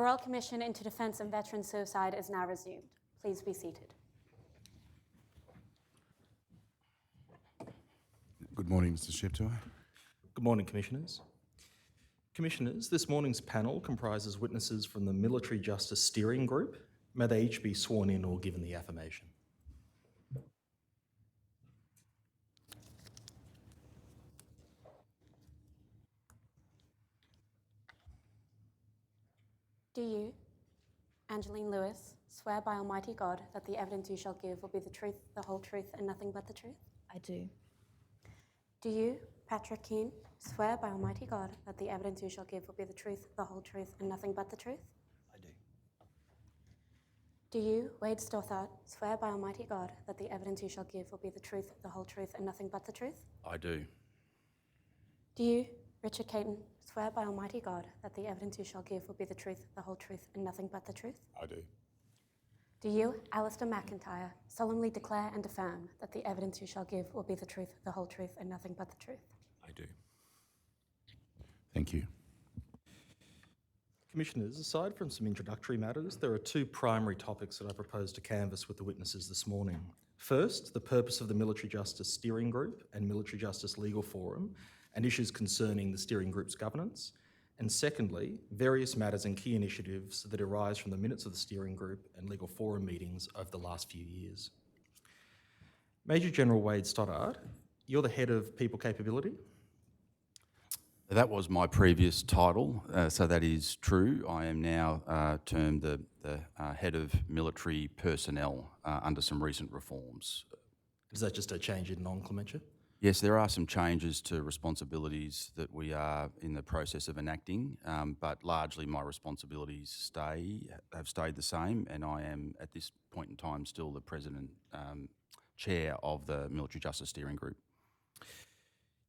Royal Commission into Defence and Veteran Suicide is now resumed. Please be seated. Good morning, Mr. Sheptoe. Good morning, Commissioners. Commissioners, this morning's panel comprises witnesses from the Military Justice Steering Group. May they each be sworn in or given the affirmation. Do you, Angeline Lewis, swear by Almighty God that the evidence you shall give will be the truth, the whole truth, and nothing but the truth? I do. Do you, Patrick Keane, swear by Almighty God that the evidence you shall give will be the truth, the whole truth, and nothing but the truth? I do. Do you, Wade Stothart, swear by Almighty God that the evidence you shall give will be the truth, the whole truth, and nothing but the truth? I do. Do you, Richard Caton, swear by Almighty God that the evidence you shall give will be the truth, the whole truth, and nothing but the truth? I do. Do you, Alistair McIntyre, solemnly declare and affirm that the evidence you shall give will be the truth, the whole truth, and nothing but the truth? I do. Thank you. Commissioners, aside from some introductory matters, there are two primary topics that I propose to canvass with the witnesses this morning. First, the purpose of the Military Justice Steering Group and Military Justice Legal Forum and issues concerning the steering group's governance. And secondly, various matters and key initiatives that arise from the minutes of the steering group and legal forum meetings over the last few years. Major General Wade Stoddart, you're the head of People Capability. That was my previous title, so that is true. I am now termed the head of military personnel under some recent reforms. Is that just a change in nomenclature? Yes, there are some changes to responsibilities that we are in the process of enacting, but largely my responsibilities have stayed the same, and I am at this point in time still the president chair of the Military Justice Steering Group.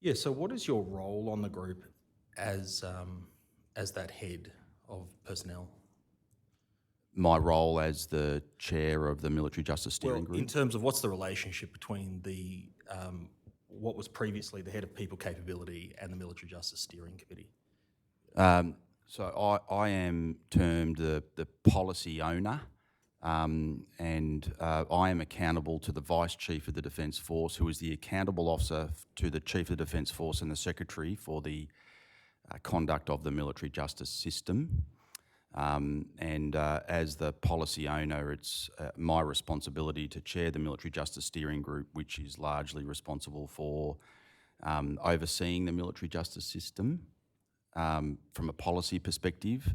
Yeah, so what is your role on the group as that head of personnel? My role as the chair of the Military Justice Steering Group? In terms of what's the relationship between the what was previously the head of People Capability and the Military Justice Steering Committee? So I am termed the policy owner, and I am accountable to the Vice Chief of the Defence Force, who is the accountable officer to the Chief of the Defence Force and the Secretary for the conduct of the military justice system. As the policy owner, it's my responsibility to chair the Military Justice Steering Group, which is largely responsible for overseeing the military justice system from a policy perspective,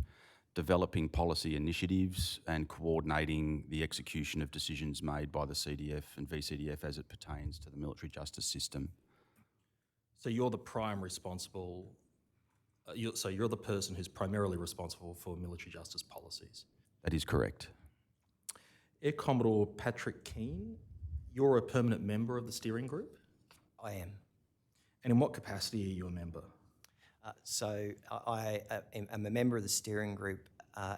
developing policy initiatives and coordinating the execution of decisions made by the CDF and VCDF as it pertains to the military justice system. So you're the prime responsible, you're the person who's primarily responsible for military justice policies? That is correct. Air Commodore Patrick Keane, you're a permanent member of the steering group? I am. And in what capacity are you a member? I am a member of the steering group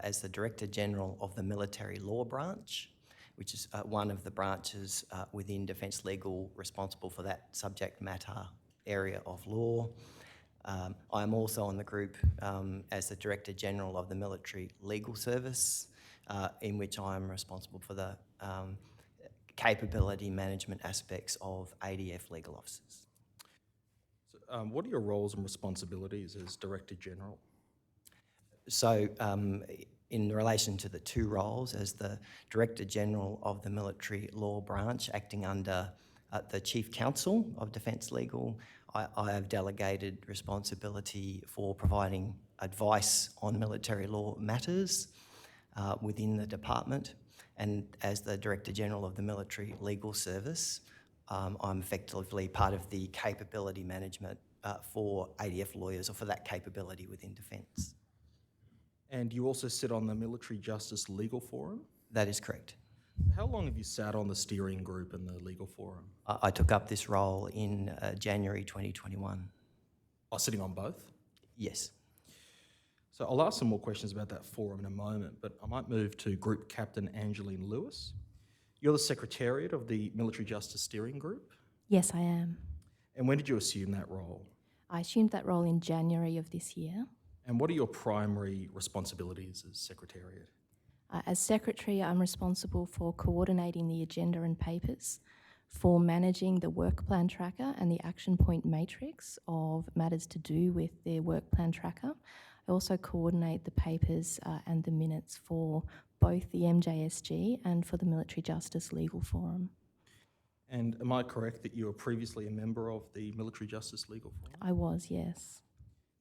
as the Director General of the Military Law Branch, which is one of the branches within Defence Legal responsible for that subject matter area of law. I am also on the group as the Director General of the Military Legal Service, in which I am responsible for the capability management aspects of ADF legal officers. What are your roles and responsibilities as Director General? So in relation to the two roles, as the Director General of the Military Law Branch, acting under the Chief Counsel of Defence Legal, I have delegated responsibility for providing advice on military law matters within the department. And as the Director General of the Military Legal Service, I'm effectively part of the capability management for ADF lawyers, or for that capability within Defence. And you also sit on the Military Justice Legal Forum? That is correct. How long have you sat on the steering group and the legal forum? I took up this role in January 2021. Oh, sitting on both? Yes. So I'll ask some more questions about that forum in a moment, but I might move to Group Captain Angeline Lewis. You're the Secretariat of the Military Justice Steering Group? Yes, I am. And when did you assume that role? I assumed that role in January of this year. And what are your primary responsibilities as Secretariat? As Secretary, I'm responsible for coordinating the agenda and papers, for managing the work plan tracker and the action point matrix of matters to do with their work plan tracker. I also coordinate the papers and the minutes for both the MJSG and for the Military Justice Legal Forum. And am I correct that you were previously a member of the Military Justice Legal Forum? I was, yes.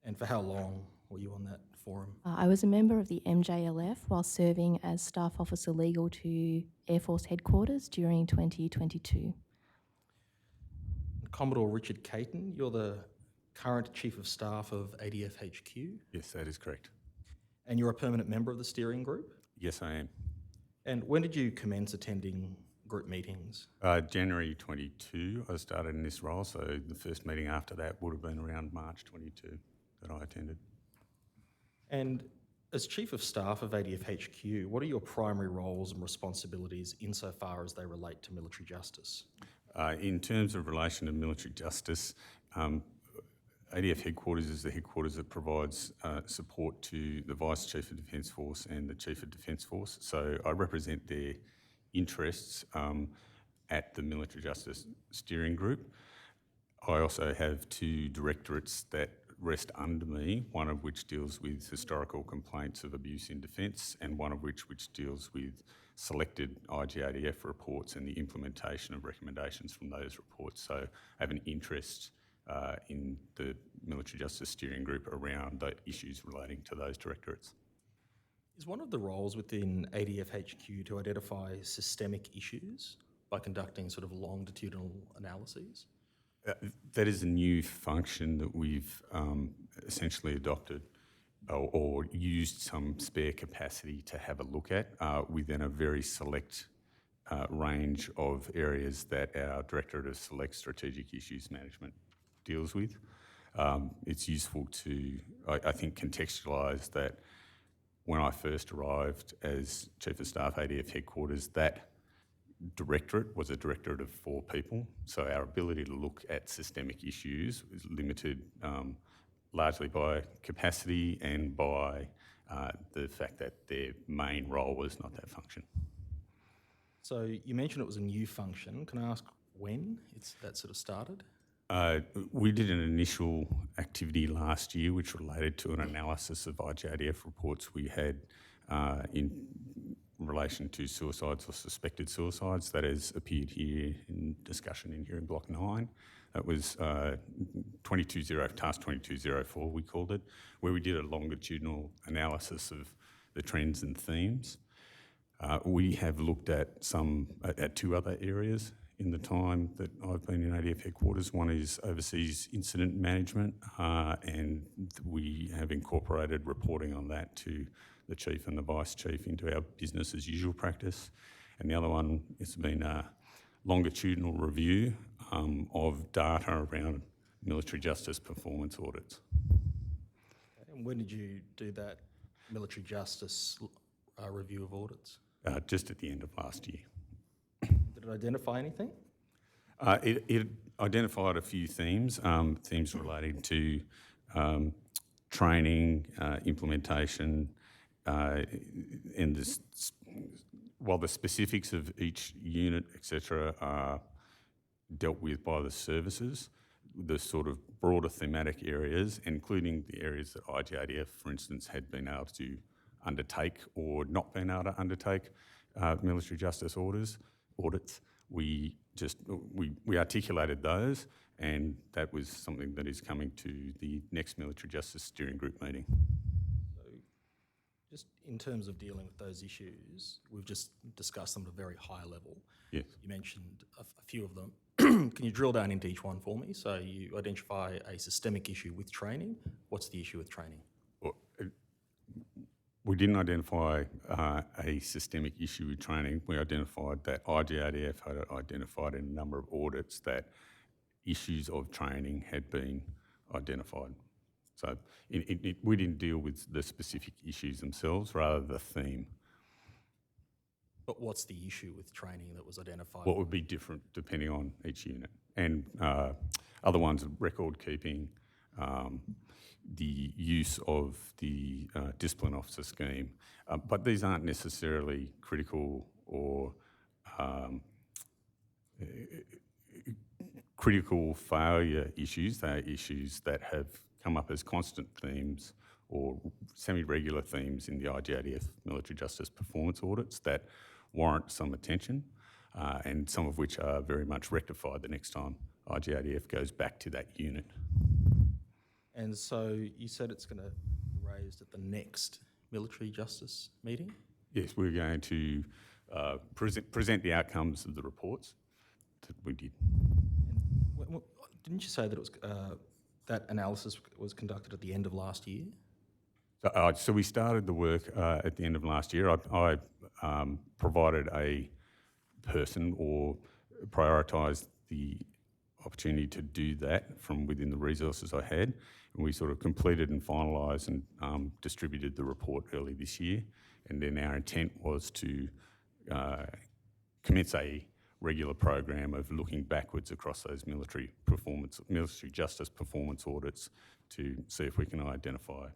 And for how long were you on that forum? I was a member of the MJLF while serving as Staff Officer Legal to Air Force Headquarters during 2022. Commodore Richard Caton, you're the current Chief of Staff of ADF HQ, Yes, that is correct. and you're a permanent member of the steering group. Yes, I am. And when did you commence attending group meetings? January 22, I started in this role, so the first meeting after that would have been around March 22 that I attended. And as Chief of Staff of ADF HQ, what are your primary roles and responsibilities insofar as they relate to military justice? In terms of relation to military justice, ADF Headquarters is the headquarters that provides support to the Vice Chief of Defence Force and the Chief of Defence Force. So I represent their interests at the Military Justice Steering Group. I also have two directorates that rest under me, one of which deals with historical complaints of abuse in defence and one of which deals with selected IGADF reports and the implementation of recommendations from those reports. So I have an interest in the Military Justice Steering Group around the issues relating to those directorates. Is one of the roles within ADF HQ to identify systemic issues by conducting sort of longitudinal analyses? That is a new function that we've essentially adopted or used some spare capacity to have a look at within a very select range of areas that our Directorate of Select Strategic Issues Management deals with. It's useful to, I think, contextualise that when I first arrived as Chief of Staff ADF Headquarters, that directorate was a directorate of 4 people, so our ability to look at systemic issues is limited largely by capacity and by the fact that their main role was not that function. So you mentioned it was a new function. Can I ask when that sort of started? We did an initial activity last year which related to an analysis of IGADF reports we had in relation to suicides or suspected suicides. That has appeared here in discussion in hearing block 9. That was Task 2204 we called it, where we did a longitudinal analysis of the trends and themes. We have looked at 2 other areas in the time that I've been in ADF Headquarters. One is overseas incident management, and we have incorporated reporting on that to the Chief and the Vice Chief into our business as usual practice. And the other one has been a longitudinal review of data around military justice performance audits. And when did you do that military justice review of audits? Just at the end of last year. Did it identify anything? It identified a few themes, themes relating to training, implementation, and while the specifics of each unit, etc., are dealt with by the services, the sort of broader thematic areas, including the areas that IGADF, for instance, had been able to undertake or not been able to undertake military justice audits, we articulated those, and that was something that is coming to the next Military Justice Steering Group meeting. So just in terms of dealing with those issues, we've just discussed them at a very high level. Yes. You mentioned a few of them. Can you drill down into each one for me? So you identify a systemic issue with training. What's the issue with training? Well, we didn't identify a systemic issue with training. We identified that IGADF had identified in a number of audits that issues of training had been identified. So we didn't deal with the specific issues themselves, rather the theme. But what's the issue with training that was identified? What would be different depending on each unit. And other ones are record keeping, the use of the discipline officer scheme. But these aren't necessarily critical or critical failure issues. They are issues that have come up as constant themes or semi-regular themes in the IGADF military justice performance audits that warrant some attention, and some of which are very much rectified the next time IGADF goes back to that unit. And so you said it's going to be raised at the next military justice meeting? Yes, we're going to present the outcomes of the reports that we did. Didn't you say that it was that analysis was conducted at the end of last year? So we started the work at the end of last year. I provided a person or prioritised the opportunity to do that from within the resources I had. And we sort of completed and finalised and distributed the report early this year. And then our intent was to commence a regular program of looking backwards across those military justice performance audits to see if we can identify.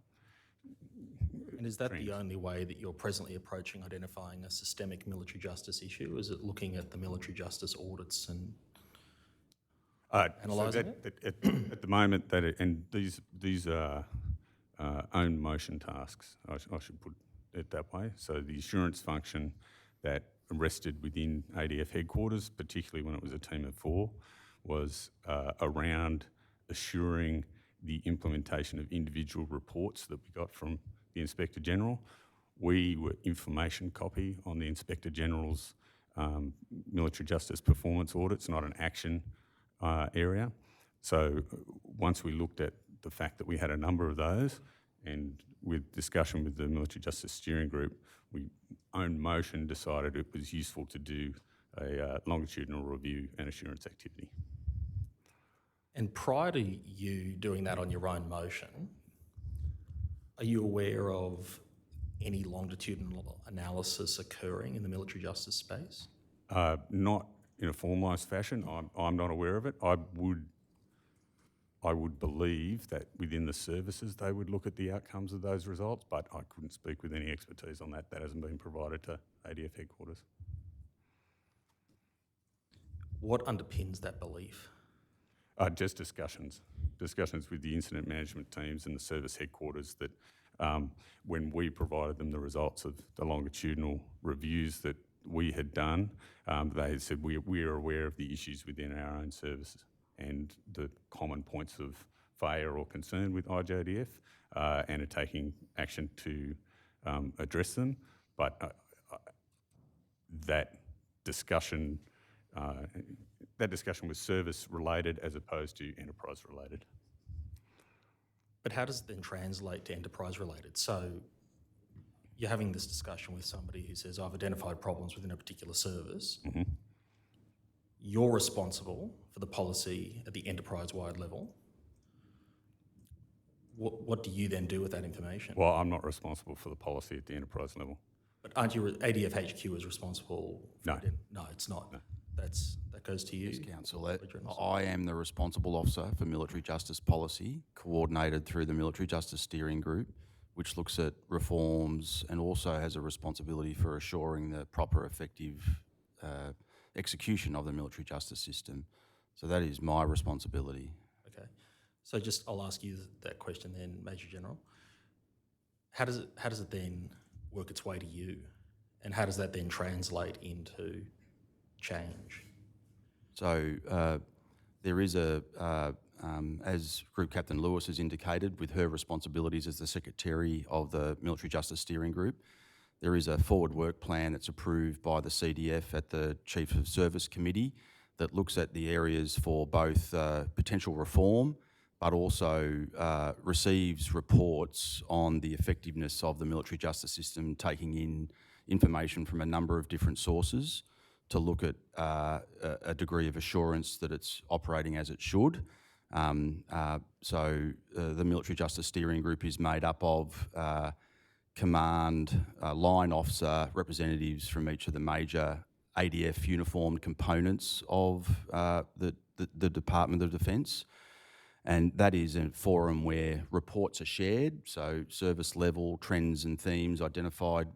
And is that the only way that you're presently approaching identifying a systemic military justice issue? Is it looking at the military justice audits and analysing it? At the moment, and these are own motion tasks, I should put it that way. So the assurance function that rested within ADF headquarters, particularly when it was a team of 4, was around assuring the implementation of individual reports that we got from the Inspector General. We were information copy on the Inspector General's military justice performance audits, not an action area. So once we looked at the fact that we had a number of those, and with discussion with the Military Justice Steering Group, we own motion decided it was useful to do a longitudinal review and assurance activity. And prior to you doing that on your own motion, are you aware of any longitudinal analysis occurring in the military justice space? Not in a formalised fashion. I'm not aware of it. I would believe that within the services they would look at the outcomes of those results, but I couldn't speak with any expertise on that. That hasn't been provided to ADF headquarters. What underpins that belief? Just discussions with the incident management teams and the service headquarters that when we provided them the results of the longitudinal reviews that we had done, they had said we are aware of the issues within our own services and the common points of failure or concern with IJDF and are taking action to address them. But that discussion was service related as opposed to enterprise related. But how does it then translate to enterprise related? So you're having this discussion with somebody who says, I've identified problems within a particular service. Mm-hmm. You're responsible for the policy at the enterprise-wide level. What do you then do with that information? Well, I'm not responsible for the policy at the enterprise level. But aren't you, ADF HQ is responsible for No. it? No, it's not. No. That goes to you. Yes, Council. I am the responsible officer for military justice policy, coordinated through the Military Justice Steering Group, which looks at reforms and also has a responsibility for assuring the proper, effective execution of the military justice system. So that is my responsibility. Okay. So I'll ask you that question then, Major General. How does it then work its way to you? And how does that then translate into change? So there is as Group Captain Lewis has indicated, with her responsibilities as the Secretary of the Military Justice Steering Group, there is a forward work plan that's approved by the CDF at the Chief of Service Committee that looks at the areas for both potential reform, but also receives reports on the effectiveness of the military justice system, taking in information from a number of different sources to look at a degree of assurance that it's operating as it should. So the Military Justice Steering Group is made up of command, line officer, representatives from each of the major ADF uniformed components of the Department of Defence. And that is a forum where reports are shared, so service level trends and themes identified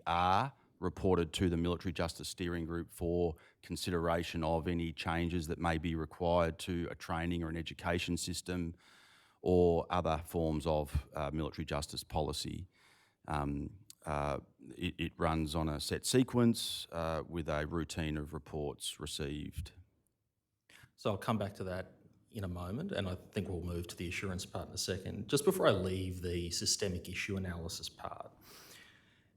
are reported to the Military Justice Steering Group for consideration of any changes that may be required to a training or an education system or other forms of military justice policy. It runs on a set sequence with a routine of reports received. So I'll come back to that in a moment, and I think we'll move to the assurance part in a second. Just before I leave the systemic issue analysis part,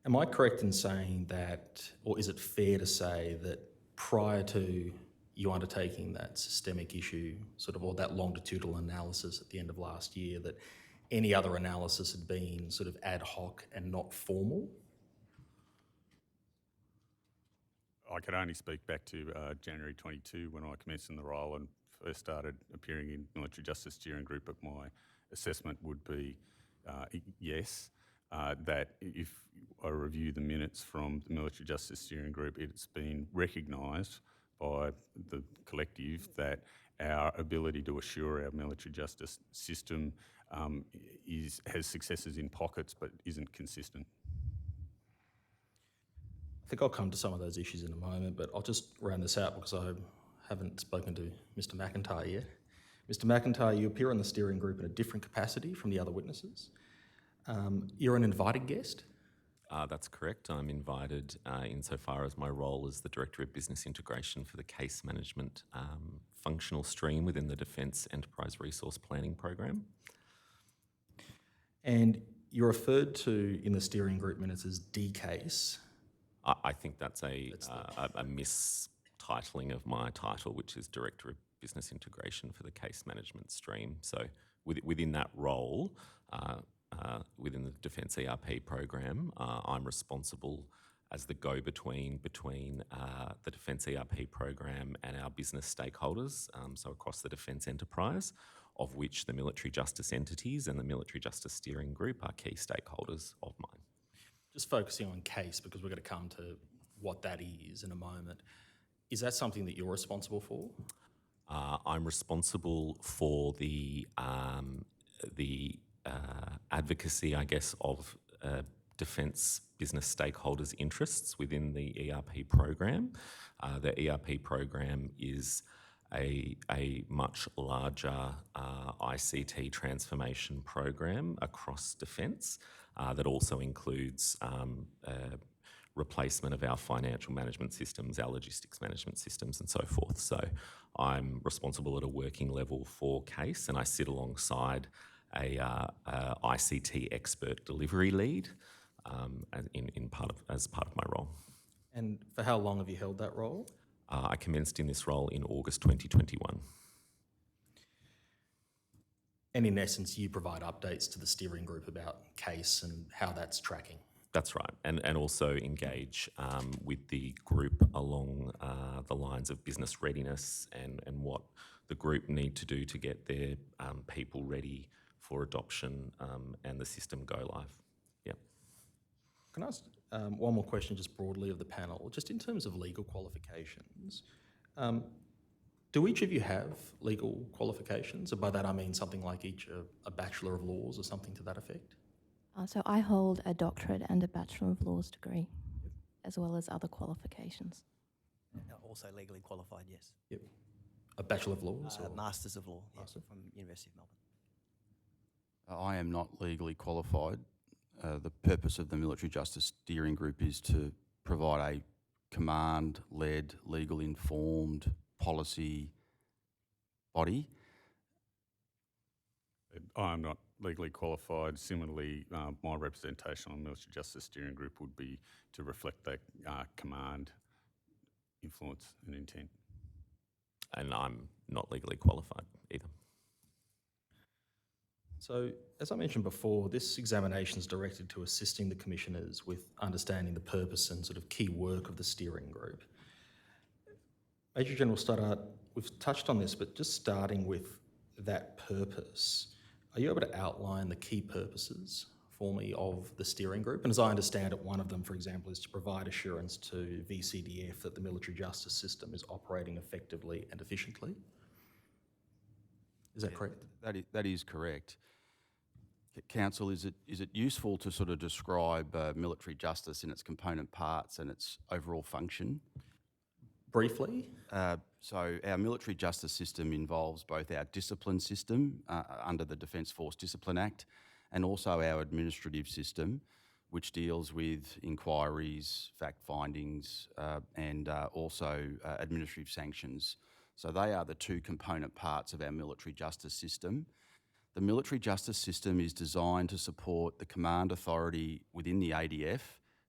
am I correct in saying that, or is it fair to say that prior to you undertaking that systemic issue, sort of, or that longitudinal analysis at the end of last year, that any other analysis had been sort of ad hoc and not formal? I could only speak back to January 22 when I commenced in the role and first started appearing in Military Justice Steering Group, but my assessment would be yes, that if I review the minutes from the Military Justice Steering Group, it's been recognised by the collective that our ability to assure our military justice system has successes in pockets but isn't consistent. I think I'll come to some of those issues in a moment, but I'll just round this out because I haven't spoken to Mr. McIntyre yet. Mr. McIntyre, you appear on the steering group in a different capacity from the other witnesses. You're an invited guest. That's correct. I'm invited insofar as my role as the Director of Business Integration for the case management functional stream within the Defence Enterprise Resource Planning Program. And you're referred to in the steering group minutes as D-case. I think that's a mistitling of my title, which is Director of Business Integration for the case management stream. So within that role, within the Defence ERP program, I'm responsible as the go-between between the Defence ERP program and our business stakeholders, so across the Defence enterprise, of which the military justice entities and the Military Justice Steering Group are key stakeholders of mine. Just focusing on case, because we're going to come to what that is in a moment. Is that something that you're responsible for? I'm responsible for the advocacy, I guess, of defence business stakeholders' interests within the ERP program. The ERP program is a much larger ICT transformation program across defence that also includes replacement of our financial management systems, our logistics management systems and so forth. So I'm responsible at a working level for case, and I sit alongside a ICT expert delivery lead as part of my role. And for how long have you held that role? I commenced in this role in August 2021. And in essence, you provide updates to the steering group about case and how that's tracking. That's right, and also engage with the group along the lines of business readiness and what the group need to do to get their people ready for adoption and the system go live. Yep. Can I ask one more question just broadly of the panel? Just in terms of legal qualifications, do each of you have legal qualifications? And by that I mean something like each a Bachelor of Laws or something to that effect? So I hold a doctorate and a Bachelor of Laws degree, as well as other qualifications. Also legally qualified, yes. Yep. A Bachelor of Laws? Or? Masters of Law, yes, Master? from University of Melbourne. I am not legally qualified. The purpose of the Military Justice Steering Group is to provide a command-led, legal-informed policy body. I'm not legally qualified. Similarly, my representation on the Military Justice Steering Group would be to reflect that command, influence and intent. And I'm not legally qualified either. So, as I mentioned before, this examination is directed to assisting the commissioners with understanding the purpose and sort of key work of the steering group. Major General Stoddart, we've touched on this, but just starting with that purpose, are you able to outline the key purposes for me of the steering group? And as I understand it, one of them, for example, is to provide assurance to VCDF that the military justice system is operating effectively and efficiently. Is that correct? That is correct. Council, is it useful to sort of describe military justice in its component parts and its overall function? Briefly? So our military justice system involves both our discipline system under the Defence Force Discipline Act and also our administrative system, which deals with inquiries, fact findings and also administrative sanctions. So they are the two component parts of our military justice system. The military justice system is designed to support the command authority within the ADF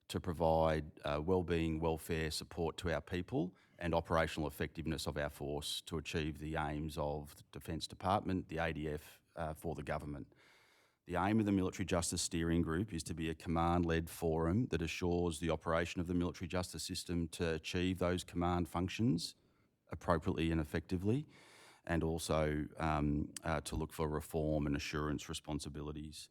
to provide wellbeing, welfare support to our people and operational effectiveness of our force to achieve the aims of the Defence Department, the ADF, for the government. The aim of the Military Justice Steering Group is to be a command-led forum that assures the operation of the military justice system to achieve those command functions appropriately and effectively, and also to look for reform and assurance responsibilities.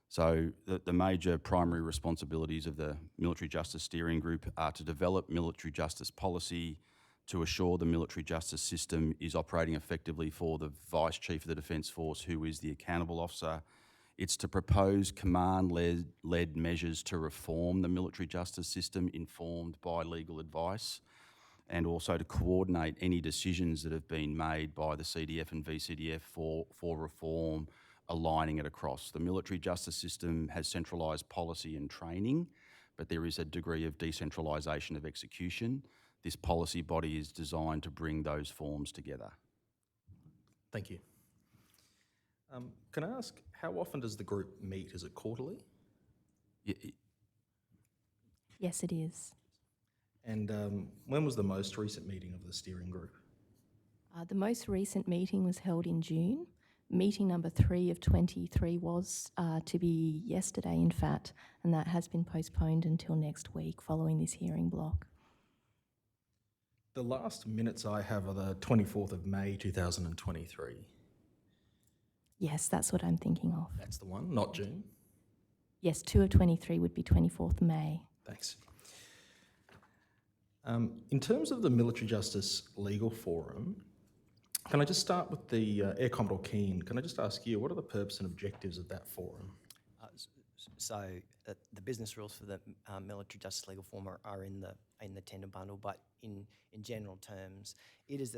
So the major primary responsibilities of the Military Justice Steering Group are to develop military justice policy, to assure the military justice system is operating effectively for the Vice Chief of the Defence Force, who is the accountable officer. It's to propose command-led measures to reform the military justice system informed by legal advice, and also to coordinate any decisions that have been made by the CDF and VCDF for reform, aligning it across. The military justice system has centralised policy and training, but there is a degree of decentralisation of execution. This policy body is designed to bring those forms together. Thank you. Can I ask, how often does the group meet? Is it quarterly? Yes, it is. And when was the most recent meeting of the steering group? The most recent meeting was held in June. Meeting number 3 of 23 was to be yesterday, in fact, and that has been postponed until next week following this hearing block. The last minutes I have are the 24th of May 2023. Yes, that's what I'm thinking of. That's the one, not June. Yes, 2 of 23 would be 24th May. Thanks. In terms of the Military Justice Legal Forum, can I just start with the Air Commodore Keane? Can I just ask you, what are the purpose and objectives of that forum? So the business rules for the Military Justice Legal Forum are in the tender bundle, but in general terms, it is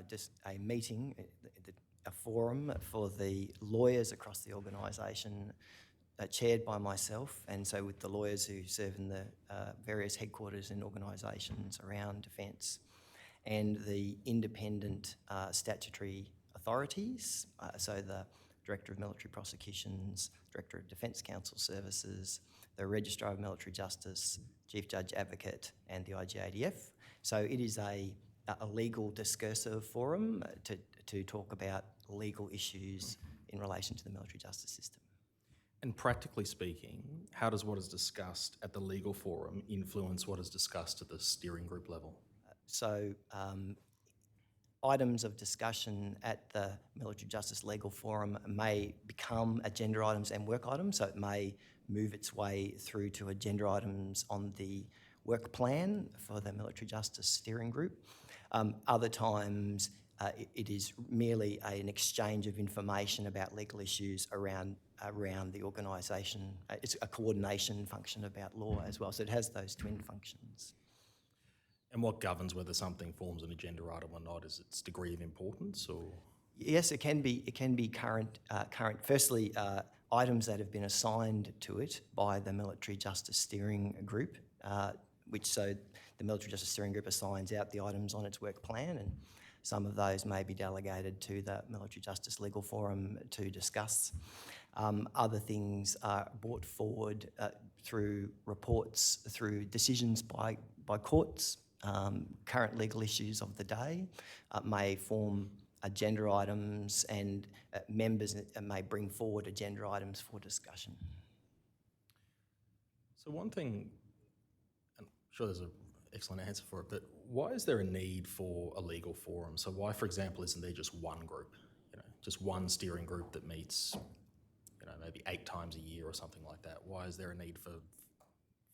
just a meeting, a forum for the lawyers across the organisation, chaired by myself, and so with the lawyers who serve in the various headquarters and organisations around defence, and the independent statutory authorities, so the Director of Military Prosecutions, Director of Defence Counsel Services, the Registrar of Military Justice, Chief Judge Advocate, and the IGADF. So it is a legal discursive forum to talk about legal issues in relation to the military justice system. And practically speaking, how does what is discussed at the legal forum influence what is discussed at the steering group level? So items of discussion at the Military Justice Legal Forum may become agenda items and work items, so it may move its way through to agenda items on the work plan for the Military Justice Steering Group. Other times it is merely an exchange of information about legal issues around the organisation. It's a coordination function about law as well, so it has those twin functions. And what governs whether something forms an agenda item or not? Is its degree of importance, or? Yes, it can be current. Firstly, items that have been assigned to it by the Military Justice Steering Group, so the Military Justice Steering Group assigns out the items on its work plan, and some of those may be delegated to the Military Justice Legal Forum to discuss. Other things are brought forward through reports, through decisions by courts. Current legal issues of the day may form agenda items, and members may bring forward agenda items for discussion. So one thing, and I'm sure there's an excellent answer for it, but why is there a need for a legal forum? So why, for example, isn't there just one group, just one steering group that meets, maybe 8 times a year or something like that? Why is there a need for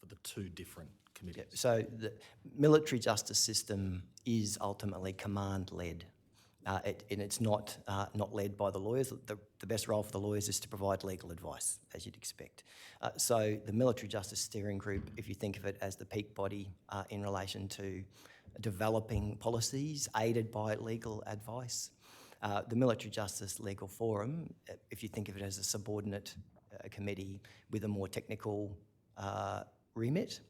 the 2 different committees? Yeah, so the military justice system is ultimately command-led. And it's not led by the lawyers. The best role for the lawyers is to provide legal advice, as you'd expect. So the Military Justice Steering Group, if you think of it as the peak body in relation to developing policies aided by legal advice, the Military Justice Legal Forum, if you think of it as a subordinate committee with a more technical remit,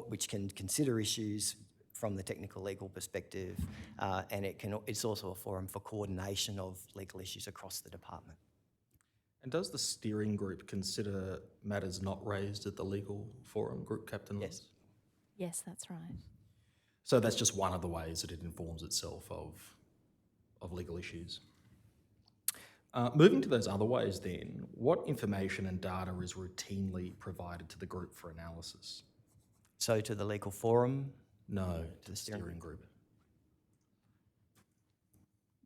which can consider issues from the technical legal perspective, and it's also a forum for coordination of legal issues across the department. And does the steering group consider matters not raised at the legal forum, Group Captain? Yes. Yes, that's right. So that's just one of the ways that it informs itself of legal issues. Moving to those other ways then, what information and data is routinely provided to the group for analysis? So to the legal forum? No, to the steering group.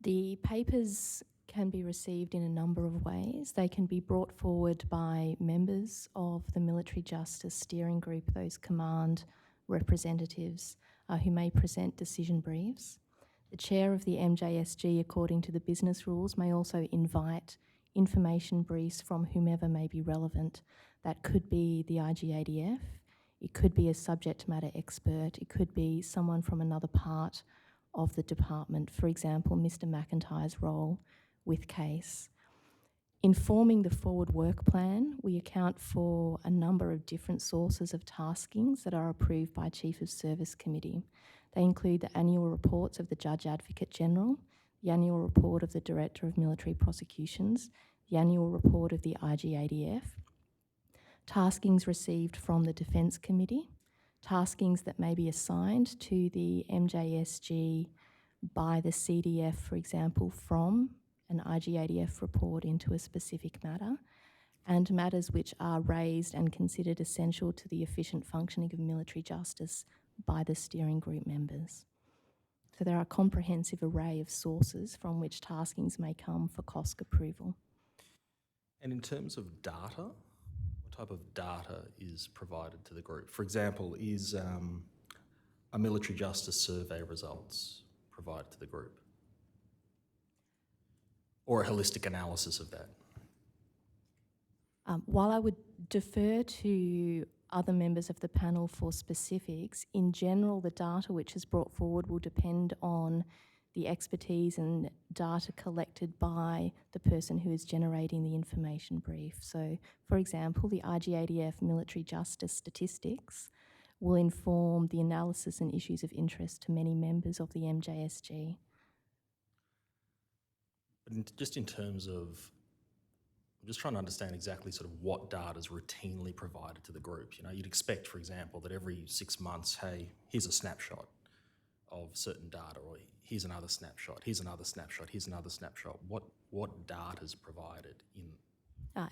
The papers can be received in a number of ways. They can be brought forward by members of the Military Justice Steering Group, those command representatives who may present decision briefs. The chair of the MJSG, according to the business rules, may also invite information briefs from whomever may be relevant. That could be the IGADF, it could be a subject matter expert, it could be someone from another part of the department, for example, Mr. McIntyre's role with CASE. In forming the forward work plan, we account for a number of different sources of taskings that are approved by Chief of Service Committee. They include the annual reports of the Judge Advocate General, the annual report of the Director of Military Prosecutions, the annual report of the IGADF, taskings received from the Defence Committee, taskings that may be assigned to the MJSG by the CDF, for example, from an IGADF report into a specific matter, and matters which are raised and considered essential to the efficient functioning of military justice by the steering group members. So there are a comprehensive array of sources from which taskings may come for COSC approval. And in terms of data, what type of data is provided to the group? For example, is a military justice survey results provided to the group? Or a holistic analysis of that? While I would defer to other members of the panel for specifics, in general the data which is brought forward will depend on the expertise and data collected by the person who is generating the information brief. So, for example, the IGADF military justice statistics will inform the analysis and issues of interest to many members of the MJSG. But just in terms of, I'm just trying to understand exactly sort of what data is routinely provided to the group. You know, you'd expect, for example, that every 6 months, hey, here's a snapshot of certain data, or here's another snapshot, here's another snapshot, here's another snapshot. What data is provided in?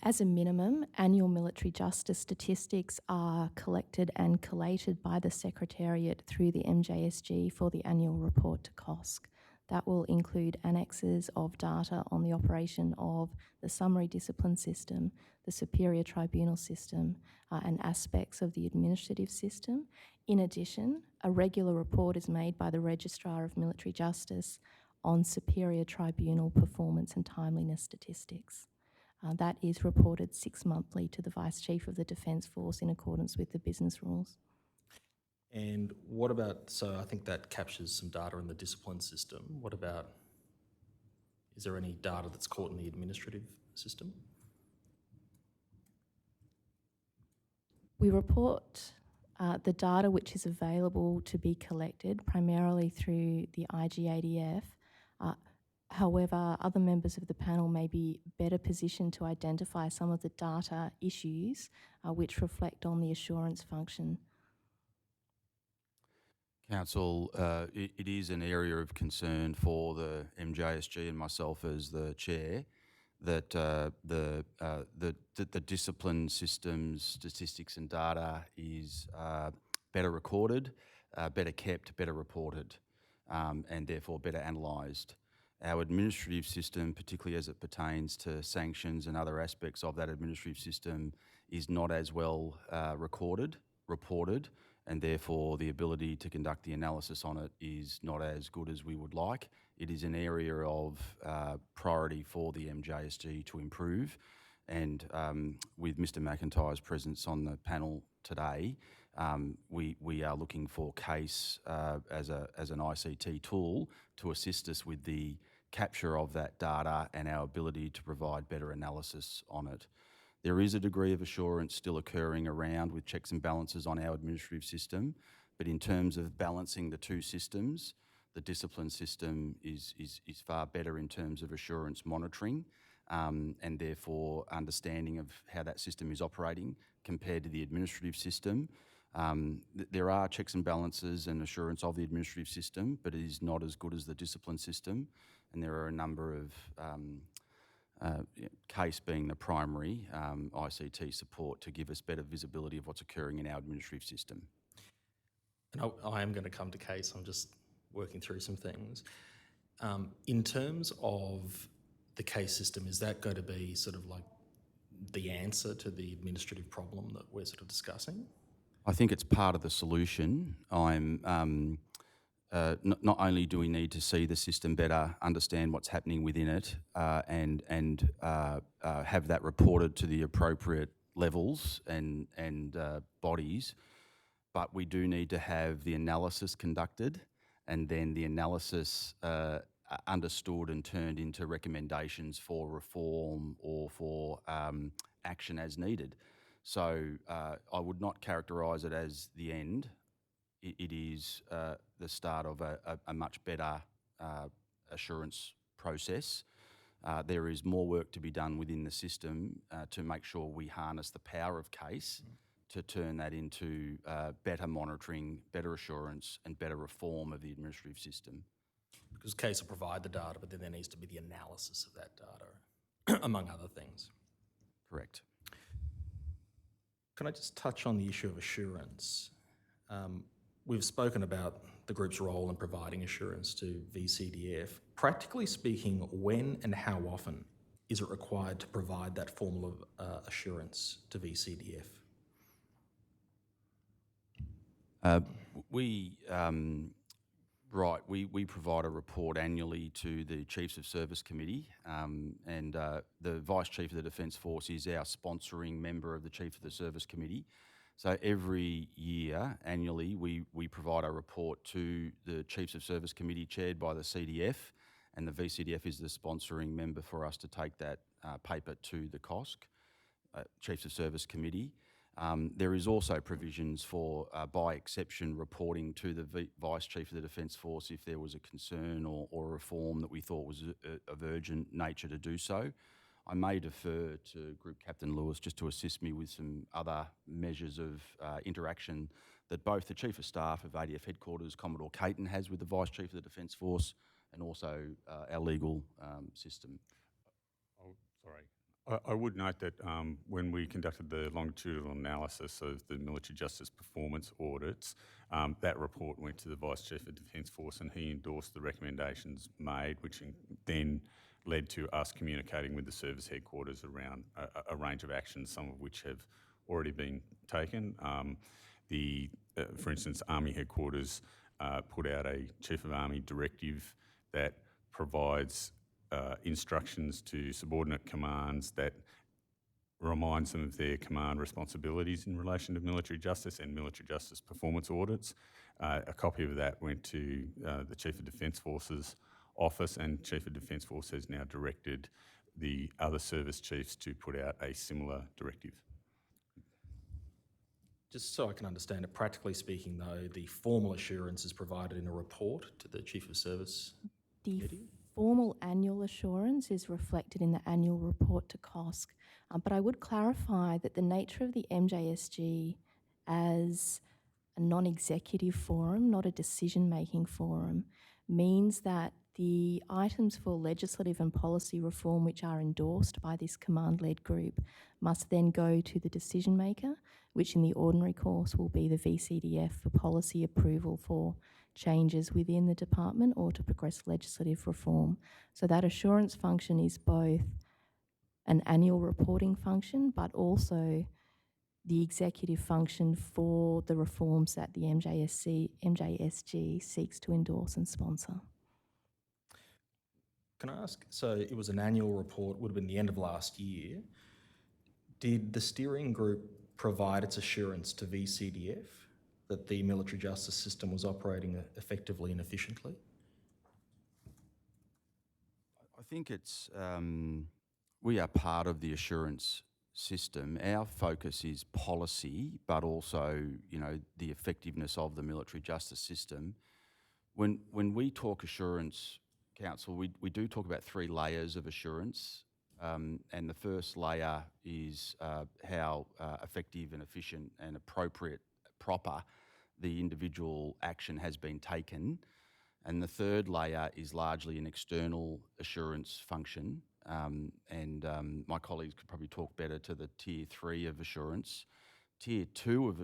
As a minimum, annual military justice statistics are collected and collated by the Secretariat through the MJSG for the annual report to COSC. That will include annexes of data on the operation of the summary discipline system, the superior tribunal system, and aspects of the administrative system. In addition, a regular report is made by the Registrar of Military Justice on superior tribunal performance and timeliness statistics. That is reported 6 monthly to the Vice Chief of the Defence Force in accordance with the business rules. And what about, so I think that captures some data in the discipline system. What about, is there any data that's caught in the administrative system? We report the data which is available to be collected primarily through the IGADF. However, other members of the panel may be better positioned to identify some of the data issues which reflect on the assurance function. Council, it is an area of concern for the MJSG and myself as the chair that the discipline systems, statistics and data is better recorded, better kept, better reported, and therefore better analysed. Our administrative system, particularly as it pertains to sanctions and other aspects of that administrative system, is not as well reported, and therefore the ability to conduct the analysis on it is not as good as we would like, It is an area of priority for the MJSG to improve. And with Mr McIntyre's presence on the panel today, we are looking for CASE as an ICT tool to assist us with the capture of that data and our ability to provide better analysis on it. There is a degree of assurance still occurring around with checks and balances on our administrative system, but in terms of balancing the two systems, the discipline system is far better in terms of assurance monitoring and therefore understanding of how that system is operating compared to the administrative system. There are checks and balances and assurance of the administrative system, but it is not as good as the discipline system, and there are a number of CASE being the primary ICT support to give us better visibility of what's occurring in our administrative system. And I am going to come to CASE, I'm just working through some things. In terms of the CASE system, is that going to be sort of like the answer to the administrative problem that we're sort of discussing? I think it's part of the solution. Not only do we need to see the system better, understand what's happening within it, and have that reported to the appropriate levels and bodies, but we do need to have the analysis conducted, and then the analysis understood and turned into recommendations for reform or for action as needed. So I would not characterise it as the end. It is the start of a much better assurance process. There is more work to be done within the system to make sure we harness the power of CASE to turn that into better monitoring, better assurance and better reform of the administrative system. Because CASE will provide the data, but then there needs to be the analysis of that data, among other things. Correct. Can I just touch on the issue of assurance? We've spoken about the group's role in providing assurance to VCDF. Practically speaking, when and how often is it required to provide that formal assurance to VCDF? We provide a report annually to the Chiefs of Service Committee, and the Vice Chief of the Defence Force is our sponsoring member of the Chief of the Service Committee. So every year, annually, we provide a report to the Chiefs of Service Committee chaired by the CDF, and the VCDF is the sponsoring member for us to take that paper to the COSC, Chiefs of Service Committee. There is also provisions for, by exception, reporting to the Vice Chief of the Defence Force if there was a concern or reform that we thought was of urgent nature to do so. I may defer to Group Captain Lewis just to assist me with some other measures of interaction that both the Chief of Staff of ADF Headquarters, Commodore Caton, has with the Vice Chief of the Defence Force, and also our legal system. Oh, sorry. I would note that when we conducted the longitudinal analysis of the military justice performance audits, that report went to the Vice Chief of Defence Force and he endorsed the recommendations made, which then led to us communicating with the service headquarters around a range of actions, some of which have already been taken. For instance, Army headquarters put out a Chief of Army directive that provides instructions to subordinate commands that reminds them of their command responsibilities in relation to military justice and military justice performance audits. A copy of that went to the Chief of Defence Force's office, and Chief of Defence Force has now directed the other service chiefs to put out a similar directive. Just so I can understand it, practically speaking though, the formal assurance is provided in a report to the Chief of Service Committee? Formal annual assurance is reflected in the annual report to COSC, but I would clarify that the nature of the MJSG as a non-executive forum, not a decision-making forum, means that the items for legislative and policy reform which are endorsed by this command-led group must then go to the decision maker, which in the ordinary course will be the VCDF for policy approval for changes within the department or to progress legislative reform. So that assurance function is both an annual reporting function, but also the executive function for the reforms that the MJSG seeks to endorse and sponsor. Can I ask, so it was an annual report, would have been the end of last year. Did the steering group provide its assurance to VCDF that the military justice system was operating effectively and efficiently? I think it's, we are part of the assurance system. Our focus is policy, but also, you know, the effectiveness of the military justice system. When we talk assurance, Council, we do talk about 3 layers of assurance. And the first layer is how effective and efficient and appropriate, proper the individual action has been taken. And the third layer is largely an external assurance function. My colleagues could probably talk better to the tier 3 of assurance.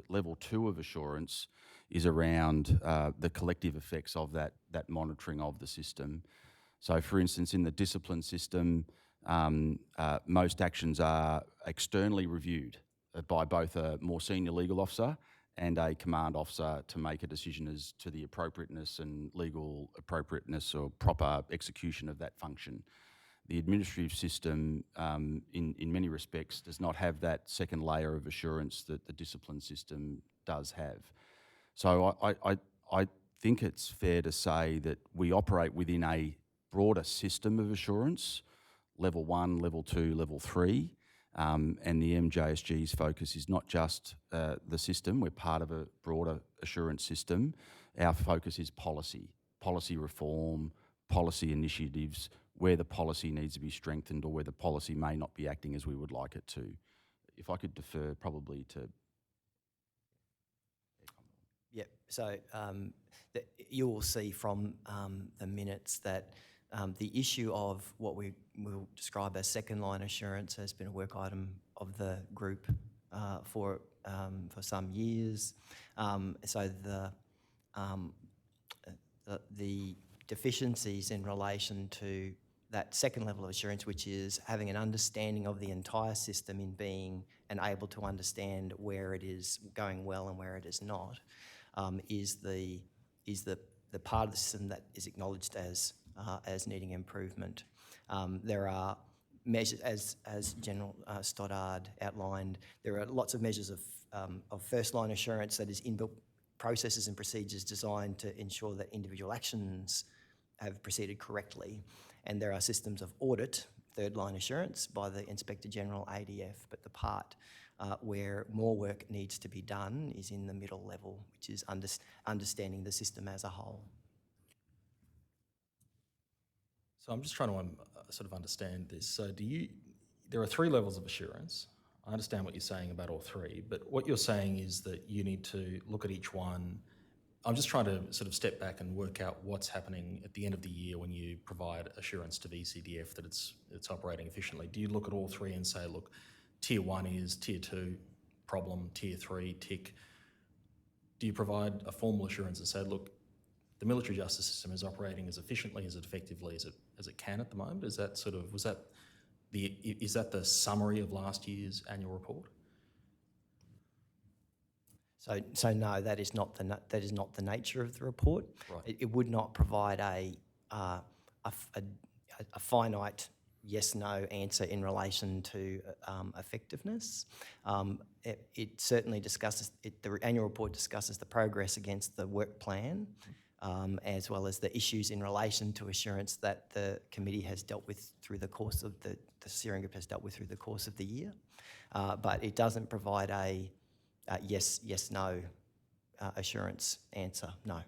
Level 2 of assurance is around the collective effects of that monitoring of the system. So, for instance, in the discipline system, most actions are externally reviewed by both a more senior legal officer and a command officer to make a decision as to the appropriateness and legal appropriateness or proper execution of that function. The administrative system, in many respects, does not have that second layer of assurance that the discipline system does have. So I think it's fair to say that we operate within a broader system of assurance, level 1, level 2, level 3, and the MJSG's focus is not just the system. We're part of a broader assurance system. Our focus is policy reform, policy initiatives, where the policy needs to be strengthened or where the policy may not be acting as we would like it to. If I could defer probably to... Yep, so you will see from the minutes that the issue of what we will describe as second line assurance has been a work item of the group for some years. So the deficiencies in relation to that second level of assurance, which is having an understanding of the entire system in being and able to understand where it is going well and where it is not, is the part of the system that is acknowledged as needing improvement. There are measures, as General Stoddard outlined, there are lots of measures of first line assurance that is inbuilt processes and procedures designed to ensure that individual actions have proceeded correctly. And there are systems of audit, third line assurance by the Inspector General ADF, but the part where more work needs to be done is in the middle level, which is understanding the system as a whole. So I'm just trying to sort of understand this. So there are 3 levels of assurance. I understand what you're saying about all 3, but what you're saying is that you need to look at each one. I'm just trying to sort of step back and work out what's happening at the end of the year when you provide assurance to VCDF that it's operating efficiently. Do you look at all 3 and say, look, tier 1 is, tier 2, problem, tier 3, tick? Do you provide a formal assurance and say, look, the military justice system is operating as efficiently, as effectively as it can at the moment? Is that sort of, is that the summary of last year's annual report? So no, that is not the nature of the report. Right. It would not provide a finite yes/no answer in relation to effectiveness. It certainly discusses the annual report discusses the progress against the work plan, as well as the issues in relation to assurance that the committee has dealt with through the course of the steering group has dealt with through the course of the year. But it doesn't provide a yes/no assurance answer, no.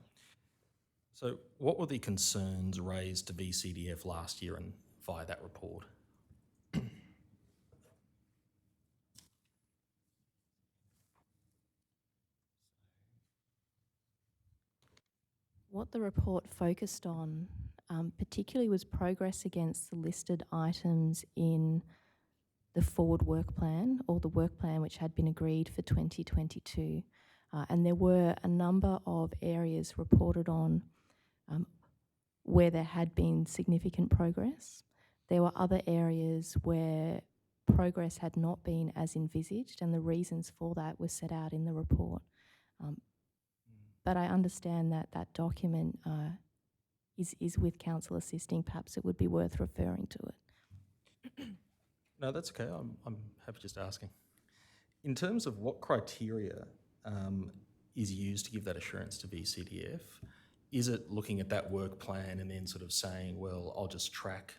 So what were the concerns raised to VCDF last year and via that report? What the report focused on particularly was progress against the listed items in the forward work plan, or the work plan which had been agreed for 2022. And there were a number of areas reported on where there had been significant progress. There were other areas where progress had not been as envisaged, and the reasons for that were set out in the report. But I understand that that document is with council assisting, perhaps it would be worth referring to it. No, that's okay. I'm happy just asking. In terms of what criteria is used to give that assurance to VCDF, is it looking at that work plan and then sort of saying, well, I'll just track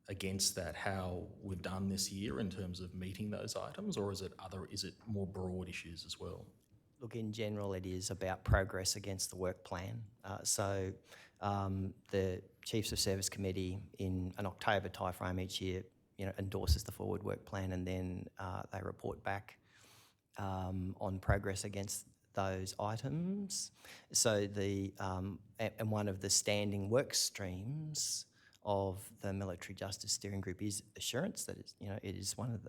against that how we've done this year in terms of meeting those items, or is it more broad issues as well? Look, in general, it is about progress against the work plan. The Chiefs of Service Committee in an October timeframe each year, endorses the forward work plan, and then they report back on progress against those items. So and one of the standing work streams of the Military Justice Steering Group is assurance. That is, it is one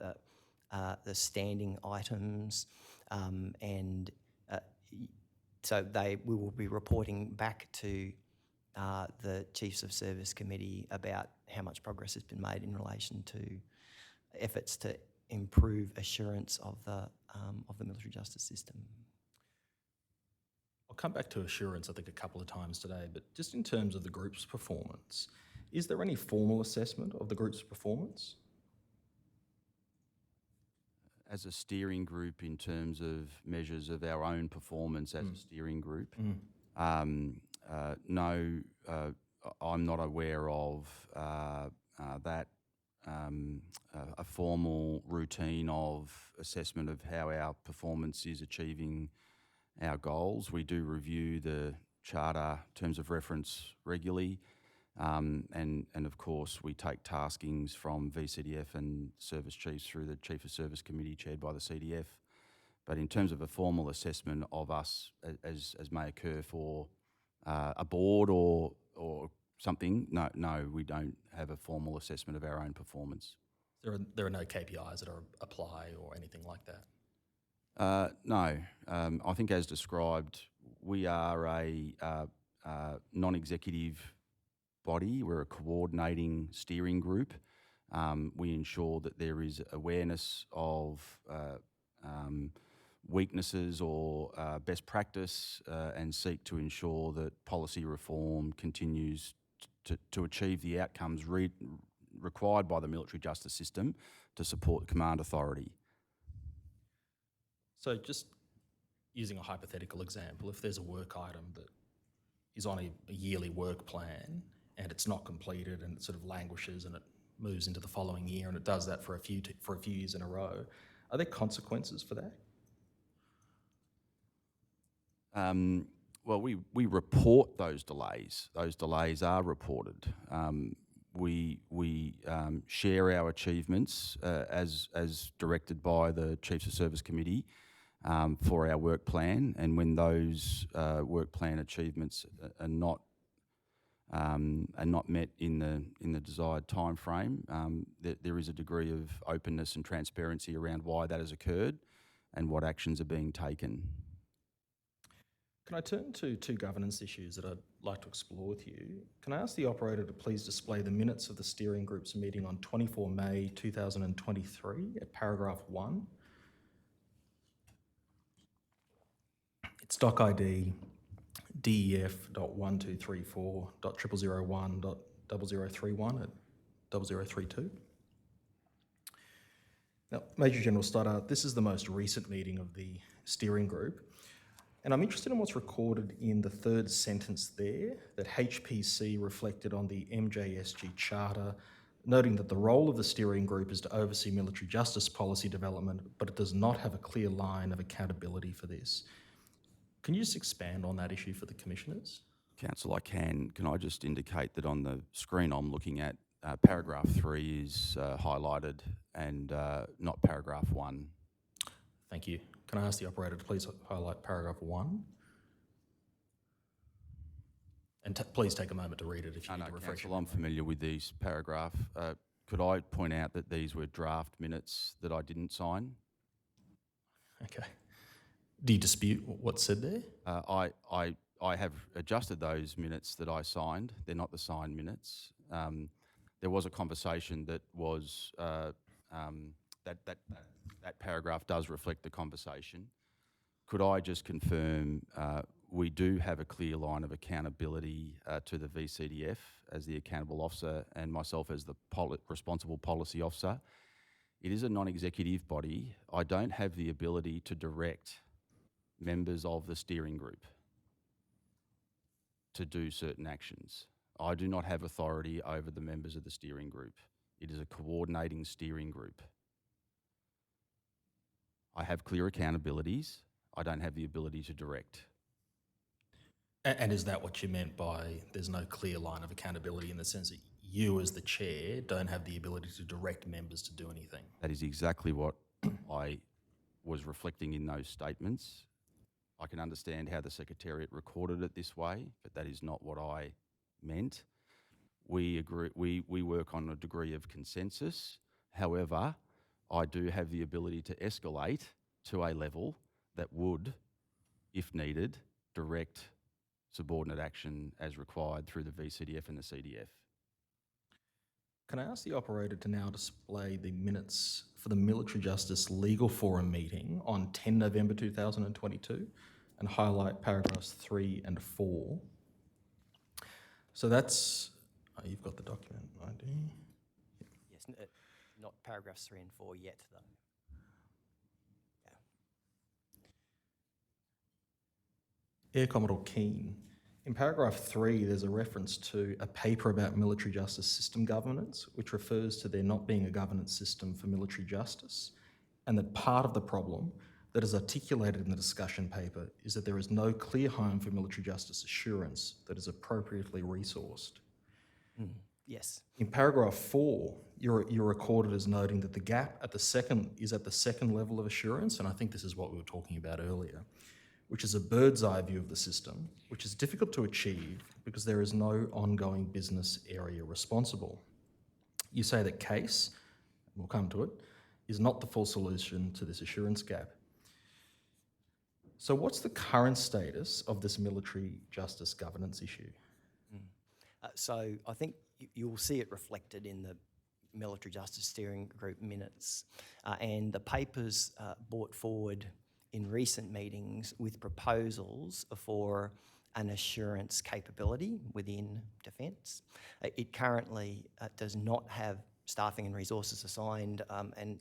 of the standing items, so we will be reporting back to the Chiefs of Service Committee about how much progress has been made in relation to efforts to improve assurance of the military justice system. I'll come back to assurance, I think, a couple of times today, but just in terms of the group's performance, is there any formal assessment of the group's performance? As a steering group, in terms of measures of our own performance as a steering group, no, I'm not aware of that, a formal routine of assessment of how our performance is achieving our goals. We do review the Charter terms of reference regularly, and of course we take taskings from VCDF and service chiefs through the Chief of Service Committee chaired by the CDF. But in terms of a formal assessment of us, as may occur for a board or something, no, we don't have a formal assessment of our own performance. There are no KPIs that are apply or anything like that? No. I think as described, we are a non-executive body. We're a coordinating steering group. We ensure that there is awareness of weaknesses or best practice, and seek to ensure that policy reform continues to achieve the outcomes required by the military justice system to support command authority. So just using a hypothetical example, if there's a work item that is on a yearly work plan and it's not completed and it sort of languishes and it moves into the following year and it does that for a few years in a row, are there consequences for that? Well, we report those delays. Those delays are reported. We share our achievements as directed by the Chiefs of Service Committee for our work plan, and when those work plan achievements are not met in the desired time frame, there is a degree of openness and transparency around why that has occurred and what actions are being taken. Can I turn to two governance issues that I'd like to explore with you? Can I ask the operator to please display the minutes of the steering group's meeting on 24 May 2023 at paragraph 1? It's doc ID DEF.1234.0001.0031 at 0032. Now, Major General Stoddart, this is the most recent meeting of the steering group, and I'm interested in what's recorded in the third sentence there, that HPC reflected on the MJSG Charter, noting that the role of the steering group is to oversee military justice policy development, but it does not have a clear line of accountability for this. Can you just expand on that issue for the commissioners? Council, I can. Can I just indicate that on the screen I'm looking at, paragraph 3 is highlighted and not paragraph 1. Thank you. Can I ask the operator to please highlight paragraph 1? And please take a moment to read it if you need to refresh. Council, I'm familiar with these paragraph. Could I point out that these were draft minutes that I didn't sign? Okay. Do you dispute what's said there? I have adjusted those minutes that I signed. They're not the signed minutes. There was a conversation that was that paragraph does reflect the conversation. Could I just confirm we do have a clear line of accountability to the VCDF as the accountable officer and myself as the responsible policy officer? It is a non-executive body. I don't have the ability to direct members of the steering group to do certain actions. I do not have authority over the members of the steering group. It is a coordinating steering group. I have clear accountabilities. I don't have the ability to direct. And is that what you meant by there's no clear line of accountability, in the sense that you as the chair don't have the ability to direct members to do anything? That is exactly what I was reflecting in those statements. I can understand how the Secretariat recorded it this way, but that is not what I meant. We agree. We work on a degree of consensus. However, I do have the ability to escalate to a level that would, if needed, direct subordinate action as required through the VCDF and the CDF. Can I ask the operator to now display the minutes for the Military Justice Legal Forum meeting on 10 November 2022 and highlight paragraphs 3 and 4? So that's, you've got the document ID. Yes, not paragraphs 3 and 4 yet, though. Air Commodore Keane. In paragraph 3, there's a reference to a paper about military justice system governance, which refers to there not being a governance system for military justice, and that part of the problem that is articulated in the discussion paper is that there is no clear home for military justice assurance that is appropriately resourced. Yes. In paragraph 4, you're recorded as noting that the gap at the second level of assurance, and I think this is what we were talking about earlier, which is a bird's eye view of the system, which is difficult to achieve because there is no ongoing business area responsible. You say that case, and we'll come to it, is not the full solution to this assurance gap. So what's the current status of this military justice governance issue? So I think you'll see it reflected in the Military Justice Steering Group minutes, and the papers brought forward in recent meetings with proposals for an assurance capability within Defence. It currently does not have staffing and resources assigned, and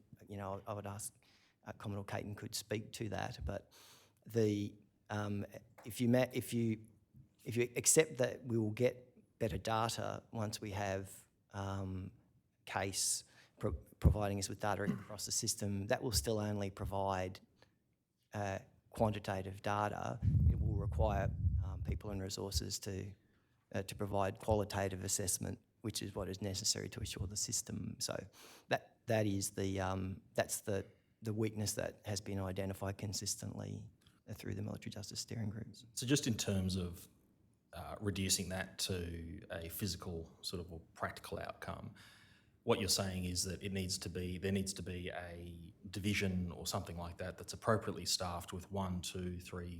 I would ask Commodore Caton could speak to that. But if you accept that we will get better data once we have case providing us with data across the system, that will still only provide quantitative data. It will require people and resources to provide qualitative assessment, which is what is necessary to assure the system. So that is that's the weakness that has been identified consistently through the Military Justice Steering Groups. So just in terms of reducing that to a physical sort of or practical outcome, what you're saying is that there needs to be a division or something like that that's appropriately staffed with 1, 2, 3,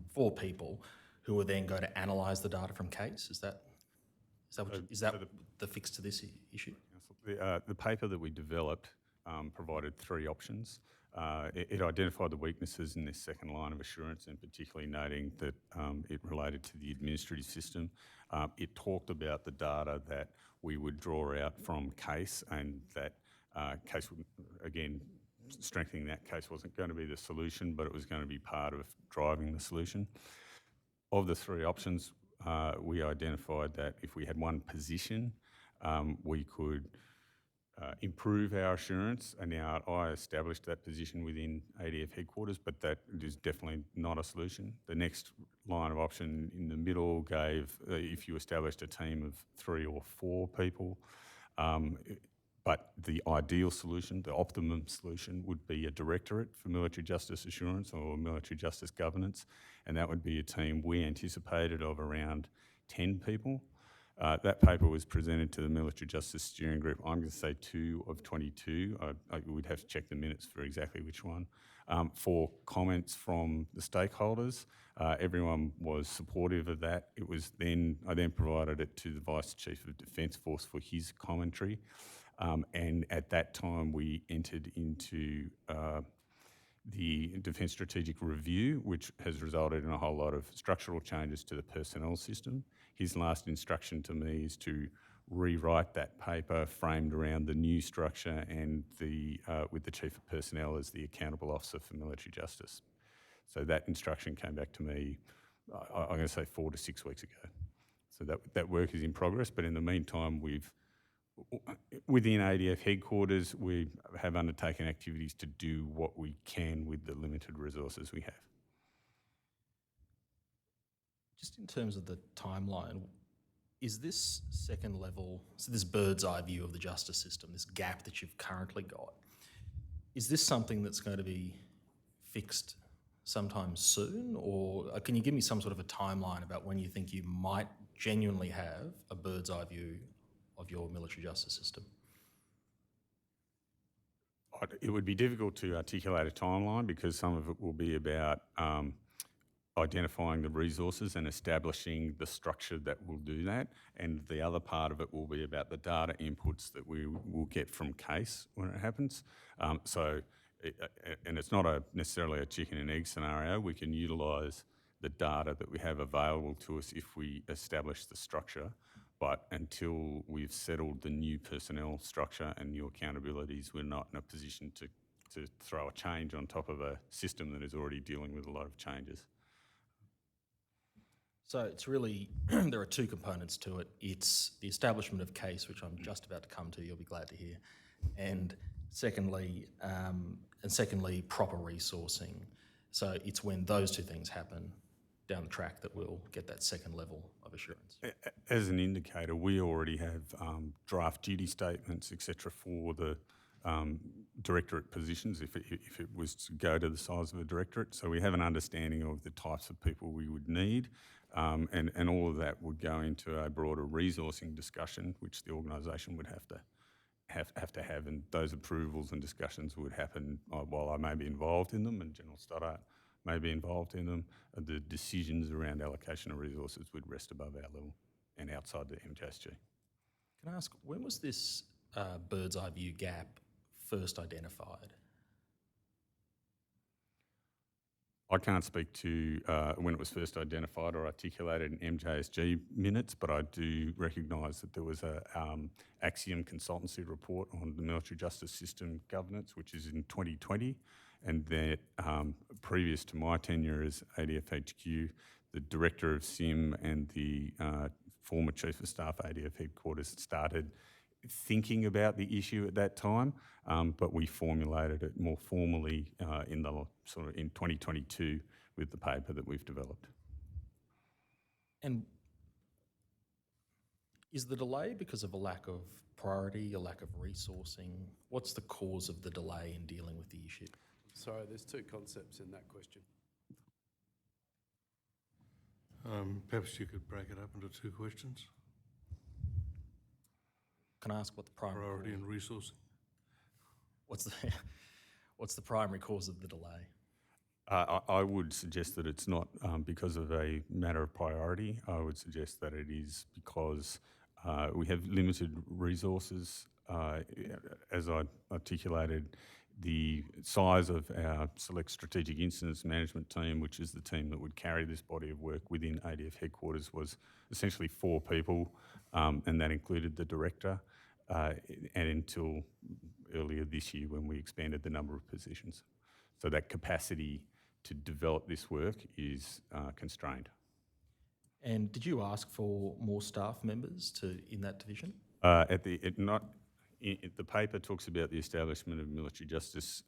4 people who are then going to analyse the data from case. Is that the fix to this issue? The paper that we developed provided 3 options. It identified the weaknesses in this second line of assurance, and particularly noting that it related to the administrative system. It talked about the data that we would draw out from case, and that case would, again, strengthening that case wasn't going to be the solution, but it was going to be part of driving the solution. Of the 3 options, we identified that if we had one position, we could improve our assurance, and now I established that position within ADF headquarters, but that is definitely not a solution. The next line of option in the middle gave if you established a team of 3 or 4 people, but the ideal solution, the optimum solution, would be a directorate for military justice assurance or military justice governance, and that would be a team we anticipated of around 10 people. That paper was presented to the Military Justice Steering Group. I'm going to say 2 of 22. I would have to check the minutes for exactly which one. For comments from the stakeholders, everyone was supportive of that. I then provided it to the Vice Chief of Defence Force for his commentary, and at that time we entered into the Defence Strategic Review, which has resulted in a whole lot of structural changes to the personnel system. His last instruction to me is to rewrite that paper framed around the new structure and with the Chief of Personnel as the accountable officer for military justice. So that instruction came back to me, I'm going to say 4 to 6 weeks ago. So that work is in progress, but in the meantime, within ADF headquarters, we have undertaken activities to do what we can with the limited resources we have. Just in terms of the timeline, is this second level, so this bird's eye view of the justice system, this gap that you've currently got, is this something that's going to be fixed sometime soon? Or can you give me some sort of a timeline about when you think you might genuinely have a bird's eye view of your military justice system? It would be difficult to articulate a timeline because some of it will be about identifying the resources and establishing the structure that will do that, and the other part of it will be about the data inputs that we will get from case when it happens. And it's not necessarily a chicken and egg scenario. We can utilise the data that we have available to us if we establish the structure, but until we've settled the new personnel structure and new accountabilities, we're not in a position to throw a change on top of a system that is already dealing with a lot of changes. So it's really, there are two components to it. It's the establishment of case, which I'm just about to come to, you'll be glad to hear. And secondly, proper resourcing. So it's when those two things happen down the track that we'll get that second level of assurance. As an indicator, we already have draft duty statements, etc., for the directorate positions if it was to go to the size of a directorate. So we have an understanding of the types of people we would need, and all of that would go into a broader resourcing discussion, which the organisation would have to have, and those approvals and discussions would happen while I may be involved in them and General Stoddart may be involved in them. The decisions around allocation of resources would rest above our level and outside the MJSG. Can I ask, when was this bird's eye view gap first identified? I can't speak to when it was first identified or articulated in MJSG minutes, but I do recognise that there was a Axiom consultancy report on the military justice system governance, which is in 2020, and that previous to my tenure as ADF-HQ, the Director of SIM and the former Chief of Staff ADF headquarters started thinking about the issue at that time, but we formulated it more formally in 2022 with the paper that we've developed. And is the delay because of a lack of priority, a lack of resourcing? What's the cause of the delay in dealing with the issue? Sorry, there's two concepts in that question. Perhaps you could break it up into two questions. Can I ask what the primary Priority and resourcing. What's the primary cause of the delay? I would suggest that it's not because of a matter of priority. I would suggest that it is because we have limited resources. As I articulated, the size of our Select Strategic Incidents Management team, which is the team that would carry this body of work within ADF headquarters, was essentially 4 people, and that included the director, and until earlier this year when we expanded the number of positions. So that capacity to develop this work is constrained. And did you ask for more staff members in that division? The paper talks about the establishment of military justice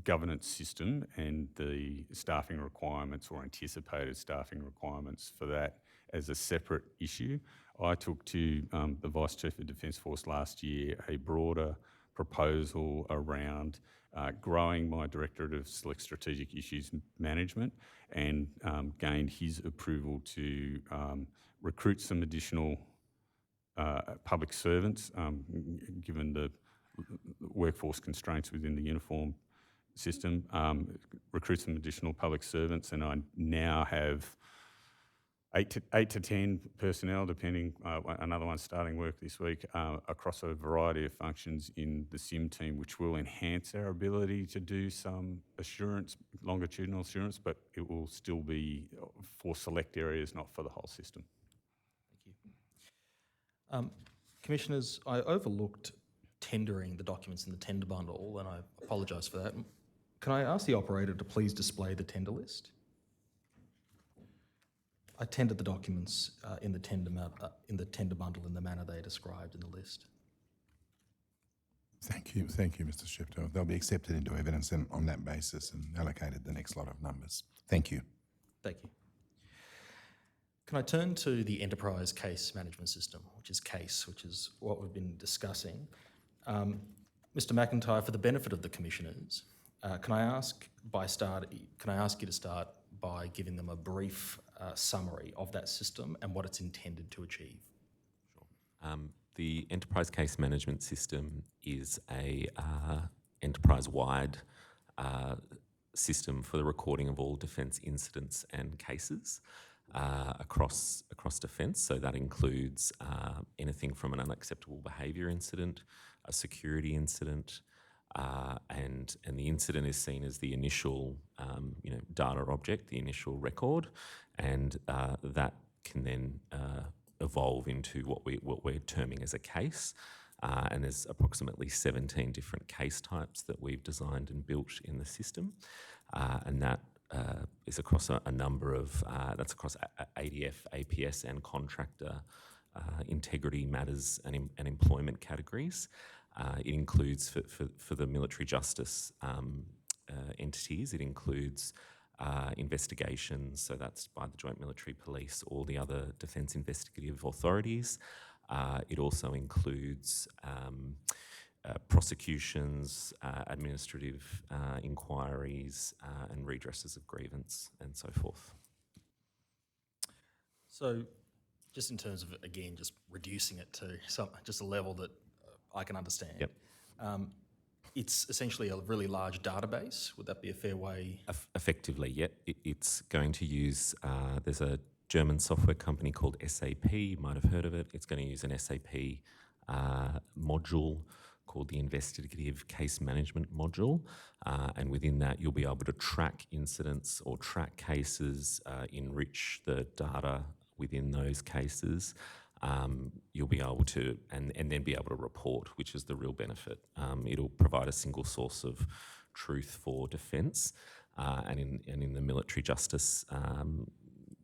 governance system and the staffing requirements or anticipated staffing requirements for that as a separate issue. I took to the Vice Chief of Defence Force last year a broader proposal around growing my Directorate of Select Strategic Issues Management and gained his approval to recruit some additional public servants, given the workforce constraints within the uniform system, recruit some additional public servants, and I now have eight to 10 personnel, depending, another one starting work this week, across a variety of functions in the SIM team, which will enhance our ability to do some assurance, longitudinal assurance, but it will still be for select areas, not for the whole system. Thank you. Commissioners, I overlooked tendering the documents in the tender bundle, and I apologise for that. Can I ask the operator to please display the tender list? I tendered the documents in the tender bundle in the manner they are described in the list. Thank you, Mr. Shifter. They'll be accepted into evidence and on that basis and allocated the next lot of numbers. Thank you. Thank you. Can I turn to the Enterprise Case Management System, which is what we've been discussing? Mr. McIntyre, for the benefit of the commissioners, can I ask you to start by giving them a brief summary of that system and what it's intended to achieve? Sure. The Enterprise Case Management System is a enterprise-wide system for the recording of all defence incidents and cases across defence. So that includes anything from an unacceptable behaviour incident, a security incident, and the incident is seen as the initial data object, the initial record, and that can then evolve into what we're terming as a case. And there's approximately 17 different case types that we've designed and built in the system, and that is across a number of that's across ADF, APS, and contractor integrity matters and employment categories. It includes for the military justice entities. It includes investigations, so that's by the Joint Military Police or the other defence investigative authorities. It also includes prosecutions, administrative inquiries, and redresses of grievance, and so forth. So, just in terms of, again, just reducing it to just a level that I can understand. Yep. It's essentially a really large database. Would that be a fair way? Effectively, yeah. It's going to use, there's a German software company called SAP, you might have heard of it. It's going to use an SAP module called the Investigative Case Management module. And within that, you'll be able to track incidents or track cases, enrich the data within those cases. You'll be able to, and then be able to report, which is the real benefit. It'll provide a single source of truth for defence, and in the military justice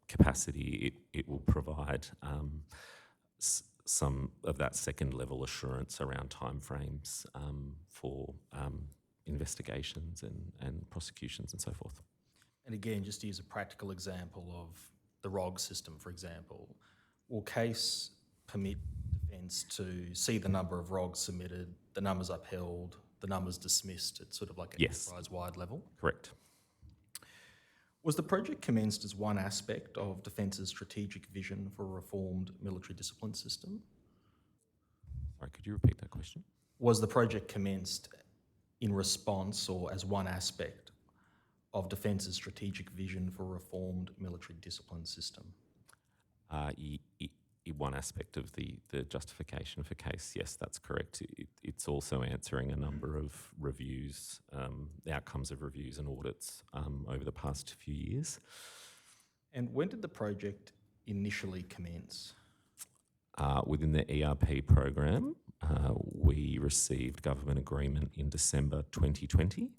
capacity, it will provide some of that second level assurance around timeframes for investigations and prosecutions and so forth. And again, just to use a practical example of the ROG system, for example, will CASE permit defence to see the number of ROGs submitted, the numbers upheld, the numbers dismissed at sort of like an Yes. enterprise-wide level? Correct. Was the project commenced as one aspect of Defence's strategic vision for a reformed military discipline system? Sorry, could you repeat that question? Was the project commenced in response or as one aspect of Defence's strategic vision for a reformed military discipline system? One aspect of the justification for CASE, yes, that's correct. It's also answering a number of reviews, the outcomes of reviews and audits over the past few years. And when did the project initially commence? Within the ERP program, we received government agreement in December 2020,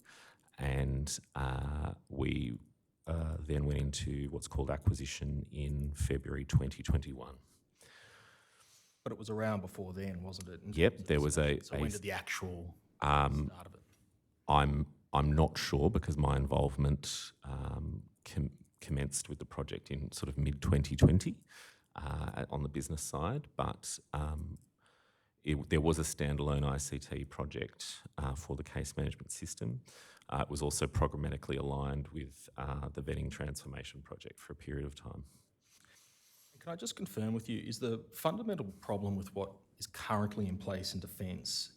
and we then went into what's called acquisition in February 2021. But it was around before then, wasn't it? Yep, there was a... So when did the actual start of it? I'm not sure because my involvement commenced with the project in sort of mid-2020 on the business side, but there was a standalone ICT project for the case management system. It was also programmatically aligned with the vetting transformation project for a period of time. Can I just confirm with you, is the fundamental problem with what is currently in place in Defence,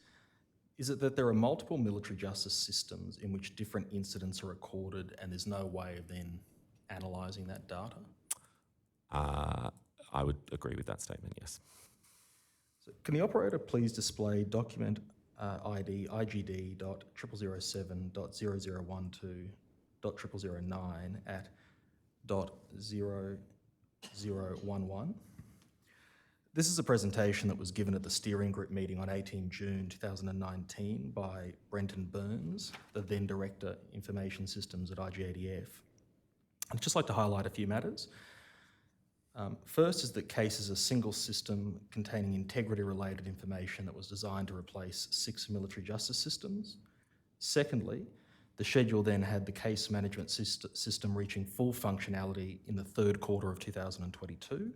is it that there are multiple military justice systems in which different incidents are recorded and there's no way of then analysing that data? I would agree with that statement, yes. So can the operator please display document ID IGD.007.0012.0009 at .0011? This is a presentation that was given at the steering group meeting on 18 June 2019 by Brenton Burns, the then Director Information Systems at IGADF. I'd just like to highlight a few matters. First is that CASE is a single system containing integrity-related information that was designed to replace 6 military justice systems. Secondly, the schedule then had the case management system reaching full functionality in the third quarter of 2022.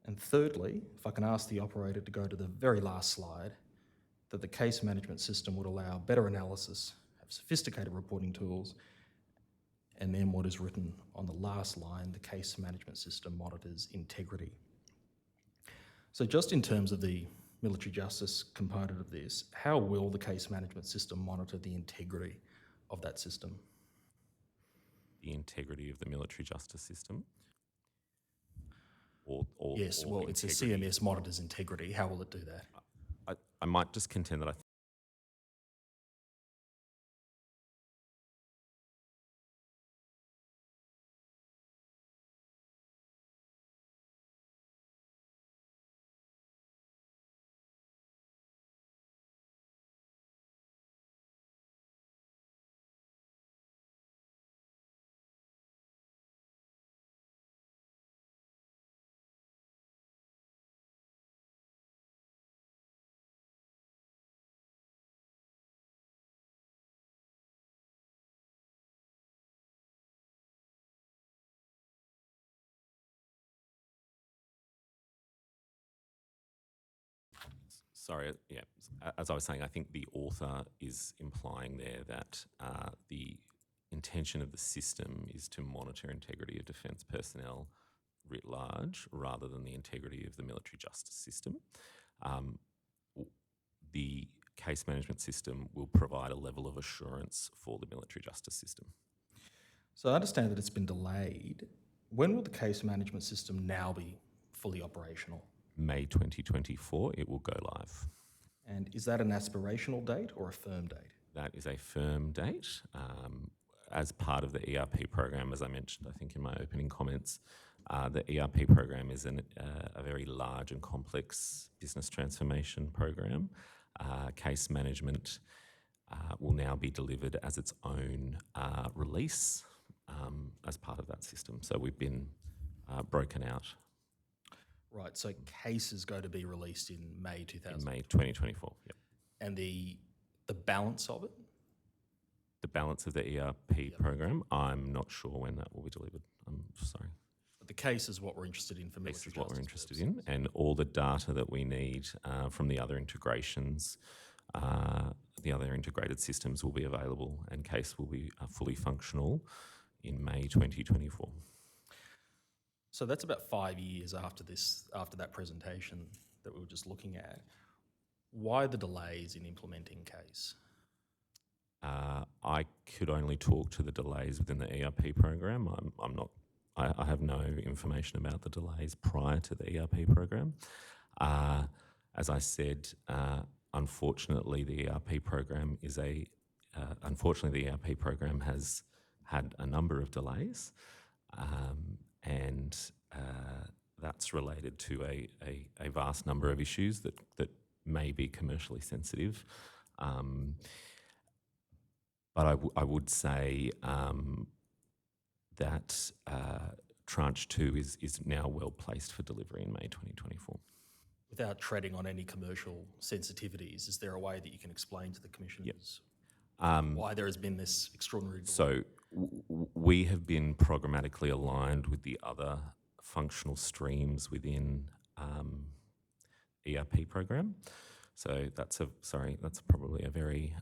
And thirdly, if I can ask the operator to go to the very last slide, that the case management system would allow better analysis, have sophisticated reporting tools, and then what is written on the last line, the case management system monitors integrity. So just in terms of the military justice component of this, how will the case management system monitor the integrity of that system? The integrity of the military justice system? Yes, well, it's a CMS monitors integrity. How will it do that? I might just contend that I Sorry, yeah. As I was saying, I think the author is implying there that the intention of the system is to monitor integrity of defence personnel writ large rather than the integrity of the military justice system. The case management system will provide a level of assurance for the military justice system. So I understand that it's been delayed. When will the case management system now be fully operational? May 2024, it will go live. And is that an aspirational date or a firm date? That is a firm date. As part of the ERP program, as I mentioned, I think in my opening comments, the ERP program is a very large and complex business transformation program. Case management will now be delivered as its own release as part of that system. So we've been broken out. Right, so case is going to be released in May 2000. In May 2024, yep. And the balance of it? The balance of the ERP program, I'm not sure when that will be delivered. I'm sorry. But the case is what we're interested in for military This is what we're justice interested in, and all the data that we need from the other integrations, the other integrated systems will be available, and case will be fully functional in May 2024. So that's about 5 years after that presentation that we were just looking at. Why the delays in implementing case? I could only talk to the delays within the ERP program. I have no information about the delays prior to the ERP program. As I said, unfortunately, the ERP program has had a number of delays. And that's related to a vast number of issues that may be commercially sensitive. But I would say that Tranche 2 is now well placed for delivery in May 2024. Without treading on any commercial sensitivities, is there a way that you can explain to the commissioners why there has been this extraordinary delay? So we have been programmatically aligned with the other functional streams within ERP program. So that's probably a very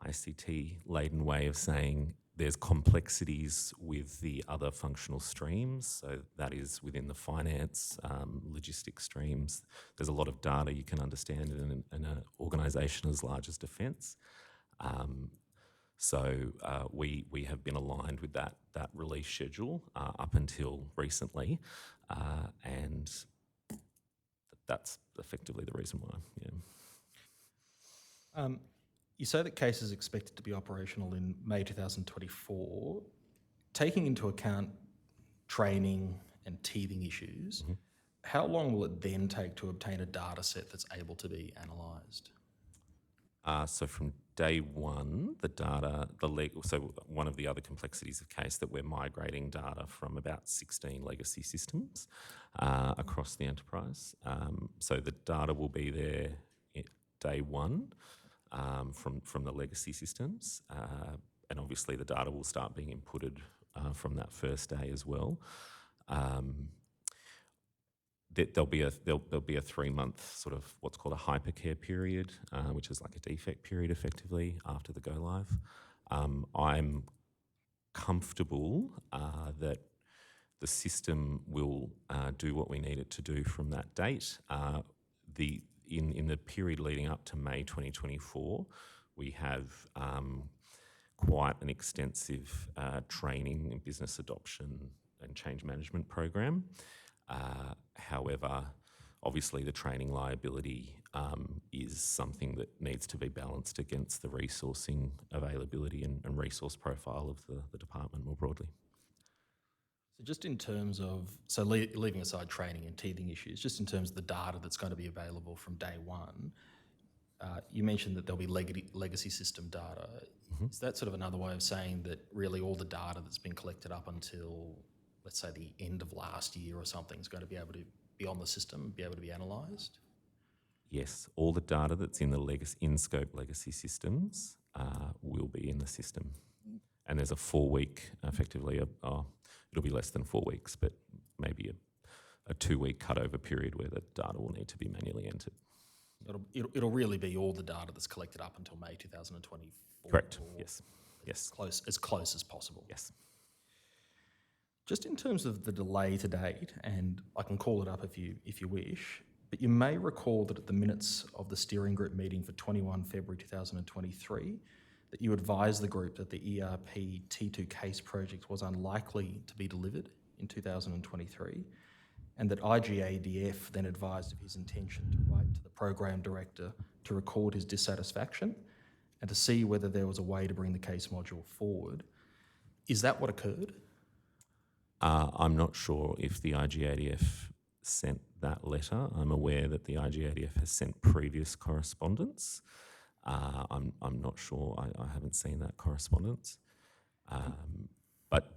ICT-laden way of saying there's complexities with the other functional streams. So that is within the finance, logistics streams. There's a lot of data you can understand in an organisation as large as Defence. So we have been aligned with that release schedule up until recently, and that's effectively the reason why. Yeah. You say that case is expected to be operational in May 2024. Taking into account training and teething issues, how long will it then take to obtain a data set that's able to be analysed? So from day one, so one of the other complexities of case that we're migrating data from about 16 legacy systems across the enterprise. So the data will be there at day one from the legacy systems, and obviously the data will start being inputted from that first day as well. There'll be a 3-month sort of what's called a hypercare period, which is like a defect period effectively after the go live. I'm comfortable that the system will do what we need it to do from that date. In the period leading up to May 2024, we have quite an extensive training and business adoption and change management program. However, obviously the training liability is something that needs to be balanced against the resourcing availability and resource profile of the department more broadly. So just in terms of, leaving aside training and teething issues, just in terms of the data that's going to be available from day one, you mentioned that there'll be legacy system data. Is that sort of another way of saying that really all the data that's been collected up until, let's say, the end of last year or something is going to be able to be on the system, be able to be analysed? Yes, all the data that's in the in-scope legacy systems will be in the system. And there's a 4-week, effectively, it'll be less than 4 weeks, but maybe a 2-week cutover period where the data will need to be manually entered. It'll really be all the data that's collected up until May 2024? Correct, yes. As close as possible? Yes. Just in terms of the delay to date, and I can call it up if you wish, but you may recall that at the minutes of the steering group meeting for 21 February 2023, that you advised the group that the ERP T2 case project was unlikely to be delivered in 2023, and that IGADF then advised of his intention to write to the program director to record his dissatisfaction and to see whether there was a way to bring the case module forward. Is that what occurred? I'm not sure if the IGADF sent that letter. I'm aware that the IGADF has sent previous correspondence. I'm not sure. I haven't seen that correspondence. But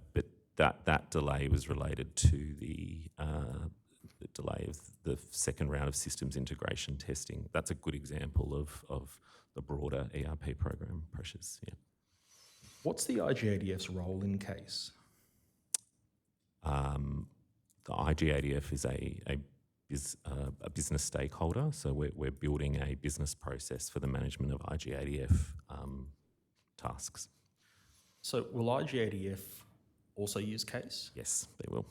that delay was related to the delay of the second round of systems integration testing. That's a good example of the broader ERP program pressures. Yeah. What's the IGADF's role in case? The IGADF is a business stakeholder, so we're building a business process for the management of IGADF tasks. So will IGADF also use case? Yes, they will.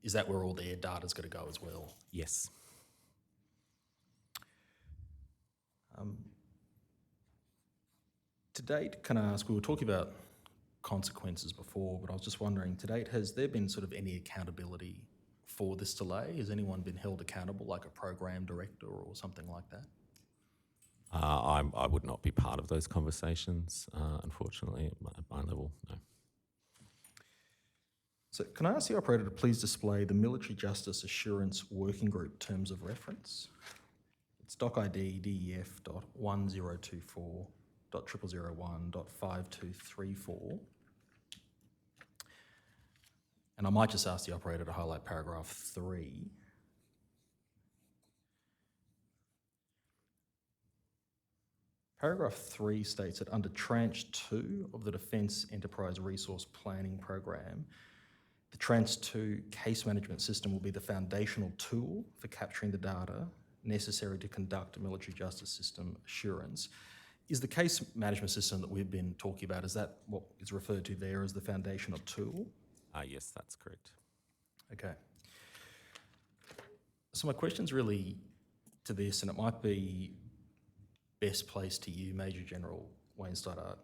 Is that where all their data's going to go as well? Yes. To date, can I ask, we were talking about consequences before, but I was just wondering, to date, has there been sort of any accountability for this delay? Has anyone been held accountable, like a program director or something like that? I would not be part of those conversations, unfortunately, at my level, no. So can I ask the operator to please display the Military Justice Assurance Working Group Terms of Reference? It's doc ID DEF.1024.0001.5234. And I might just ask the operator to highlight paragraph 3. Paragraph 3 states that under Tranche 2 of the Defence Enterprise Resource Planning Program, the Tranche 2 case management system will be the foundational tool for capturing the data necessary to conduct a military justice system assurance. Is the case management system that we've been talking about, is that what is referred to there as the foundational tool? Yes, that's correct. Okay. So my question's really to this, and it might be best placed to you, Major General Wayne Stoddart.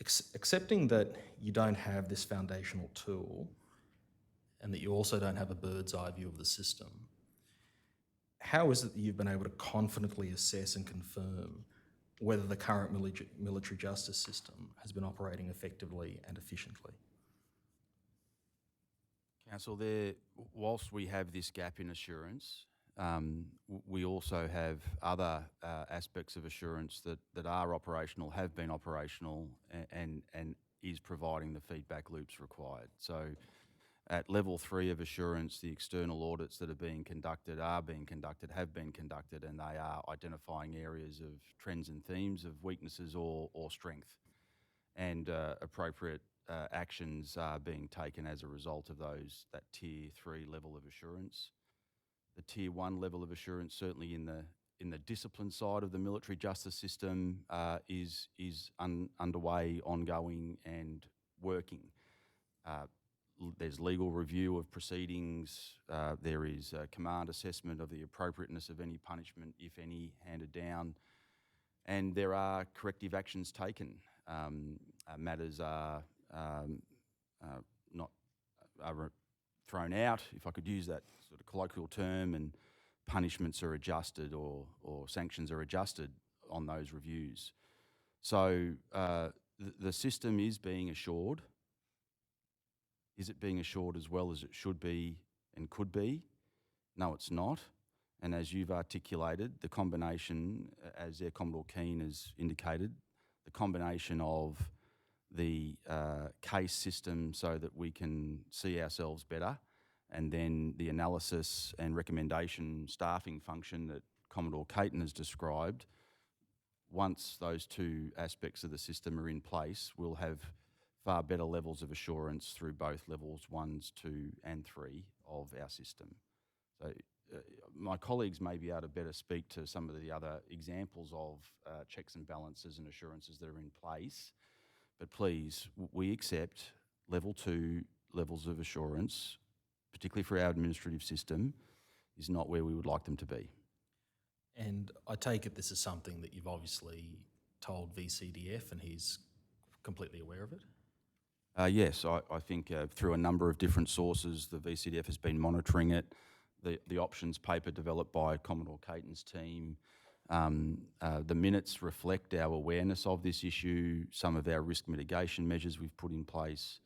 Accepting that you don't have this foundational tool and that you also don't have a bird's eye view of the system, how is it that you've been able to confidently assess and confirm whether the current military justice system has been operating effectively and efficiently? Council, whilst we have this gap in assurance, we also have other aspects of assurance that are operational, have been operational, and is providing the feedback loops required. So at level 3 of assurance, the external audits that are being conducted, have been conducted, and they are identifying areas of trends and themes of weaknesses or strength. And appropriate actions are being taken as a result of that Tier 3 level of assurance. The Tier 1 level of assurance, certainly in the discipline side of the military justice system, is underway, ongoing, and working. There's legal review of proceedings. There is a command assessment of the appropriateness of any punishment, if any, handed down. And there are corrective actions taken. Matters are not thrown out, if I could use that sort of colloquial term, and punishments are adjusted or sanctions are adjusted on those reviews. So the system is being assured. Is it being assured as well as it should be and could be? No, it's not. And as you've articulated, the combination, as Air Commodore Keane has indicated, the combination of the case system so that we can see ourselves better, and then the analysis and recommendation staffing function that Commodore Caton has described, once those two aspects of the system are in place, we'll have far better levels of assurance through both levels 1, 2 and 3 of our system. So my colleagues may be able to better speak to some of the other examples of checks and balances and assurances that are in place. But please, we accept level 2 levels of assurance, particularly for our administrative system, is not where we would like them to be. And I take it this is something that you've obviously told VCDF and he's completely aware of it? Yes, I think through a number of different sources, the VCDF has been monitoring it. The options paper developed by Commodore Caton's team, the minutes reflect our awareness of this issue, some of our risk mitigation measures we've put in place,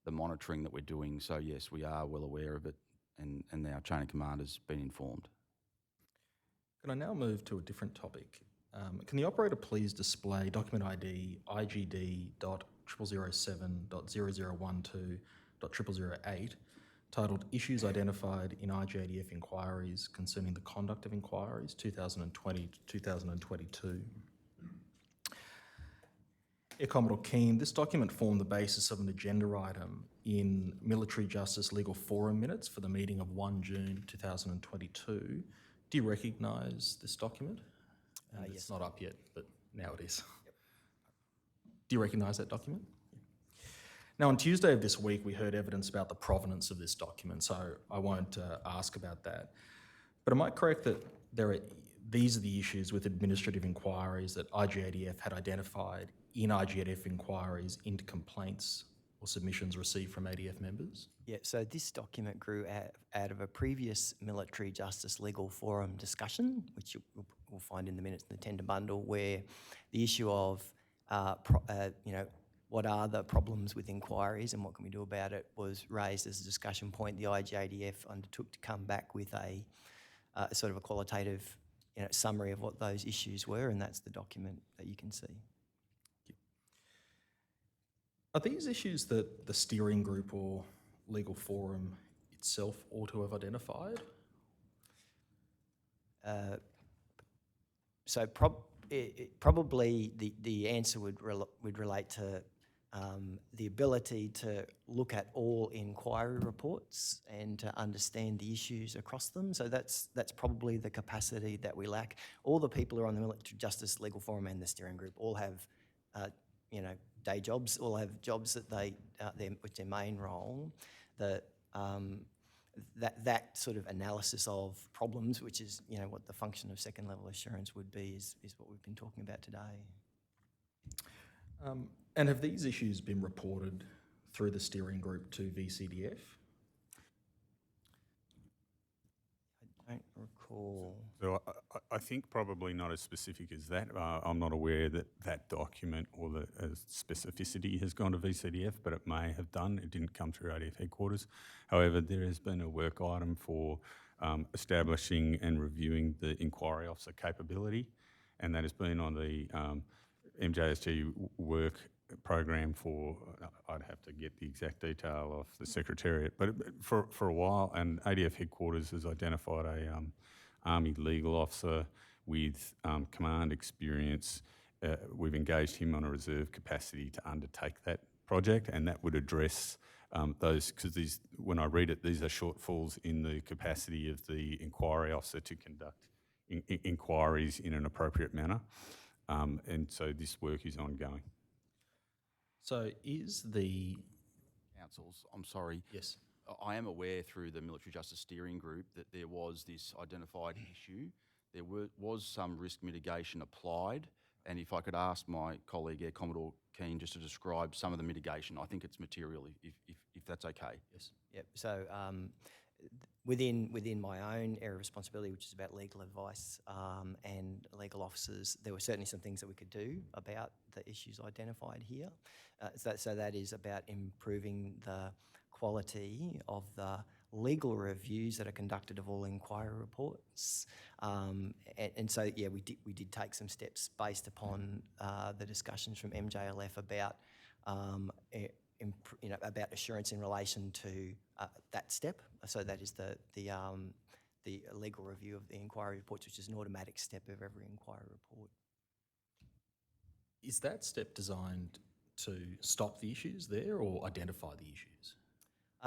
the monitoring that we're doing. So yes, we are well aware of it, and our chain of command has been informed. Can I now move to a different topic? Can the operator please display document ID IGD.007.0012.008 titled Issues Identified in IGADF Inquiries Concerning the Conduct of Inquiries 2020 to 2022. Air Commodore Keane, this document formed the basis of an agenda item in Military Justice Legal Forum minutes for the meeting of 1 June 2022. Do you recognise this document? Yes. It's not up yet, but now it is. Yep. Do you recognise that document? Now, on Tuesday of this week, we heard evidence about the provenance of this document, so I won't ask about that. But am I correct that these are the issues with administrative inquiries that IGADF had identified in IGADF inquiries into complaints or submissions received from ADF members? Yeah, so this document grew out of a previous Military Justice Legal Forum discussion, which we'll find in the minutes in the tender bundle, where the issue of, what are the problems with inquiries and what can we do about it was raised as a discussion point. The IGADF undertook to come back with a sort of a qualitative summary of what those issues were, and that's the document that you can see. Are these issues that the steering group or legal forum itself ought to have identified? Probably the answer would relate to the ability to look at all inquiry reports and to understand the issues across them. So that's probably the capacity that we lack. All the people who are on the Military Justice Legal Forum and the steering group all have, day jobs, all have jobs that which their main role. That sort of analysis of problems, which is what the function of second level assurance would be, is what we've been talking about today. And have these issues been reported through the steering group to VCDF? I don't recall. So I think probably not as specific as that. I'm not aware that that document or the specificity has gone to VCDF, but it may have done. It didn't come through ADF headquarters. However, there has been a work item for establishing and reviewing the inquiry officer capability, and that has been on the MJSG work program for, I'd have to get the exact detail of the Secretariat, but for a while, and ADF headquarters has identified a Army legal officer with command experience. We've engaged him on a reserve capacity to undertake that project, and that would address those, because when I read it, these are shortfalls in the capacity of the inquiry officer to conduct inquiries in an appropriate manner. And so this work is ongoing. So is the... Councils, I'm sorry. Yes. I am aware through the Military Justice Steering Group that there was this identified issue. There was some risk mitigation applied, and if I could ask my colleague Air Commodore Keane just to describe some of the mitigation, I think it's material, if that's okay. Yes. Yep. So within my own area of responsibility, which is about legal advice and legal officers, there were certainly some things that we could do about the issues identified here. So that is about improving the quality of the legal reviews that are conducted of all inquiry reports. And so, yeah, we did take some steps based upon the discussions from MJLF about about assurance in relation to that step. So that is the legal review of the inquiry reports, which is an automatic step of every inquiry report. Is that step designed to stop the issues there or identify the issues?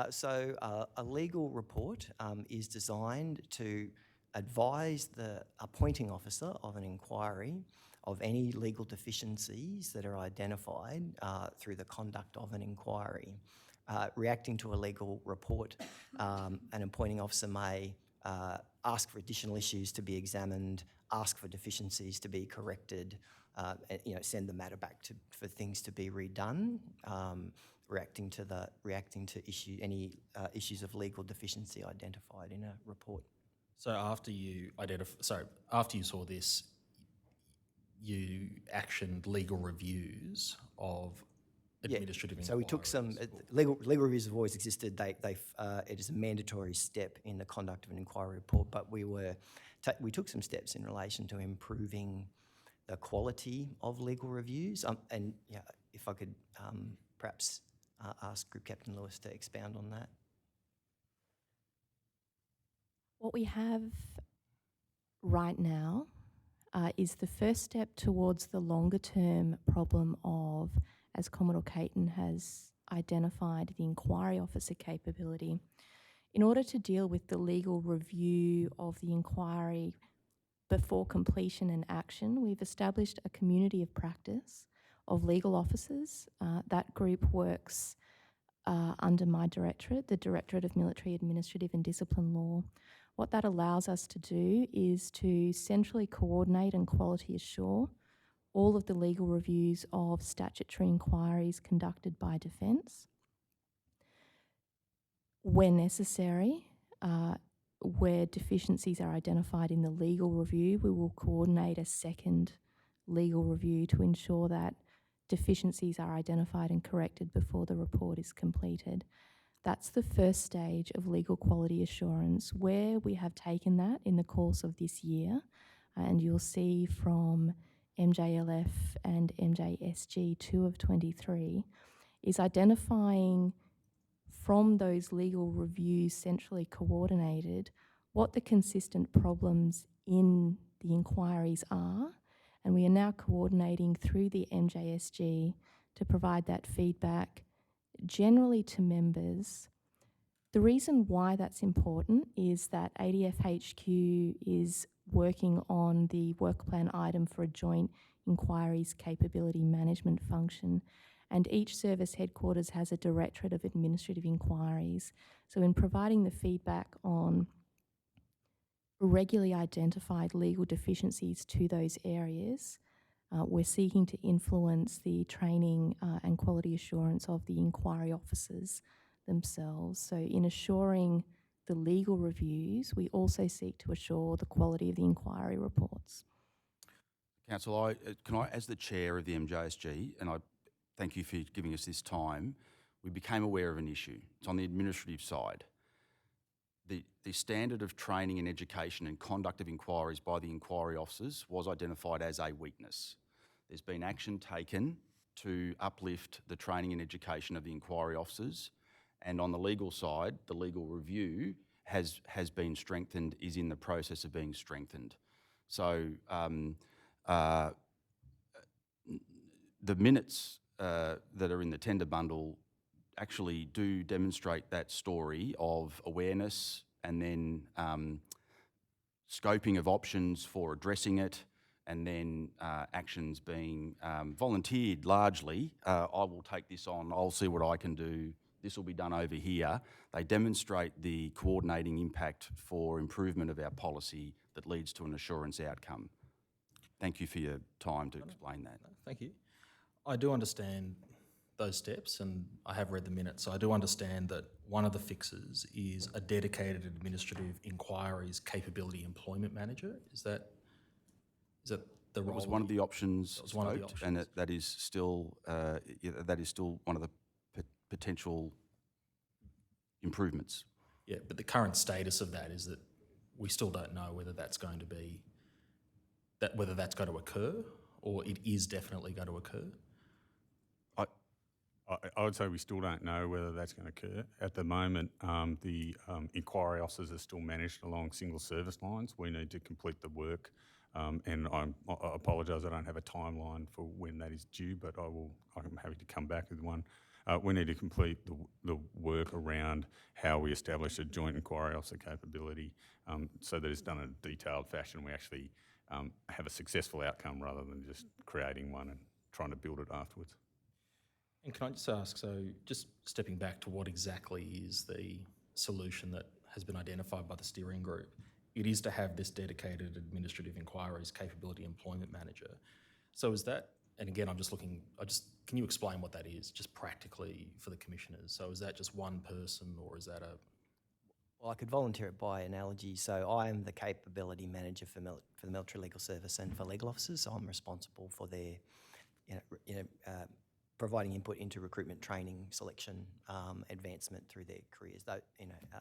So a legal report is designed to advise the appointing officer of an inquiry of any legal deficiencies that are identified through the conduct of an inquiry. Reacting to a legal report, an appointing officer may ask for additional issues to be examined, ask for deficiencies to be corrected, send the matter back for things to be redone. Reacting to any issues of legal deficiency identified in a report. So after you saw this, you actioned legal reviews of administrative inquiries. So we took some legal reviews have always existed. It is a mandatory step in the conduct of an inquiry report. But we took some steps in relation to improving the quality of legal reviews. And yeah, if I could perhaps ask Group Captain Lewis to expound on that. What we have right now is the first step towards the longer term problem of, as Commodore Caton has identified, the inquiry officer capability. In order to deal with the legal review of the inquiry before completion and action, we've established a community of practice of legal officers. That group works under my directorate, the Directorate of Military Administrative and Discipline Law. What that allows us to do is to centrally coordinate and quality assure all of the legal reviews of statutory inquiries conducted by Defence. Where necessary, where deficiencies are identified in the legal review, we will coordinate a second legal review to ensure that deficiencies are identified and corrected before the report is completed. That's the first stage of legal quality assurance, where we have taken that in the course of this year, and you'll see from MJLF and MJSG 2 of 23, is identifying from those legal reviews centrally coordinated what the consistent problems in the inquiries are, and we are now coordinating through the MJSG to provide that feedback generally to members. The reason why that's important is that ADF HQ is working on the work plan item for a joint inquiries capability management function, and each service headquarters has a Directorate of Administrative Inquiries. So in providing the feedback on regularly identified legal deficiencies to those areas, We're seeking to influence the training and quality assurance of the inquiry officers themselves. So in assuring the legal reviews, we also seek to assure the quality of the inquiry reports. Council, can I, as the chair of the MJSG, and I thank you for giving us this time, we became aware of an issue. It's on the administrative side. The standard of training and education and conduct of inquiries by the inquiry officers was identified as a weakness. There's been action taken to uplift the training and education of the inquiry officers, and on the legal side, the legal review has been strengthened, is in the process of being strengthened. So the minutes that are in the tender bundle actually do demonstrate that story of awareness and then scoping of options for addressing it, and then actions being volunteered largely. I will take this on, I'll see what I can do, this will be done over here. They demonstrate the coordinating impact for improvement of our policy that leads to an assurance outcome. Thank you for your time to explain that. Thank you. I do understand those steps, and I have read the minutes, so I do understand that one of the fixes is a dedicated administrative inquiries capability employment manager. Is that the role? It was one of the options That was one of the scoped, options. and that is still one of the potential improvements. Yeah, but the current status of that is that we still don't know whether that's going to be whether that's going to occur, or it is definitely going to occur. I would say we still don't know whether that's going to occur. At the moment, the inquiry officers are still managed along single service lines. We need to complete the work, and I apologise I don't have a timeline for when that is due, but I'm happy to come back with one. We need to complete the work around how we establish a joint inquiry officer capability so that it's done in a detailed fashion. We actually have a successful outcome rather than just creating one and trying to build it afterwards. And can I just ask, so just stepping back to what exactly is the solution that has been identified by the steering group? It is to have this dedicated administrative inquiries capability employment manager. So is that, and again, can you explain what that is, just practically for the commissioners? So is that just one person, or is that a... Well, I could volunteer it by analogy. So I am the capability manager for the Military Legal Service and for legal officers. So I'm responsible for their, providing input into recruitment, training, selection, advancement through their careers.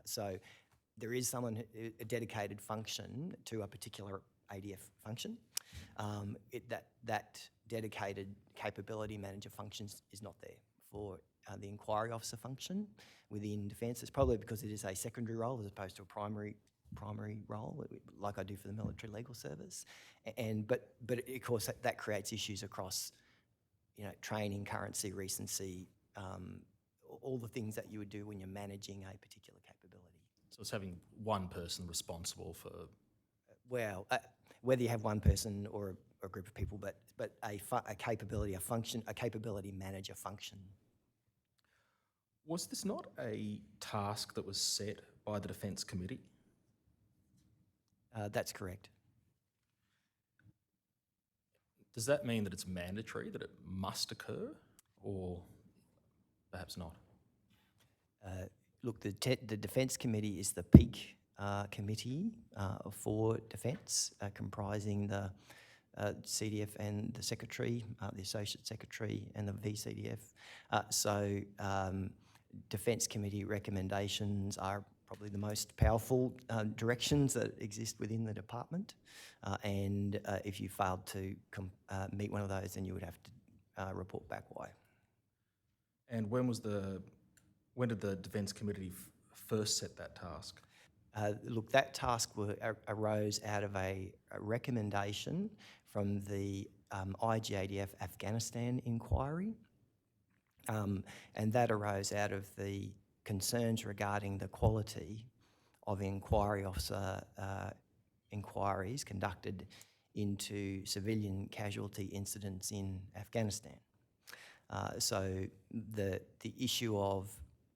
So there is a dedicated function to a particular ADF function. That dedicated capability manager function is not there for the inquiry officer function within Defence. It's probably because it is a secondary role as opposed to a primary role, like I do for the Military Legal Service. But of course that creates issues across, training, currency, recency, all the things that you would do when you're managing a particular capability. So it's having one person responsible for... Well, whether you have one person or a group of people, but a capability manager function. Was this not a task that was set by the Defence Committee? That's correct. Does that mean that it's mandatory, that it must occur, or perhaps not? Look, the Defence Committee is the peak committee for Defence, comprising the CDF and the Secretary, the Associate Secretary and the VCDF. So Defence Committee recommendations are probably the most powerful directions that exist within the department. And if you failed to meet one of those, then you would have to report back why. And when did the Defence Committee first set that task? Look, that task arose out of a recommendation from the IGADF Afghanistan inquiry, and that arose out of the concerns regarding the quality of inquiry officer inquiries conducted into civilian casualty incidents in Afghanistan. So the issue of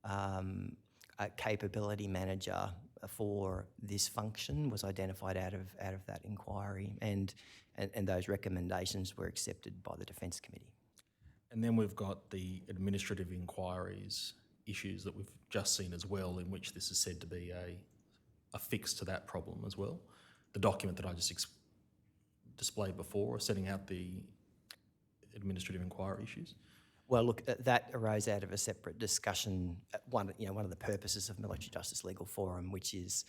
a capability manager for this function was identified out of that inquiry, and and those recommendations were accepted by the Defence Committee. And then we've got the administrative inquiries issues that we've just seen as well, in which this is said to be a fix to that problem as well. The document that I just displayed before, setting out the administrative inquiry issues. Well, look, that arose out of a separate discussion. One of the purposes of Military Justice Legal Forum, which is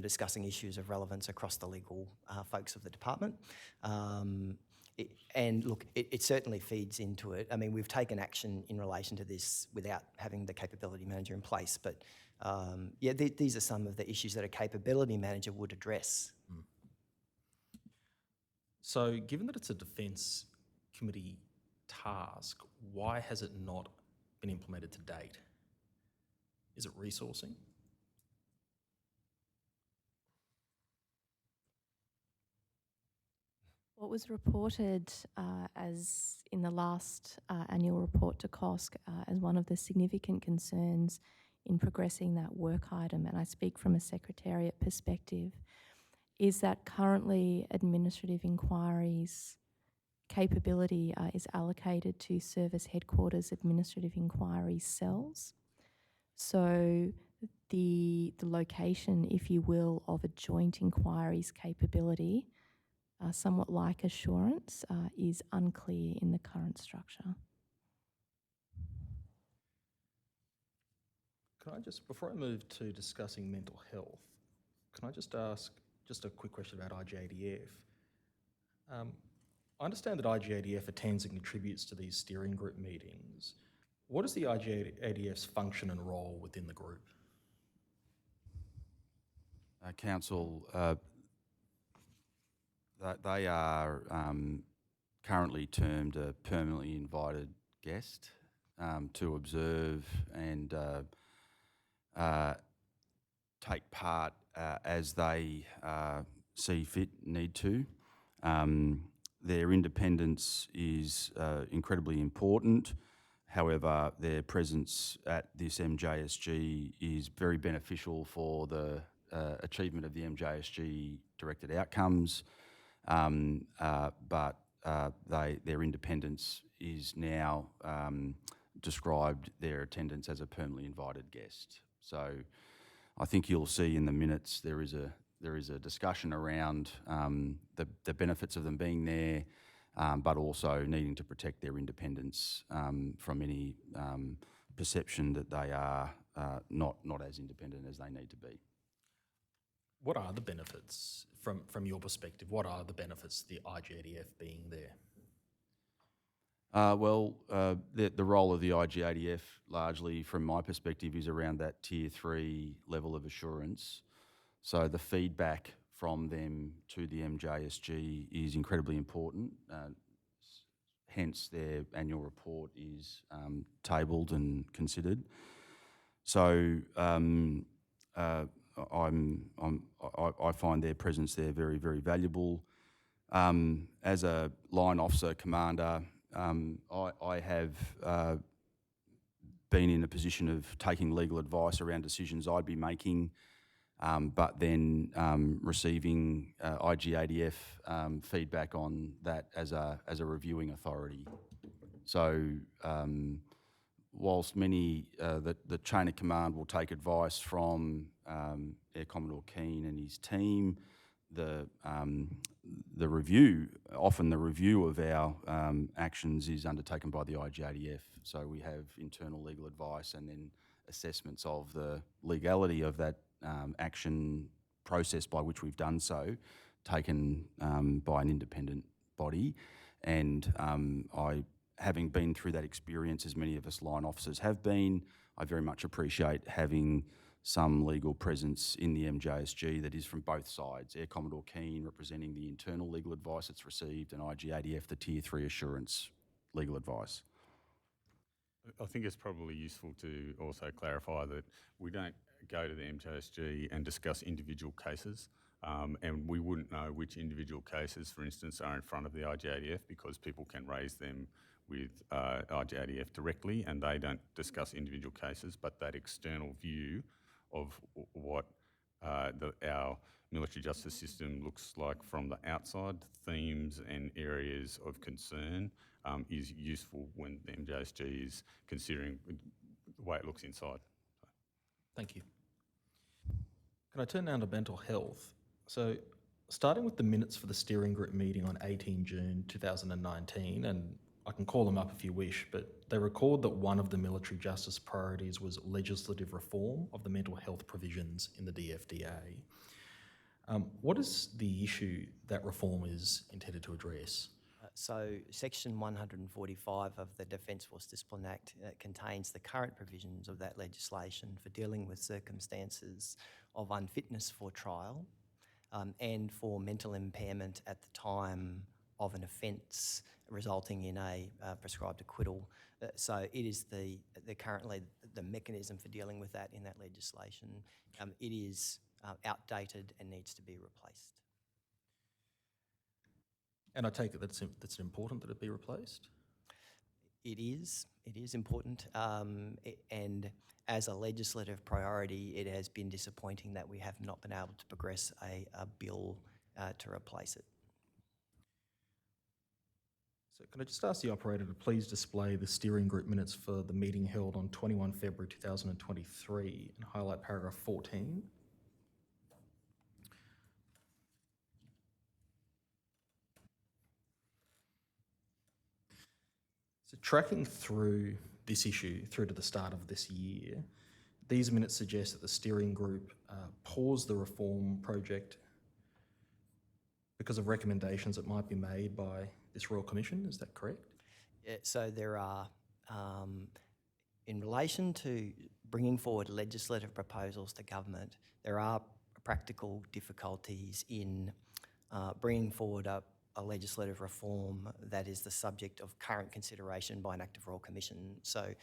discussing issues of relevance across the legal folks of the department. It certainly feeds into it. I mean, we've taken action in relation to this without having the capability manager in place, but these are some of the issues that a capability manager would address. So given that it's a Defence Committee task, why has it not been implemented to date? Is it resourcing? What was reported as in the last annual report to COSC as one of the significant concerns in progressing that work item, and I speak from a secretariat perspective, is that currently administrative inquiries capability is allocated to Service Headquarters Administrative Inquiries cells. So the location, if you will, of a joint inquiries capability, somewhat like assurance, is unclear in the current structure. Can I just, before I move to discussing mental health, can I just ask just a quick question about IGADF? I understand that IGADF attends and contributes to these steering group meetings. What is the IGADF's function and role within the group? Council, they are currently termed a permanently invited guest to observe and take part as they see fit, need to. Their independence is incredibly important. However, their presence at this MJSG is very beneficial for the achievement of the MJSG directed outcomes, but their independence is now described their attendance as a permanently invited guest. So I think you'll see in the minutes there is a discussion around the benefits of them being there, but also needing to protect their independence from any perception that they are not as independent as they need to be. What are the benefits, from your perspective, what are the benefits of the IGADF being there? The role of the IGADF, largely from my perspective, is around that Tier 3 level of assurance. So the feedback from them to the MJSG is incredibly important. Hence, their annual report is tabled and considered. So I find their presence there very, very valuable. As a line officer commander, I have been in a position of taking legal advice around decisions I'd be making, but then receiving IGADF feedback on that as a reviewing authority. So whilst many, the chain of command will take advice from Air Commodore Keane and his team, the review of our actions is undertaken by the IGADF. So we have internal legal advice and then assessments of the legality of that action process by which we've done so, taken by an independent body. And having been through that experience, as many of us line officers have been, I very much appreciate having some legal presence in the MJSG that is from both sides. Air Commodore Keane representing the internal legal advice it's received, and IGADF, the Tier 3 assurance legal advice. I think it's probably useful to also clarify that we don't go to the MJSG and discuss individual cases, and we wouldn't know which individual cases, for instance, are in front of the IGADF because people can raise them with IGADF directly and they don't discuss individual cases, but that external view of what Our military justice system looks like from the outside, themes and areas of concern is useful when the MJSG is considering the way it looks inside. Thank you. Can I turn now to mental health? So, starting with the minutes for the steering group meeting on 18 June 2019, and I can call them up if you wish, but they record that one of the military justice priorities was legislative reform of the mental health provisions in the DFDA. What is the issue that reform is intended to address? So Section 145 of the Defence Force Discipline Act contains the current provisions of that legislation for dealing with circumstances of unfitness for trial and for mental impairment at the time of an offence resulting in a prescribed acquittal. So it is currently the mechanism for dealing with that in that legislation. It is outdated and needs to be replaced. And I take it that's important that it be replaced? It is important, and as a legislative priority, it has been disappointing that we have not been able to progress a bill to replace it. So can I just ask the operator to please display the steering group minutes for the meeting held on 21 February 2023 and highlight paragraph 14? So tracking through this issue through to the start of this year, these minutes suggest that the steering group paused the reform project because of recommendations that might be made by this Royal Commission. Is that correct? Yeah, so there are, in relation to bringing forward legislative proposals to government, there are practical difficulties in bringing forward a legislative reform that is the subject of current consideration by an active Royal Commission. So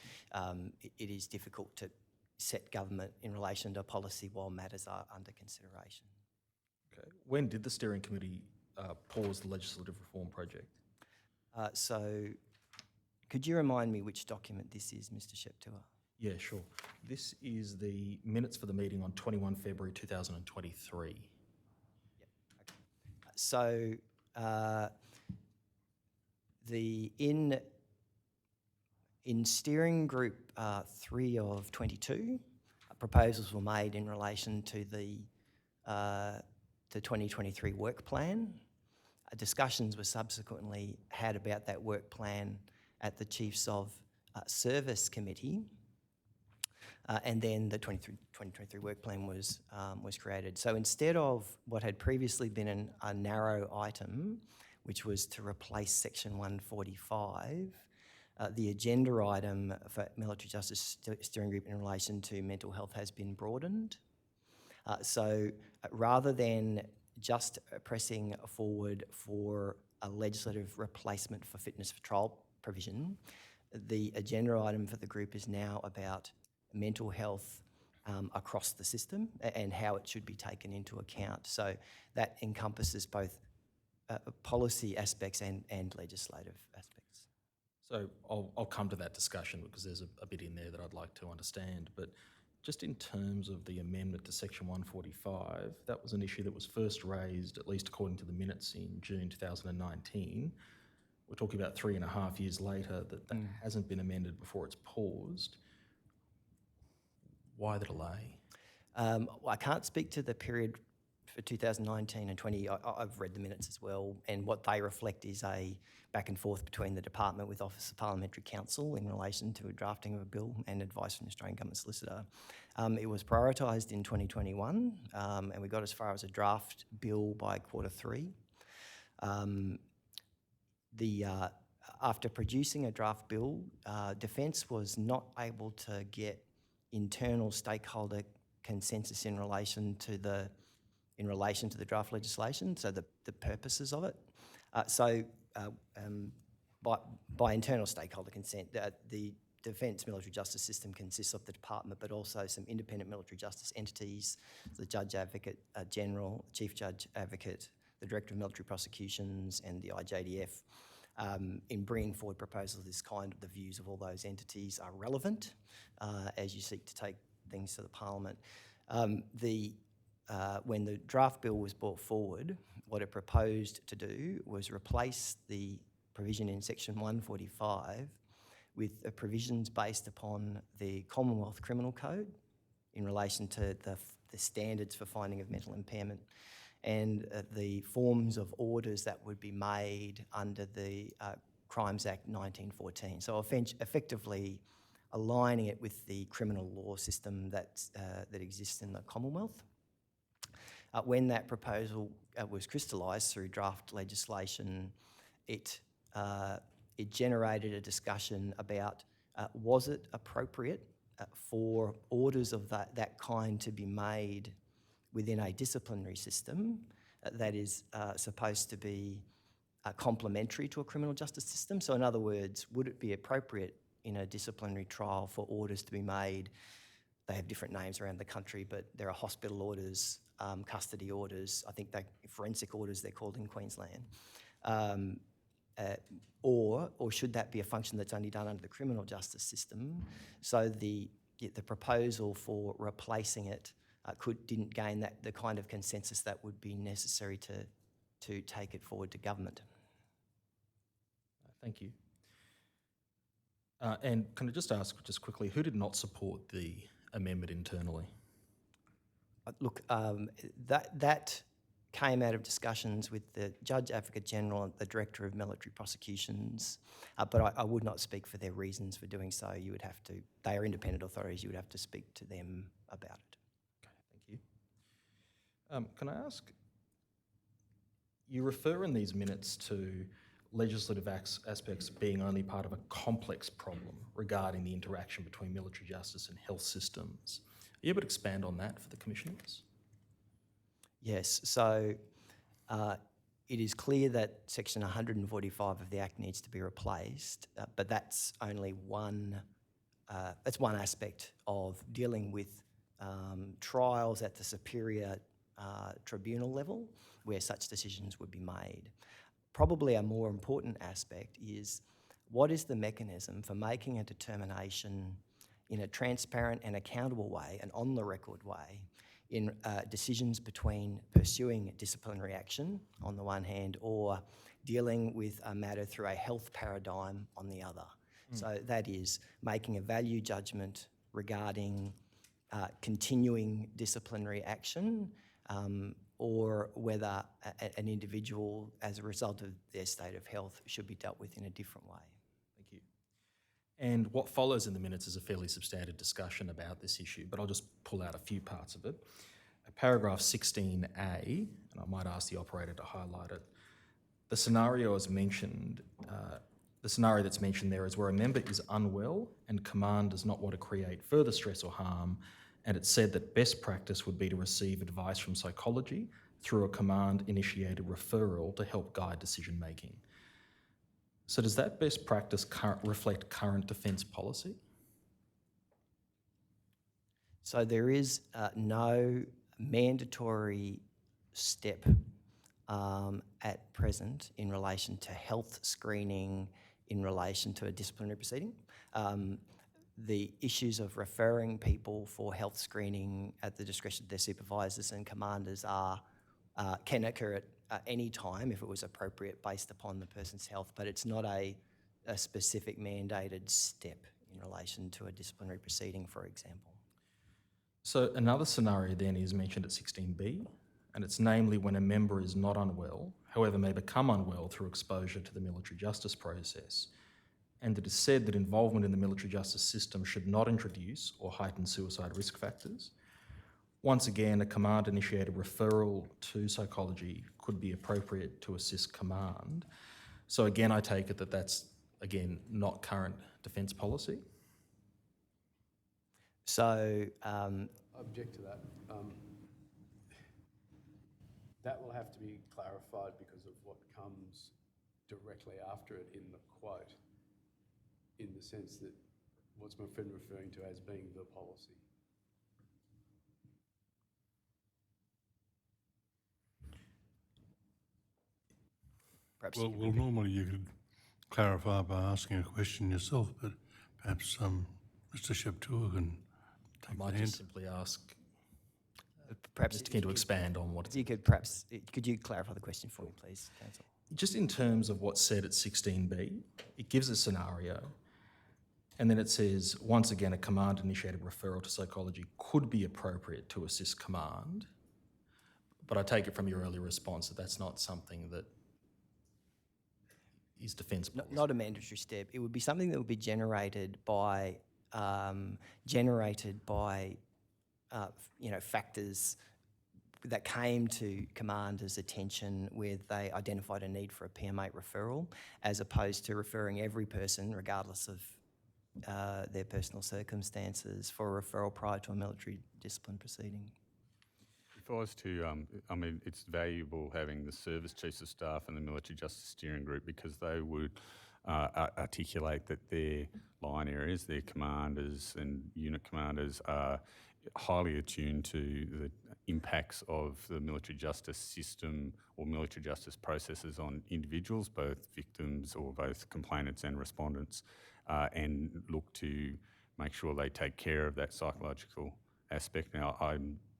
it is difficult to set government in relation to policy while matters are under consideration. Okay. When did the steering committee pause the legislative reform project? So could you remind me which document this is, Mr. Sheptua? Yeah, sure. This is the minutes for the meeting on 21 February 2023. Yep. Okay. So in steering group 3 of 22, proposals were made in relation to the 2023 work plan. Discussions were subsequently had about that work plan at the Chiefs of Service Committee, and then the 2023 work plan was created. So instead of what had previously been a narrow item, which was to replace Section 145, the agenda item for Military Justice Steering Group in relation to mental health has been broadened. So rather than just pressing forward for a legislative replacement for fitness for trial provision, the agenda item for the group is now about mental health across the system and how it should be taken into account. So that encompasses both policy aspects and legislative aspects. So I'll come to that discussion because there's a bit in there that I'd like to understand. But just in terms of the amendment to Section 145, that was an issue that was first raised, at least according to the minutes, in June 2019. We're talking about 3.5 years later that hasn't been amended before it's paused. Why the delay? Well, I can't speak to the period for 2019 and 20. I've read the minutes as well, and what they reflect is a back and forth between the department with Office of Parliamentary Counsel in relation to a drafting of a bill and advice from the Australian Government Solicitor. It was prioritised in 2021, and we got as far as a draft bill by Q3. After producing a draft bill, Defence was not able to get internal stakeholder consensus in relation to the draft legislation, so the purposes of it. By internal stakeholder consent, the Defence military justice system consists of the department, but also some independent military justice entities, the Judge Advocate General, Chief Judge Advocate, the Director of Military Prosecutions, and the IJDF. In bringing forward proposals of this kind, the views of all those entities are relevant as you seek to take things to the Parliament. The when the draft bill was brought forward, what it proposed to do was replace the provision in section 145 with provisions based upon the Commonwealth Criminal Code in relation to the standards for finding of mental impairment and the forms of orders that would be made under the Crimes Act 1914. So effectively aligning it with the criminal law system that exists in the Commonwealth. When that proposal was crystallised through draft legislation, it generated a discussion about was it appropriate for orders of that kind to be made within a disciplinary system that is supposed to be complementary to a criminal justice system. So in other words, would it be appropriate in a disciplinary trial for orders to be made? They have different names around the country, but there are hospital orders, custody orders, I think forensic orders they're called in Queensland. Or should that be a function that's only done under the criminal justice system? So the proposal for replacing it didn't gain the kind of consensus that would be necessary to take it forward to government. Thank you. And can I just ask, just quickly, who did not support the amendment internally? Look, that came out of discussions with the Judge Advocate General and the Director of Military Prosecutions, but I would not speak for their reasons for doing so. You would have to, they are independent authorities, you would have to speak to them about it. Okay, thank you. Can I ask, you refer in these minutes to legislative aspects being only part of a complex problem regarding the interaction between military justice and health systems. Are you able to expand on that for the commissioners? Yes, so it is clear that section 145 of the Act needs to be replaced, but that's only one aspect of dealing with trials at the superior tribunal level where such decisions would be made. Probably a more important aspect is what is the mechanism for making a determination in a transparent and accountable way, an on-the-record way, in decisions between pursuing disciplinary action on the one hand or dealing with a matter through a health paradigm on the other. So that is making a value judgment regarding continuing disciplinary action or whether an individual, as a result of their state of health, should be dealt with in a different way. Thank you. And what follows in the minutes is a fairly substantive discussion about this issue, but I'll just pull out a few parts of it. Paragraph 16A, and I might ask the operator to highlight it. The scenario as mentioned, the scenario that's mentioned there is where a member is unwell and command does not want to create further stress or harm, and it's said that best practice would be to receive advice from psychology through a command-initiated referral to help guide decision-making. So does that best practice reflect current defence policy? So there is no mandatory step at present in relation to health screening in relation to a disciplinary proceeding. The issues of referring people for health screening at the discretion of their supervisors and commanders can occur at any time if it was appropriate based upon the person's health, but it's not a specific mandated step in relation to a disciplinary proceeding, for example. So another scenario then is mentioned at 16B, and it's namely when a member is not unwell, however may become unwell through exposure to the military justice process. And it is said that involvement in the military justice system should not introduce or heighten suicide risk factors. Once again, a command-initiated referral to psychology could be appropriate to assist command. So again, I take it that that's, again, not current defence policy? So, I object to that. That will have to be clarified because of what comes directly after it in the quote, in the sense that what's my friend referring to as being the policy? perhaps Well, normally you could clarify by asking a question yourself, but perhaps Mr. Sheptour can I take might the just hint. simply ask Perhaps Just keen to expand on what if you could perhaps, could you clarify the question for me, please, Council? just in terms of what's said at 16B, it gives a scenario, and then it says, once again, a command-initiated referral to psychology could be appropriate to assist command. But I take it from your earlier response that that's not something that is defence policy. Not a mandatory step. It would be something that would be generated by factors that came to commanders' attention where they identified a need for a PM8 referral, as opposed to referring every person, regardless of their personal circumstances, for a referral prior to a military discipline proceeding. If I was to, I mean, it's valuable having the service chiefs of staff and the military justice steering group, because they would articulate that their line areas, their commanders and unit commanders are highly attuned to the impacts of the military justice system or military justice processes on individuals, both victims or both complainants and respondents, and look to make sure they take care of that psychological aspect. Now,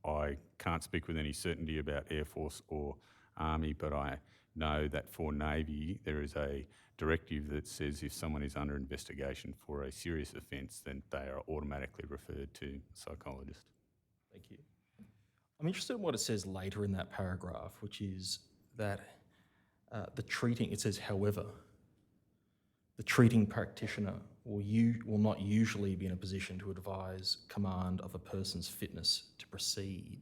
I can't speak with any certainty about Air Force or Army, but I know that for Navy there is a directive that says if someone is under investigation for a serious offence, then they are automatically referred to a psychologist. Thank you. I'm interested in what it says later in that paragraph, which is that it says, however, the treating practitioner will not usually be in a position to advise command of a person's fitness to proceed.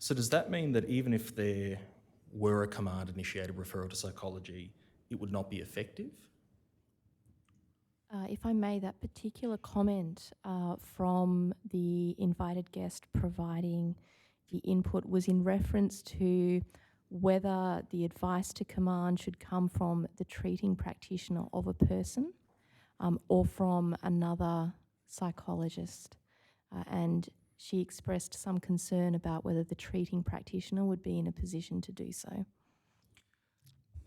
So does that mean that even if there were a command-initiated referral to psychology, it would not be effective? If I may, that particular comment from the invited guest providing the input was in reference to whether the advice to command should come from the treating practitioner of a person or from another psychologist. And she expressed some concern about whether the treating practitioner would be in a position to do so.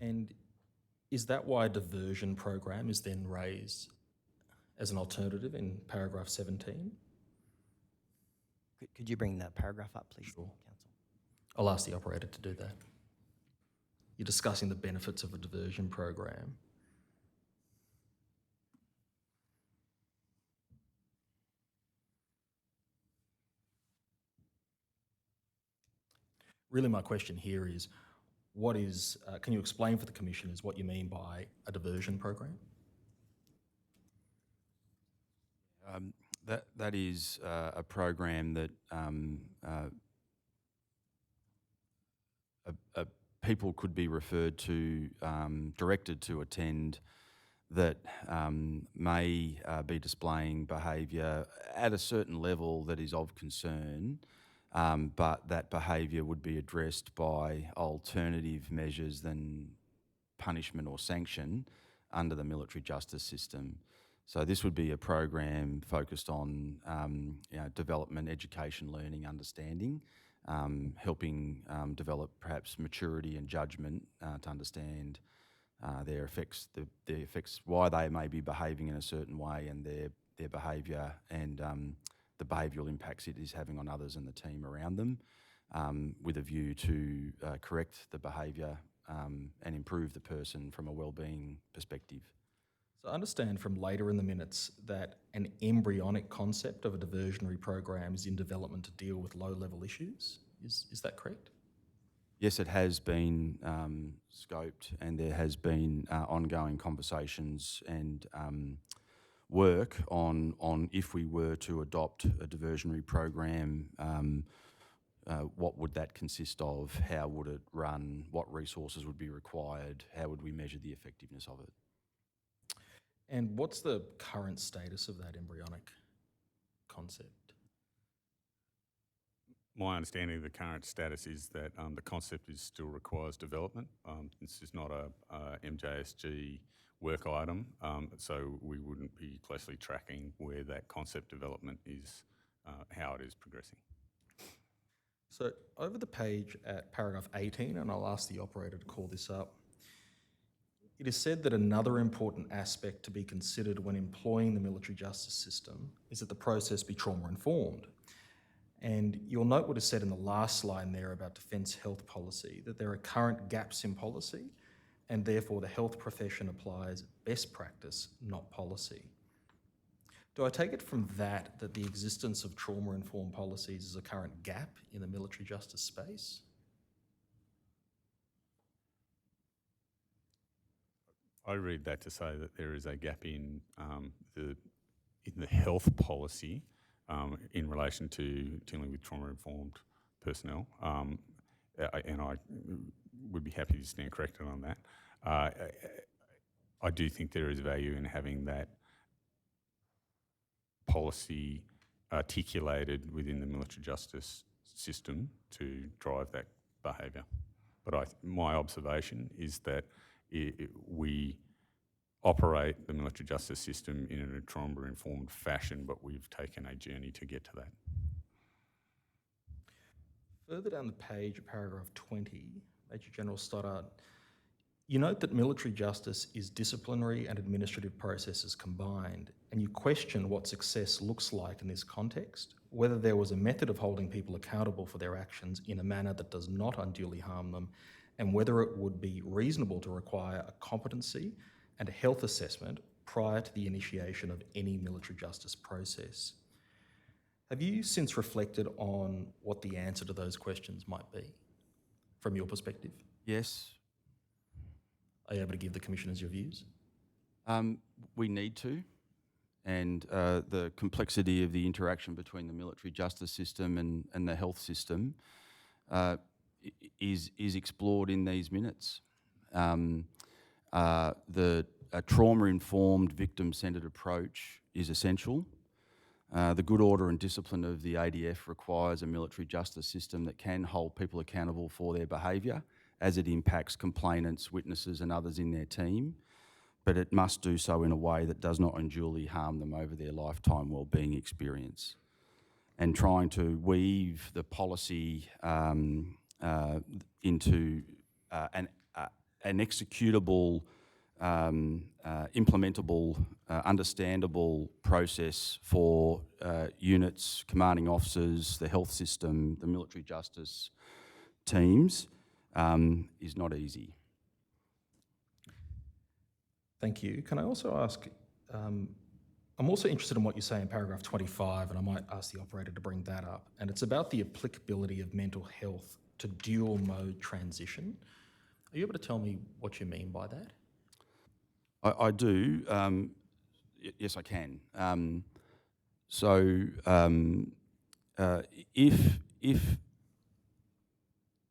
And is that why a diversion program is then raised as an alternative in paragraph 17? Could you bring that paragraph up, please, Sure. Council? I'll ask the operator to do that. You're discussing the benefits of a diversion program. Really, my question here is, can you explain for the commissioners what you mean by a diversion program? That is a program that people could be referred to, directed to attend, that may be displaying behaviour at a certain level that is of concern, but that behaviour would be addressed by alternative measures than punishment or sanction under the military justice system. So this would be a program focused on development, education, learning, understanding, helping develop perhaps maturity and judgment to understand their effects, the effects, why they may be behaving in a certain way, and their behaviour and the behavioural impacts it is having on others and the team around them, with a view to correct the behaviour and improve the person from a wellbeing perspective. So I understand from later in the minutes that an embryonic concept of a diversionary program is in development to deal with low-level issues. Is that correct? Yes, it has been scoped, and there has been ongoing conversations and work on if we were to adopt a diversionary program, what would that consist of? How would it run? What resources would be required? How would we measure the effectiveness of it? And what's the current status of that embryonic concept? My understanding of the current status is that the concept still requires development. This is not a MJSG work item, so we wouldn't be closely tracking where that concept development is, how it is progressing. So over the page at paragraph 18, and I'll ask the operator to call this up, it is said that another important aspect to be considered when employing the military justice system is that the process be trauma-informed. And you'll note what is said in the last line there about defence health policy, that there are current gaps in policy, and therefore the health profession applies best practice, not policy. Do I take it from that that the existence of trauma-informed policies is a current gap in the military justice space? I read that to say that there is a gap in the health policy in relation to dealing with trauma-informed personnel, and I would be happy to stand corrected on that. I do think there is value in having that policy articulated within the military justice system to drive that behaviour. But my observation is that we operate the military justice system in a trauma-informed fashion, but we've taken a journey to get to that. Further down the page, paragraph 20, Major General Stoddart, you note that military justice is disciplinary and administrative processes combined, and you question what success looks like in this context, whether there was a method of holding people accountable for their actions in a manner that does not unduly harm them, and whether it would be reasonable to require a competency and a health assessment prior to the initiation of any military justice process. Have you since reflected on what the answer to those questions might be, from your perspective? Yes. Are you able to give the Commissioners your views? We need to, and the complexity of the interaction between the military justice system and the health system is explored in these minutes. The trauma-informed, victim-centred approach is essential. The good order and discipline of the ADF requires a military justice system that can hold people accountable for their behaviour as it impacts complainants, witnesses and others in their team, but it must do so in a way that does not unduly harm them over their lifetime wellbeing experience. And trying to weave the policy into an executable, implementable, understandable process for units, commanding officers, the health system, the military justice teams is not easy. Thank you. Can I also ask, I'm also interested in what you say in paragraph 25, and I might ask the operator to bring that up, and it's about the applicability of mental health to dual mode transition. Are you able to tell me what you mean by that? I do. Yes, I can. If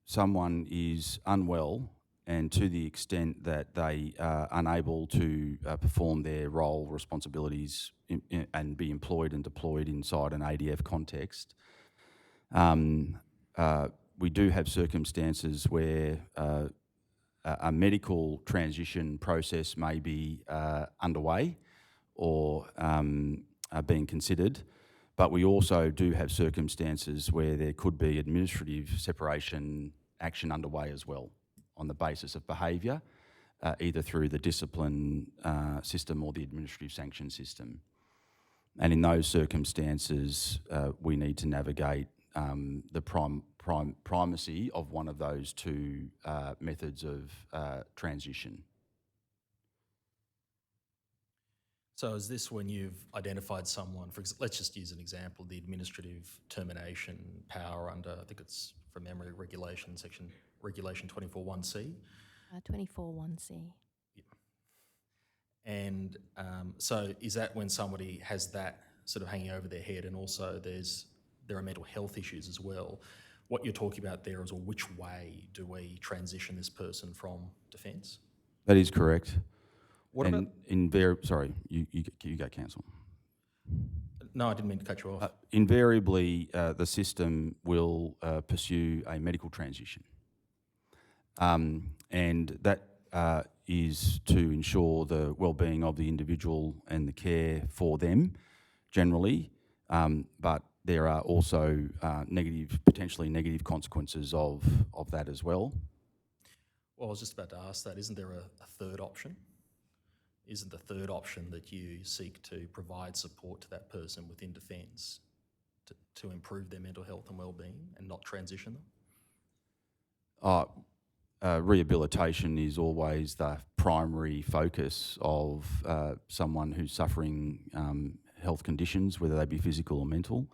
someone is unwell and to the extent that they are unable to perform their role responsibilities and be employed and deployed inside an ADF context, we do have circumstances where a medical transition process may be underway or being considered, but we also do have circumstances where there could be administrative separation action underway as well on the basis of behaviour, either through the discipline system or the administrative sanction system. And in those circumstances, we need to navigate the primacy of one of those two methods of transition. So is this when you've identified someone, for example, let's just use an example, the administrative termination power under, I think it's from memory, regulation 24.1c? 24.1c. Yeah. And so is that when somebody has that sort of hanging over their head, and also there are mental health issues as well? What you're talking about there is, well, which way do we transition this person from defence? That is correct. What and about... Sorry, you go, Council. No, I didn't mean to cut you off. Invariably, the system will pursue a medical transition. And that is to ensure the well-being of the individual and the care for them generally, but there are also potentially negative consequences of that as well. Well, I was just about to ask that. Isn't there a third option? Isn't the third option that you seek to provide support to that person within defence to improve their mental health and well-being and not transition them? Rehabilitation is always the primary focus of someone who's suffering health conditions, whether they be physical or mental.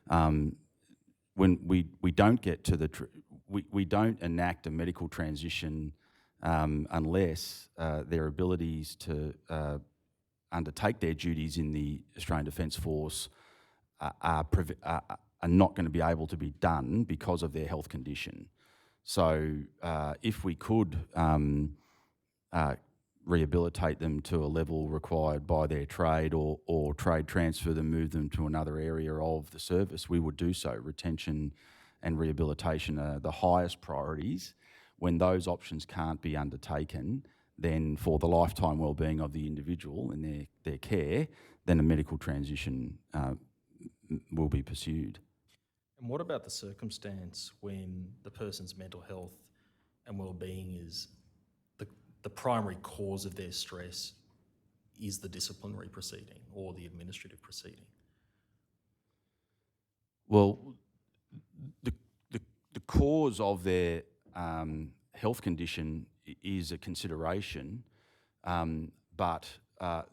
When we don't get to we don't enact a medical transition unless their abilities to undertake their duties in the Australian Defence Force are not going to be able to be done because of their health condition. So if we could rehabilitate them to a level required by their trade or trade transfer them, move them to another area of the service, we would do so. Retention and rehabilitation are the highest priorities. When those options can't be undertaken, then for the lifetime wellbeing of the individual and their care, then a medical transition will be pursued. And what about the circumstance when the person's mental health and well-being is the primary cause of their stress is the disciplinary proceeding or the administrative proceeding? Well, the cause of their health condition is a consideration, but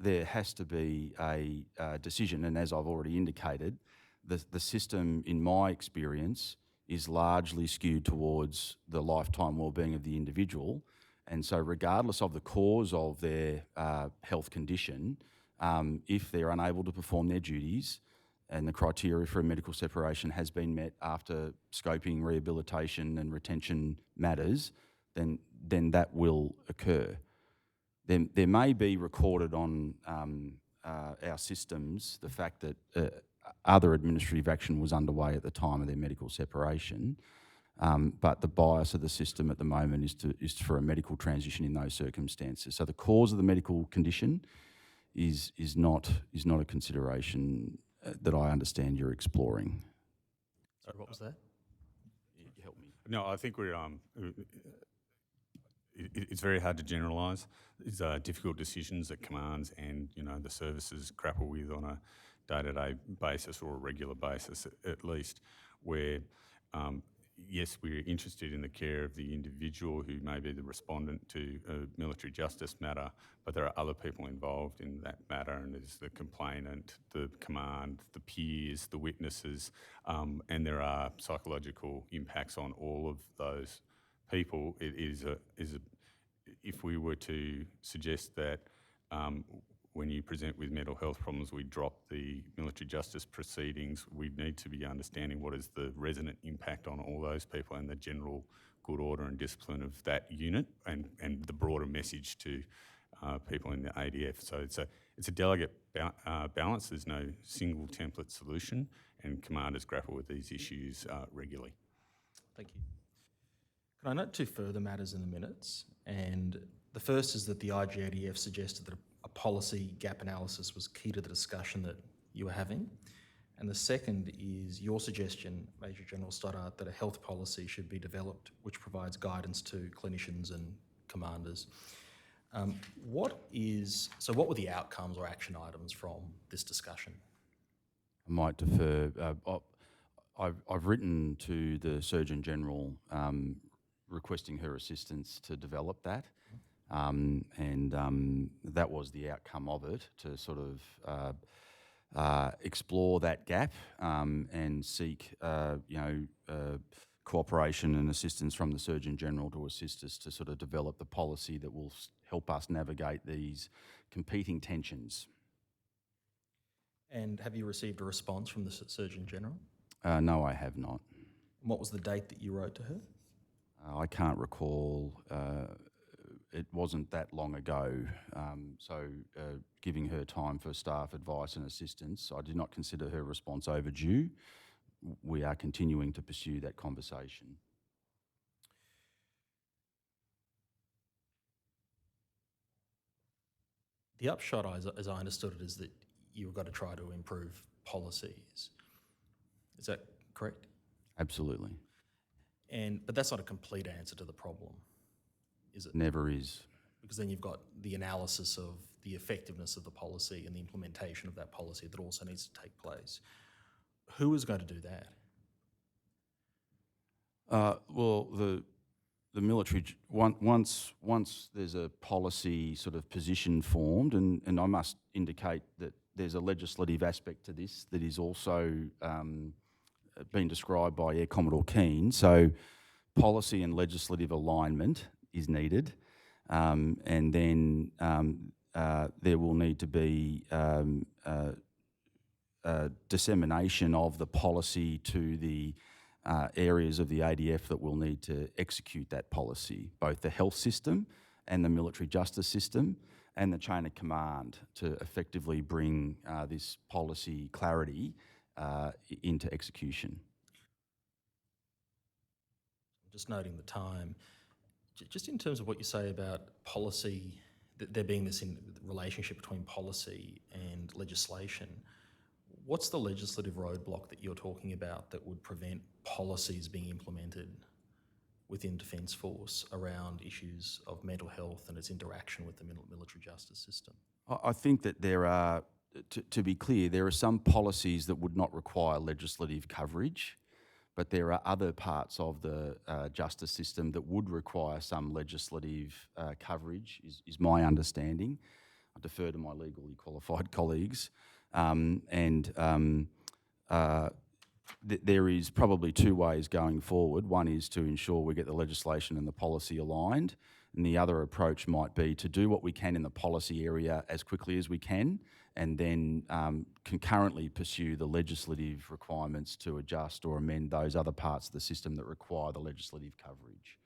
there has to be a decision, and as I've already indicated, the system, in my experience, is largely skewed towards the lifetime wellbeing of the individual, and so regardless of the cause of their health condition, if they're unable to perform their duties and the criteria for a medical separation has been met after scoping rehabilitation and retention matters, then that will occur. There may be recorded on our systems the fact that other administrative action was underway at the time of their medical separation, but the bias of the system at the moment is for a medical transition in those circumstances. So the cause of the medical condition is not a consideration that I understand you're exploring. Sorry, what was that? You help me. No, I think we're it's very hard to generalise. These are difficult decisions that commands and the services grapple with on a day-to-day basis or a regular basis at least, where yes, we're interested in the care of the individual who may be the respondent to a military justice matter, but there are other people involved in that matter, and there's the complainant, the command, the peers, the witnesses, and there are psychological impacts on all of those people. It is if we were to suggest that when you present with mental health problems, we drop the military justice proceedings, we need to be understanding what is the resonant impact on all those people and the general good order and discipline of that unit and the broader message to people in the ADF. So it's a delicate balance. There's no single template solution, and commanders grapple with these issues regularly. Thank you. Can I note two further matters in the minutes? And the first is that the IGADF suggested that a policy gap analysis was key to the discussion that you were having. And the second is your suggestion, Major General Stoddart, that a health policy should be developed which provides guidance to clinicians and commanders. What were the outcomes or action items from this discussion? I might defer. I've written to the Surgeon General requesting her assistance to develop that. And that was the outcome of it, to sort of explore that gap and seek, cooperation and assistance from the Surgeon General to assist us to sort of develop the policy that will help us navigate these competing tensions. And have you received a response from the Surgeon General? No, I have not. What was the date that you wrote to her? I can't recall. It wasn't that long ago, so giving her time for staff advice and assistance, I did not consider her response overdue. We are continuing to pursue that conversation. The upshot, as I understood it, is that you've got to try to improve policies. Is that correct? Absolutely. But that's not a complete answer to the problem, is it? Never is. Because then you've got the analysis of the effectiveness of the policy and the implementation of that policy that also needs to take place. Who is going to do that? Well, the military, once there's a policy sort of position formed, and I must indicate that there's a legislative aspect to this that is also been described by Air Commodore Keane. So policy and legislative alignment is needed, and then there will need to be dissemination of the policy to the areas of the ADF that will need to execute that policy, both the health system and the military justice system and the chain of command, to effectively bring this policy clarity into execution. I'm just noting the time. Just in terms of what you say about policy, there being this relationship between policy and legislation, what's the legislative roadblock that you're talking about that would prevent policies being implemented within Defence Force around issues of mental health and its interaction with the military justice system? I think that there are, to be clear, there are some policies that would not require legislative coverage, but there are other parts of the justice system that would require some legislative coverage, is my understanding. I defer to my legally qualified colleagues. There is probably two ways going forward. One is to ensure we get the legislation and the policy aligned, and the other approach might be to do what we can in the policy area as quickly as we can, and then concurrently pursue the legislative requirements to adjust or amend those other parts of the system that require the legislative coverage.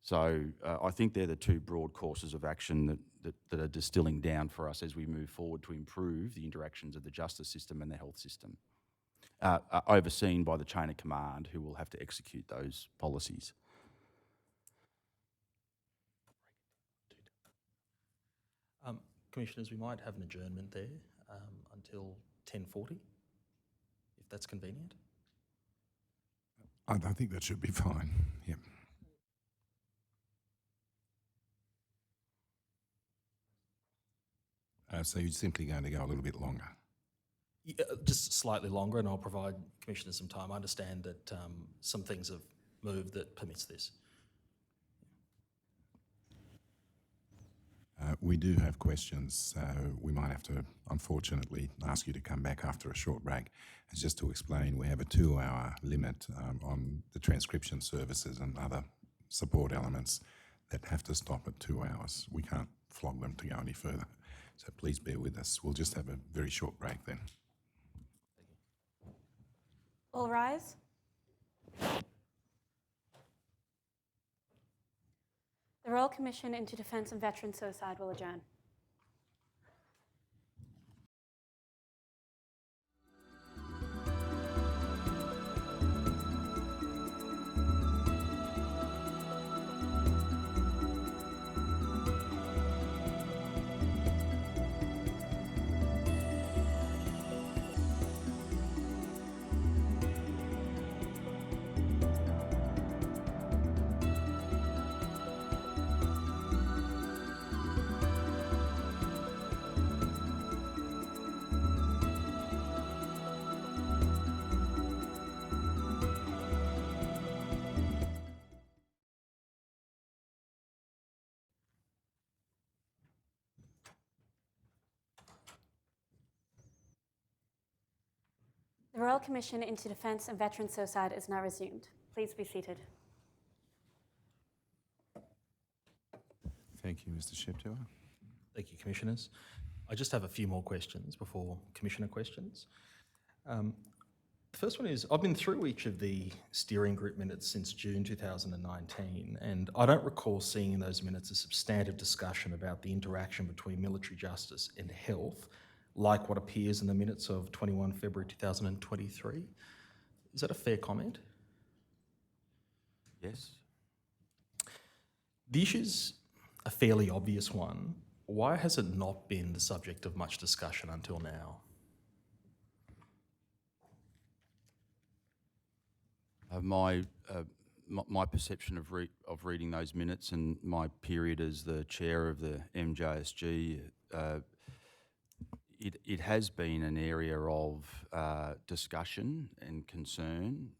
So I think they're the two broad courses of action that are distilling down for us as we move forward to improve the interactions of the justice system and the health system, overseen by the chain of command who will have to execute those policies. Commissioners, we might have an adjournment there until 10:40, if that's convenient. I think that should be fine. Yep. So you're simply going to go a little bit longer? Yeah, just slightly longer, and I'll provide Commissioners some time. I understand that some things have moved that permits this. We do have questions, so we might have to, unfortunately, ask you to come back after a short break. And just to explain, we have a 2-hour limit on the transcription services and other support elements that have to stop at 2 hours. We can't flog them to go any further. So please bear with us. We'll just have a very short break then. All rise. The Royal Commission into Defence and Veteran Suicide will adjourn. The Royal Commission into Defence and Veteran Suicide is now resumed. Please be seated. Thank you, Mr. Sheptower. Thank you, Commissioners. I just have a few more questions before Commissioner questions. The first one is, I've been through each of the steering group minutes since June 2019, and I don't recall seeing in those minutes a substantive discussion about the interaction between military justice and health, like what appears in the minutes of 21 February 2023. Is that a fair comment? Yes. The issue's a fairly obvious one. Why has it not been the subject of much discussion until now? My perception of reading those minutes and my period as the chair of the MJSG it has been an area of discussion and concern.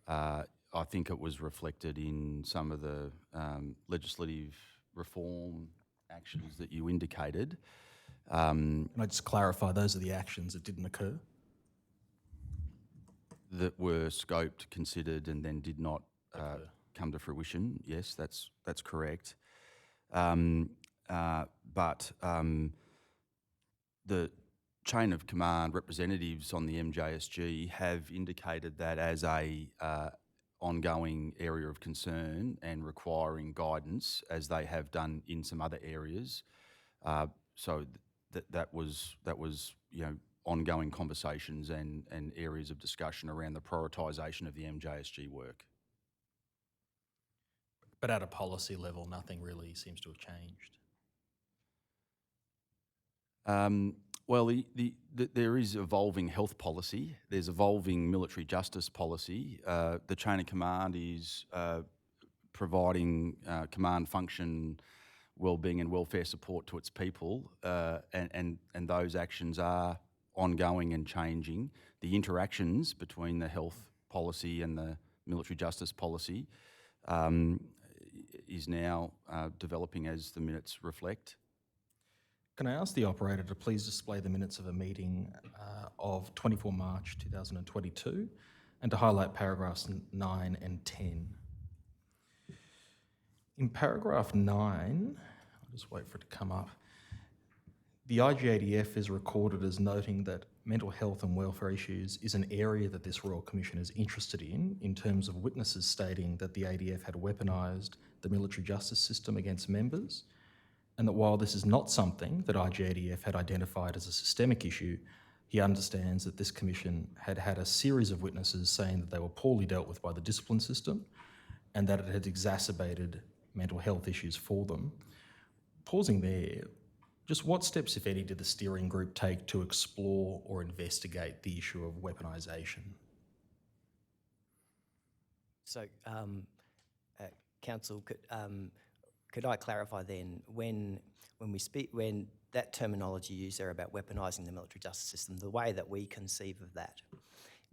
I think it was reflected in some of the legislative reform actions that you indicated. Can I just clarify, those are the actions that didn't occur? That were scoped, considered, and then did not come to fruition. Yes, that's correct. But the chain of command representatives on the MJSG have indicated that as a ongoing area of concern and requiring guidance, as they have done in some other areas. So that was ongoing conversations and areas of discussion around the prioritisation of the MJSG work. But at a policy level, nothing really seems to have changed. Well, there is evolving health policy. There's evolving military justice policy. The chain of command is providing command function, wellbeing and welfare support to its people, and those actions are ongoing and changing. The interactions between the health policy and the military justice policy is now developing as the minutes reflect. Can I ask the operator to please display the minutes of a meeting of 24 March 2022 and to highlight paragraphs 9 and 10. In paragraph 9, I'll just wait for it to come up, the IGADF is recorded as noting that mental health and welfare issues is an area that this Royal Commission is interested in terms of witnesses stating that the ADF had weaponised the military justice system against members, and that while this is not something that IGADF had identified as a systemic issue, he understands that this commission had had a series of witnesses saying that they were poorly dealt with by the discipline system and that it had exacerbated mental health issues for them. Pausing there, just what steps, if any, did the steering group take to explore or investigate the issue of weaponisation? So, Council, could I clarify then, when that terminology used there about weaponising the military justice system, the way that we conceive of that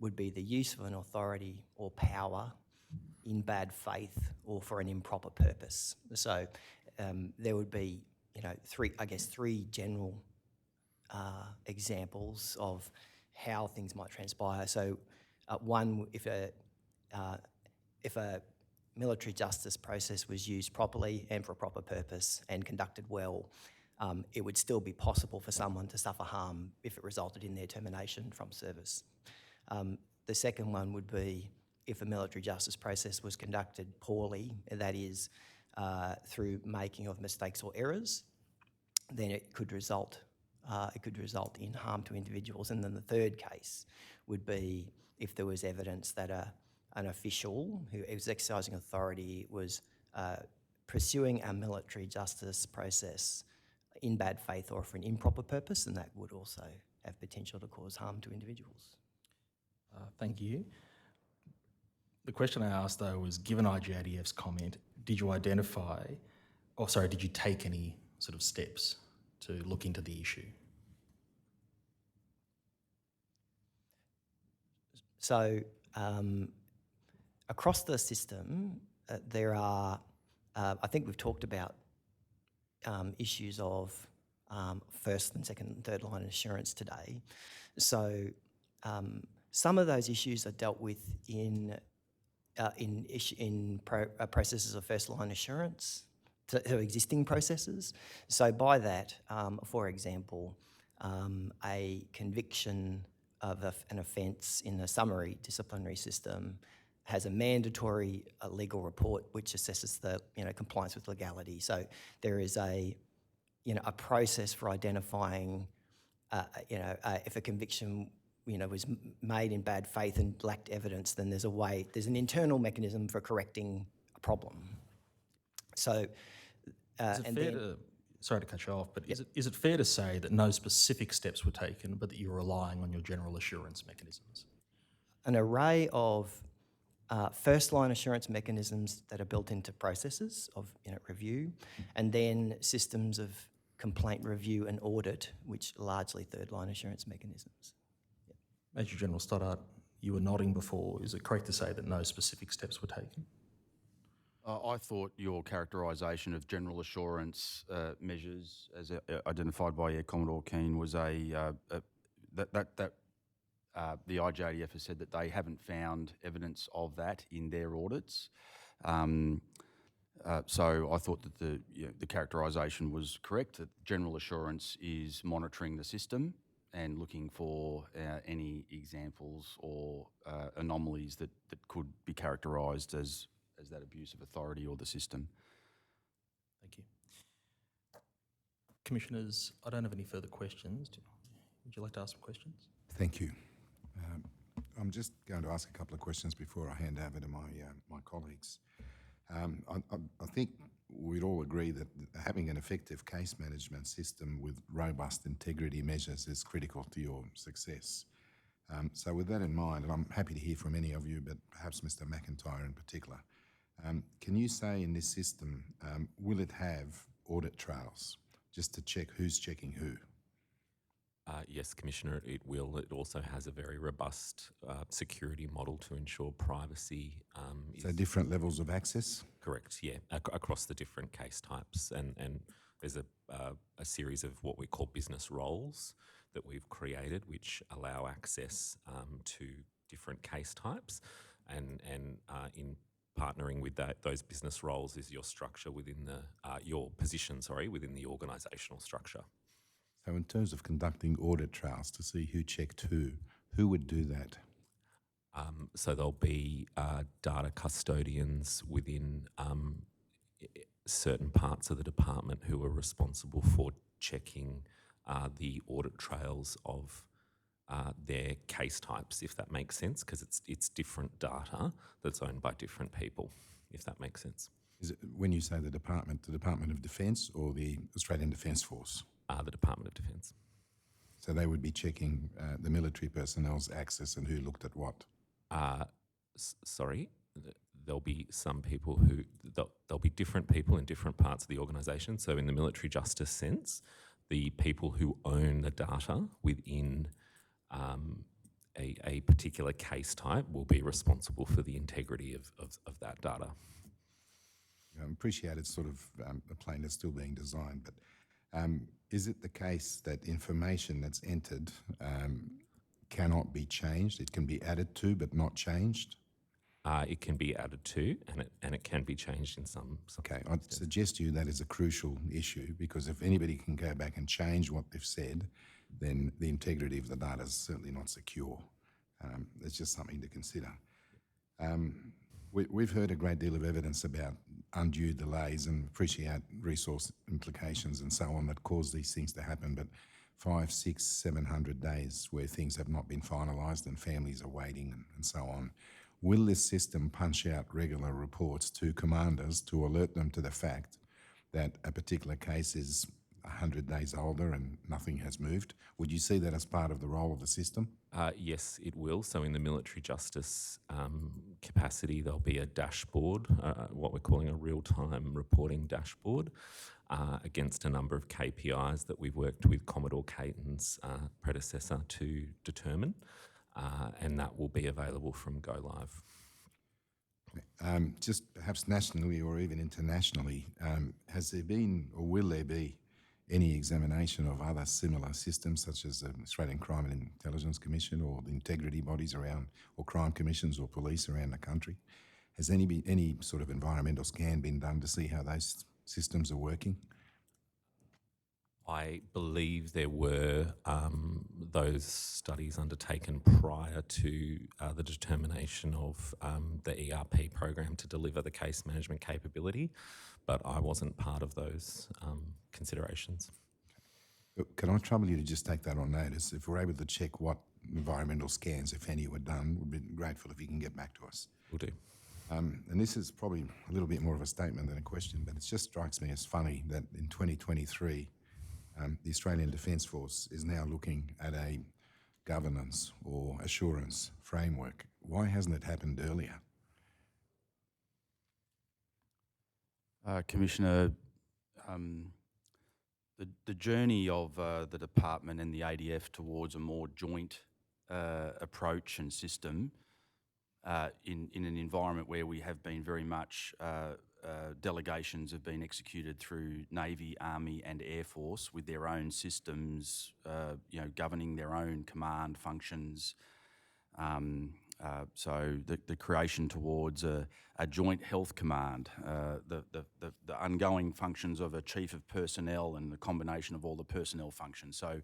would be the use of an authority or power in bad faith or for an improper purpose. So there would be, three general examples of how things might transpire. So one, if a military justice process was used properly and for a proper purpose and conducted well, it would still be possible for someone to suffer harm if it resulted in their termination from service. The second one would be if a military justice process was conducted poorly, that is, through making of mistakes or errors, then it could result in harm to individuals. And then the third case would be if there was evidence that an official who was exercising authority was pursuing a military justice process in bad faith or for an improper purpose, and that would also have potential to cause harm to individuals. Thank you. The question I asked, though, was given IGADF's comment, did you take any sort of steps to look into the issue? So, across the system, there are, I think we've talked about issues of first and second and third line assurance today. So some of those issues are dealt with in processes of first line assurance, to existing processes. So by that, for example, a conviction of an offence in a summary disciplinary system has a mandatory legal report which assesses the compliance with legality. So there is a process for identifying if a conviction was made in bad faith and lacked evidence, then there's an internal mechanism for correcting a problem. So sorry to cut you off, but is it fair to say that no specific steps were taken, but that you're relying on your general assurance mechanisms? An array of first-line assurance mechanisms that are built into processes of review, and then systems of complaint review and audit, which are largely third-line assurance mechanisms. Major General Stoddart, you were nodding before. Is it correct to say that no specific steps were taken? I thought your characterisation of general assurance measures, as identified by Air Commodore Keane, was the IJDF has said that they haven't found evidence of that in their audits. So I thought that the characterisation was correct, that general assurance is monitoring the system and looking for any examples or anomalies that could be characterised as that abuse of authority or the system. Thank you. Commissioners, I don't have any further questions. Would you like to ask some questions? Thank you. I'm just going to ask a couple of questions before I hand over to my colleagues. I think we'd all agree that having an effective case management system with robust integrity measures is critical to your success. So with that in mind, and I'm happy to hear from any of you, but perhaps Mr. McIntyre in particular, can you say in this system, will it have audit trails just to check who's checking who? Yes, Commissioner, it will. It also has a very robust security model to ensure privacy. So different levels of access? Correct, yeah, across the different case types. And there's a series of what we call business roles that we've created which allow access to different case types. And in partnering with those business roles is your structure within your position, within the organisational structure. So in terms of conducting audit trails to see who checked who would do that? So there'll be data custodians within certain parts of the department who are responsible for checking the audit trails of their case types, if that makes sense, because it's different data that's owned by different people, if that makes sense. Is it, when you say the Department of Defence or the Australian Defence Force? The Department of Defence. So they would be checking the military personnel's access and who looked at what? Sorry, there'll be some people who, there'll be different people in different parts of the organisation. So in the military justice sense, the people who own the data within a particular case type will be responsible for the integrity of that data. I appreciate it's sort of a plane that's still being designed, but is it the case that information that's entered cannot be changed? It can be added to but not changed? It can be added to and it can be changed in some Okay, I'd suggest to you that is a crucial issue, because if anybody can go back and change what they've said, then the integrity of the data is certainly not secure. It's just something to consider. We've heard a great deal of evidence about undue delays and appreciate resource implications and so on that cause these things to happen, but 500, 600, 700 days where things have not been finalised and families are waiting and so on. Will this system punch out regular reports to commanders to alert them to the fact that a particular case is 100 days older and nothing has moved? Would you see that as part of the role of the system? Yes, it will. So in the military justice capacity, there'll be a dashboard, what we're calling a real-time reporting dashboard, against a number of KPIs that we've worked with Commodore Caton's predecessor to determine, and that will be available from Go Live. Just perhaps nationally or even internationally, has there been or will there be any examination of other similar systems such as the Australian Crime and Intelligence Commission or the integrity bodies around, or crime commissions or police around the country? Has any sort of environmental scan been done to see how those systems are working? I believe there were those studies undertaken prior to the determination of the ERP program to deliver the case management capability, but I wasn't part of those considerations. Can I trouble you to just take that on notice? If we're able to check what environmental scans, if any, were done, we'd be grateful if you can get back to us. Will do. And this is probably a little bit more of a statement than a question, but it just strikes me as funny that in 2023, the Australian Defence Force is now looking at a governance or assurance framework. Why hasn't it happened earlier? Commissioner, The journey of the department and the ADF towards a more joint approach and system in an environment where we have been very much delegations have been executed through Navy, Army and Air Force with their own systems, governing their own command functions. So the creation towards a joint health command, the ongoing functions of a chief of personnel and the combination of all the personnel functions. So,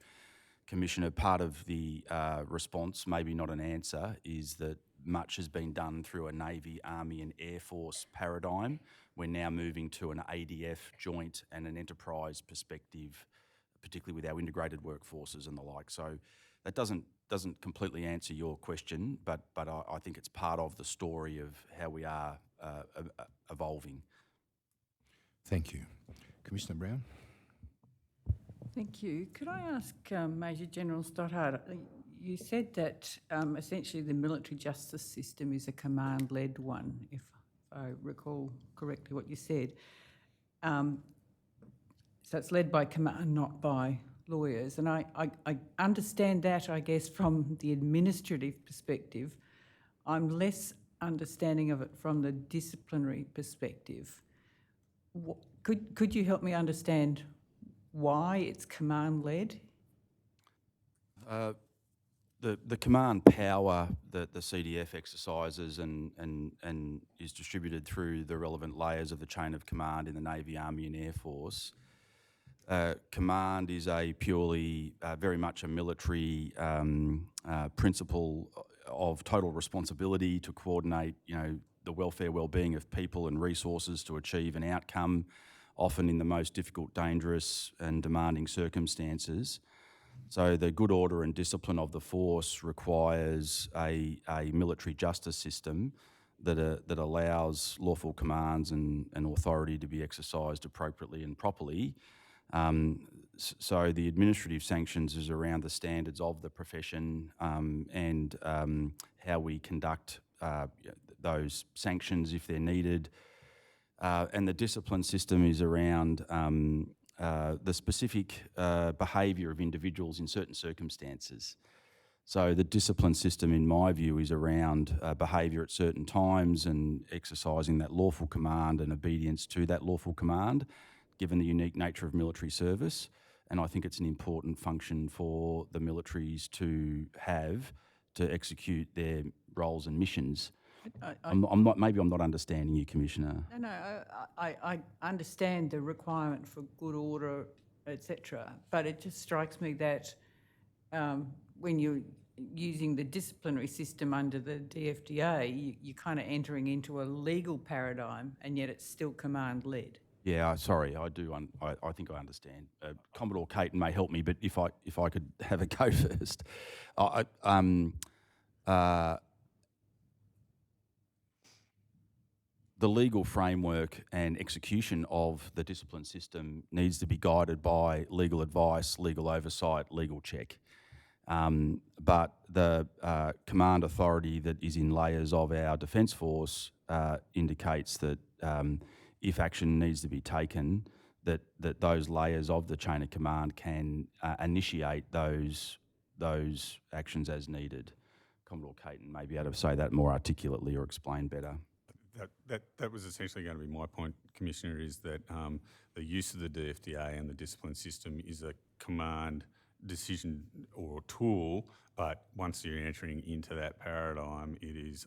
Commissioner, part of the response, maybe not an answer, is that much has been done through a Navy, Army and Air Force paradigm. We're now moving to an ADF joint and an enterprise perspective, particularly with our integrated workforces and the like. So that doesn't completely answer your question, but I think it's part of the story of how we are evolving. Thank you. Commissioner Brown? Thank you. Could I ask Major General Stothard, you said that essentially the military justice system is a command-led one, if I recall correctly what you said. So it's led by command, not by lawyers. And I understand that, I guess, from the administrative perspective. I'm less understanding of it from the disciplinary perspective. Could you help me understand why it's command-led? The command power that the CDF exercises and is distributed through the relevant layers of the chain of command in the Navy, Army and Air Force. Command is a purely, very much a military principle of total responsibility to coordinate, the welfare, well-being of people and resources to achieve an outcome, often in the most difficult, dangerous and demanding circumstances. So the good order and discipline of the force requires a military justice system that allows lawful commands and authority to be exercised appropriately and properly. So the administrative sanctions is around the standards of the profession and how we conduct those sanctions if they're needed. And the discipline system is around the specific behaviour of individuals in certain circumstances. So the discipline system, in my view, is around behaviour at certain times and exercising that lawful command and obedience to that lawful command, given the unique nature of military service. And I think it's an important function for the militaries to have to execute their roles and missions. Maybe I'm not understanding you, Commissioner. No, I understand the requirement for good order, etc. But it just strikes me that when you're using the disciplinary system under the DFDA, you're kind of entering into a legal paradigm, and yet it's still command-led. Yeah, sorry, I do. I think I understand. Commodore Caton may help me, but if I could have a go first. The legal framework and execution of the discipline system needs to be guided by legal advice, legal oversight, legal check. But the command authority that is in layers of our Defence Force indicates that if action needs to be taken, that those layers of the chain of command can initiate those actions as needed. Commodore Caton may be able to say that more articulately or explain better. That was essentially going to be my point, Commissioner, is that the use of the DFDA and the discipline system is a command decision or tool, but once you're entering into that paradigm, it is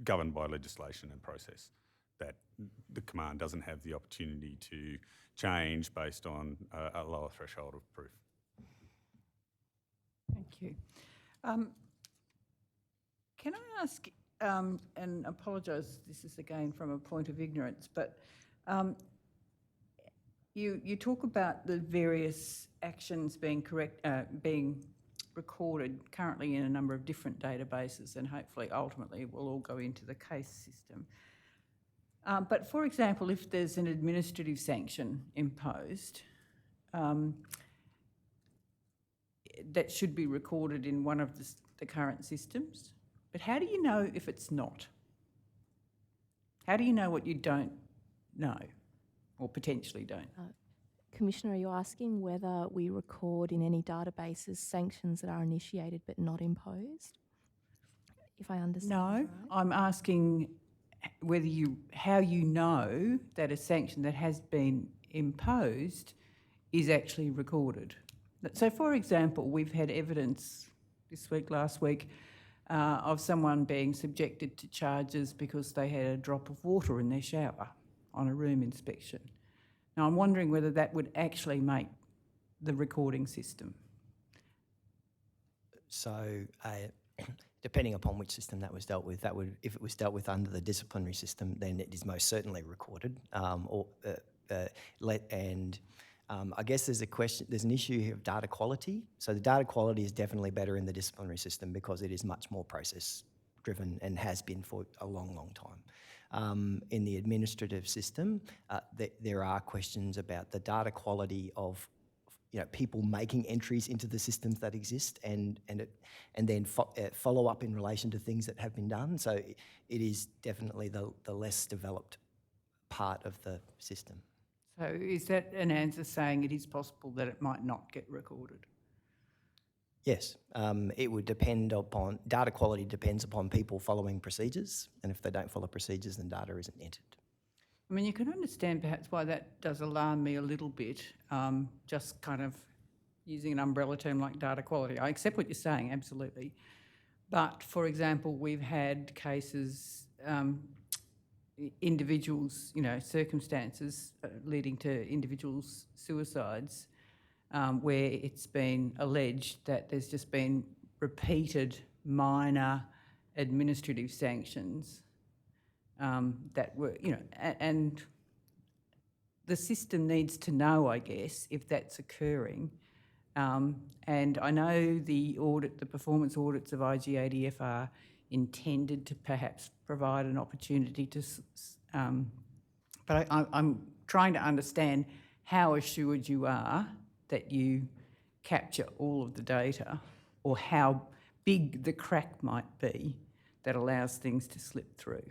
governed by legislation and process, that the command doesn't have the opportunity to change based on a lower threshold of proof. Thank you. Can I ask, and apologise, this is again from a point of ignorance, but you talk about the various actions being recorded currently in a number of different databases, and hopefully ultimately will all go into the case system. But for example, if there's an administrative sanction imposed, that should be recorded in one of the current systems. But how do you know if it's not? How do you know what you don't know or potentially don't? Commissioner, are you asking whether we record in any databases sanctions that are initiated but not imposed? If I understand No, right. I'm asking how you know that a sanction that has been imposed is actually recorded. So, for example, we've had evidence this week, last week, of someone being subjected to charges because they had a drop of water in their shower on a room inspection. Now, I'm wondering whether that would actually make the recording system. So, depending upon which system that was dealt with, if it was dealt with under the disciplinary system, then it is most certainly recorded. I guess there's an issue here of data quality. So the data quality is definitely better in the disciplinary system because it is much more process driven and has been for a long, long time. In the administrative system, there are questions about the data quality of people making entries into the systems that exist and then follow up in relation to things that have been done. So it is definitely the less developed part of the system. So is that an answer saying it is possible that it might not get recorded? Yes, it would depend upon, data quality depends upon people following procedures, and if they don't follow procedures, then data isn't entered. I mean, you can understand perhaps why that does alarm me a little bit, just kind of using an umbrella term like data quality. I accept what you're saying, absolutely. But, for example, we've had cases, individuals, circumstances leading to individuals' suicides where it's been alleged that there's just been repeated minor administrative sanctions that were, and the system needs to know, I guess, if that's occurring. And I know the performance audits of IGADF are intended to perhaps provide an opportunity to, but I'm trying to understand how assured you are that you capture all of the data, or how big the crack might be that allows things to slip through.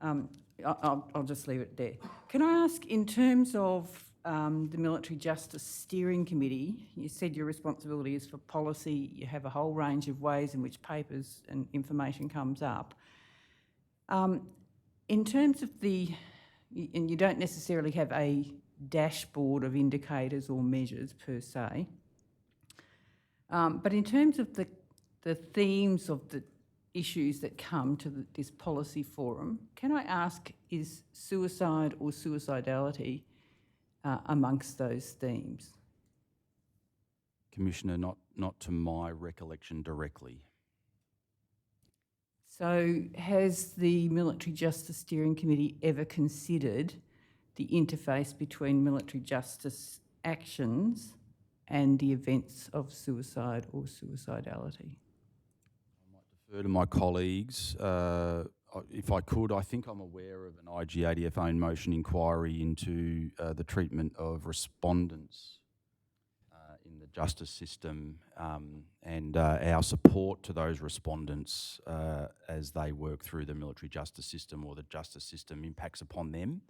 I'll just leave it there. Can I ask, in terms of the Military Justice Steering Committee, you said your responsibility is for policy. You have a whole range of ways in which papers and information comes up. In terms of and you don't necessarily have a dashboard of indicators or measures per se, but in terms of the themes of the issues that come to this policy forum, can I ask, is suicide or suicidality amongst those themes? Commissioner, not to my recollection directly. So has the Military Justice Steering Committee ever considered the interface between military justice actions and the events of suicide or suicidality? I might defer to my colleagues. If I could, I think I'm aware of an IGADF own motion inquiry into the treatment of respondents in the justice system and our support to those respondents as they work through the military justice system or the justice system impacts upon them.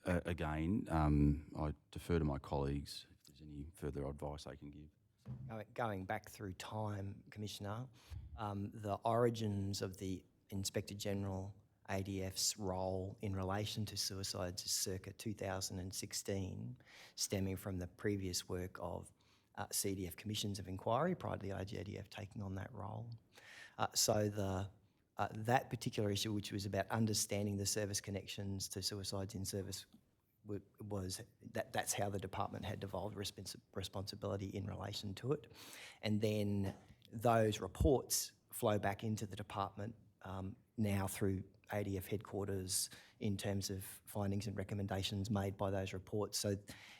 Again, I defer to my colleagues if there's any further advice I can give. Going back through time, Commissioner, the origins of the Inspector General ADF's role in relation to suicides is circa 2016, stemming from the previous work of CDF commissions of inquiry prior to the IGADF taking on that role. So that particular issue, which was about understanding the service connections to suicides in service, that's how the department had devolved responsibility in relation to it. And then those reports flow back into the department now through ADF headquarters in terms of findings and recommendations made by those reports. So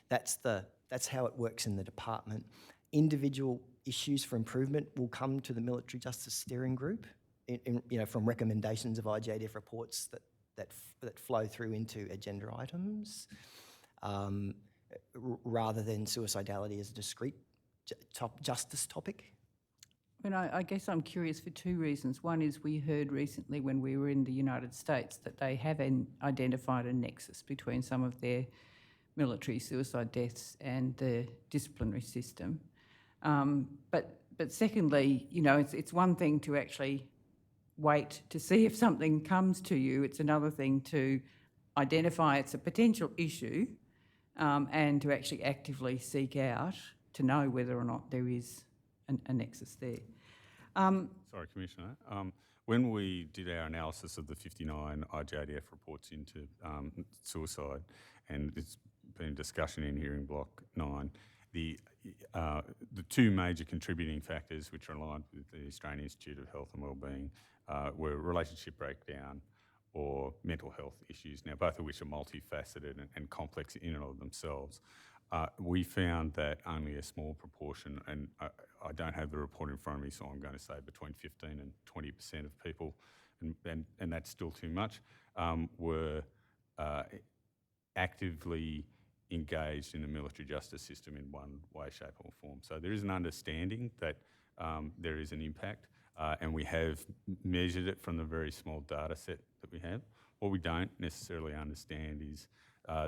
that's how it works in the department. Individual issues for improvement will come to the Military Justice Steering Group, from recommendations of IGADF reports that flow through into agenda items, rather than suicidality as a discrete justice topic. I guess I'm curious for two reasons. One is we heard recently when we were in the United States that they have identified a nexus between some of their military suicide deaths and the disciplinary system. But secondly, you know, it's one thing to actually wait to see if something comes to you. It's another thing to identify it's a potential issue and to actually actively seek out to know whether or not there is a nexus there. Sorry, Commissioner. When we did our analysis of the 59 IJDF reports into suicide, and it's been discussion in hearing block 9, the two major contributing factors which are aligned with the Australian Institute of Health and Wellbeing were relationship breakdown or mental health issues, now both of which are multifaceted and complex in and of themselves. We found that only a small proportion, and I don't have the report in front of me, so I'm going to say between 15 and 20% of people, and that's still too much, were actively engaged in the military justice system in one way, shape or form. So there is an understanding that there is an impact, and we have measured it from the very small data set that we have. What we don't necessarily understand is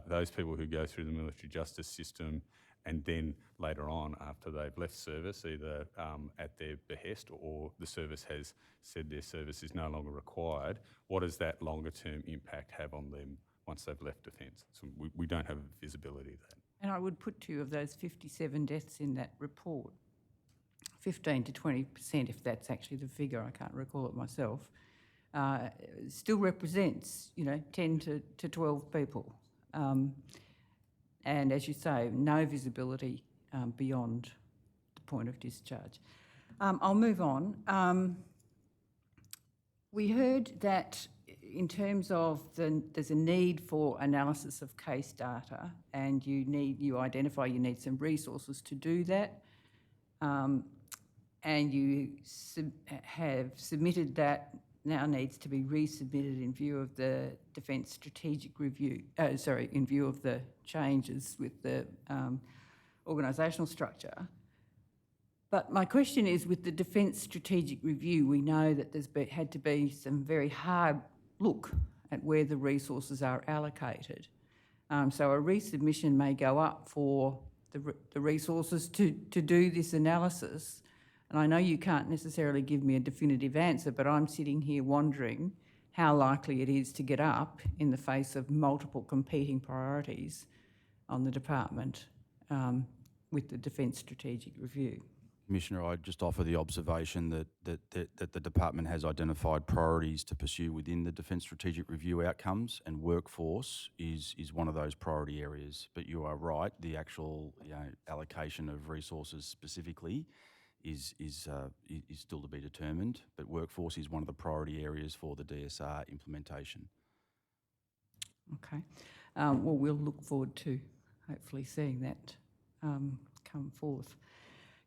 those people who go through the military justice system and then later on, after they've left service, either at their behest or the service has said their service is no longer required, what does that longer term impact have on them once they've left defence? So we don't have visibility of that. And I would put to you, of those 57 deaths in that report, 15 to 20%, if that's actually the figure, I can't recall it myself, still represents, 10 to 12 people. And as you say, no visibility beyond the point of discharge. I'll move on. We heard that in terms of there's a need for analysis of case data, and you identify you need some resources to do that, and you have submitted that. Now needs to be resubmitted in view of the Defence Strategic Review, in view of the changes with the organisational structure. But my question is, with the Defence Strategic Review, we know that there's had to be some very hard look at where the resources are allocated. So a resubmission may go up for the resources to do this analysis. And I know you can't necessarily give me a definitive answer, but I'm sitting here wondering how likely it is to get up in the face of multiple competing priorities on the department with the Defence Strategic Review. Commissioner, I'd just offer the observation that the department has identified priorities to pursue within the Defence Strategic Review outcomes, and workforce is one of those priority areas. But you are right, the actual allocation of resources specifically is still to be determined, but workforce is one of the priority areas for the DSR implementation. Okay. Well, we'll look forward to hopefully seeing that come forth.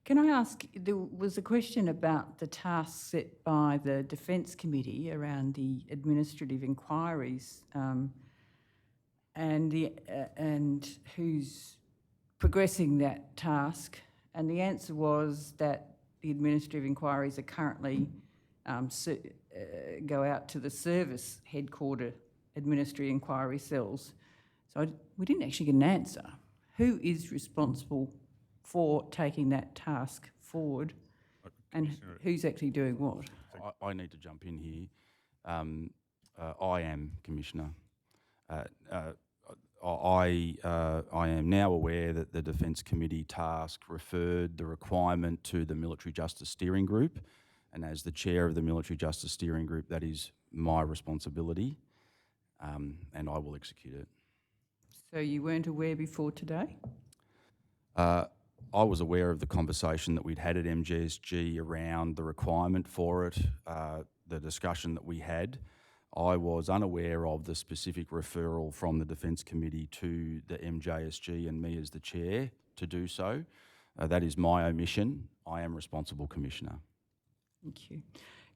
Can I ask, there was a question about the tasks set by the Defence Committee around the administrative inquiries and who's progressing that task. And the answer was that the administrative inquiries are currently go out to the service headquarter administrative inquiry cells. So we didn't actually get an answer. Who is responsible for taking that task forward, and who's actually doing what? I need to jump in here. I am, Commissioner. I am now aware that the Defence Committee task referred the requirement to the Military Justice Steering Group, and as the chair of the Military Justice Steering Group, that is my responsibility, and I will execute it. So you weren't aware before today? I was aware of the conversation that we'd had at MGSG around the requirement for it, the discussion that we had. I was unaware of the specific referral from the Defence Committee to the MJSG and me as the chair to do so. That is my omission. I am responsible, Commissioner. Thank you.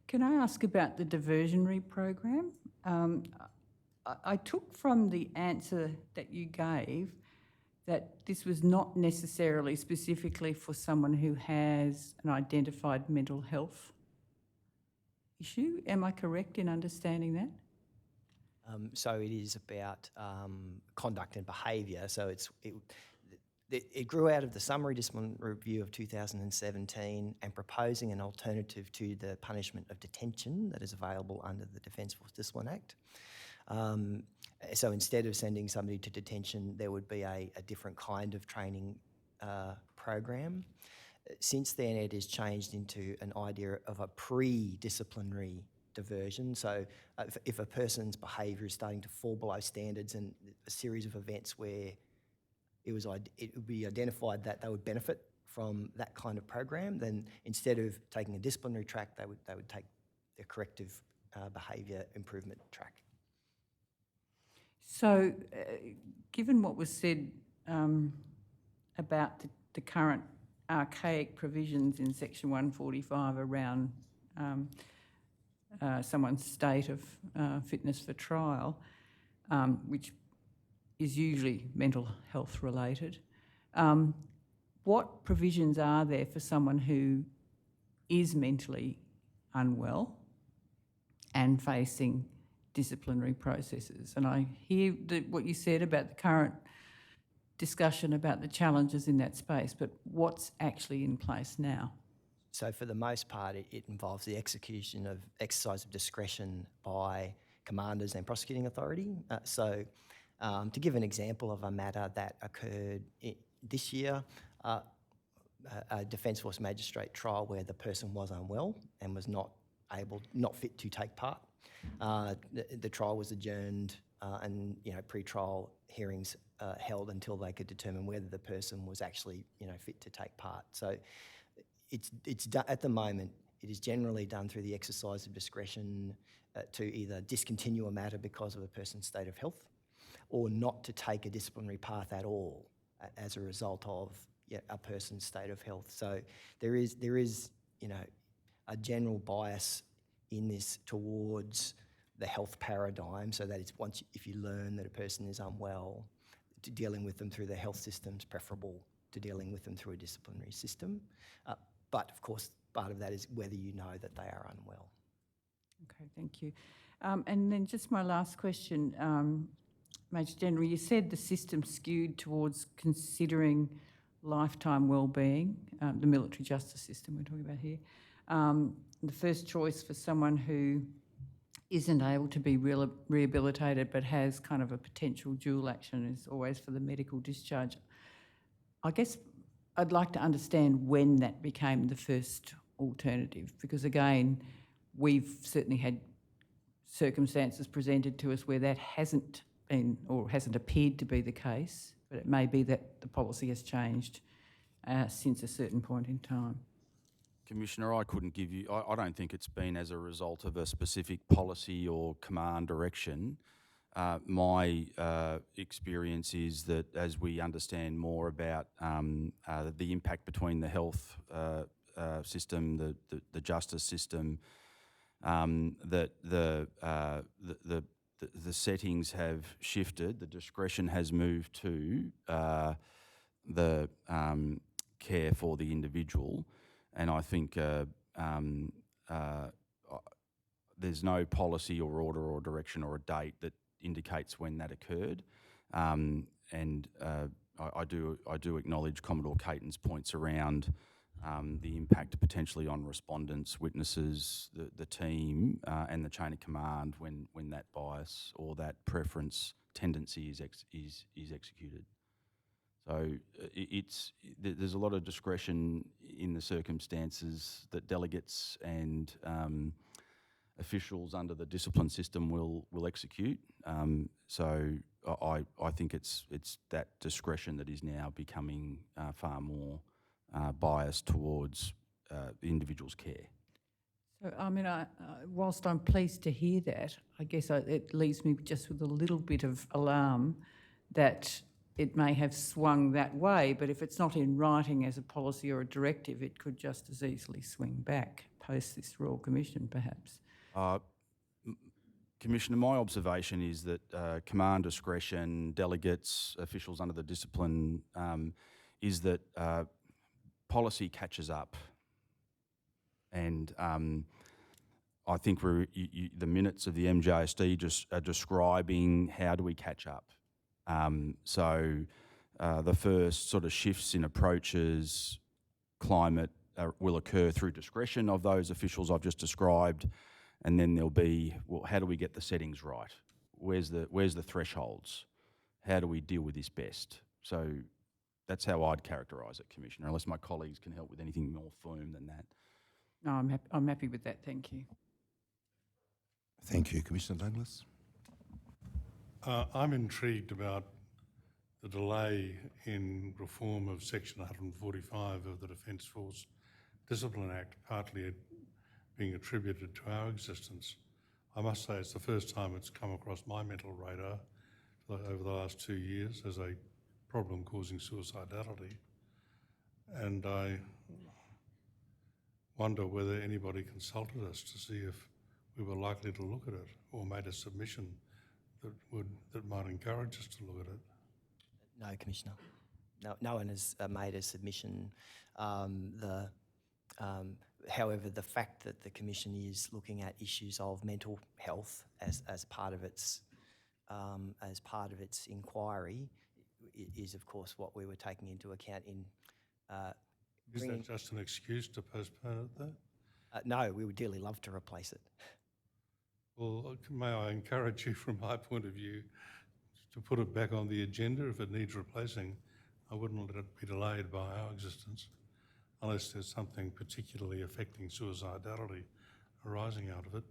Can I ask about the diversionary program? I took from the answer that you gave that this was not necessarily specifically for someone who has an identified mental health issue. Am I correct in understanding that? So it is about conduct and behaviour. So it grew out of the summary discipline review of 2017 and proposing an alternative to the punishment of detention that is available under the Defence Force Discipline Act. So instead of sending somebody to detention, there would be a different kind of training program. Since then, it has changed into an idea of a pre-disciplinary diversion. So if a person's behaviour is starting to fall below standards and a series of events where it would be identified that they would benefit from that kind of program, then instead of taking a disciplinary track, they would take the corrective behaviour improvement track. So, given what was said about the current archaic provisions in Section 145 around someone's state of fitness for trial, which is usually mental health related, what provisions are there for someone who is mentally unwell and facing disciplinary processes? And I hear what you said about the current discussion about the challenges in that space, but what's actually in place now? So for the most part, it involves the execution of exercise of discretion by commanders and prosecuting authority. To give an example of a matter that occurred this year, a Defence Force magistrate trial where the person was unwell and was not fit to take part. The trial was adjourned and pre-trial hearings held until they could determine whether the person was actually fit to take part. So it's done at the moment. It is generally done through the exercise of discretion to either discontinue a matter because of a person's state of health, or not to take a disciplinary path at all as a result of a person's state of health. So there is a general bias in this towards the health paradigm, so that it's if you learn that a person is unwell, dealing with them through the health system is preferable to dealing with them through a disciplinary system. But of course, part of that is whether you know that they are unwell. Okay, thank you. And then just my last question, Major General, you said the system skewed towards considering lifetime wellbeing, the military justice system we're talking about here. The first choice for someone who isn't able to be rehabilitated but has kind of a potential dual action is always for the medical discharge. I guess I'd like to understand when that became the first alternative, because again, we've certainly had circumstances presented to us where that hasn't been or hasn't appeared to be the case, but it may be that the policy has changed since a certain point in time. Commissioner, I couldn't give you, I don't think it's been as a result of a specific policy or command direction. My experience is that as we understand more about the impact between the health system, the justice system, that the settings have shifted, the discretion has moved to the care for the individual. And I think there's no policy or order or direction or a date that indicates when that occurred. I do acknowledge Commodore Caton's points around the impact potentially on respondents, witnesses, the team, and the chain of command when that bias or that preference tendency is executed. So there's a lot of discretion in the circumstances that delegates and officials under the discipline system will execute. So I think it's that discretion that is now becoming far more biased towards the individual's care. So, I mean, whilst I'm pleased to hear that, I guess it leaves me just with a little bit of alarm that it may have swung that way, but if it's not in writing as a policy or a directive, it could just as easily swing back post this Royal Commission, perhaps. Commissioner, my observation is that command discretion, delegates, officials under the discipline, is that policy catches up. And I think the minutes of the MJSD just are describing how do we catch up. So the first sort of shifts in approaches, climate will occur through discretion of those officials I've just described, and then there'll be, well, how do we get the settings right? Where's the thresholds? How do we deal with this best? So that's how I'd characterise it, Commissioner, unless my colleagues can help with anything more firm than that. No, I'm happy with that, thank you. Thank you. Commissioner Douglas? I'm intrigued about the delay in reform of Section 145 of the Defence Force Discipline Act, partly being attributed to our existence. I must say it's the first time it's come across my mental radar over the last 2 years as a problem causing suicidality. And I wonder whether anybody consulted us to see if we were likely to look at it or made a submission that might encourage us to look at it. No, Commissioner. No one has made a submission. However, the fact that the Commission is looking at issues of mental health as part of its inquiry is, of course, what we were taking into account in. Is that just an excuse to postpone it, though? No, we would dearly love to replace it. Well, may I encourage you, from my point of view, to put it back on the agenda if it needs replacing. I wouldn't let it be delayed by our existence, unless there's something particularly affecting suicidality arising out of it.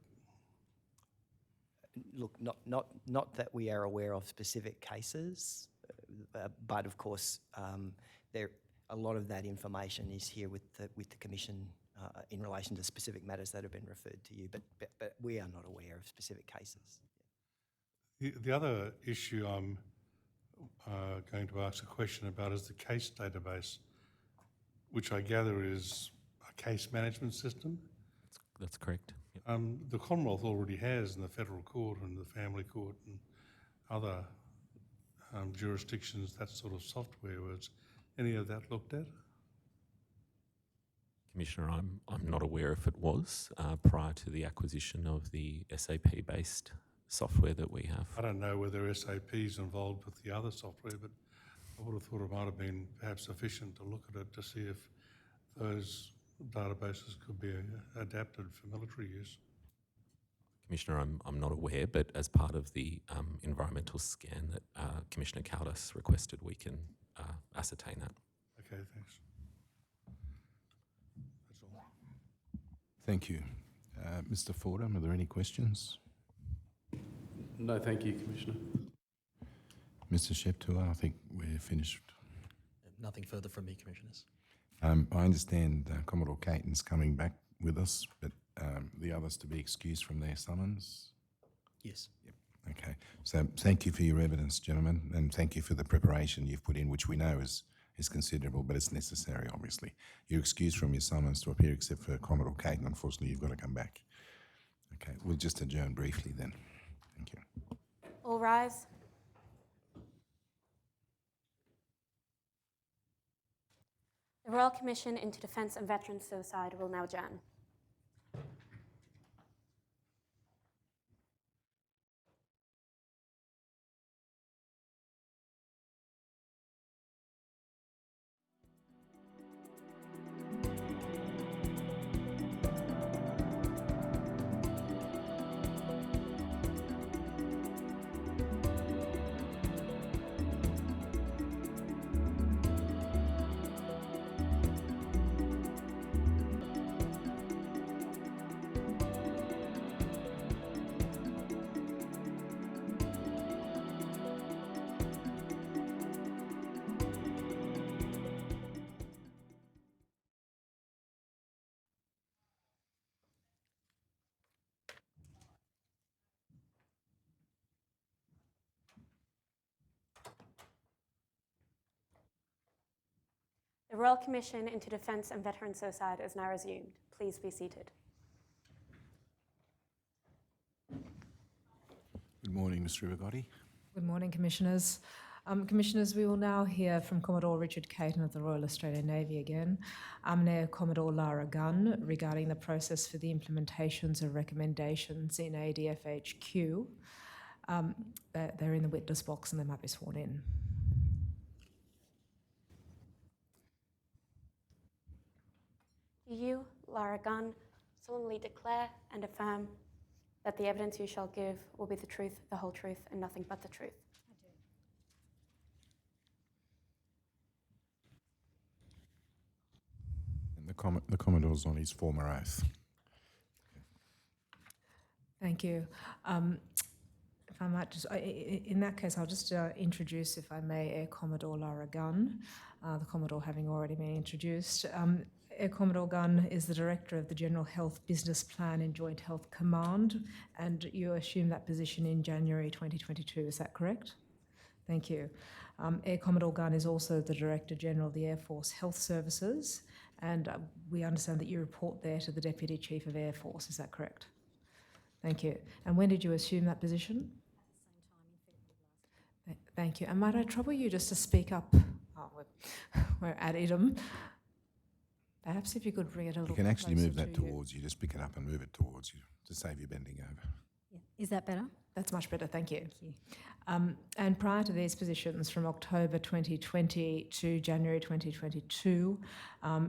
Look, not that we are aware of specific cases, but of course, a lot of that information is here with the Commission in relation to specific matters that have been referred to you, but we are not aware of specific cases. The other issue I'm going to ask a question about is the case database, which I gather is a case management system. That's correct. Yep. The Commonwealth already has in the Federal Court and the Family Court and other jurisdictions that sort of software. Was any of that looked at? Commissioner, I'm not aware if it was prior to the acquisition of the SAP-based software that we have. I don't know whether SAP is involved with the other software, but I would have thought it might have been perhaps sufficient to look at it to see if those databases could be adapted for military use. Commissioner, I'm not aware, but as part of the environmental scan that Commissioner Caldas requested, we can ascertain that. Okay, thanks. That's all. Thank you. Mr. Fordham, are there any questions? No, thank you, Commissioner. Mr. Sheptua, I think we're finished. Nothing further from me, Commissioners. I understand Commodore Caton's coming back with us, but the others to be excused from their summons? Yes. Yep. Okay. So thank you for your evidence, gentlemen, and thank you for the preparation you've put in, which we know is considerable, but it's necessary, obviously. You're excused from your summons to appear except for Commodore Caton. Unfortunately, you've got to come back. Okay. We'll just adjourn briefly then. Thank you. All rise. The Royal Commission into Defence and Veterans Suicide will now adjourn. The Royal Commission into Defence and Veterans Suicide is now resumed. Please be seated. Good morning, Ms Rigotti. Good morning, Commissioners. Commissioners, we will now hear from Commodore Richard Caton of the Royal Australian Navy again, and Air Commodore Lara Gunn regarding the process for the implementations of recommendations in ADFHQ. They're in the witness box and they might be sworn in. Do you, Lara Gunn, solemnly declare and affirm that the evidence you shall give will be the truth, the whole truth, and nothing but the truth? And the Commodore's on his former oath. Thank you. If I might just, in that case, I'll just introduce, if I may, Air Commodore Lara Gunn, the Commodore having already been introduced. Air Commodore Gunn is the Director of the General Health Business Plan in Joint Health Command, and you assumed that position in January 2022, is that correct? Thank you. Air Commodore Gunn is also the Director General of the Air Force Health Services, and we understand that you report there to the Deputy Chief of Air Force, is that correct? Thank you. And when did you assume that position? Thank you. And might I trouble you just to speak up? Oh, we're ad idem. Perhaps if you could bring it a little. You can actually closer move that to you. towards you. Just pick it up and move it towards you to save you bending over. Yeah. Is that better? That's much better, thank you. Thank you. And prior to these positions, from October 2020 to January 2022,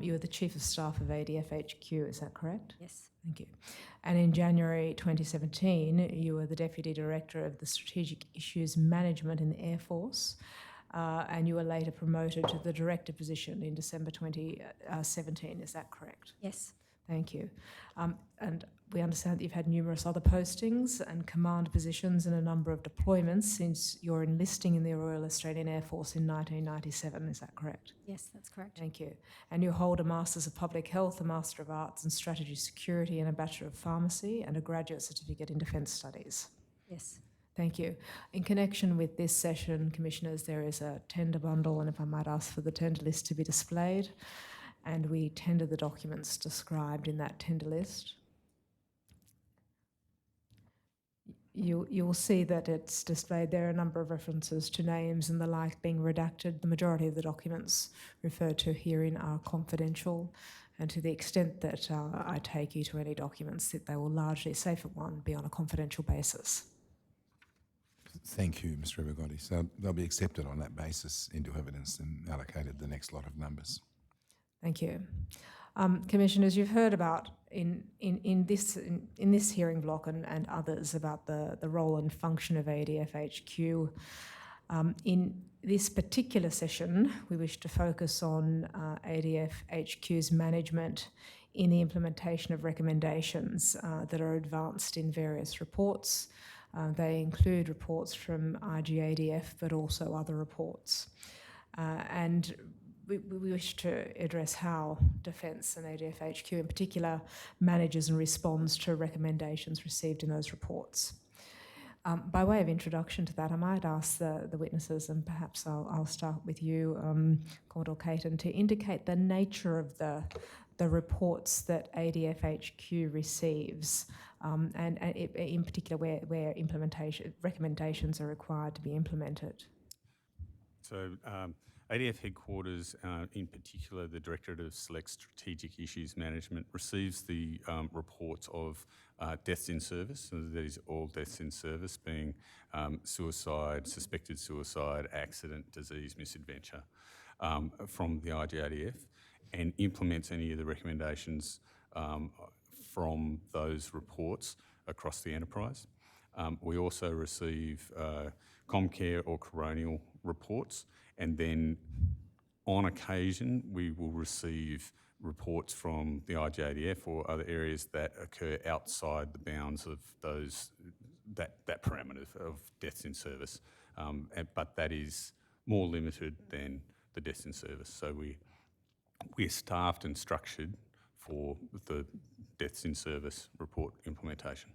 you were the Chief of Staff of ADFHQ, is that correct? Yes. Thank you. And in January 2017, you were the Deputy Director of the Strategic Issues Management in the Air Force, and you were later promoted to the Director position in December 2017, is that correct? Yes. Thank you. And we understand that you've had numerous other postings and command positions and a number of deployments since your enlisting in the Royal Australian Air Force in 1997, is that correct? Yes, that's correct. Thank you. And you hold a Masters of Public Health, a Master of Arts in Strategy Security, and a Bachelor of Pharmacy, and a Graduate Certificate in Defence Studies. Yes. Thank you. In connection with this session, Commissioners, there is a tender bundle, and if I might ask for the tender list to be displayed, and we tender the documents described in that tender list. You'll see that it's displayed there a number of references to names and the like being redacted. The majority of the documents referred to herein are confidential, and to the extent that I take you to any documents, that they will largely, save for one, be on a confidential basis. Thank you, Mr Rigotti. So they'll be accepted on that basis into evidence and allocated the next lot of numbers. Thank you. Commissioners, you've heard about in this hearing block and others about the role and function of ADFHQ. In this particular session, we wish to focus on ADFHQ's management in the implementation of recommendations that are advanced in various reports. They include reports from RGADF, but also other reports. And we wish to address how Defence and ADFHQ in particular manages and responds to recommendations received in those reports. By way of introduction to that, I might ask the witnesses, and perhaps I'll start with you, Commodore Caton, to indicate the nature of the reports that ADFHQ receives, and in particular where recommendations are required to be implemented. So ADF headquarters, in particular the Directorate of Select Strategic Issues Management, receives the reports of deaths in service, so that is all deaths in service, being suicide, suspected suicide, accident, disease, misadventure, from the IGADF, and implements any of the recommendations from those reports across the enterprise. We also receive Comcare or coronial reports, and then on occasion we will receive reports from the IGADF or other areas that occur outside the bounds of that parameter of deaths in service, but that is more limited than the deaths in service. So we're staffed and structured for the deaths in service report implementation.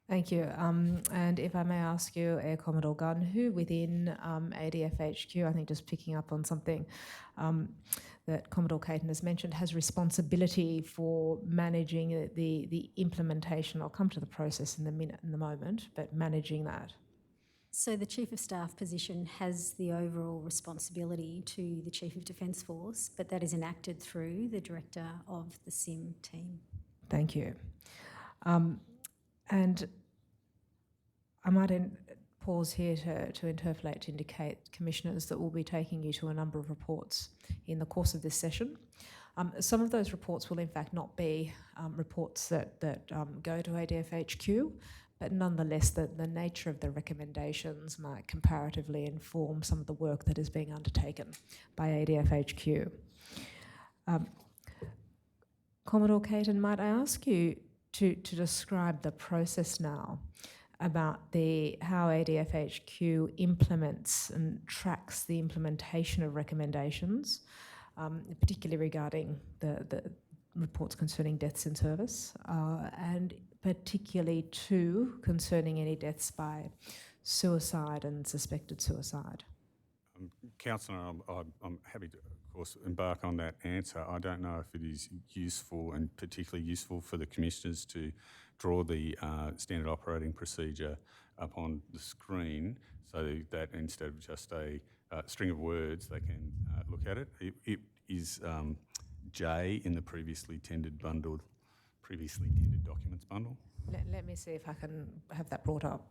Thank you. And if I may ask you, Air Commodore Gunn, who within ADFHQ, I think just picking up on something that Commodore Caton has mentioned, has responsibility for managing the implementation? I'll come to the process in the moment, but managing that. So the Chief of Staff position has the overall responsibility to the Chief of Defence Force, but that is enacted through the Director of the SIM team. Thank you. And I might pause here to interpolate to indicate, Commissioners, that we'll be taking you to a number of reports in the course of this session. Some of those reports will in fact not be reports that go to ADFHQ, but nonetheless the nature of the recommendations might comparatively inform some of the work that is being undertaken by ADFHQ. Commodore Caton, might I ask you to describe the process now about how ADFHQ implements and tracks the implementation of recommendations, particularly regarding the reports concerning deaths in service, and particularly too concerning any deaths by suicide and suspected suicide. Councillor, I'm happy to, of course, embark on that answer. I don't know if it is useful and particularly useful for the Commissioners to draw the standard operating procedure up on the screen so that instead of just a string of words, they can look at it. It is J in the previously tendered documents bundle. Let me see if I can have that brought up.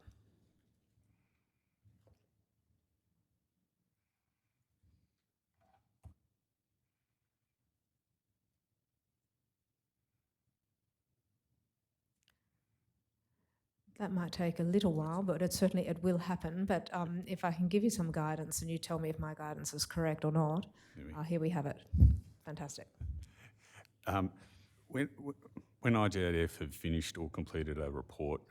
That might take a little while, but it will happen. But if I can give you some guidance and you tell me if my guidance is correct or not, here we have it. Fantastic. When IGADF have finished or completed a report,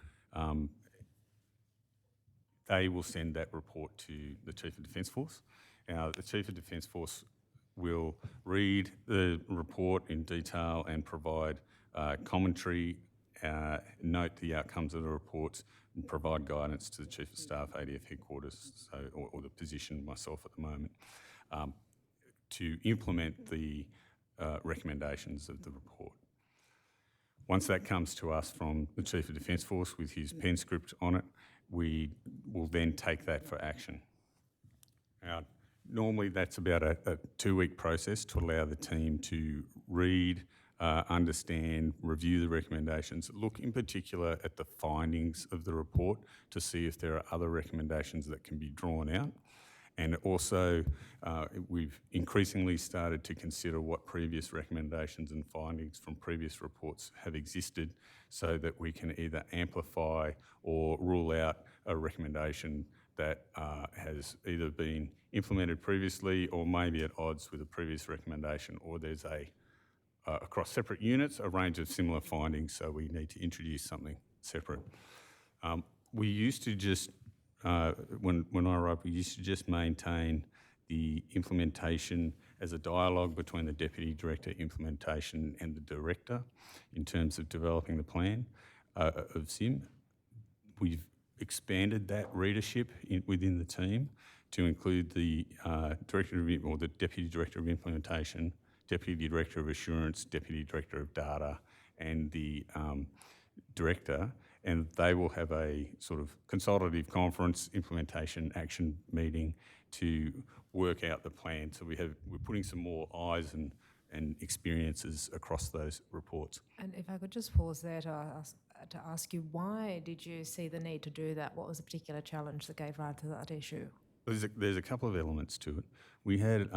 they will send that report to the Chief of Defence Force. Now, the Chief of Defence Force will read the report in detail and provide commentary, note the outcomes of the reports, and provide guidance to the Chief of Staff, ADF headquarters, or the position myself at the moment, to implement the recommendations of the report. Once that comes to us from the Chief of Defence Force with his pen script on it, we will then take that for action. Now, normally that's about a 2-week process to allow the team to read, understand, review the recommendations, look in particular at the findings of the report to see if there are other recommendations that can be drawn out. And also, we've increasingly started to consider what previous recommendations and findings from previous reports have existed so that we can either amplify or rule out a recommendation that has either been implemented previously or maybe at odds with a previous recommendation, or there's across separate units, a range of similar findings, so we need to introduce something separate. We used to just when I arrived, we used to just maintain the implementation as a dialogue between the Deputy Director Implementation and the Director in terms of developing the plan of SIM. We've expanded that readership within the team to include the the Deputy Director of Implementation, Deputy Director of Assurance, Deputy Director of Data, and the Director, and they will have a sort of consultative conference, implementation action meeting to work out the plan. So we're putting some more eyes and experiences across those reports. And if I could just pause there to ask you, why did you see the need to do that? What was the particular challenge that gave rise to that issue? There's a couple of elements to it. We had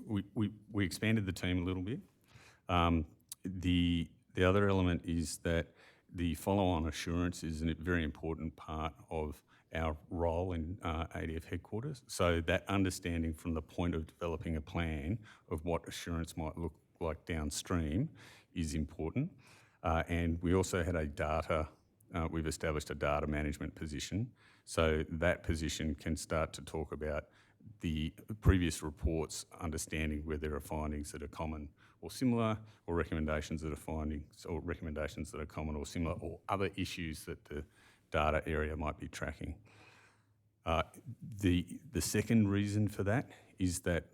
we expanded the team a little bit. The other element is that the follow-on assurance is a very important part of our role in ADF headquarters. So that understanding from the point of developing a plan of what assurance might look like downstream is important. And we also had we've established a data management position. So that position can start to talk about the previous reports, understanding where there are findings that are common or similar, or recommendations that are findings or recommendations that are common or similar, or other issues that the data area might be tracking. The second reason for that is that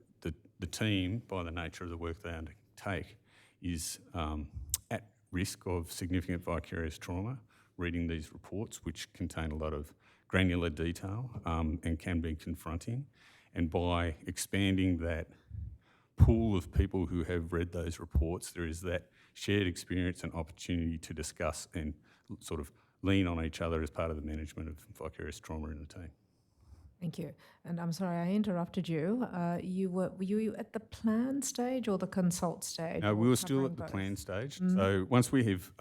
the team, by the nature of the work they undertake, is at risk of significant vicarious trauma reading these reports, which contain a lot of granular detail and can be confronting. And by expanding that pool of people who have read those reports, there is that shared experience and opportunity to discuss and sort of lean on each other as part of the management of vicarious trauma in the team. Thank you. And I'm sorry, I interrupted you. Were you at the plan stage or the consult stage? No, or we were still covering at the both? plan stage. So once we have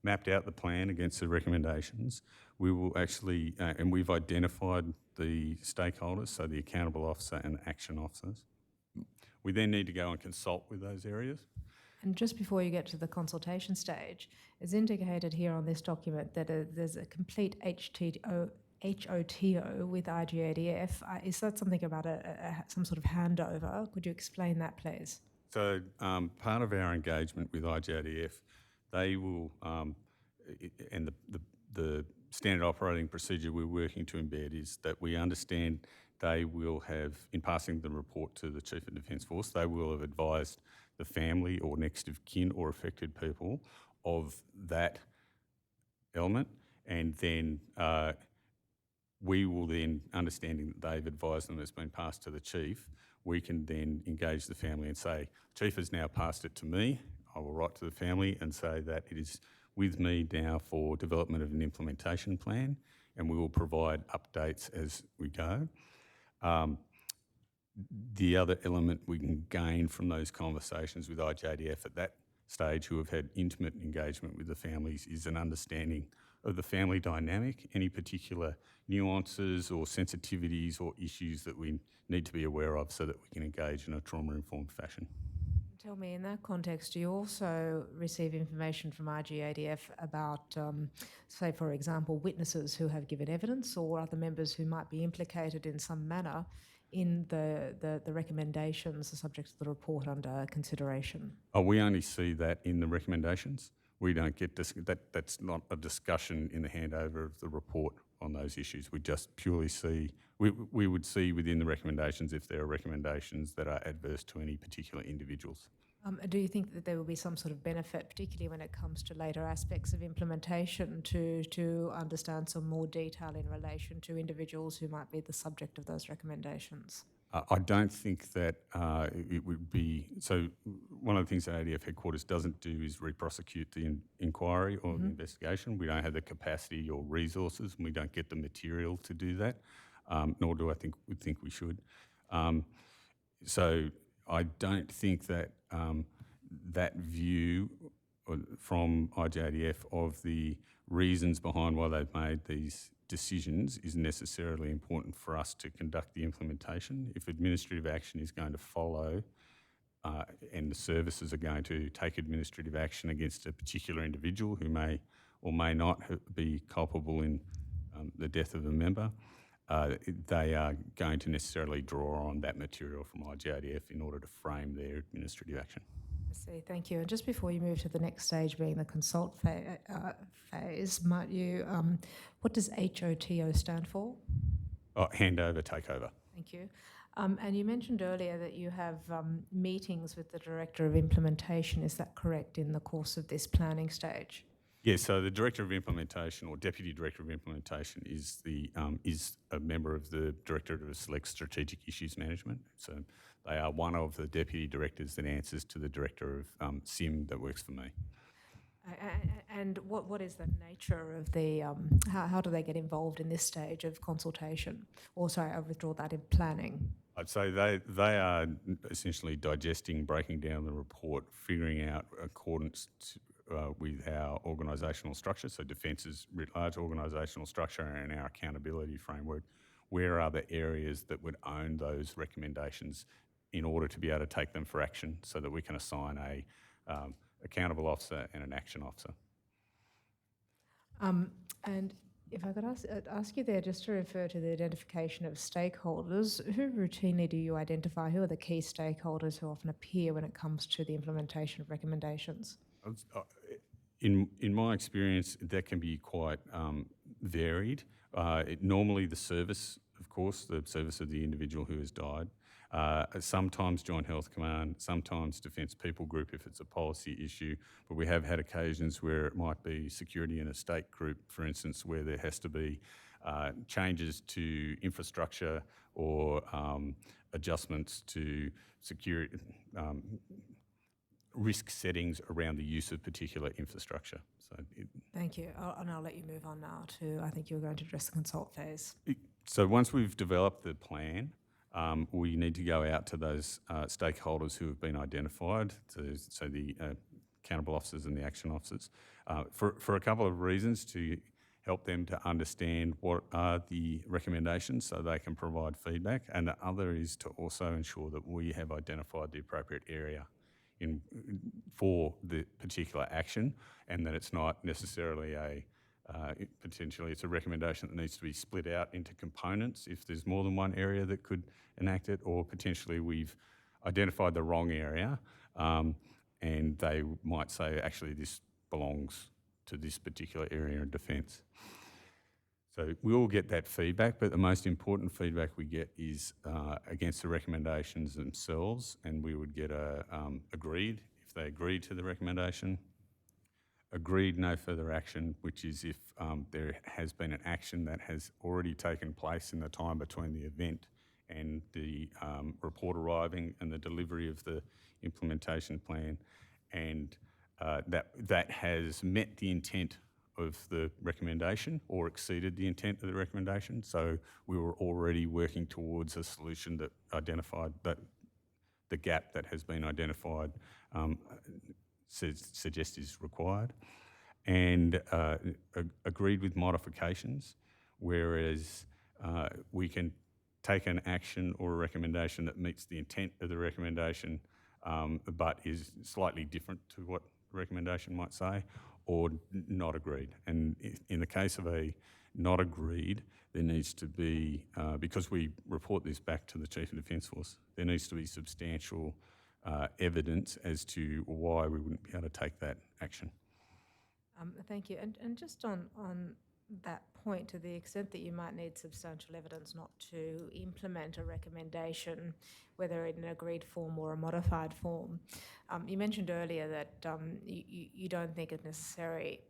mapped out the plan against the recommendations, we will actually, and we've identified the stakeholders, so the accountable officer and the action officers. We then need to go and consult with those areas. And just before you get to the consultation stage, it's indicated here on this document that there's a complete HOTO with IGADF. Is that something about some sort of handover? Could you explain that, please? So part of our engagement with IGADF, they will, and the standard operating procedure we're working to embed is that we understand they will have, in passing the report to the Chief of Defence Force, they will have advised the family or next of kin or affected people of that element, and then we will then, understanding that they've advised them, it's been passed to the Chief, we can then engage the family and say, Chief has now passed it to me. I will write to the family and say that it is with me now for development of an implementation plan, and we will provide updates as we go. The other element we can gain from those conversations with IGADF at that stage, who have had intimate engagement with the families, is an understanding of the family dynamic, any particular nuances or sensitivities or issues that we need to be aware of so that we can engage in a trauma-informed fashion. Tell me, in that context, do you also receive information from IGADF about, say, for example, witnesses who have given evidence or other members who might be implicated in some manner in the recommendations, the subject of the report under consideration? Oh, we only see that in the recommendations. We don't get that's not a discussion in the handover of the report on those issues. We just purely see, we would see within the recommendations if there are recommendations that are adverse to any particular individuals. Do you think that there will be some sort of benefit, particularly when it comes to later aspects of implementation, to understand some more detail in relation to individuals who might be the subject of those recommendations? I don't think that it would be, so one of the things that ADF headquarters doesn't do is re-prosecute the inquiry or the investigation. We don't have the capacity or resources, and we don't get the material to do that, nor do I think we should. So I don't think that that view from IGADF of the reasons behind why they've made these decisions is necessarily important for us to conduct the implementation. If administrative action is going to follow and the services are going to take administrative action against a particular individual who may or may not be culpable in the death of a member, they are going to necessarily draw on that material from IGADF in order to frame their administrative action. I see, thank you. And just before you move to the next stage, being the consult phase, might you, what does HOTO stand for? Oh, handover, takeover. Thank you. And you mentioned earlier that you have meetings with the Director of Implementation. Is that correct, in the course of this planning stage? Yes, so the Director of Implementation or Deputy Director of Implementation is a member of the Directorate of Select Strategic Issues Management. So they are one of the Deputy Directors that answers to the Director of SIM that works for me. And what is the nature of the, how do they get involved in this stage of consultation? Or sorry, I withdraw that, in planning. I'd say they are essentially digesting, breaking down the report, figuring out accordance with our organisational structure, so Defence's writ large organisational structure and our accountability framework, where are the areas that would own those recommendations in order to be able to take them for action so that we can assign a accountable officer and an action officer. And if I could ask you there just to refer to the identification of stakeholders, who routinely do you identify? Who are the key stakeholders who often appear when it comes to the implementation of recommendations? In my experience, that can be quite varied. Normally the service, of course, the service of the individual who has died. Sometimes Joint Health Command, sometimes Defence People Group if it's a policy issue, but we have had occasions where it might be Security and Estate Group, for instance, where there has to be changes to infrastructure or adjustments to security risk settings around the use of particular infrastructure. Thank you. And I'll let you move on now to, I think you were going to address the consult phase. So once we've developed the plan, we need to go out to those stakeholders who have been identified, so the accountable officers and the action officers, for a couple of reasons: to help them to understand what are the recommendations so they can provide feedback, and the other is to also ensure that we have identified the appropriate area for the particular action, and that it's not necessarily potentially it's a recommendation that needs to be split out into components if there's more than one area that could enact it, or potentially we've identified the wrong area and they might say, actually, this belongs to this particular area of defence. So we all get that feedback, but the most important feedback we get is against the recommendations themselves, and we would get agreed if they agree to the recommendation. Agreed, no further action, which is if there has been an action that has already taken place in the time between the event and the report arriving and the delivery of the implementation plan, and that has met the intent of the recommendation or exceeded the intent of the recommendation. So we were already working towards a solution that identified that the gap that has been identified suggest is required, and agreed with modifications, whereas we can take an action or a recommendation that meets the intent of the recommendation but is slightly different to what the recommendation might say, or not agreed. And in the case of a not agreed, there needs to be, because we report this back to the Chief of Defence Force, there needs to be substantial evidence as to why we wouldn't be able to take that action. Thank you. And just on that point, to the extent that you might need substantial evidence not to implement a recommendation, whether in an agreed form or a modified form, you mentioned earlier that you don't think it's necessary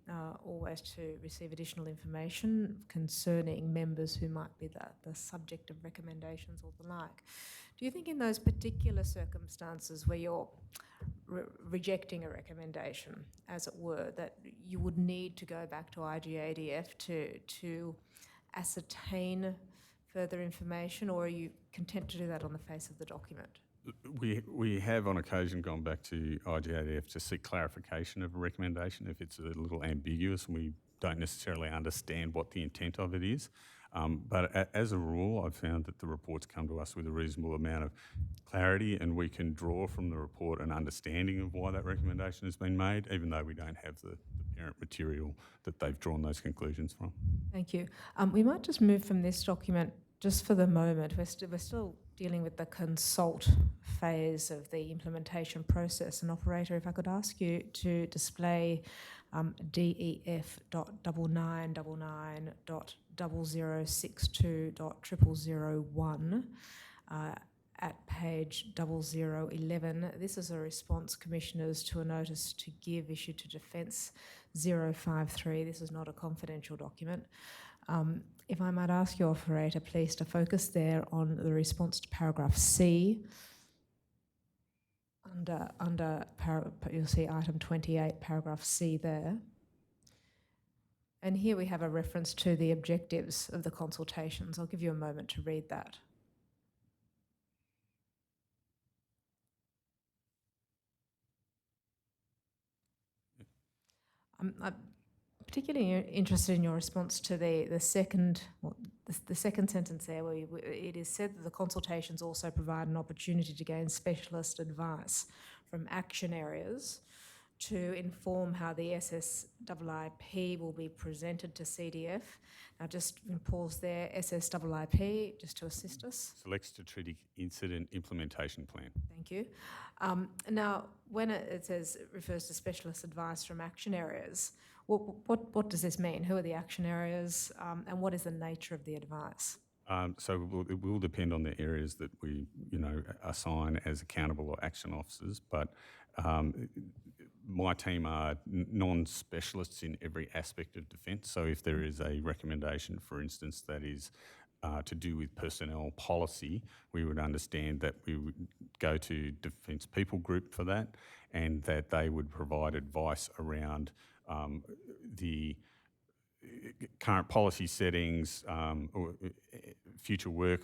always to receive additional information concerning members who might be the subject of recommendations or the like. Do you think in those particular circumstances where you're rejecting a recommendation, as it were, that you would need to go back to IGADF to ascertain further information, or are you content to do that on the face of the document? We have on occasion gone back to IGADF to seek clarification of a recommendation if it's a little ambiguous and we don't necessarily understand what the intent of it is. But as a rule, I've found that the reports come to us with a reasonable amount of clarity, and we can draw from the report an understanding of why that recommendation has been made, even though we don't have the parent material that they've drawn those conclusions from. Thank you. We might just move from this document just for the moment. We're still dealing with the consult phase of the implementation process. And operator, if I could ask you to display DEF.9999.0062.0001 at page 0011. This is a response, Commissioners, to a notice to give issued to Defence 053. This is not a confidential document. If I might ask you, operator, please to focus there on the response to paragraph C. You'll see item 28, paragraph C there. And here we have a reference to the objectives of the consultations. I'll give you a moment to read that. I'm particularly interested in your response to the second sentence there, where it is said that the consultations also provide an opportunity to gain specialist advice from action areas to inform how the SSIIP will be presented to CDF. Now, just pause there, SSIIP, just to assist us. Select Strategic Incident Implementation Plan. Thank you. Now, when it says it refers to specialist advice from action areas, what does this mean? Who are the action areas, and what is the nature of the advice? So it will depend on the areas that we, assign as accountable or action officers. But my team are non-specialists in every aspect of defence. So if there is a recommendation, for instance, that is to do with personnel policy, we would understand that we would go to Defence People Group for that, and that they would provide advice around the current policy settings or future work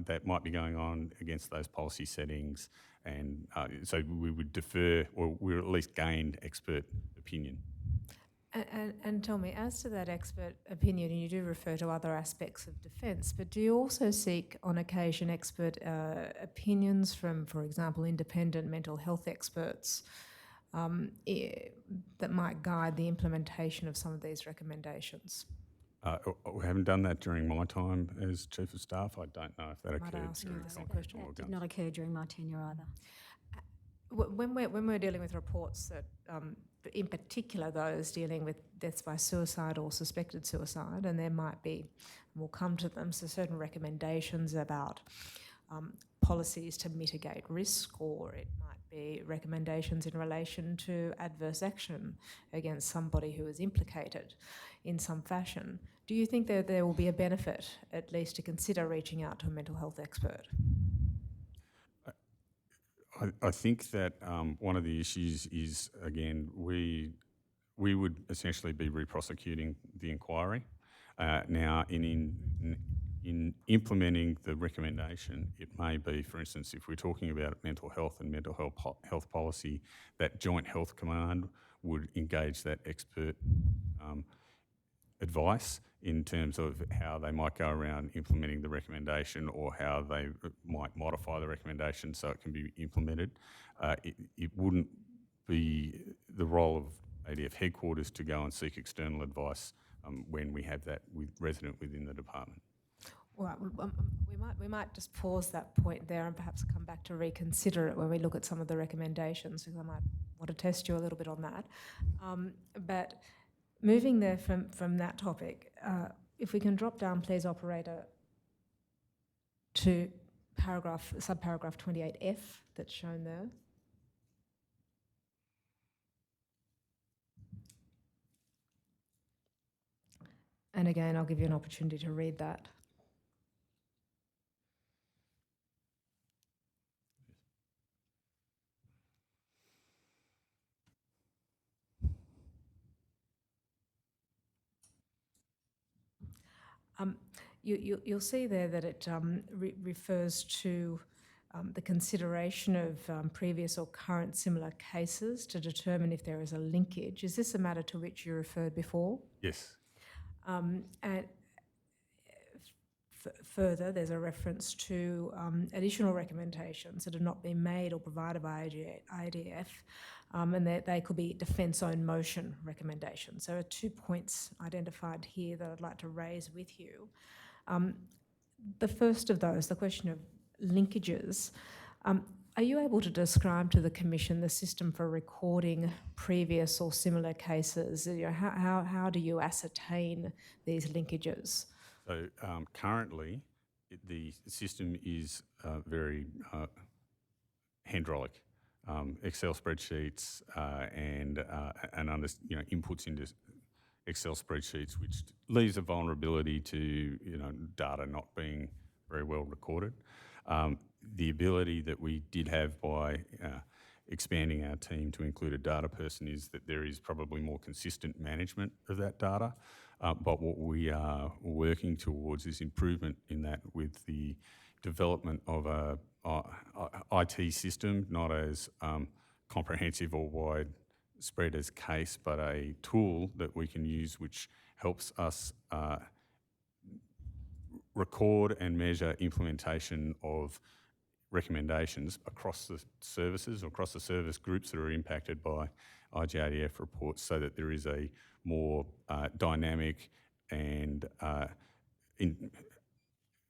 that might be going on against those policy settings. And so we would defer, or we'll at least gain expert opinion. And tell me, as to that expert opinion, and you do refer to other aspects of defence, but do you also seek on occasion expert opinions from, for example, independent mental health experts that might guide the implementation of some of these recommendations? We haven't done that during my time as Chief of Staff. I don't know if that Might occurred. ask you during that Dr. question. That did Morgan's. not occur during my tenure either. When we're dealing with reports that, in particular those dealing with deaths by suicide or suspected suicide, and there might be, we'll come to them, so certain recommendations about policies to mitigate risk, or it might be recommendations in relation to adverse action against somebody who is implicated in some fashion. Do you think that there will be a benefit, at least, to consider reaching out to a mental health expert? I think that one of the issues is, again, we would essentially be re-prosecuting the inquiry. Now, in implementing the recommendation, it may be, for instance, if we're talking about mental health and mental health policy, that Joint Health Command would engage that expert advice in terms of how they might go around implementing the recommendation, or how they might modify the recommendation so it can be implemented. It wouldn't be the role of ADF headquarters to go and seek external advice when we have that resident within the department. All right, well, we might just pause that point there and perhaps come back to reconsider it when we look at some of the recommendations, because I might want to test you a little bit on that. But moving there from that topic, if we can drop down, please, operator, to subparagraph 28F that's shown there. And again, I'll give you an opportunity to read that. You'll see there that it refers to the consideration of previous or current similar cases to determine if there is a linkage. Is this a matter to which you referred before? Yes. And further, there's a reference to additional recommendations that have not been made or provided by IDF, and they could be defence-owned motion recommendations. There are 2 points identified here that I'd like to raise with you. The first of those, the question of linkages, are you able to describe to the Commission the system for recording previous or similar cases? How do you ascertain these linkages? So currently, the system is very hydraulic. Excel spreadsheets and inputs into Excel spreadsheets, which leaves a vulnerability to data not being very well recorded. The ability that we did have by expanding our team to include a data person is that there is probably more consistent management of that data. But what we are working towards is improvement in that with the development of a IT system, not as comprehensive or widespread as CASE, but a tool that we can use which helps us record and measure implementation of recommendations across the services or across the service groups that are impacted by IGADF reports, so that there is a more dynamic and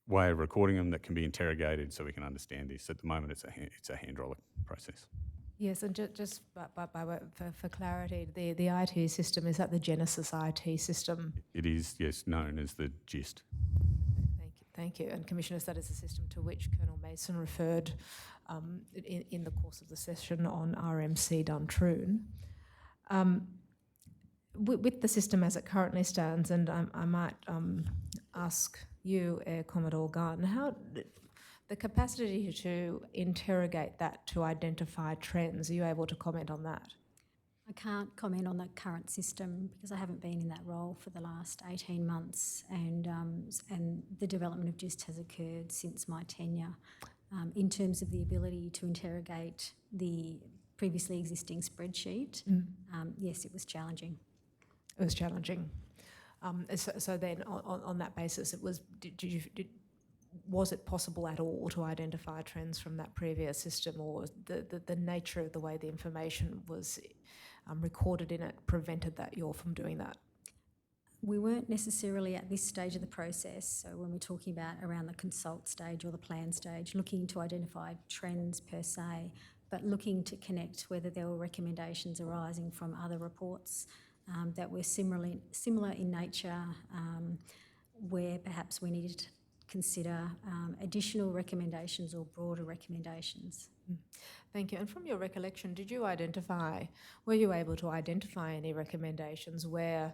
way of recording them that can be interrogated so we can understand this. At the moment, it's a hand-roller process. Yes, and just for clarity, the IT system, is that the Genesis IT system? It is, yes, known as the GIST. Thank you. And Commissioners, that is the system to which Colonel Mason referred in the course of the session on RMC Duntroon. With the system as it currently stands, and I might ask you, Air Commodore Gunn, how the capacity to interrogate that, to identify trends, are you able to comment on that? I can't comment on the current system because I haven't been in that role for the last 18 months, and the development of GIST has occurred since my tenure. In terms of the ability to interrogate the previously existing spreadsheet, yes, it was challenging. It was challenging. So then, on that basis, was it possible at all to identify trends from that previous system, or the nature of the way the information was recorded in it prevented you from doing that? We weren't necessarily at this stage of the process, so when we're talking about around the consult stage or the plan stage, looking to identify trends per se, but looking to connect whether there were recommendations arising from other reports that were similar in nature, where perhaps we needed to consider additional recommendations or broader recommendations. Thank you. And from your recollection, were you able to identify any recommendations where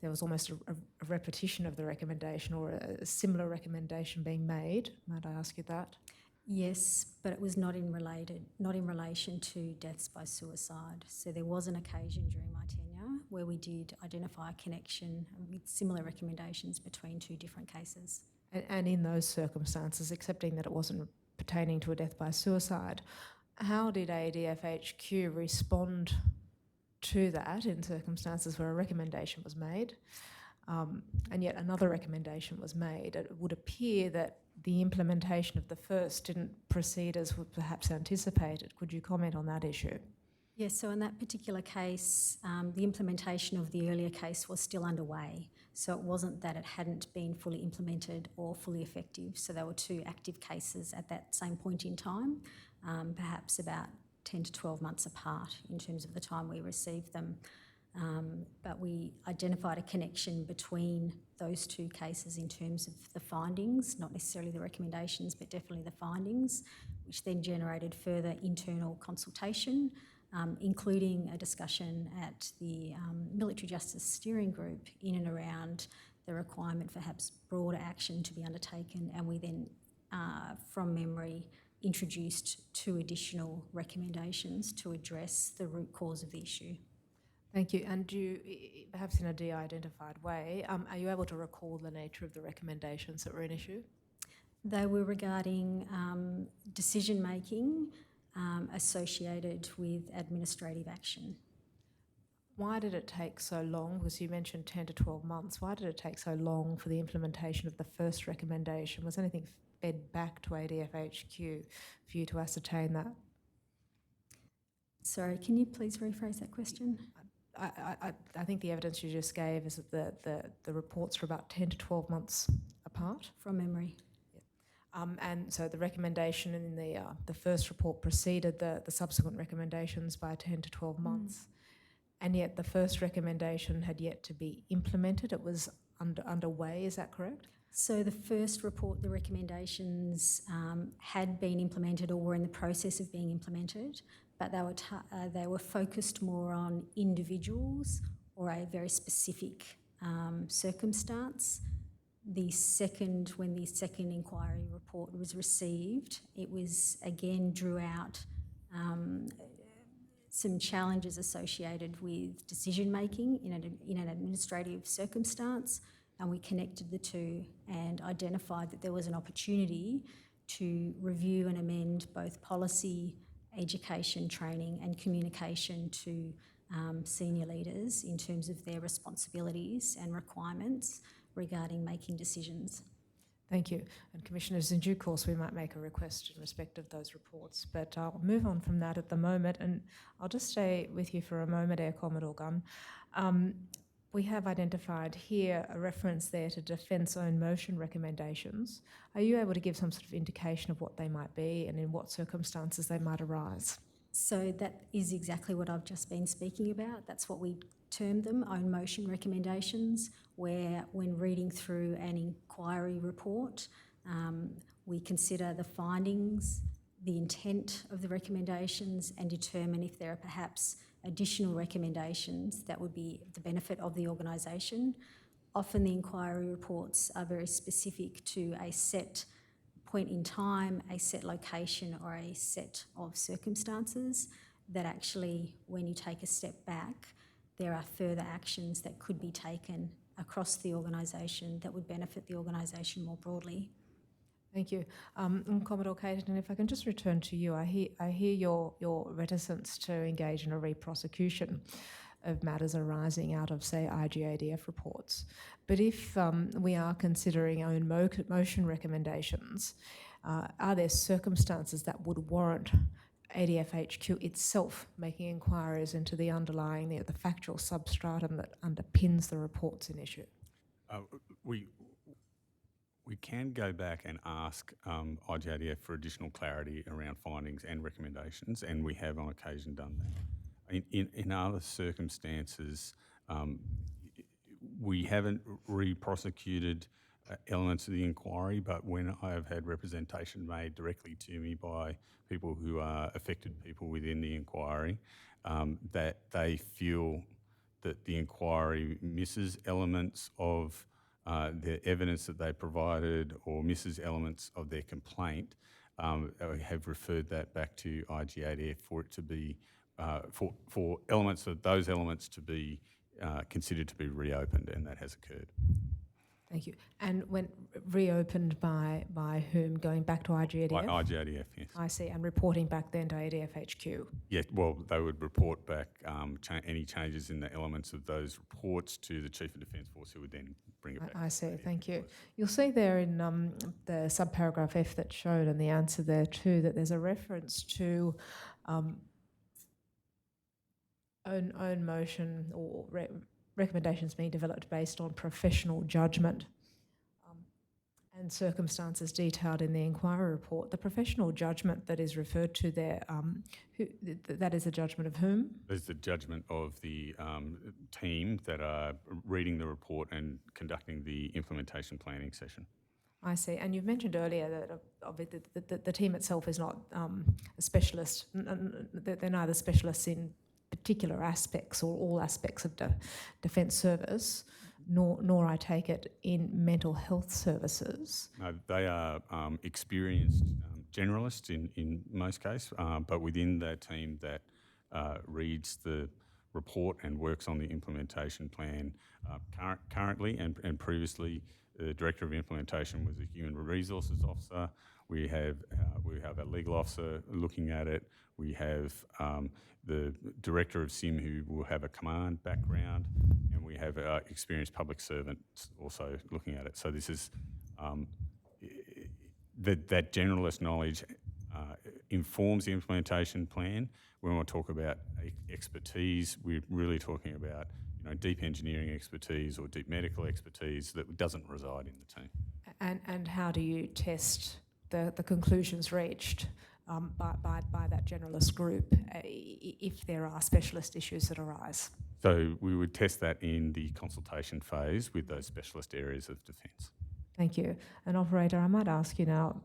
there was almost a repetition of the recommendation or a similar recommendation being made? Might I ask you that? Yes, but it was not in relation to deaths by suicide. So there was an occasion during my tenure where we did identify a connection with similar recommendations between two different cases. And in those circumstances, accepting that it wasn't pertaining to a death by suicide, how did ADFHQ respond to that in circumstances where a recommendation was made and yet another recommendation was made? It would appear that the implementation of the first didn't proceed as was perhaps anticipated. Could you comment on that issue? Yes, so in that particular case, the implementation of the earlier case was still underway. So it wasn't that it hadn't been fully implemented or fully effective. So there were two active cases at that same point in time, perhaps about 10 to 12 months apart in terms of the time we received them. But we identified a connection between those two cases in terms of the findings, not necessarily the recommendations, but definitely the findings, which then generated further internal consultation, including a discussion at the Military Justice Steering Group in and around the requirement for perhaps broader action to be undertaken. And we then, from memory, introduced 2 additional recommendations to address the root cause of the issue. Thank you. And perhaps in a de-identified way, are you able to recall the nature of the recommendations that were in issue? They were regarding decision-making associated with administrative action. Why did it take so long? Because you mentioned 10 to 12 months. Why did it take so long for the implementation of the first recommendation? Was anything fed back to ADFHQ for you to ascertain that? Sorry, can you please rephrase that question? I think the evidence you just gave is that the reports are about 10 to 12 months apart. From memory. And so the recommendation in the first report preceded the subsequent recommendations by 10 to 12 months. And yet the first recommendation had yet to be implemented. It was underway, is that correct? So the first report, the recommendations had been implemented or were in the process of being implemented, but they were focused more on individuals or a very specific circumstance. When the second inquiry report was received, it was again drew out some challenges associated with decision making in an administrative circumstance, and we connected the two and identified that there was an opportunity to review and amend both policy, education, training and communication to senior leaders in terms of their responsibilities and requirements regarding making decisions. Thank you. And Commissioners, in due course, we might make a request in respect of those reports, but I'll move on from that at the moment, and I'll just stay with you for a moment, Air Commodore Gunn. We have identified here a reference there to defence own motion recommendations. Are you able to give some sort of indication of what they might be and in what circumstances they might arise? So that is exactly what I've just been speaking about. That's what we term them, own motion recommendations, where when reading through an inquiry report, we consider the findings, the intent of the recommendations, and determine if there are perhaps additional recommendations that would be the benefit of the organisation. Often the inquiry reports are very specific to a set point in time, a set location, or a set of circumstances that actually, when you take a step back, there are further actions that could be taken across the organisation that would benefit the organisation more broadly. Thank you. Commodore Caterton, if I can just return to you, I hear your reticence to engage in a re-prosecution of matters arising out of, say, IGADF reports. But if we are considering own motion recommendations, are there circumstances that would warrant ADFHQ itself making inquiries into the underlying, the factual substratum that underpins the reports in issue? We can go back and ask IGADF for additional clarity around findings and recommendations, and we have on occasion done that. In other circumstances, we haven't re-prosecuted elements of the inquiry, but when I have had representation made directly to me by people who are affected people within the inquiry, that they feel that the inquiry misses elements of the evidence that they provided or misses elements of their complaint, have referred that back to IGADF for it to be, for elements of those elements to be considered to be reopened, and that has occurred. Thank you. And when reopened by whom? Going back to IGADF? By IGADF, yes. I see, and reporting back then to ADFHQ? Yeah, well, they would report back any changes in the elements of those reports to the Chief of Defence Force, who would then bring it back. I see, thank you. You'll see there in the subparagraph F that's shown and the answer there too, that there's a reference to own motion or recommendations being developed based on professional judgment and circumstances detailed in the inquiry report. The professional judgment that is referred to there, that is a judgment of whom? There's the judgment of the team that are reading the report and conducting the implementation planning session. I see. And you've mentioned earlier that the team itself is not a specialist. They're neither specialists in particular aspects or all aspects of defence service, nor I take it in mental health services. No, they are experienced generalists in most cases, but within that team that reads the report and works on the implementation plan currently and previously, the Director of Implementation was a Human Resources Officer. We have a legal officer looking at it. We have the Director of SIM who will have a command background, and we have experienced public servants also looking at it. So this is that generalist knowledge informs the implementation plan. When we talk about expertise, we're really talking about deep engineering expertise or deep medical expertise that doesn't reside in the team. And how do you test the conclusions reached by that generalist group if there are specialist issues that arise? So we would test that in the consultation phase with those specialist areas of defence. Thank you. And Operator, I might ask you now,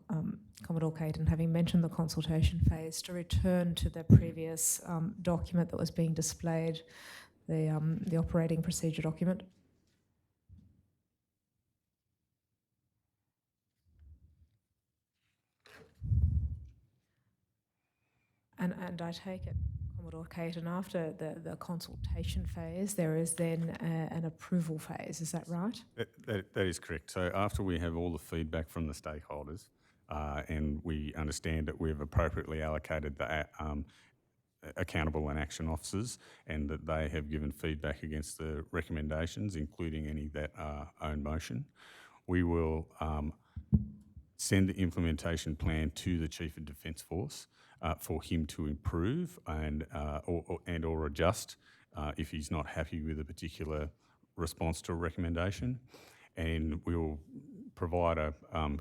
Commodore Caton, having mentioned the consultation phase, to return to the previous document that was being displayed, the operating procedure document. And I take it, Commodore Caton, after the consultation phase, there is then an approval phase, is that right? That is correct. So after we have all the feedback from the stakeholders and we understand that we've appropriately allocated the accountable and action officers and that they have given feedback against the recommendations, including any that are own motion, we will send the implementation plan to the Chief of Defence Force for him to improve and or adjust if he's not happy with a particular response to a recommendation. And we will provide a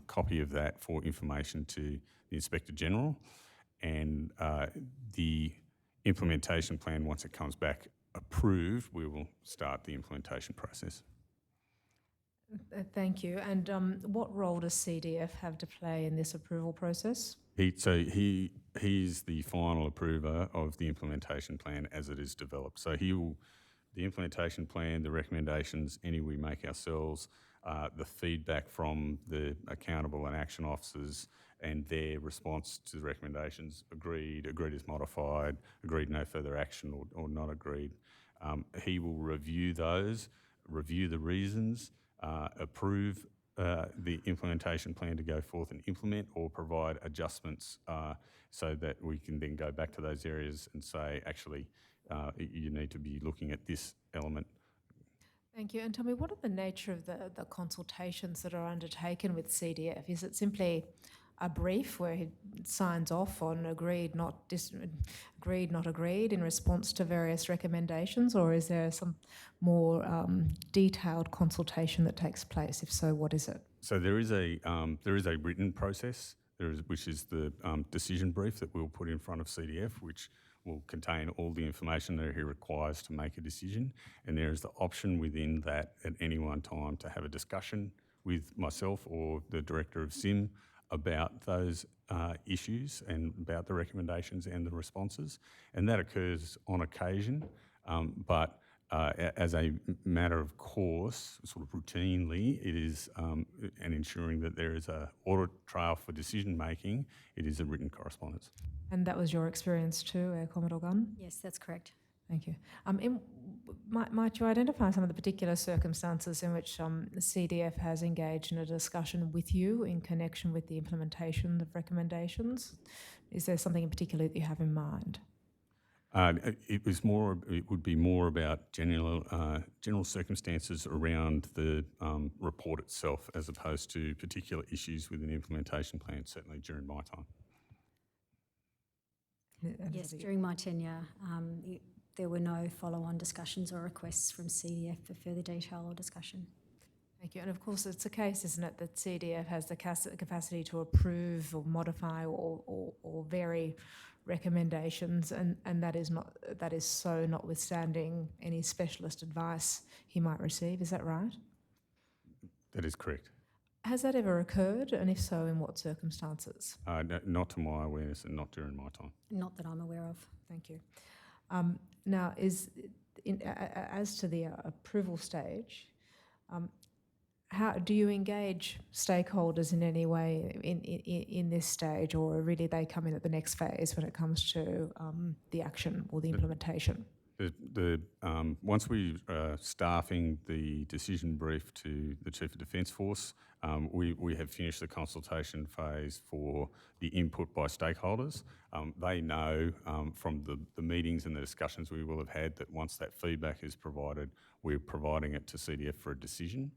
copy of that for information to the Inspector General. And the implementation plan, once it comes back approved, we will start the implementation process. Thank you. And what role does CDF have to play in this approval process? He's the final approver of the implementation plan as it is developed. So the implementation plan, the recommendations, any we make ourselves, the feedback from the accountable and action officers and their response to the recommendations, agreed as modified, agreed no further action or not agreed. He will review those, review the reasons, approve the implementation plan to go forth and implement or provide adjustments so that we can then go back to those areas and say, actually, you need to be looking at this element. Thank you. And tell me, what are the nature of the consultations that are undertaken with CDF? Is it simply a brief where he signs off on agreed, not agreed in response to various recommendations, or is there some more detailed consultation that takes place? If so, what is it? So there is a written process, which is the decision brief that we'll put in front of CDF, which will contain all the information that he requires to make a decision. And there is the option within that at any one time to have a discussion with myself or the Director of SIM about those issues and about the recommendations and the responses. And that occurs on occasion, but as a matter of course, sort of routinely, it is, and ensuring that there is an audit trail for decision making, it is a written correspondence. And that was your experience too, Air Commodore Gunn? Yes, that's correct. Thank you. Might you identify some of the particular circumstances in which the CDF has engaged in a discussion with you in connection with the implementation of recommendations? Is there something in particular that you have in mind? It would be more about general circumstances around the report itself, as opposed to particular issues with an implementation plan. Certainly during my time. Yes, during my tenure, there were no follow-on discussions or requests from CDF for further detail or discussion. Thank you. And of course, it's a case, isn't it, that CDF has the capacity to approve or modify or vary recommendations, and that is so notwithstanding any specialist advice he might receive. Is that right? That is correct. Has that ever occurred, and if so, in what circumstances? No, not to my awareness and not during my time. Not that I'm aware of. Thank you. Now, as to the approval stage, how do you engage stakeholders in any way in this stage, or really they come in at the next phase when it comes to the action or the implementation? Once we staffing the decision brief to the Chief of Defence Force, we have finished the consultation phase for the input by stakeholders. They know from the meetings and the discussions we will have had that once that feedback is provided, we're providing it to CDF for a decision.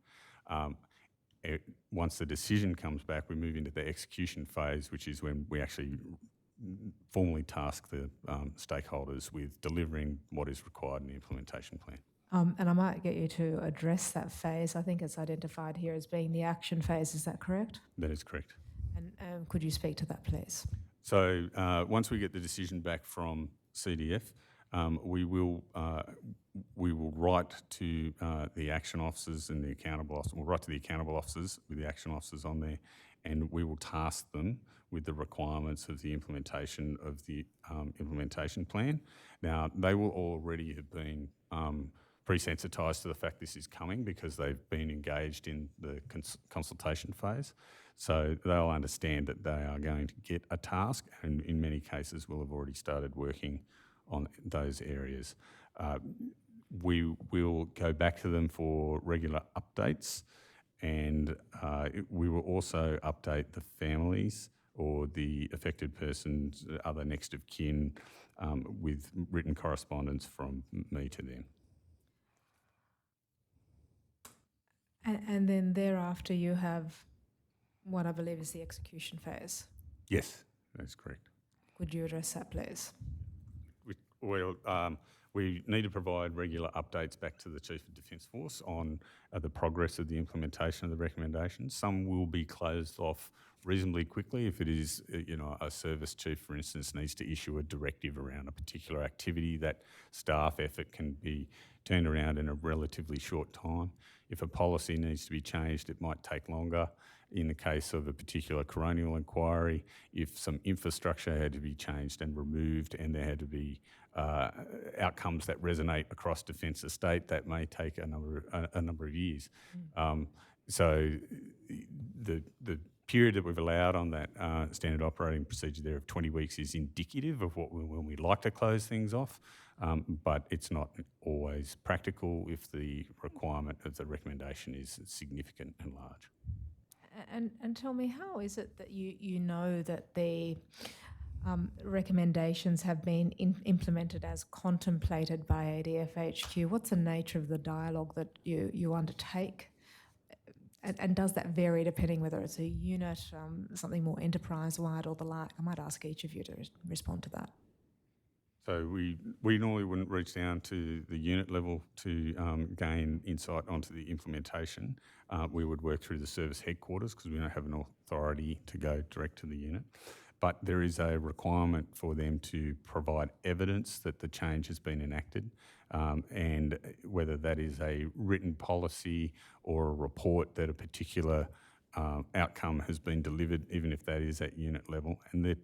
Once the decision comes back, we move into the execution phase, which is when we actually formally task the stakeholders with delivering what is required in the implementation plan. And I might get you to address that phase. I think it's identified here as being the action phase. Is that correct? That is correct. And could you speak to that, please? So once we get the decision back from CDF, we will write to the action officers and the accountable officers. We'll write to the accountable officers with the action officers on there, and we will task them with the requirements of the implementation of the implementation plan. Now, they will already have been pre-sensitised to the fact this is coming because they've been engaged in the consultation phase. So they'll understand that they are going to get a task, and in many cases will have already started working on those areas. We will go back to them for regular updates, and we will also update the families or the affected person's other next of kin with written correspondence from me to them. And then thereafter you have what I believe is the execution phase. Yes, that's correct. Could you address that, please? We need to provide regular updates back to the Chief of Defence Force on the progress of the implementation of the recommendations. Some will be closed off reasonably quickly if it is, a service chief, for instance, needs to issue a directive around a particular activity. That staff effort can be turned around in a relatively short time. If a policy needs to be changed, it might take longer. In the case of a particular coronial inquiry, if some infrastructure had to be changed and removed and there had to be outcomes that resonate across Defence Estate, that may take a number of years. So the period that we've allowed on that standard operating procedure there of 20 weeks is indicative of when we like to close things off, but it's not always practical if the requirement of the recommendation is significant and large. And tell me, how is it that you know that the recommendations have been implemented as contemplated by ADFHQ? What's the nature of the dialogue that you undertake? And does that vary depending whether it's a unit, something more enterprise-wide or the like? I might ask each of you to respond to that. So we normally wouldn't reach down to the unit level to gain insight onto the implementation. We would work through the service headquarters because we don't have an authority to go direct to the unit. But there is a requirement for them to provide evidence that the change has been enacted, and whether that is a written policy or a report that a particular outcome has been delivered, even if that is at unit level. And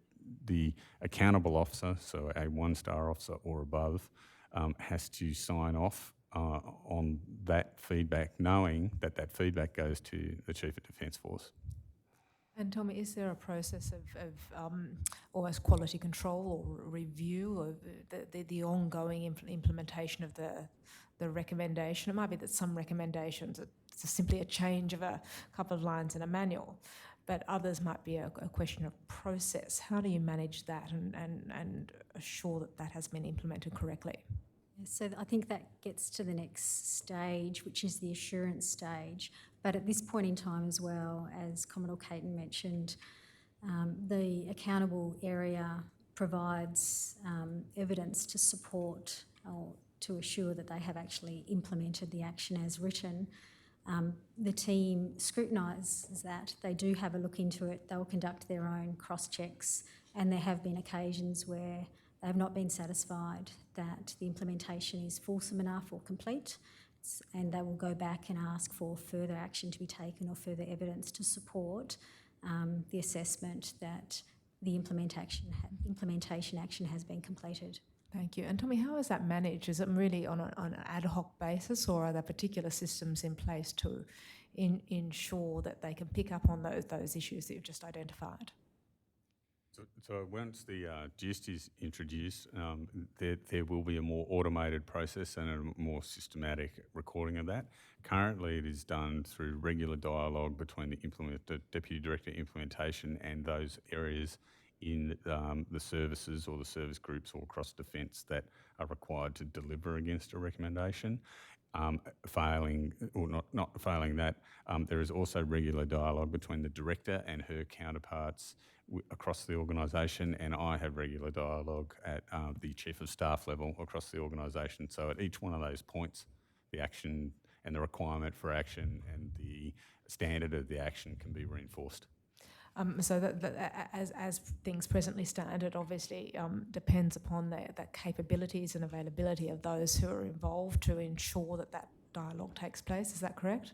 the accountable officer, so a one-star officer or above, has to sign off on that feedback, knowing that that feedback goes to the Chief of Defence Force. And tell me, is there a process of almost quality control or review of the ongoing implementation of the recommendation? It might be that some recommendations, it's simply a change of a couple of lines in a manual, but others might be a question of process. How do you manage that and assure that that has been implemented correctly? So I think that gets to the next stage, which is the assurance stage. But at this point in time as well, as Commodore Caton mentioned, the accountable area provides evidence to support or to assure that they have actually implemented the action as written. The team scrutinises that. They do have a look into it. They'll conduct their own cross-checks, and there have been occasions where they have not been satisfied that the implementation is fulsome enough or complete, and they will go back and ask for further action to be taken or further evidence to support the assessment that the implementation action has been completed. Thank you. And tell me, how is that managed? Is it really on an ad hoc basis, or are there particular systems in place to ensure that they can pick up on those issues that you've just identified? So once the GIST is introduced, there will be a more automated process and a more systematic recording of that. Currently, it is done through regular dialogue between the Deputy Director Implementation and those areas in the services or the service groups all across Defence that are required to deliver against a recommendation. Failing or not failing that, there is also regular dialogue between the Director and her counterparts across the organisation, and I have regular dialogue at the Chief of Staff level across the organisation. So at each one of those points, the action and the requirement for action and the standard of the action can be reinforced. So that as things presently stand, it obviously depends upon the capabilities and availability of those who are involved to ensure that dialogue takes place. Is that correct?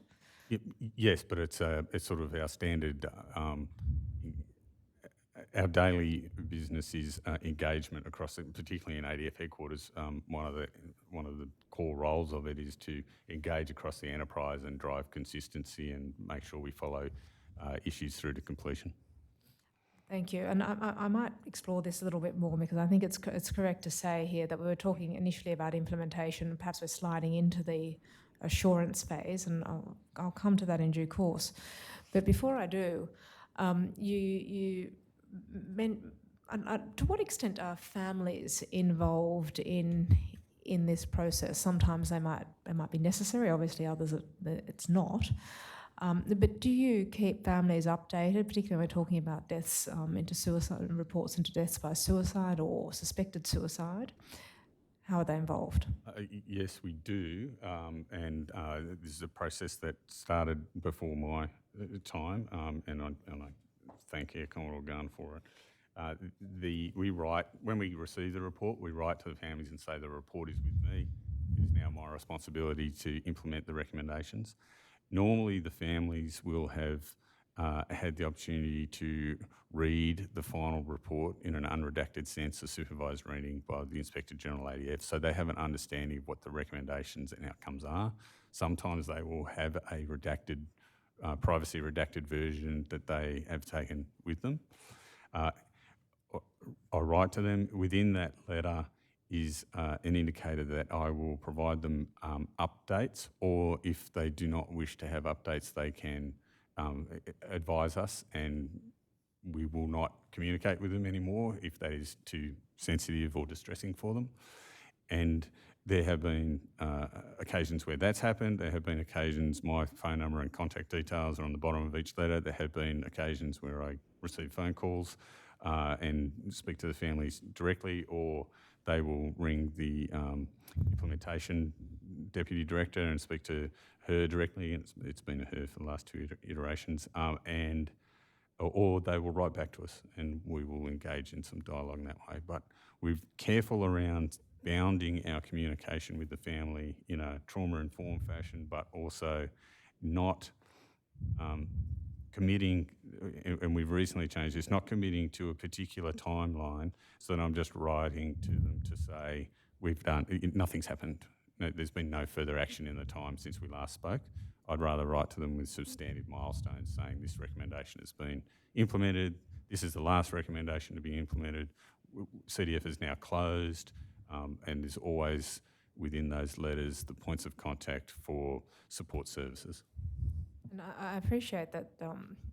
Yes, but it's sort of our standard. Our daily business is engagement across, particularly in ADF headquarters. One of the core roles of it is to engage across the enterprise and drive consistency and make sure we follow issues through to completion. Thank you. And I might explore this a little bit more, because I think it's correct to say here that we were talking initially about implementation, and perhaps we're sliding into the assurance phase, and I'll come to that in due course. But before I do, to what extent are families involved in this process? Sometimes they might be necessary. Obviously, others it's not. But do you keep families updated, particularly when we're talking about deaths into suicide, reports into deaths by suicide or suspected suicide? How are they involved? Yes, we do, and this is a process that started before my time, and I thank Air Commodore Gunn for it. We write, when we receive the report, we write to the families and say the report is with me. It is now my responsibility to implement the recommendations. Normally, the families will have had the opportunity to read the final report in an unredacted sense, a supervised reading by the Inspector General ADF, so they have an understanding of what the recommendations and outcomes are. Sometimes they will have a redacted, privacy redacted version that they have taken with them. I write to them. Within that letter is an indicator that I will provide them updates, or if they do not wish to have updates, they can advise us, and we will not communicate with them anymore if that is too sensitive or distressing for them. And there have been occasions where that's happened. There have been occasions my phone number and contact details are on the bottom of each letter. There have been occasions where I receive phone calls and speak to the families directly, or they will ring the implementation deputy director and speak to her directly, and it's been a her for the last two iterations, or they will write back to us and we will engage in some dialogue in that way. But we're careful around bounding our communication with the family in a trauma-informed fashion, but also not committing, and we've recently changed this, not committing to a particular timeline so that I'm just writing to them to say, nothing's happened. There's been no further action in the time since we last spoke. I'd rather write to them with substantive milestones saying this recommendation has been implemented, this is the last recommendation to be implemented, CDF is now closed, and there's always within those letters the points of contact for support services. And I appreciate that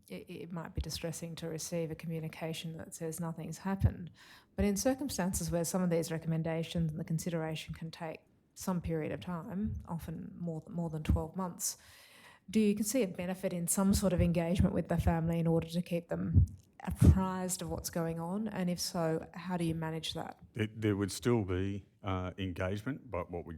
it might be distressing to receive a communication that says nothing's happened, but in circumstances where some of these recommendations and the consideration can take some period of time, often more than 12 months, do you see a benefit in some sort of engagement with the family in order to keep them apprised of what's going on? And if so, how do you manage that? There would still be engagement, but what we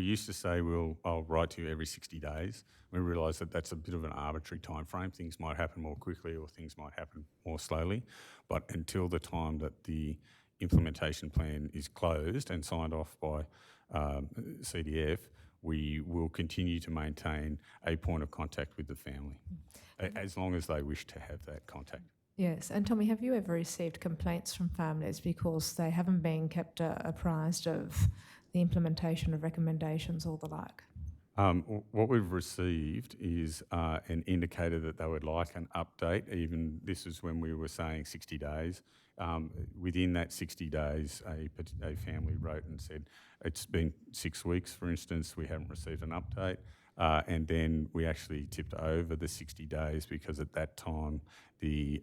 used to say, I'll write to you every 60 days. We realised that that's a bit of an arbitrary time frame. Things might happen more quickly or things might happen more slowly. But until the time that the implementation plan is closed and signed off by CDF, we will continue to maintain a point of contact with the family, as long as they wish to have that contact. Yes, and Tommy, have you ever received complaints from families because they haven't been kept apprised of the implementation of recommendations or the like? What we've received is an indicator that they would like an update. Even this is when we were saying 60 days. Within that 60 days, a family wrote and said, it's been 6 weeks, for instance, we haven't received an update. And then we actually tipped over the 60 days because at that time the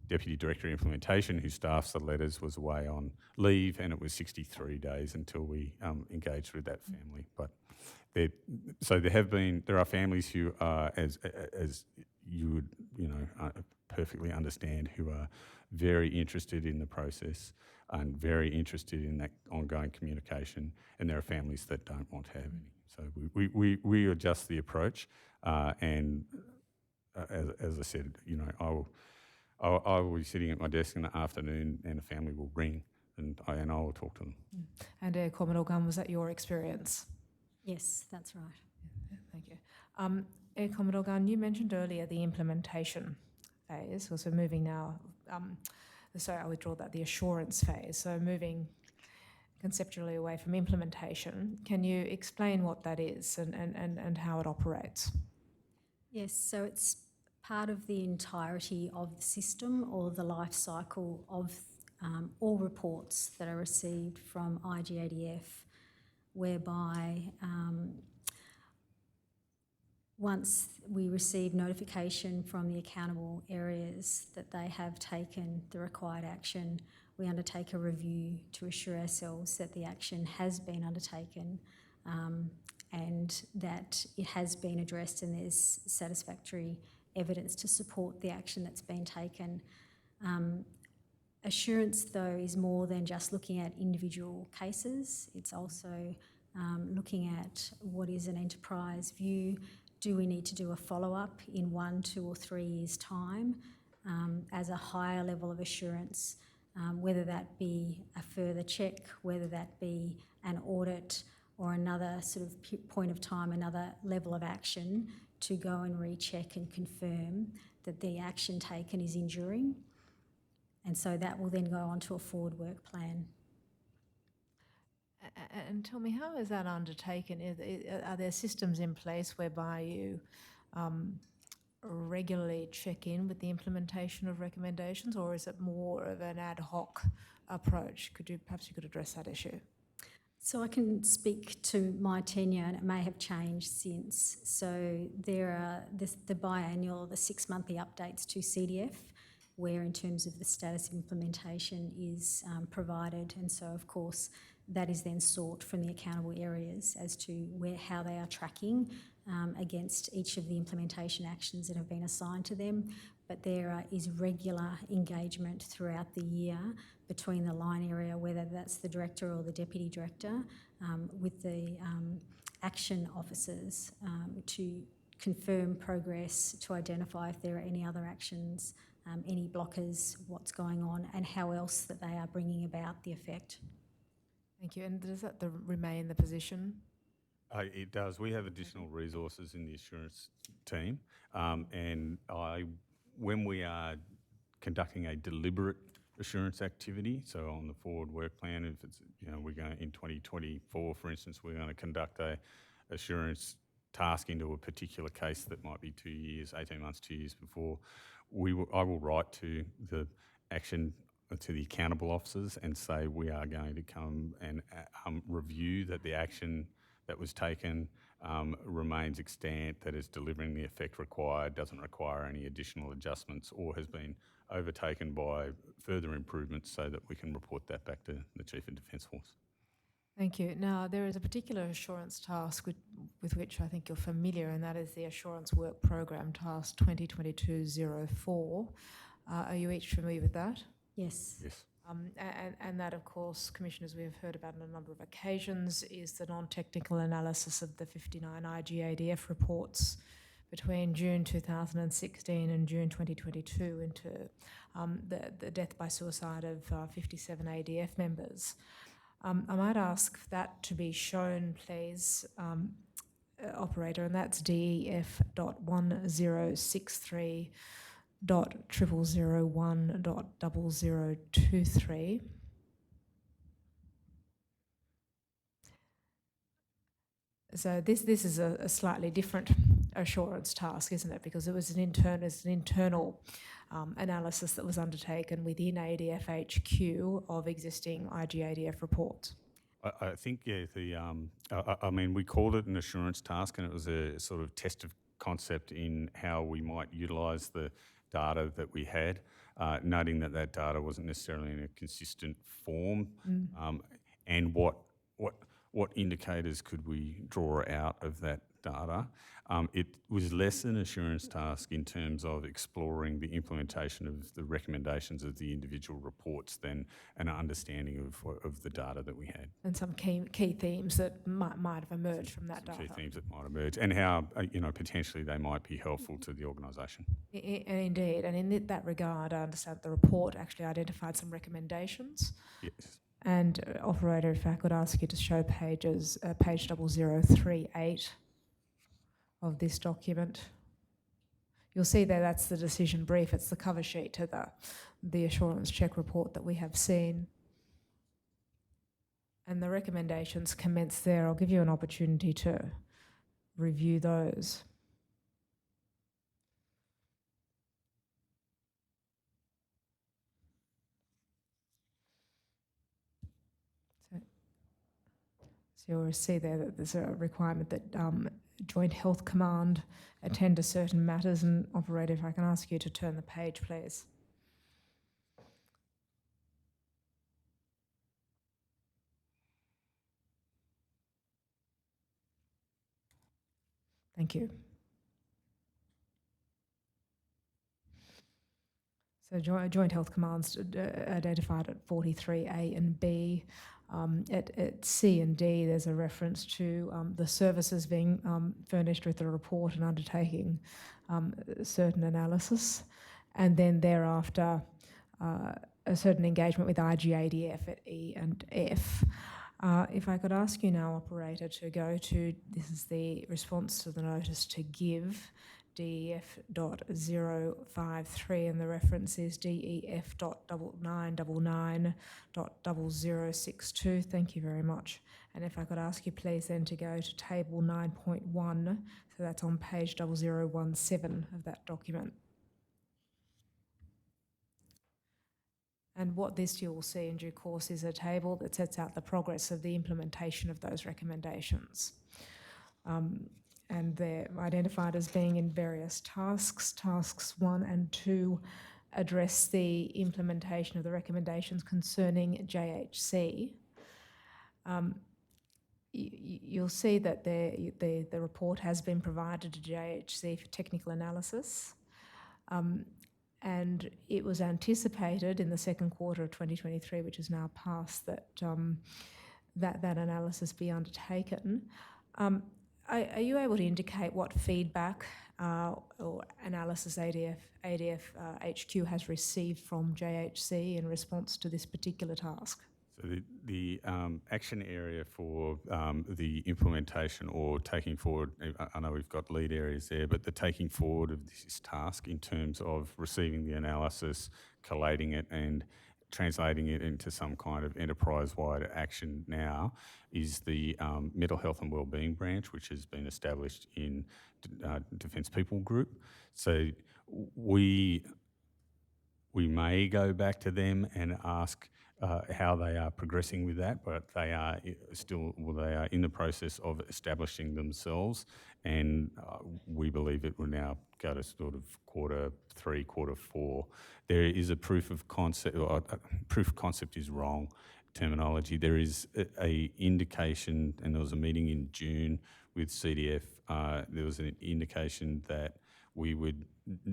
Deputy Director of Implementation, who staffs the letters, was away on leave, and it was 63 days until we engaged with that family. But there are families who are, as you would perfectly understand, who are very interested in the process and very interested in that ongoing communication, and there are families that don't want to have any. So we adjust the approach, and as I said, I will be sitting at my desk in the afternoon, and a family will ring, and I will talk to them. And Air Commodore Gunn, was that your experience? Yes, that's right. Yeah, thank you. Air Commodore Gunn, you mentioned earlier the implementation phase, so moving now. Sorry, I withdraw that. The assurance phase. So moving conceptually away from implementation. Can you explain what that is and how it operates? Yes, so it's part of the entirety of the system or the life cycle of all reports that are received from IGADF, whereby once we receive notification from the accountable areas that they have taken the required action, we undertake a review to assure ourselves that the action has been undertaken and that it has been addressed and there's satisfactory evidence to support the action that's been taken. Assurance, though, is more than just looking at individual cases. It's also looking at what is an enterprise view. Do we need to do a follow-up in 1, 2 or 3 years' time as a higher level of assurance, whether that be a further check, whether that be an audit or another sort of point of time, another level of action to go and recheck and confirm that the action taken is enduring. And so that will then go on to a forward work plan. And tell me, how is that undertaken? Are there systems in place whereby you regularly check in with the implementation of recommendations, or is it more of an ad hoc approach? Perhaps you could address that issue? So I can speak to my tenure, and it may have changed since. So there are the biannual, the 6-monthly updates to CDF, where in terms of the status of implementation is provided, and so of course that is then sought from the accountable areas as to how they are tracking against each of the implementation actions that have been assigned to them. But there is regular engagement throughout the year between the line area, whether that's the director or the deputy director, with the action officers to confirm progress, to identify if there are any other actions, any blockers, what's going on, and how else that they are bringing about the effect. Thank you. And does that remain the position? It does. We have additional resources in the assurance team, and when we are conducting a deliberate assurance activity, so on the forward work plan, if it's, we're going in 2024, for instance, we're going to conduct a assurance task into a particular case that might be 2 years, 18 months, 2 years before. I will write to the to the accountable officers and say we are going to come and review that the action that was taken remains extant, that is delivering the effect required, doesn't require any additional adjustments, or has been overtaken by further improvements, so that we can report that back to the Chief of Defence Force. Thank you. Now, there is a particular assurance task with which I think you're familiar, and that is the Assurance Work Programme Task 2022-04. Are you each familiar with that? Yes. Yes. And that, of course, Commissioners, we have heard about on a number of occasions, is the non-technical analysis of the 59 IGADF reports between June 2016 and June 2022 into the death by suicide of 57 ADF members. I might ask that to be shown, please, operator, and that's DEF.1063.0001.0023. So this is a slightly different assurance task, isn't it? Because it was an internal analysis that was undertaken within ADF HQ of existing IGADF reports. I think, yeah, I mean, we called it an assurance task, and it was a sort of test of concept in how we might utilise the data that we had, noting that data wasn't necessarily in a consistent form, and what indicators could we draw out of that data. It was less an assurance task in terms of exploring the implementation of the recommendations of the individual reports than an understanding of the data that we had. And some key themes that might have emerged from that data. Key themes that might emerge, and how potentially they might be helpful to the organisation. Indeed, and in that regard, I understand the report actually identified some recommendations. Yes. And operator, if I could ask you to show page 0038 of this document. You'll see there that's the decision brief. It's the cover sheet to the assurance check report that we have seen. And the recommendations commence there. I'll give you an opportunity to review those. So you'll see there that there's a requirement that Joint Health Command attend to certain matters. And operator, if I can ask you to turn the page, please. Thank you. So Joint Health Commands identified at 43A and B. At C and D, there's a reference to the services being furnished with a report and undertaking certain analysis, and then thereafter a certain engagement with IGADF at E and F. If I could ask you now, operator, to go to, this is the response to the notice to give, DEF.053, and the reference is DEF.9999.0062. Thank you very much. And if I could ask you please then to go to table 9.1, so that's on page 0017 of that document. And what this you will see in due course is a table that sets out the progress of the implementation of those recommendations. And they're identified as being in various tasks. Tasks 1 and 2 address the implementation of the recommendations concerning JHC. You'll see that the report has been provided to JHC for technical analysis. And it was anticipated in the second quarter of 2023, which is now past, that that analysis be undertaken. Are you able to indicate what feedback or analysis ADF HQ has received from JHC in response to this particular task? So the action area for the implementation or taking forward, I know we've got lead areas there, but the taking forward of this task in terms of receiving the analysis, collating it and translating it into some kind of enterprise-wide action now is the mental health and wellbeing branch, which has been established in Defence People Group. So we may go back to them and ask how they are progressing with that, but they are in the process of establishing themselves, and we believe it will now go to sort of quarter 3, quarter 4. There is a proof of concept, or proof of concept is wrong terminology. There is a indication, and there was a meeting in June with CDF. There was an indication that we would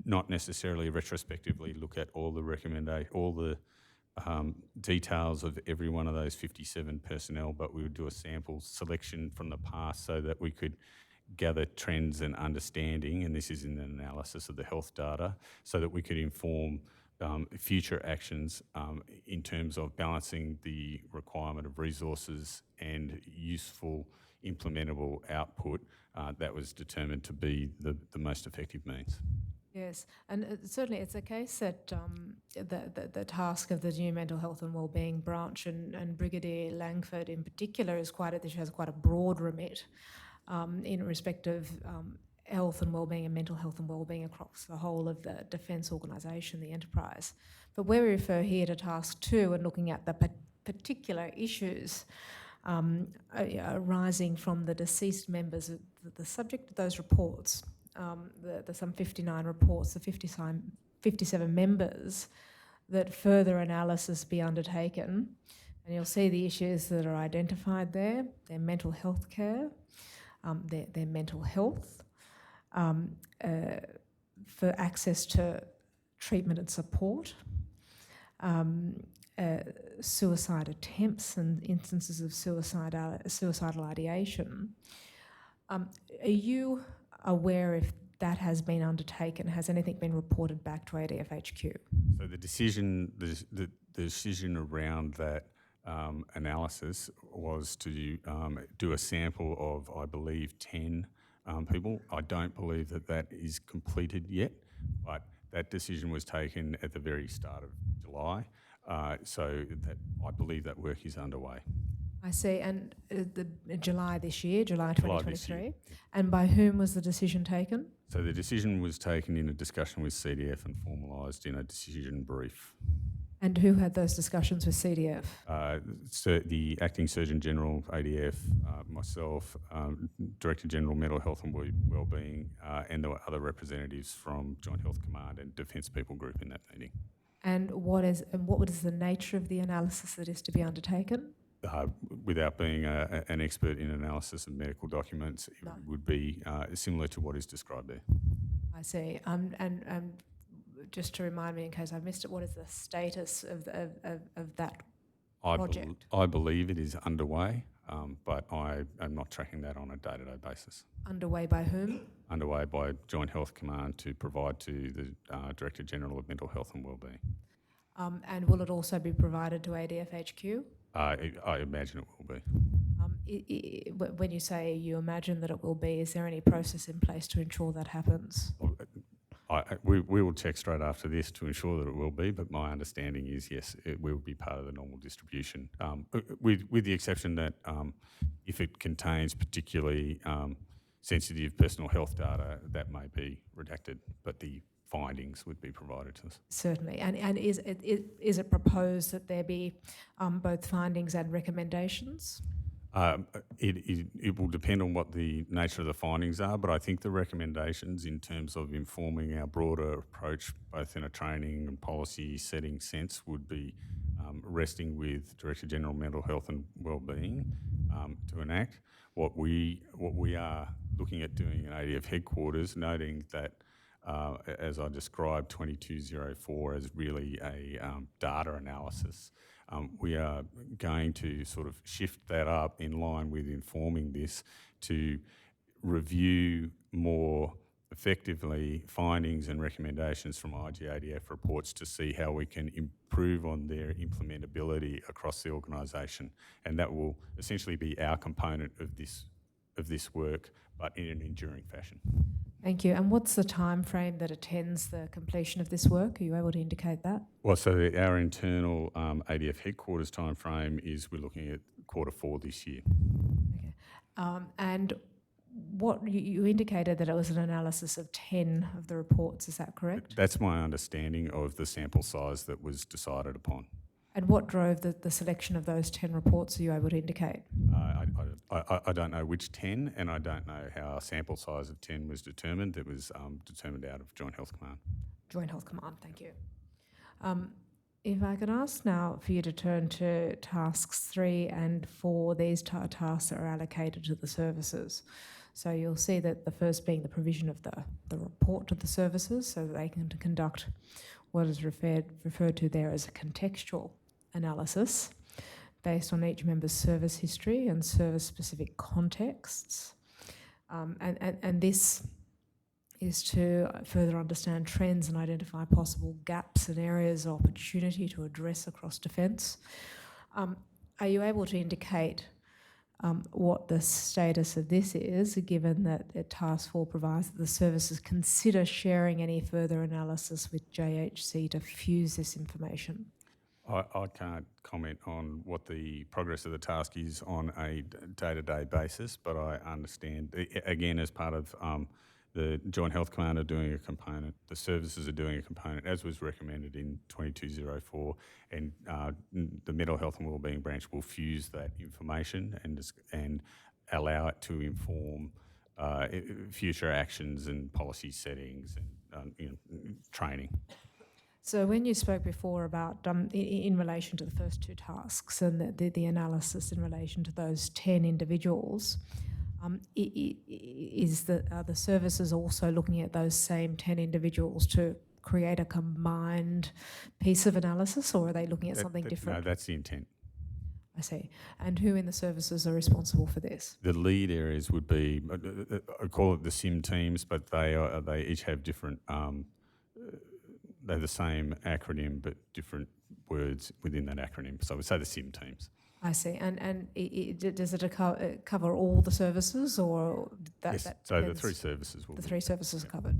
not necessarily retrospectively look at all the details of every one of those 57 personnel, but we would do a sample selection from the past so that we could gather trends and understanding, and this is in an analysis of the health data, so that we could inform future actions in terms of balancing the requirement of resources and useful implementable output that was determined to be the most effective means. Yes, and certainly it's a case that the task of the new mental health and wellbeing branch and Brigadier Langford in particular has quite a broad remit in respect of health and wellbeing and mental health and wellbeing across the whole of the defence organisation, the enterprise. But where we refer here to task 2 and looking at the particular issues arising from the deceased members, the subject of those reports, the some 59 reports, the 57 members, that further analysis be undertaken. And you'll see the issues that are identified there: their mental health care, their mental health, for access to treatment and support, suicide attempts and instances of suicidal ideation. Are you aware if that has been undertaken? Has anything been reported back to ADF HQ? So the decision around that analysis was to do a sample of, I believe, 10 people. I don't believe that is completed yet, but that decision was taken at the very start of July. So that I believe that work is underway. I see. And July this year, July 2023? July this year. And by whom was the decision taken? So the decision was taken in a discussion with CDF and formalised in a decision brief. And who had those discussions with CDF? So the Acting Surgeon General, ADF, myself, Director General Mental Health and Wellbeing, and there were other representatives from Joint Health Command and Defence People Group in that meeting. And what is the nature of the analysis that is to be undertaken? without being an expert in analysis of medical documents, it would be similar to what is described there. I see. And just to remind me, in case I missed it, what is the status of that project? I believe it is underway, but I am not tracking that on a day-to-day basis. Underway by whom? Underway by Joint Health Command to provide to the Director General of Mental Health and Wellbeing. And will it also be provided to ADF HQ? I imagine it will be. When you say you imagine that it will be, is there any process in place to ensure that happens? We will check straight after this to ensure that it will be, but my understanding is, yes, it will be part of the normal distribution, with the exception that if it contains particularly sensitive personal health data, that may be redacted, but the findings would be provided to us. Certainly. And is it proposed that there be both findings and recommendations? It will depend on what the nature of the findings are, but I think the recommendations in terms of informing our broader approach, both in a training and policy setting sense, would be resting with Director General Mental Health and Wellbeing to enact. What we are looking at doing in ADF headquarters, noting that as I described 2204 as really a data analysis, we are going to sort of shift that up in line with informing this to review more effectively findings and recommendations from IGADF reports to see how we can improve on their implementability across the organisation, and that will essentially be our component of this work, but in an enduring fashion. Thank you. And what's the time frame that attends the completion of this work? Are you able to indicate that? Well, so our internal ADF headquarters time frame is we're looking at Q4 this year. Okay. And what you indicated that it was an analysis of 10 of the reports, is that correct? That's my understanding of the sample size that was decided upon. And what drove the selection of those 10 reports? Are you able to indicate? I don't know which 10, and I don't know how a sample size of 10 was determined. It was determined out of Joint Health Command. Joint Health Command, thank you. If I could ask now for you to turn to tasks 3 and 4, these tasks are allocated to the services. So you'll see that the first being the provision of the report to the services so that they can conduct what is referred to there as a contextual analysis based on each member's service history and service-specific contexts. And this is to further understand trends and identify possible gaps and areas of opportunity to address across defence. Are you able to indicate what the status of this is, given that Task 4 provides that the services consider sharing any further analysis with JHC to fuse this information? I can't comment on what the progress of the task is on a day-to-day basis, but I understand, again, as part of the Joint Health Command are doing a component, the services are doing a component, as was recommended in 2204, and the Mental Health and Wellbeing Branch will fuse that information and allow it to inform future actions and policy settings and training. So when you spoke before about, in relation to the first 2 tasks and the analysis in relation to those 10 individuals, is the services also looking at those same 10 individuals to create a combined piece of analysis, or are they looking at something different? No, that's the intent. I see. And who in the services are responsible for this? The lead areas would be, I call it the SIM teams, but they each have different, they're the same acronym but different words within that acronym. So I would say the SIM teams. I see. And does it cover all the services, or that? Yes. That so the 3 services will. The 3 services are covered.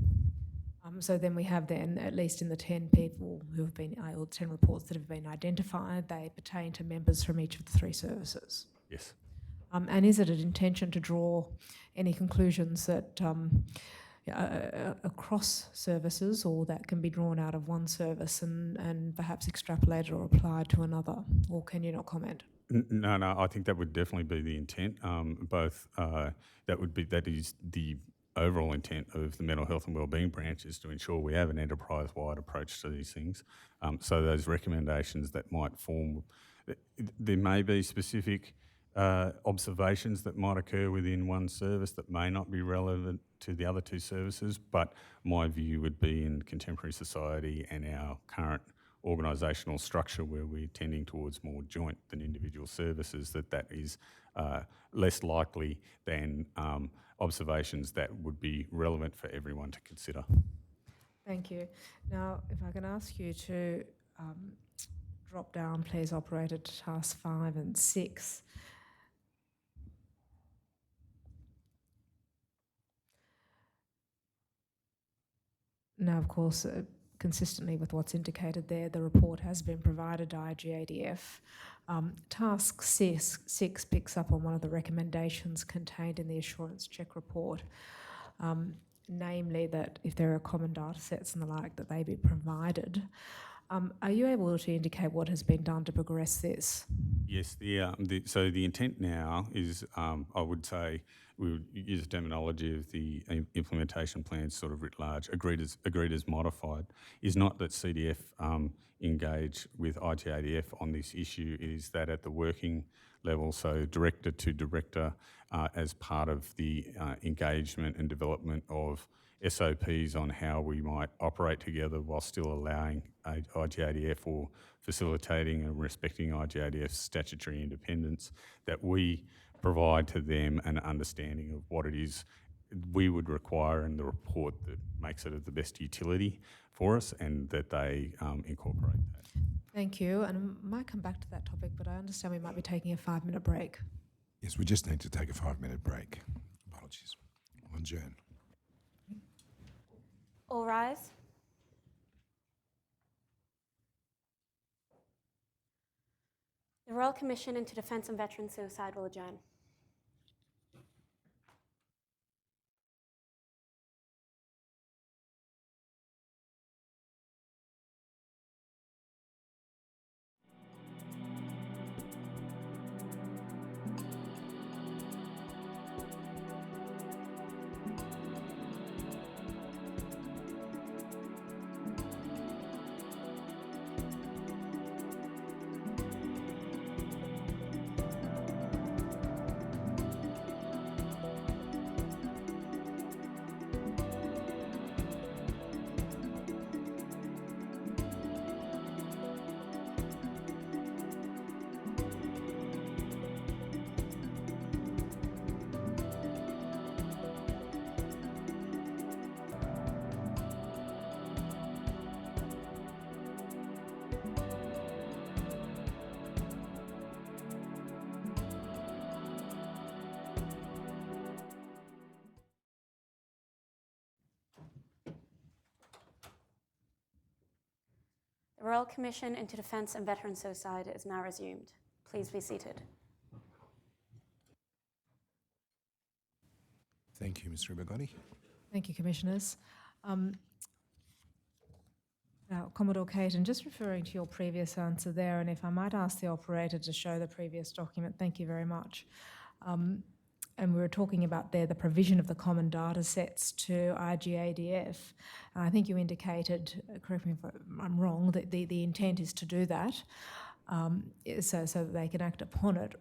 So then we have at least in the 10 people who have been, or 10 reports that have been identified, they pertain to members from each of the 3 services. Yes. And is it an intention to draw any conclusions that across services, or that can be drawn out of one service and perhaps extrapolated or applied to another, or can you not comment? No, I think that would definitely be the intent. That is the overall intent of the Mental Health and Wellbeing Branch, is to ensure we have an enterprise-wide approach to these things. So those recommendations that might form There may be specific observations that might occur within one service that may not be relevant to the other two services, but my view would be in contemporary society and our current organisational structure where we're tending towards more joint than individual services, that is less likely than observations that would be relevant for everyone to consider. Thank you. Now, if I can ask you to drop down, please, operator, to task 5 and 6. Now, of course, consistently with what's indicated there, the report has been provided to IGADF. Task 6 picks up on one of the recommendations contained in the assurance check report, namely that if there are common data sets and the like, that they be provided. Are you able to indicate what has been done to progress this? Yes, so the intent now is, I would say, we would use the terminology of the implementation plan sort of writ large, agreed as modified, is not that CDF engage with IGADF on this issue. It is that at the working level, so director to director, as part of the engagement and development of SOPs on how we might operate together while still allowing IGADF or facilitating and respecting IGADF's statutory independence, that we provide to them an understanding of what it is we would require in the report that makes it of the best utility for us, and that they incorporate that. Thank you. And I might come back to that topic, but I understand we might be taking a 5-minute break. Yes, we just need to take a 5-minute break. Apologies. We'll adjourn. All rise. The Royal Commission into Defence and Veteran Suicide will adjourn. The Royal Commission into Defence and Veteran Suicide is now resumed. Please be seated. Thank you, Ms. Ribagotti. Thank you, Commissioners. Now, Commodore Caton, just referring to your previous answer there, and if I might ask the operator to show the previous document, thank you very much. And we were talking about there the provision of the common data sets to IGADF. And I think you indicated, correct me if I'm wrong, that the intent is to do that so that they can act upon it.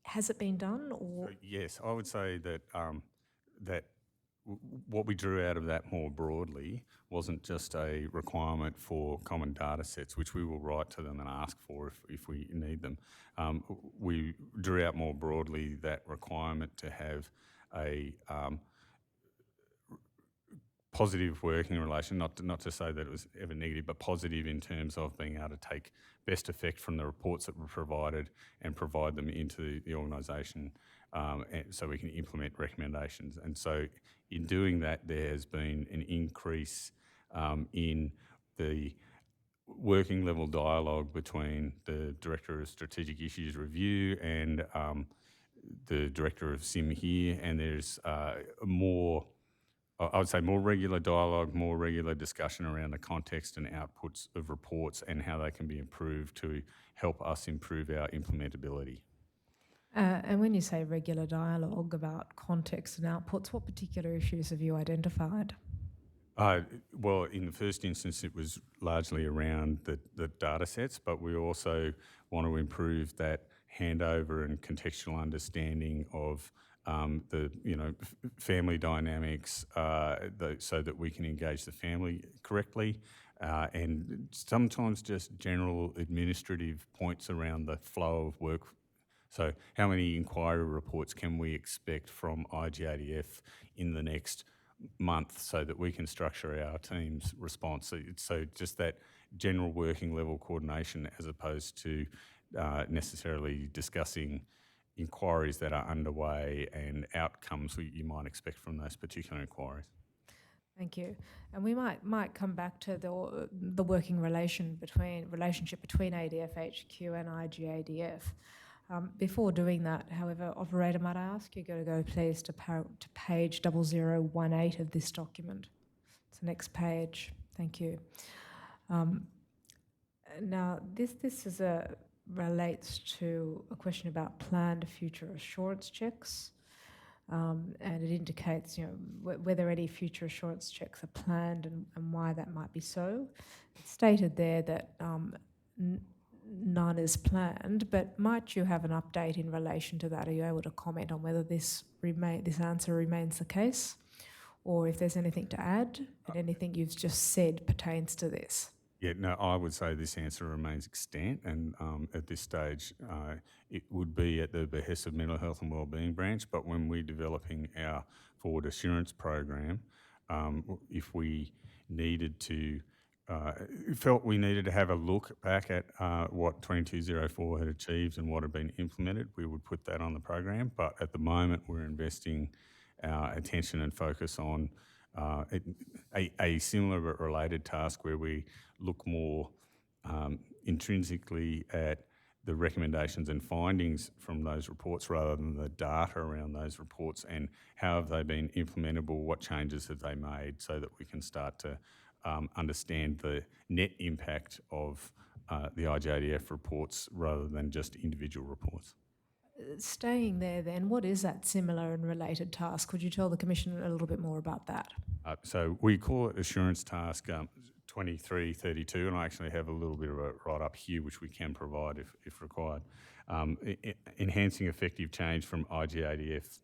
Has it been done? Or? Yes, I would say that what we drew out of that more broadly wasn't just a requirement for common data sets, which we will write to them and ask for if we need them. We drew out more broadly that requirement to have a positive working relation, not to say that it was ever negative, but positive in terms of being able to take best effect from the reports that were provided and provide them into the organisation so we can implement recommendations. And so in doing that, there has been an increase in the working level dialogue between the Director of Strategic Issues Review and the Director of SIM here, and there's more regular dialogue, more regular discussion around the context and outputs of reports and how they can be improved to help us improve our implementability. And when you say regular dialogue about context and outputs, what particular issues have you identified? Well, in the first instance, it was largely around the data sets, but we also want to improve that handover and contextual understanding of the family dynamics, so that we can engage the family correctly, and sometimes just general administrative points around the flow of work. So, how many inquiry reports can we expect from IGADF in the next month, so that we can structure our team's response? So just that general working level coordination, as opposed to necessarily discussing inquiries that are underway and outcomes you might expect from those particular inquiries. Thank you. And we might come back to the working relationship between ADF HQ and IGADF. Before doing that, however, operator, might I ask you to go please to page 0018 of this document. It's the next page. Thank you. Now, this relates to a question about planned future assurance checks, and it indicates, whether any future assurance checks are planned and why that might be so. It's stated there that none is planned, but might you have an update in relation to that? Are you able to comment on whether this answer remains the case, or if there's anything to add, and anything you've just said pertains to this? Yeah, no, I would say this answer remains extant, and at this stage it would be at the behest of Mental Health and Wellbeing Branch, but when we're developing our forward assurance program, if we needed to felt we needed to have a look back at what 2204 had achieved and what had been implemented, we would put that on the program. But at the moment, we're investing our attention and focus on a similar but related task where we look more intrinsically at the recommendations and findings from those reports rather than the data around those reports, and how have they been implementable, what changes have they made, so that we can start to understand the net impact of the IGADF reports rather than just individual reports. Staying there then, what is that similar and related task? Could you tell the Commission a little bit more about that? So we call it Assurance Task 2332, and I actually have a little bit of a write-up here which we can provide if required. Enhancing effective change from IGADF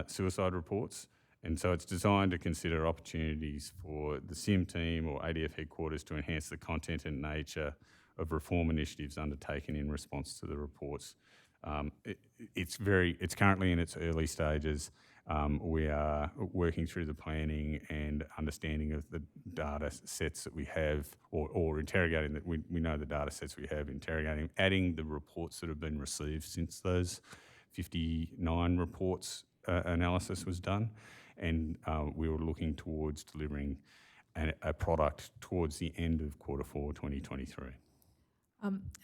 suicide reports. And so it's designed to consider opportunities for the SIM team or ADF headquarters to enhance the content and nature of reform initiatives undertaken in response to the reports. It's currently in its early stages. We are working through the planning and understanding of the data sets that we have, or interrogating that we know the data sets we have, interrogating, adding the reports that have been received since those 59 reports analysis was done. And we were looking towards delivering a product towards the end of Q4 2023.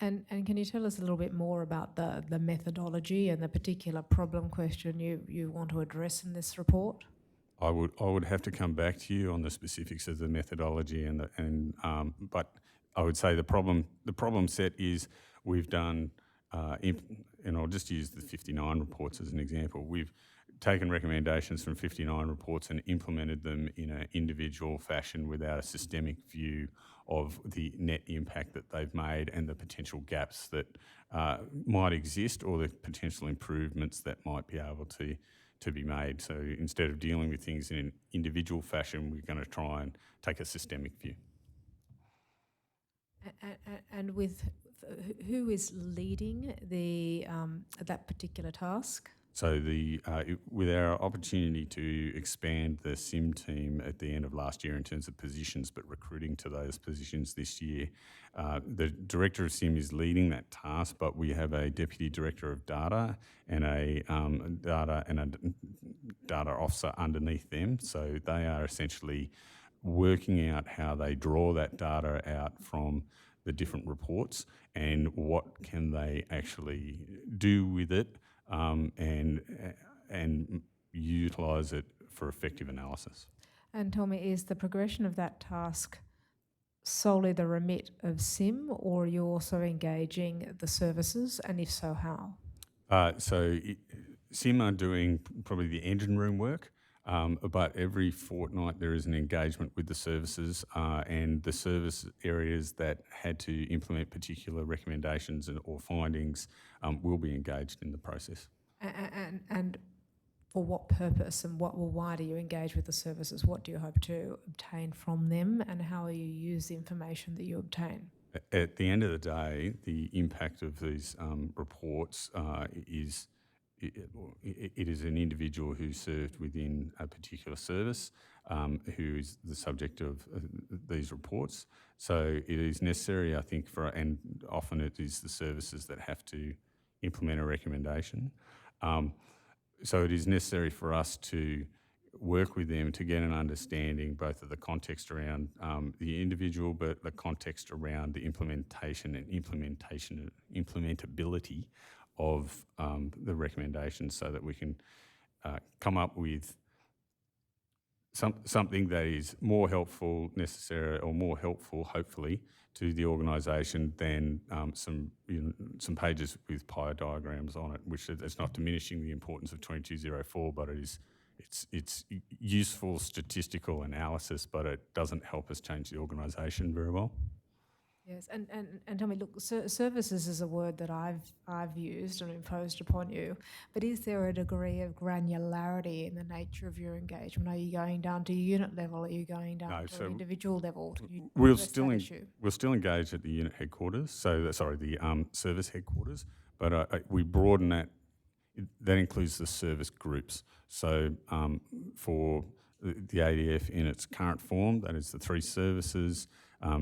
And can you tell us a little bit more about the methodology and the particular problem question you want to address in this report? I would have to come back to you on the specifics of the methodology, but I would say the problem set is we've done, and I'll just use the 59 reports as an example. We've taken recommendations from 59 reports and implemented them in an individual fashion without a systemic view of the net impact that they've made and the potential gaps that might exist, or the potential improvements that might be able to be made. So instead of dealing with things in an individual fashion, we're going to try and take a systemic view. And with who is leading that particular task? So with our opportunity to expand the SIM team at the end of last year in terms of positions, but recruiting to those positions this year, the Director of SIM is leading that task, but we have a Deputy Director of Data and a data officer underneath them. So they are essentially working out how they draw that data out from the different reports and what can they actually do with it, and utilise it for effective analysis. And tell me, is the progression of that task solely the remit of SIM, or are you also engaging the services, and if so, how? SIM are doing probably the engine room work, But every fortnight there is an engagement with the services and the service areas that had to implement particular recommendations or findings will be engaged in the process. And for what purpose and why do you engage with the services? What do you hope to obtain from them, and how will you use the information that you obtain? At the end of the day, the impact of these reports is it is an individual who served within a particular service who is the subject of these reports. So it is necessary, I think, and often it is the services that have to implement a recommendation. So it is necessary for us to work with them to get an understanding both of the context around the individual, but the context around the implementation and implementability of the recommendations, so that we can come up with something that is more helpful, hopefully, to the organisation than some pages with pie diagrams on it, which is not diminishing the importance of 2204, but it's useful statistical analysis, but it doesn't help us change the organisation very well. Yes, and tell me, look, services is a word that I've used and imposed upon you, but is there a degree of granularity in the nature of your engagement? Are you going down to unit level? Are you going down to an individual level? We'll still engage at the unit headquarters, the service headquarters, but we broaden that. That includes the service groups. So for the ADF in its current form, that is the 3 services,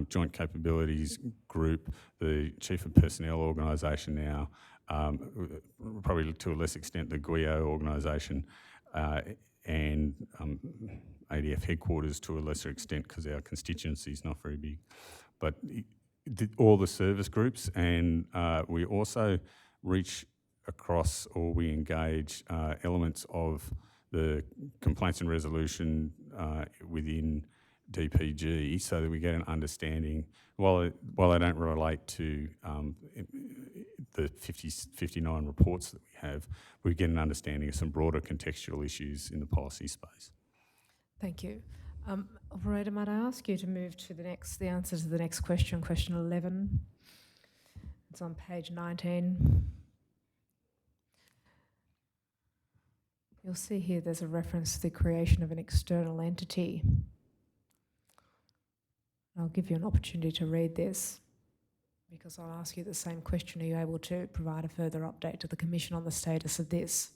Joint Capabilities Group, the Chief of Personnel organisation now, probably to a less extent the GUIO organisation, and ADF headquarters to a lesser extent because our constituency is not very big. But all the service groups, and we also reach across, or we engage elements of the complaints and resolution within DPG, so that we get an understanding, while they don't relate to the 59 reports that we have, we get an understanding of some broader contextual issues in the policy space. Thank you. Operator, might I ask you to move to the answer to the next question, question 11. It's on page 19. You'll see here there's a reference to the creation of an external entity. I'll give you an opportunity to read this, because I'll ask you the same question. Are you able to provide a further update to the Commission on the status of this?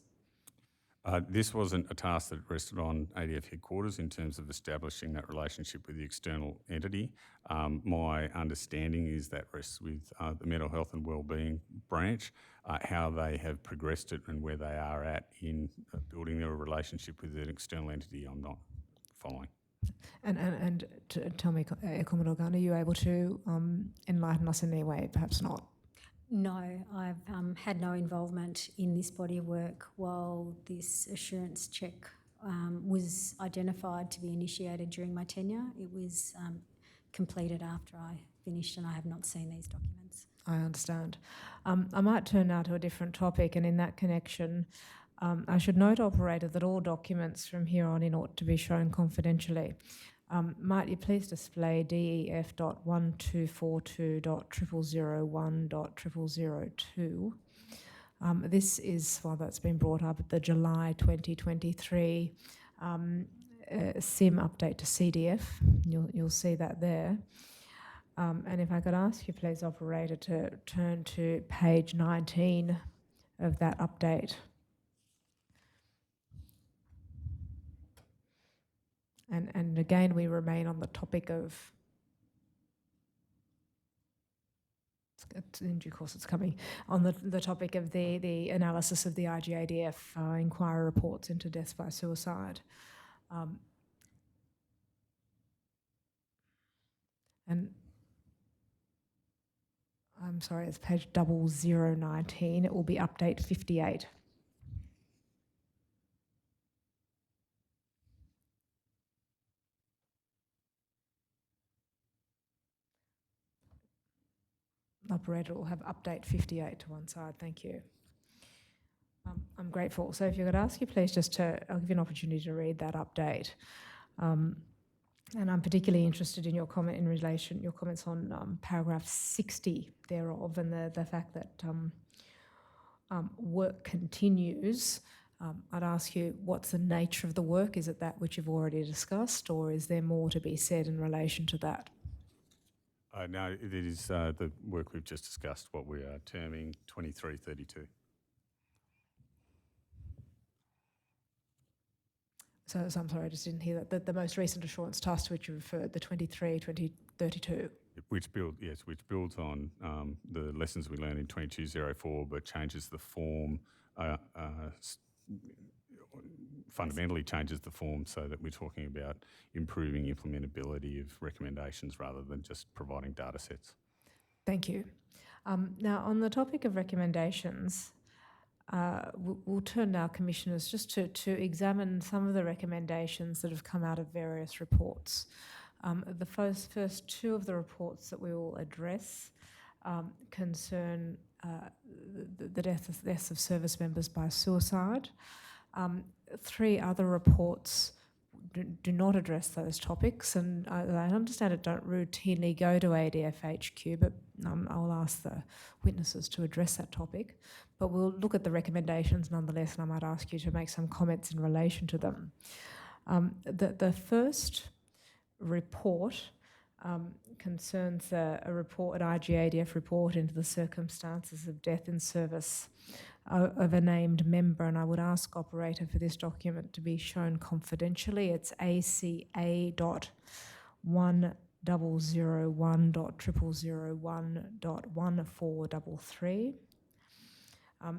This wasn't a task that rested on ADF headquarters in terms of establishing that relationship with the external entity. My understanding is that rests with the Mental Health and Wellbeing branch. How they have progressed it and where they are at in building their relationship with an external entity, I'm not following. And tell me, Commodore Gunn, are you able to enlighten us in any way? Perhaps not. No, I've had no involvement in this body of work while this assurance check was identified to be initiated during my tenure. It was completed after I finished, and I have not seen these documents. I understand. I might turn now to a different topic, and in that connection, I should note, Operator, that all documents from here on in ought to be shown confidentially. Might you please display DEF.1242.0001.0002? This is, well, that's been brought up at the July 2023 SIM update to CDF. You'll see that there. And if I could ask you, please, Operator, to turn to page 19 of that update. And again, we remain on the topic of, in due course it's coming, on the topic of the analysis of the IGADF inquiry reports into deaths by suicide. And I'm sorry, it's page 0019. It will be update 58. Operator will have update 58 to one side. Thank you. I'm grateful. So if you could ask you please just to, I'll give you an opportunity to read that update. And I'm particularly interested in your comment in relation, your comments on paragraph 60 thereof, and the fact that work continues. I'd ask you, what's the nature of the work? Is it that which you've already discussed, or is there more to be said in relation to that? No, it is the work we've just discussed, what we are terming 2332. So I'm sorry, I just didn't hear that. The most recent assurance task to which you referred, the 2032. Which builds on the lessons we learned in 2204, but changes the form, fundamentally changes the form so that we're talking about improving implementability of recommendations rather than just providing data sets. Thank you. Now, on the topic of recommendations, we'll turn now, Commissioners, just to examine some of the recommendations that have come out of various reports. The first two of the reports that we will address concern the deaths of service members by suicide. Three other reports do not address those topics, and I understand it don't routinely go to ADF HQ, but I'll ask the witnesses to address that topic. But we'll look at the recommendations nonetheless, and I might ask you to make some comments in relation to them. The first report concerns an IGADF report into the circumstances of death in service of a named member, and I would ask operator for this document to be shown confidentially. It's ACA.1001.001.1433.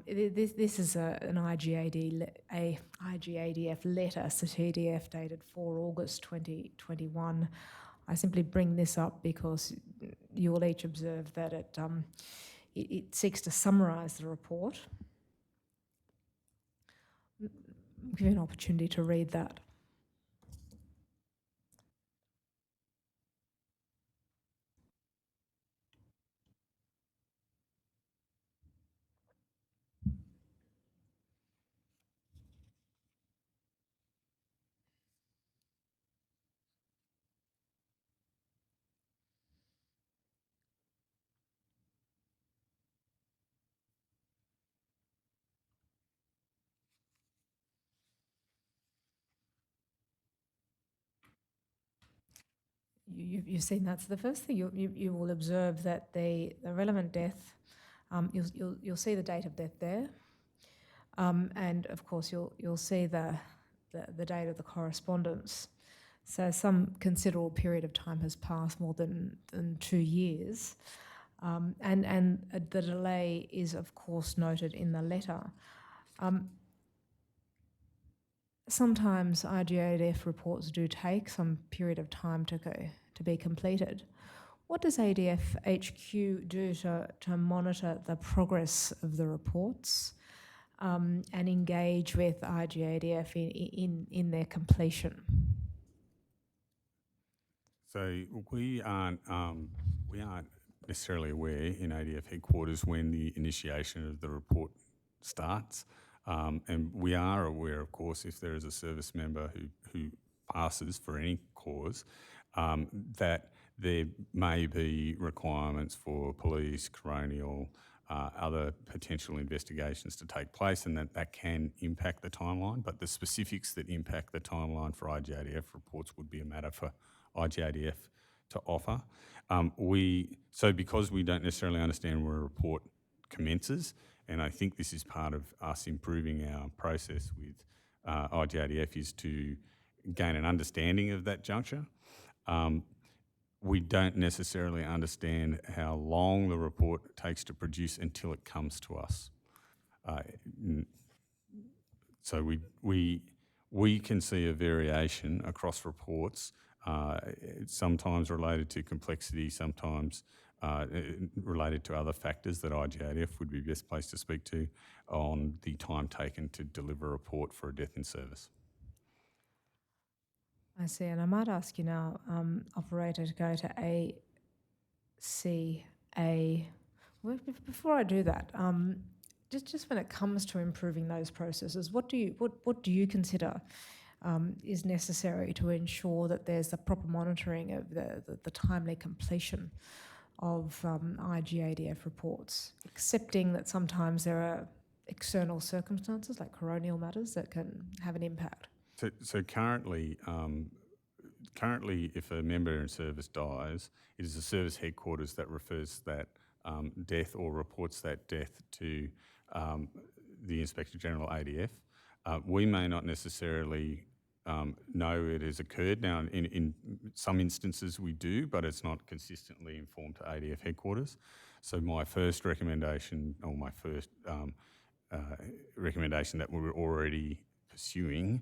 This is an IGADF letter, CTDF, dated 4 August 2021. I simply bring this up because you will each observe that it seeks to summarise the report. I'll give you an opportunity to read that. You've seen that. So the first thing you will observe that the relevant death, you'll see the date of death there, and of course you'll see the date of the correspondence. So some considerable period of time has passed, more than 2 years, and the delay is of course noted in the letter. Sometimes IGADF reports do take some period of time to be completed. What does ADF HQ do to monitor the progress of the reports and engage with IGADF in their completion? So we aren't necessarily aware in ADF headquarters when the initiation of the report starts. And we are aware, of course, if there is a service member who passes for any cause, that there may be requirements for police, coronial, other potential investigations to take place, and that can impact the timeline. But the specifics that impact the timeline for IGADF reports would be a matter for IGADF to offer. So because we don't necessarily understand where a report commences, and I think this is part of us improving our process with IGADF, is to gain an understanding of that juncture. We don't necessarily understand how long the report takes to produce until it comes to us. So we can see a variation across reports, sometimes related to complexity, sometimes related to other factors that IGADF would be best placed to speak to on the time taken to deliver a report for a death in service. I see, and I might ask you now, operator, to go to ACA. Well, before I do that, just when it comes to improving those processes, what do you consider is necessary to ensure that there's the proper monitoring of the timely completion of IGADF reports, accepting that sometimes there are external circumstances like coronial matters that can have an impact? So currently, if a member in service dies, it is the service headquarters that refers that death or reports that death to the Inspector General ADF. We may not necessarily know it has occurred. Now, in some instances we do, but it's not consistently informed to ADF headquarters. So my first recommendation, or my first recommendation that we're already pursuing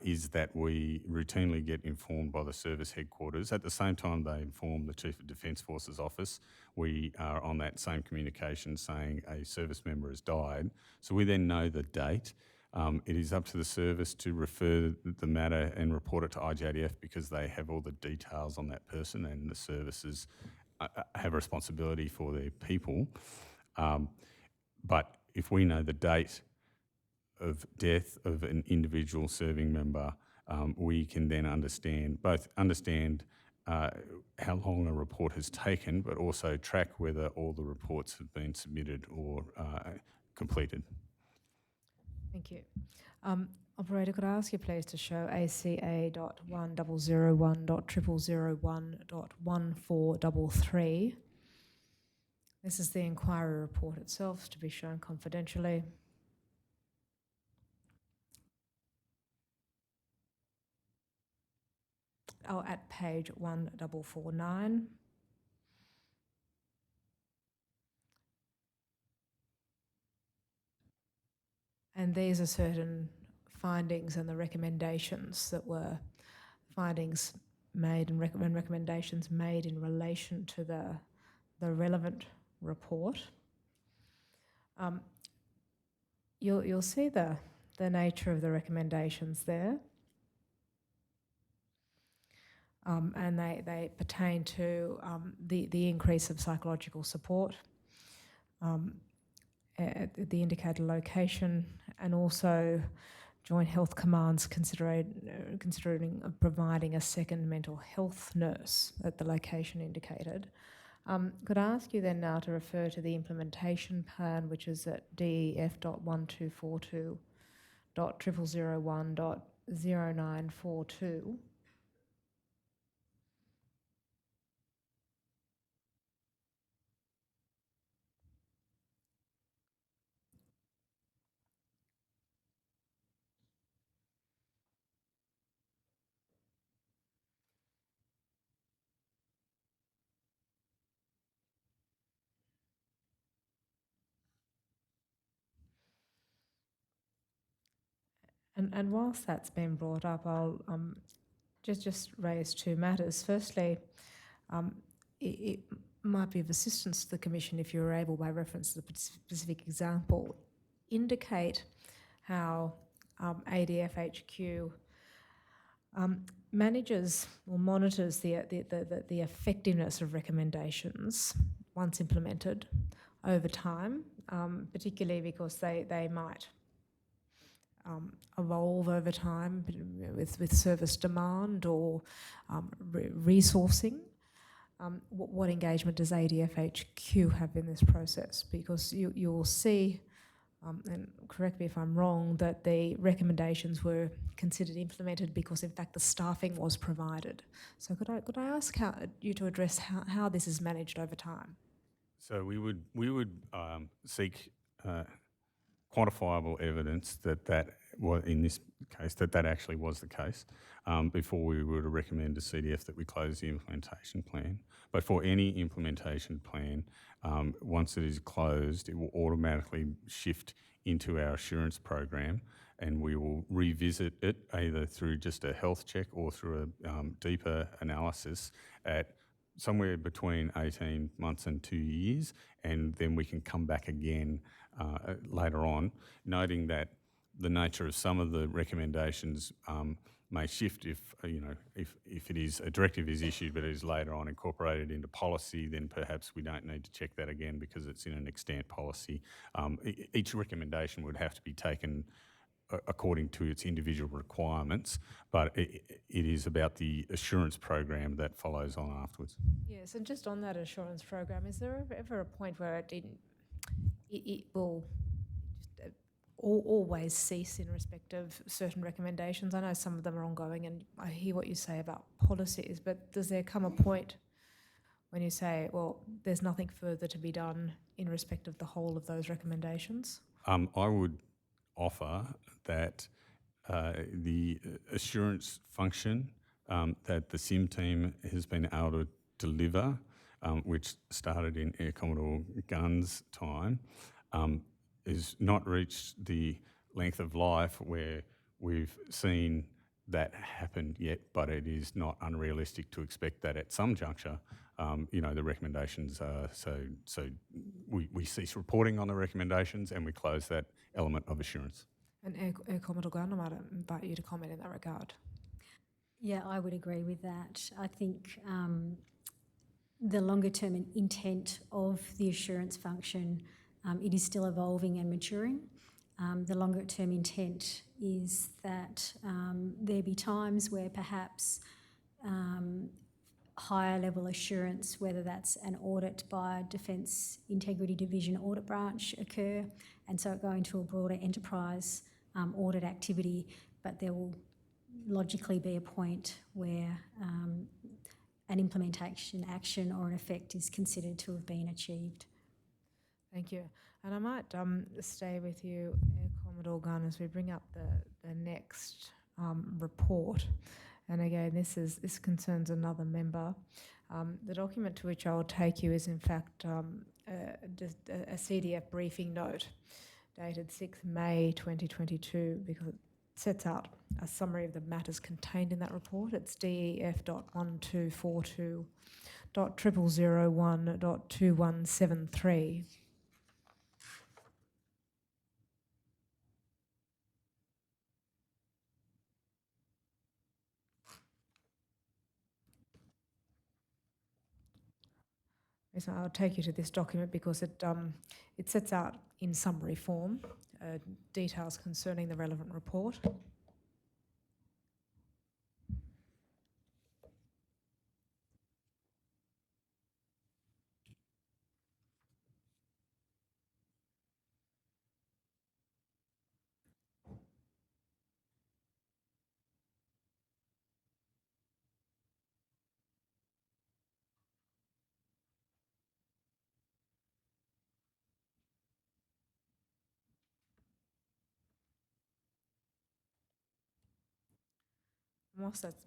is that we routinely get informed by the service headquarters. At the same time they inform the Chief of Defence Forces Office, we are on that same communication saying a service member has died. So we then know the date. It is up to the service to refer the matter and report it to IGADF because they have all the details on that person, and the services have responsibility for their people. But if we know the date of death of an individual serving member, we can then understand how long a report has taken, but also track whether all the reports have been submitted or completed. Thank you. Operator, could I ask you please to show ACA.1001.001.1433. This is the inquiry report itself, to be shown confidentially. Oh, at page 1449. And these are certain findings and the recommendations that were findings made and recommendations made in relation to the relevant report. You'll see the nature of the recommendations there. And they pertain to the increase of psychological support at the indicated location, and also Joint Health Command's considering providing a second mental health nurse at the location indicated. Could I ask you then now to refer to the implementation plan, which is at DEF.1242.0001.0942. And whilst that's been brought up, I'll just raise two matters. Firstly, it might be of assistance to the Commission if you're able, by reference to the specific example, indicate how ADF HQ manages or monitors the effectiveness of recommendations once implemented over time, particularly because they might evolve over time with service demand or resourcing. What engagement does ADF HQ have in this process? Because you'll see, and correct me if I'm wrong, that the recommendations were considered implemented because in fact the staffing was provided. So could I ask you to address how this is managed over time? So we would seek quantifiable evidence that was, in this case, that actually was the case before we were to recommend to CDF that we close the implementation plan. But for any implementation plan, once it is closed, it will automatically shift into our assurance program, and we will revisit it either through just a health check or through a deeper analysis at somewhere between 18 months and 2 years, and then we can come back again later on, noting that the nature of some of the recommendations may shift if if it is a directive is issued but it is later on incorporated into policy, then perhaps we don't need to check that again because it's in an extant policy. Each recommendation would have to be taken according to its individual requirements, but it is about the assurance program that follows on afterwards. Yes, and just on that assurance program, is there ever a point where it will just always cease in respect of certain recommendations? I know some of them are ongoing, and I hear what you say about policies, but does there come a point when you say, well, there's nothing further to be done in respect of the whole of those recommendations? I would offer that the assurance function that the SIM team has been able to deliver, which started in Air Commodore Gunn's time, has not reached the length of life where we've seen that happen yet, but it is not unrealistic to expect that at some juncture, the recommendations are so we cease reporting on the recommendations and we close that element of assurance. And Air Commodore Gunn, I might invite you to comment in that regard. Yeah, I would agree with that. I think the longer term intent of the assurance function, it is still evolving and maturing. The longer term intent is that there be times where perhaps higher level assurance, whether that's an audit by Defence Integrity Division Audit Branch occur, and so go into a broader enterprise audit activity, but there will logically be a point where an implementation action or an effect is considered to have been achieved. Thank you. And I might stay with you, Air Commodore Gunn, as we bring up the next report. And again, this concerns another member. The document to which I will take you is in fact a CDF briefing note dated 6th May 2022, because it sets out a summary of the matters contained in that report. It's DEF.1242.0001.2173. So I'll take you to this document because it sets out in summary form details concerning the relevant report.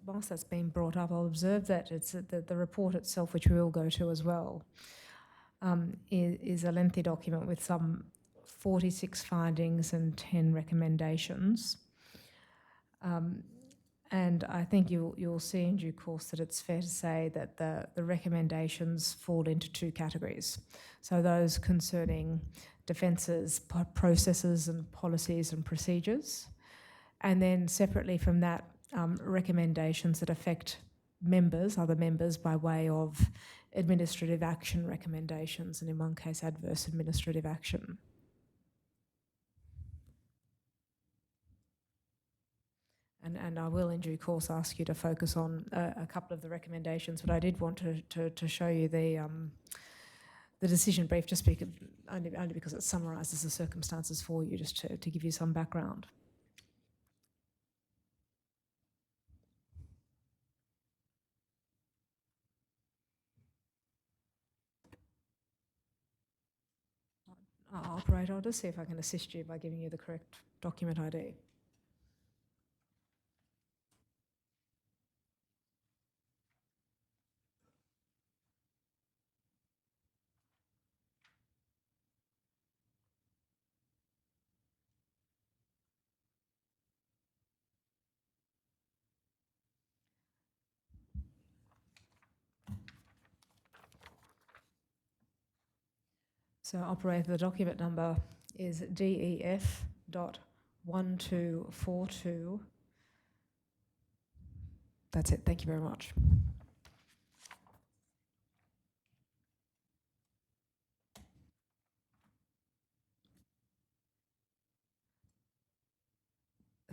Whilst that's been brought up, I'll observe that it's the report itself, which we will go to as well, is a lengthy document with some 46 findings and 10 recommendations. And I think you'll see in due course that it's fair to say that the recommendations fall into two categories. So those concerning Defence's processes and policies and procedures, and then separately from that, recommendations that affect other members by way of administrative action recommendations, and in one case adverse administrative action. And I will in due course ask you to focus on a couple of the recommendations, but I did want to show you the decision brief, just because, only because it summarises the circumstances for you, just to give you some background. Operator, I'll just see if I can assist you by giving you the correct document ID. So, operator, the document number is DEF.1242 That's it. Thank you very much.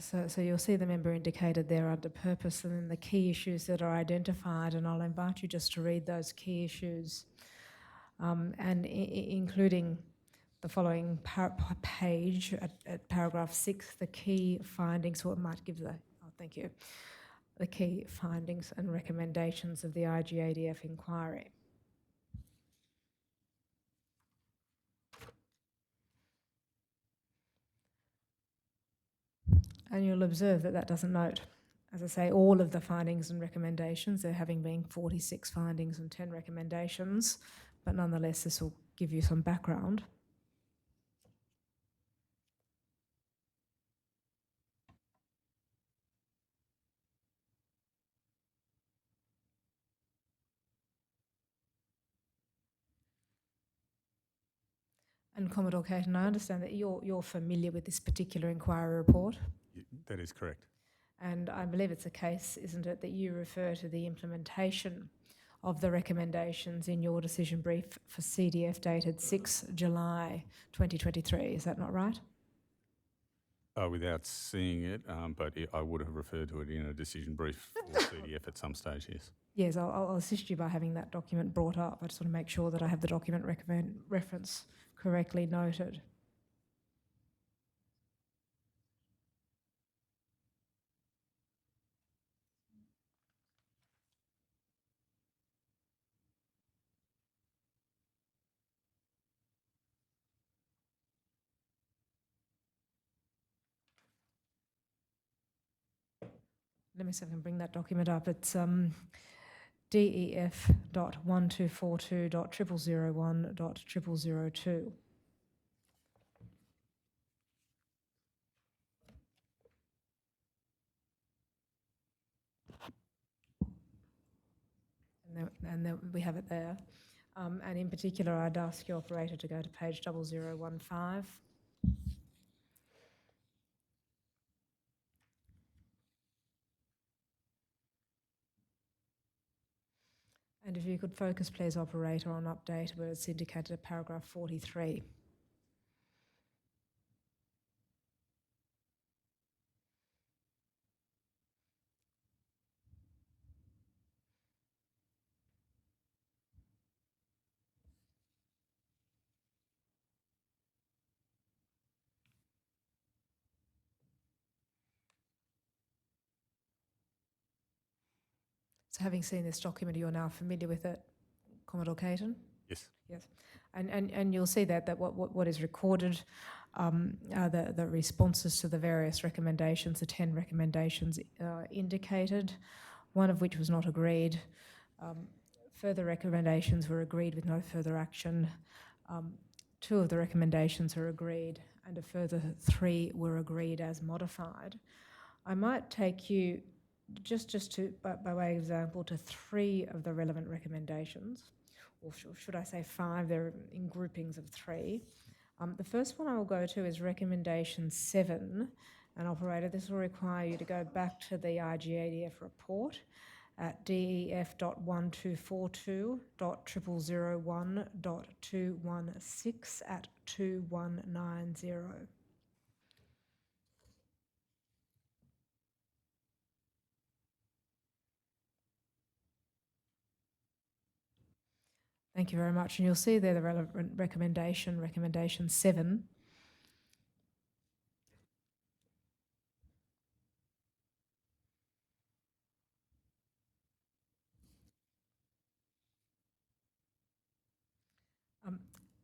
So you'll see the member indicated there under purpose and then the key issues that are identified, and I'll invite you just to read those key issues, including the following page at paragraph 6, the key findings, or it might give the, thank you, the key findings and recommendations of the IGADF inquiry. And you'll observe that that doesn't note, as I say, all of the findings and recommendations, there having been 46 findings and 10 recommendations, but nonetheless this will give you some background. And Commodore Caton, I understand that you're familiar with this particular inquiry report. That is correct. And I believe it's a case, isn't it, that you refer to the implementation of the recommendations in your decision brief for CDF dated 6 July 2023. Is that not right? Without seeing it, but I would have referred to it in a decision brief for CDF at some stage, yes. Yes, I'll assist you by having that document brought up. I just want to make sure that I have the document reference correctly noted. Let me see if I can bring that document up. It's DEF.1242.0001.002. And we have it there. And in particular, I'd ask your operator to go to page 0015. And if you could focus, please, operator, on update where it's indicated at paragraph 43. So having seen this document, you're now familiar with it, Commodore Caton? Yes. Yes. And you'll see that what is recorded are the responses to the various recommendations, the 10 recommendations indicated, one of which was not agreed. Further recommendations were agreed with no further action. 2 of the recommendations were agreed, and a further 3 were agreed as modified. I might take you just to, by way of example, to 3 of the relevant recommendations, or should I say 5, they're in groupings of 3. The first one I will go to is recommendation 7, and operator, this will require you to go back to the IGADF report at DEF.1242.0001.216 at 2190. Thank you very much. And you'll see there the relevant recommendation 7.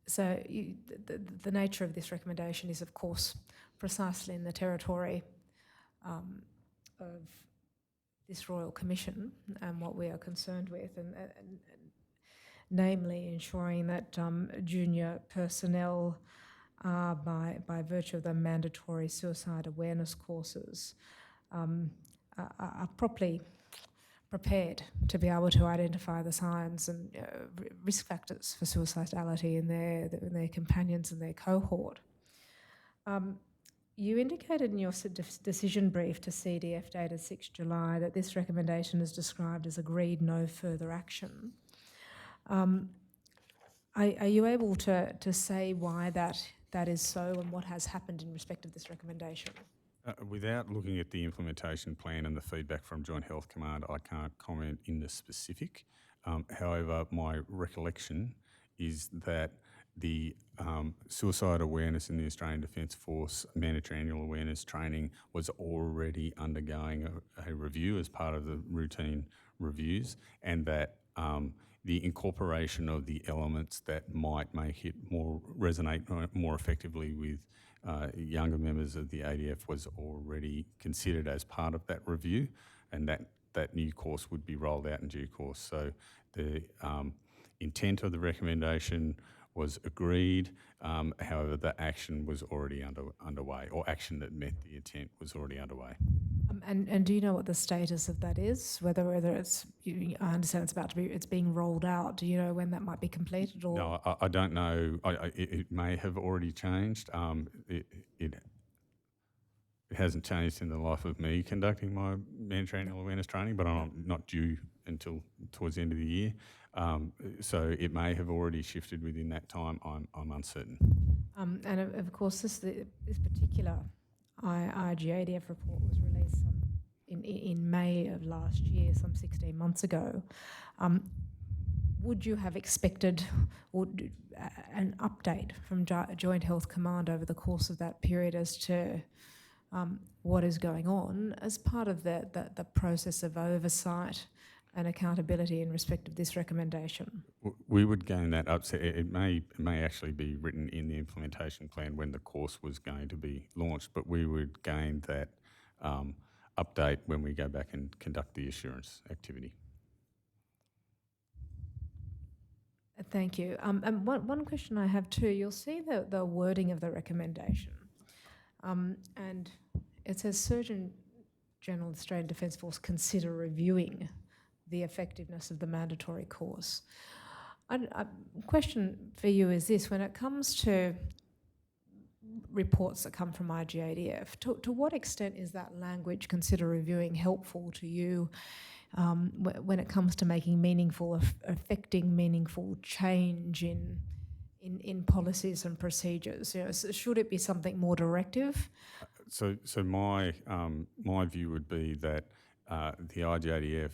So the nature of this recommendation is, of course, precisely in the territory of this Royal Commission and what we are concerned with, and namely ensuring that junior personnel are, by virtue of the mandatory suicide awareness courses, are properly prepared to be able to identify the signs and risk factors for suicidality in their companions and their cohort. You indicated in your decision brief to CDF dated 6 July that this recommendation is described as agreed no further action. Are you able to say why that is so and what has happened in respect of this recommendation? Without looking at the implementation plan and the feedback from Joint Health Command, I can't comment in the specific. However, my recollection is that the suicide awareness in the Australian Defence Force mandatory annual awareness training was already undergoing a review as part of the routine reviews, and that the incorporation of the elements that might make it resonate more effectively with younger members of the ADF was already considered as part of that review, and that new course would be rolled out in due course. So the intent of the recommendation was agreed, however, the action was already underway, or action that met the intent was already underway. And do you know what the status of that is? Whether it's, I understand it's being rolled out. Do you know when that might be completed? Or No, I don't know. It may have already changed. It hasn't changed in the life of me conducting my mandatory annual awareness training, but I'm not due until towards the end of the year. So it may have already shifted within that time. I'm uncertain. and of course, this particular IGADF report was released in May of last year, some 16 months ago. Would you have expected an update from Joint Health Command over the course of that period as to what is going on as part of the process of oversight and accountability in respect of this recommendation? We would gain that up. So it may actually be written in the implementation plan when the course was going to be launched, but we would gain that update when we go back and conduct the assurance activity. Thank you. And one question I have too, you'll see the wording of the recommendation. And it says Surgeon General of the Australian Defence Force consider reviewing the effectiveness of the mandatory course. A question for you is this: when it comes to reports that come from IGADF, to what extent is that language consider reviewing helpful to you when it comes to making affecting meaningful change in policies and procedures? You know, so should it be something more directive? So my view would be that the IGADF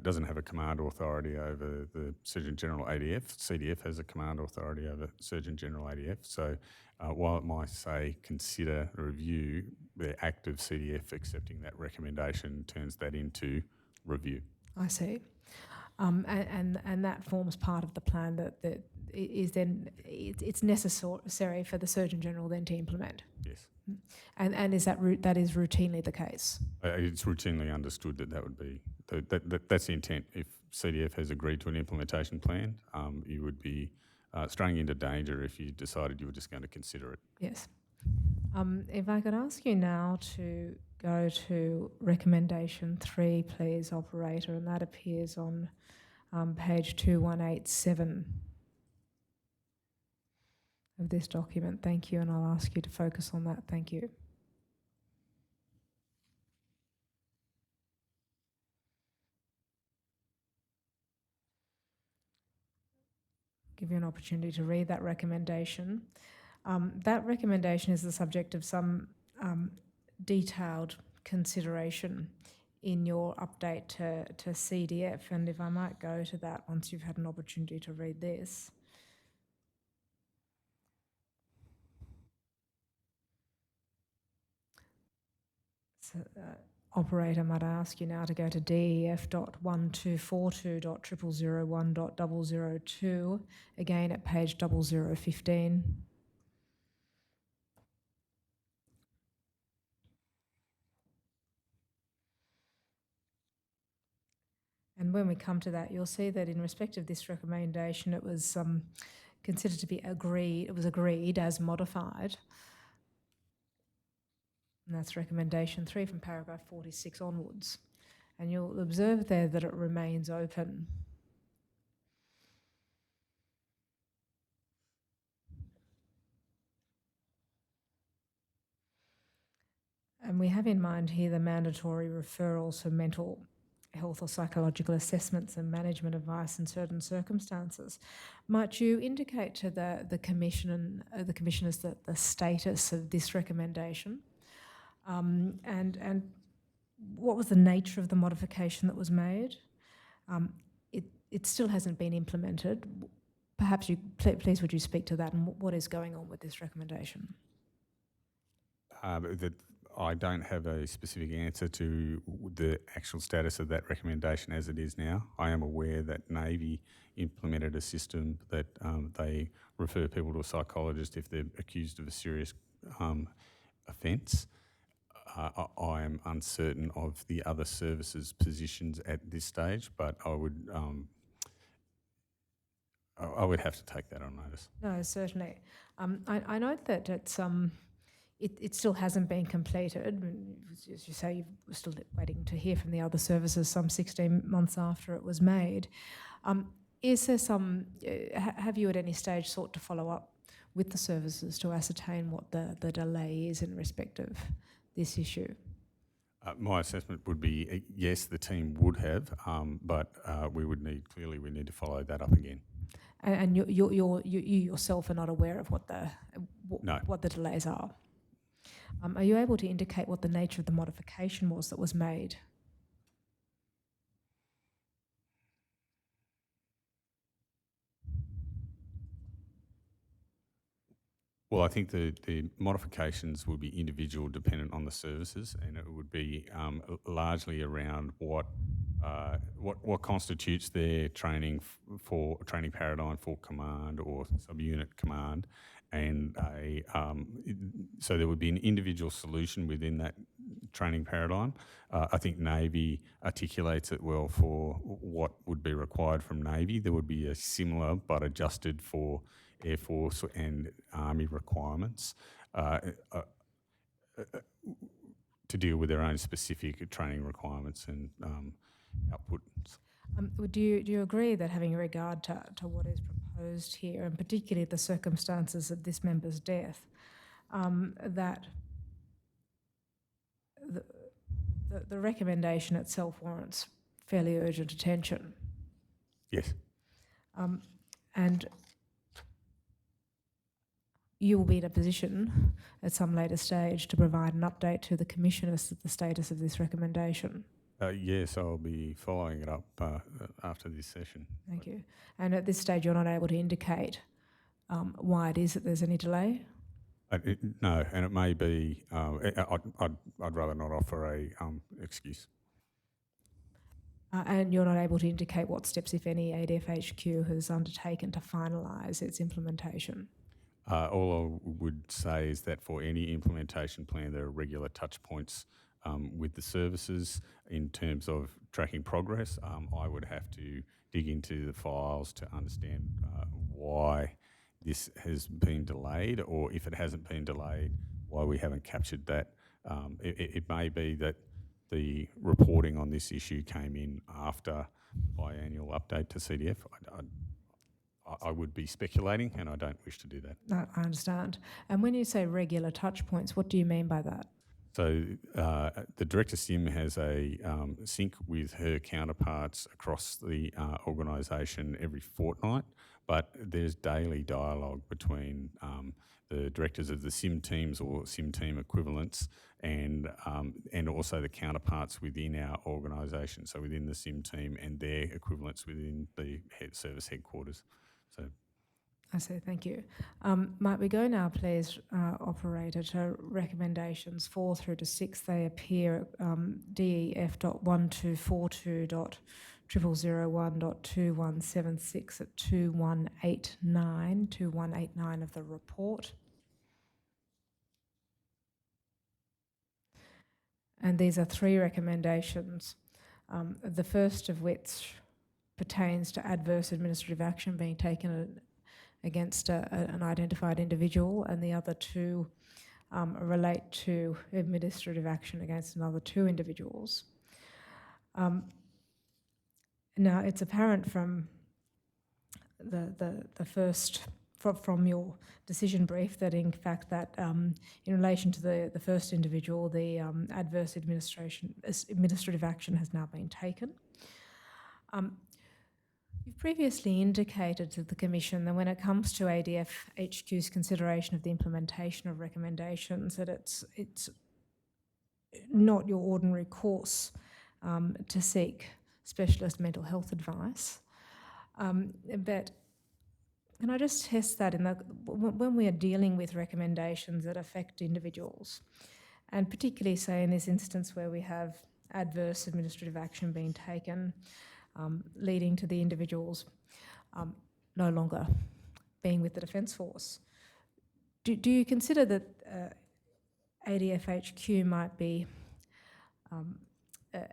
doesn't have a command authority over the Surgeon General ADF. CDF has a command authority over Surgeon General ADF. So while it might say consider review, the act of CDF accepting that recommendation turns that into review. I see. And that forms part of the plan that is then, it's necessary for the Surgeon General then to implement. Yes. And is that is routinely the case? It's routinely understood that would be, that's the intent. If CDF has agreed to an implementation plan, you would be straying into danger if you decided you were just going to consider it. Yes. If I could ask you now to go to recommendation 3, please, operator, and that appears on page 2187 of this document. Thank you, and I'll ask you to focus on that. Thank you. Give you an opportunity to read that recommendation. That recommendation is the subject of some detailed consideration in your update to CDF, and if I might go to that once you've had an opportunity to read this. So, operator, might I ask you now to go to DEF.1242.0001.002, again at page 0015. And when we come to that, you'll see that in respect of this recommendation, it was considered to be agreed, it was agreed as modified. And that's recommendation 3 from paragraph 46 onwards. And you'll observe there that it remains open. And we have in mind here the mandatory referrals for mental health or psychological assessments and management advice in certain circumstances. Might you indicate to the commission and the commissioners the status of this recommendation, and what was the nature of the modification that was made? It still hasn't been implemented. Perhaps you please would you speak to that and what is going on with this recommendation? I don't have a specific answer to the actual status of that recommendation as it is now. I am aware that Navy implemented a system that they refer people to a psychologist if they're accused of a serious offence. I am uncertain of the other services' positions at this stage, but I would have to take that on notice. No, certainly. I note that it still hasn't been completed. As you say, you're still waiting to hear from the other services some 16 months after it was made. Is there have you at any stage sought to follow up with the services to ascertain what the delay is in respect of this issue? My assessment would be yes, the team would have, but we need to follow that up again. And you yourself are not aware of what the delays are? Are you able to indicate what the nature of the modification was that was made? Well, I think the modifications would be individual, dependent on the services, and it would be largely around what constitutes their training training paradigm for command or subunit command, and so there would be an individual solution within that training paradigm. I think Navy articulates it well for what would be required from Navy. There would be a similar but adjusted for Air Force and Army requirements to deal with their own specific training requirements and outputs. Do you agree that having regard to what is proposed here, and particularly the circumstances of this member's death, that the recommendation itself warrants fairly urgent attention? Yes. And you will be in a position at some later stage to provide an update to the commissioners of the status of this recommendation? Yes, I'll be following it up after this session. Thank you. And at this stage, you're not able to indicate why it is that there's any delay? No, and it may be. I'd rather not offer a excuse. And you're not able to indicate what steps, if any, ADFHQ has undertaken to finalise its implementation? All I would say is that for any implementation plan, there are regular touch points with the services in terms of tracking progress. I would have to dig into the files to understand why this has been delayed, or if it hasn't been delayed, why we haven't captured that. It may be that the reporting on this issue came in after biannual update to CDF. I would be speculating, and I don't wish to do that. No, I understand. And when you say regular touch points, what do you mean by that? So the Director Sim has a sync with her counterparts across the organisation every fortnight, but there's daily dialogue between the directors of the Sim teams or Sim team equivalents and also the counterparts within our organisation, so within the Sim team and their equivalents within the service headquarters. So, I see, thank you. Might we go now, please, operator, to recommendations 4 through to 6. They appear at DEF.1242.0001.2176 at 2189 of the report. And these are 3 recommendations, the first of which pertains to adverse administrative action being taken against an identified individual, and the other 2 relate to administrative action against another 2 individuals. Now, it's apparent from the first from your decision brief that in fact that in relation to the first individual, the adverse administrative action has now been taken. You've previously indicated to the Commission that when it comes to ADF HQ's consideration of the implementation of recommendations, that it's not your ordinary course to seek specialist mental health advice. But can I just test that when we are dealing with recommendations that affect individuals, and particularly say in this instance where we have adverse administrative action being taken, leading to the individuals no longer being with the Defence Force. Do you consider that ADFHQ might be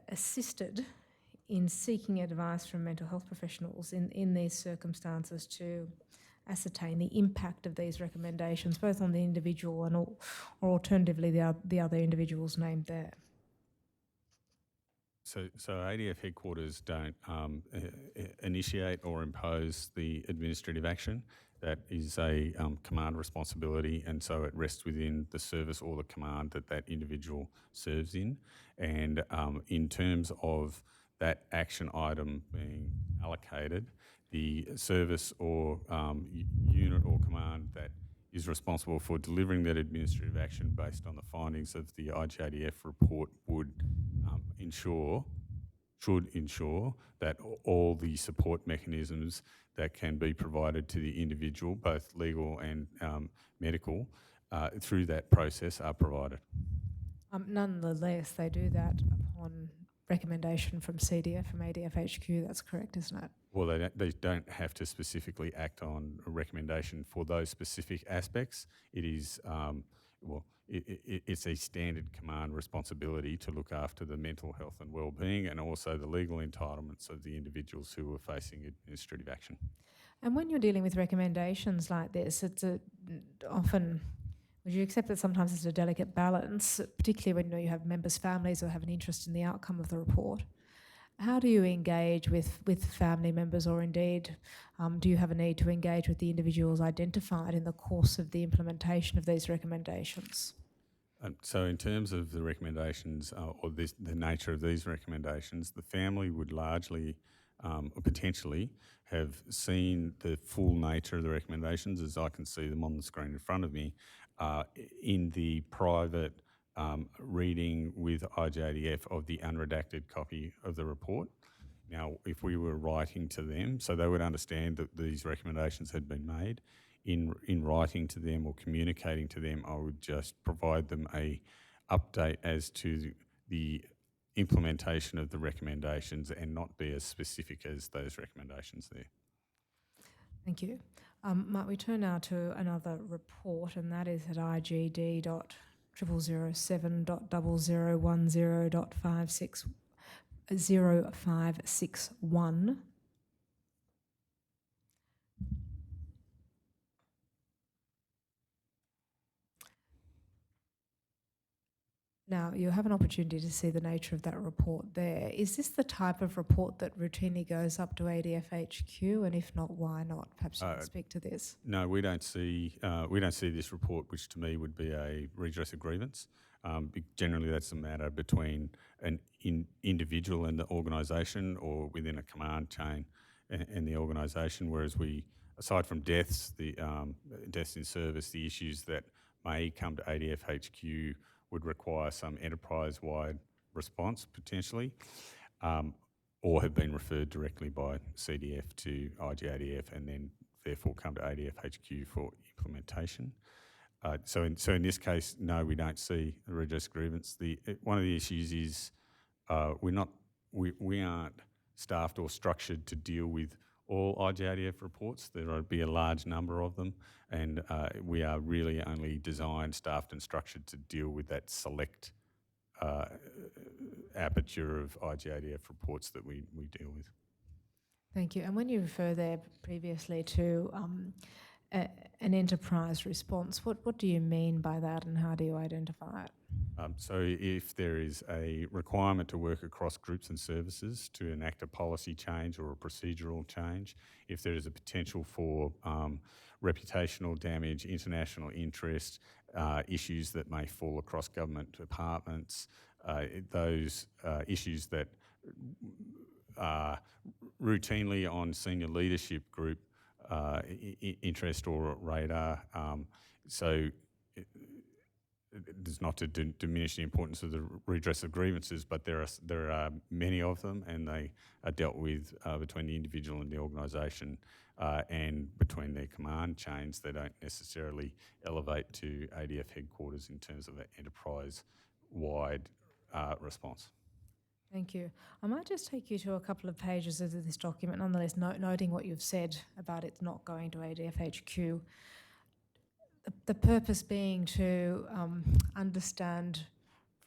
assisted in seeking advice from mental health professionals in these circumstances to ascertain the impact of these recommendations, both on the individual and or alternatively the other individuals named there? So ADF headquarters don't initiate or impose the administrative action. That is a command responsibility, and so it rests within the service or the command that individual serves in. And in terms of that action item being allocated, the service or unit or command that is responsible for delivering that administrative action based on the findings of the IGADF report should ensure that all the support mechanisms that can be provided to the individual, both legal and medical, through that process are provided. Nonetheless, they do that upon recommendation from CDF, from ADFHQ, that's correct, isn't it? Well, they don't have to specifically act on a recommendation for those specific aspects. It is, it's a standard command responsibility to look after the mental health and well-being and also the legal entitlements of the individuals who are facing administrative action. And when you're dealing with recommendations like this, it's often, would you accept that sometimes it's a delicate balance, particularly when you have members' families who have an interest in the outcome of the report? How do you engage with family members, or indeed do you have a need to engage with the individuals identified in the course of the implementation of these recommendations? So in terms of the recommendations or the nature of these recommendations, the family would largely or potentially have seen the full nature of the recommendations, as I can see them on the screen in front of me, in the private reading with IGADF of the unredacted copy of the report. Now, if we were writing to them, so they would understand that these recommendations had been made, in writing to them or communicating to them, I would just provide them a update as to the implementation of the recommendations and not be as specific as those recommendations there. Thank you. Might we turn now to another report, and that is at IGD.0007.010.561. Now, you have an opportunity to see the nature of that report there. Is this the type of report that routinely goes up to ADFHQ, and if not, why not? Perhaps you can speak to this. No, we don't see this report, which to me would be a redress of grievance. Generally, that's a matter between an individual and the organisation, or within a command chain and the organisation. Whereas we, aside from deaths, the deaths in service, the issues that may come to ADFHQ would require some enterprise-wide response potentially, or have been referred directly by CDF to IGADF and then therefore come to ADFHQ for implementation. So in this case, no, we don't see a redress grievance. One of the issues is we aren't staffed or structured to deal with all IGADF reports. There will be a large number of them, and we are really only designed, staffed and structured to deal with that select aperture of IGADF reports that we deal with. Thank you. And when you refer there previously to an enterprise response. What do you mean by that, and how do you identify it? So if there is a requirement to work across groups and services to enact a policy change or a procedural change, if there is a potential for reputational damage, international interest, issues that may fall across government departments, those issues that are routinely on senior leadership group interest or radar. So it's not to diminish the importance of the redress of grievances, but there are many of them, and they are dealt with between the individual and the organisation, and between their command chains. They don't necessarily elevate to ADF headquarters in terms of an enterprise-wide response. Thank you. I might just take you to a couple of pages of this document, nonetheless, noting what you've said about it not going to ADF HQ. The purpose being to understand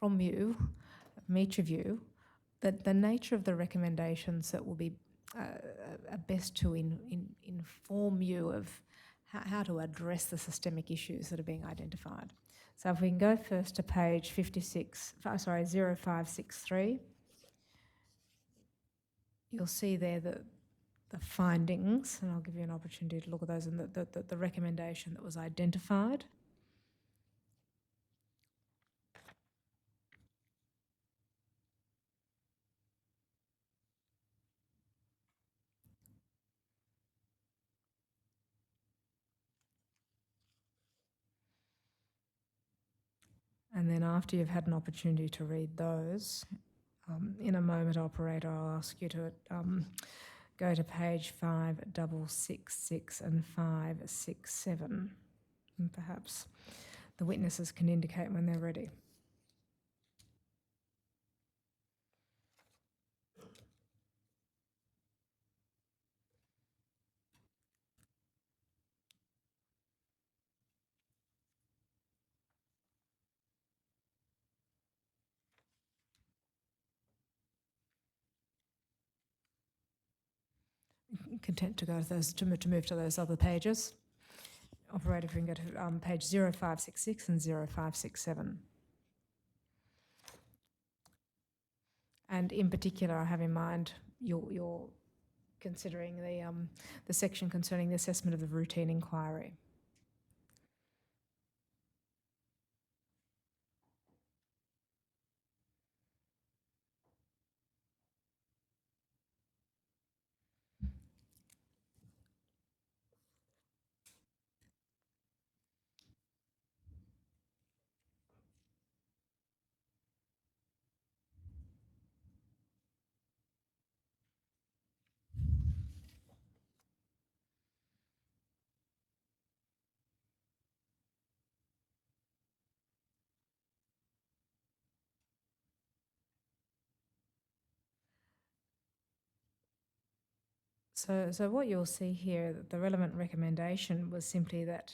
from you, from each of you, that the nature of the recommendations that will be best to inform you of how to address the systemic issues that are being identified. So if we can go first to page 0563, you'll see there that the findings, and I'll give you an opportunity to look at those, and the recommendation that was identified. And then after you've had an opportunity to read those, in a moment, operator, I'll ask you to go to page 5666 and 567. And perhaps the witnesses can indicate when they're ready. Content to go to those, to move to those other pages. Operator, if we can go to page 0566 and 0567. And in particular, I have in mind you're considering the section concerning the assessment of the routine inquiry. So what you'll see here, the relevant recommendation was simply that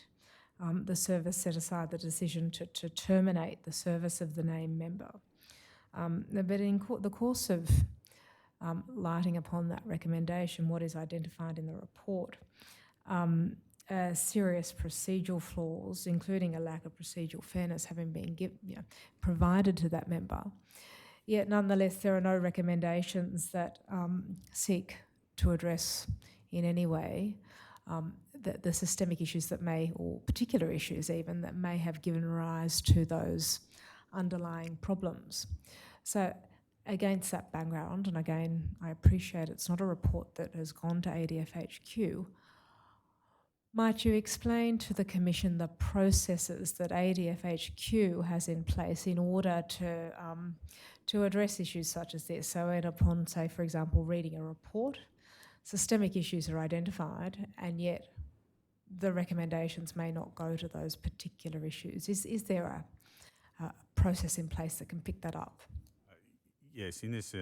the service set aside the decision to terminate the service of the named member. But in the course of lighting upon that recommendation, what is identified in the report, serious procedural flaws, including a lack of procedural fairness having been provided to that member. Yet nonetheless, there are no recommendations that seek to address in any way the systemic issues that may, or particular issues even, that may have given rise to those underlying problems. So against that background, and again, I appreciate it's not a report that has gone to ADF HQ, might you explain to the Commission the processes that ADF HQ has in place in order to address issues such as this? So upon, say, for example, reading a report, systemic issues are identified, and yet the recommendations may not go to those particular issues. Is there a process in place that can pick that up? Yes, in this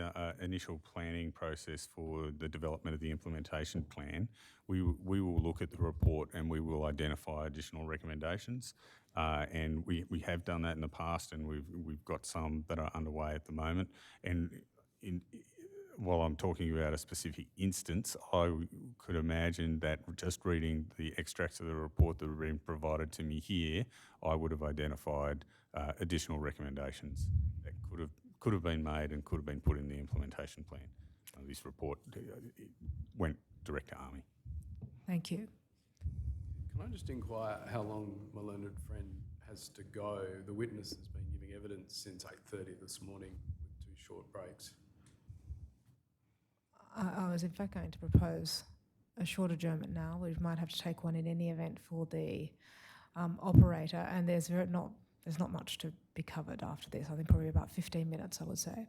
initial planning process for the development of the implementation plan, we will look at the report and we will identify additional recommendations. And we have done that in the past, and we've got some that are underway at the moment. And while I'm talking about a specific instance, could imagine that just reading the extracts of the report that have been provided to me here, I would have identified additional recommendations that could have been made and could have been put in the implementation plan. This report went direct to Army. Thank you. Can I just inquire how long my learned friend has to go? The witness has been giving evidence since 8:30 this morning with 2 short breaks. I was in fact going to propose a short adjournment now. We might have to take one in any event for the operator, and there's not much to be covered after this. I think probably about 15 minutes, I would say.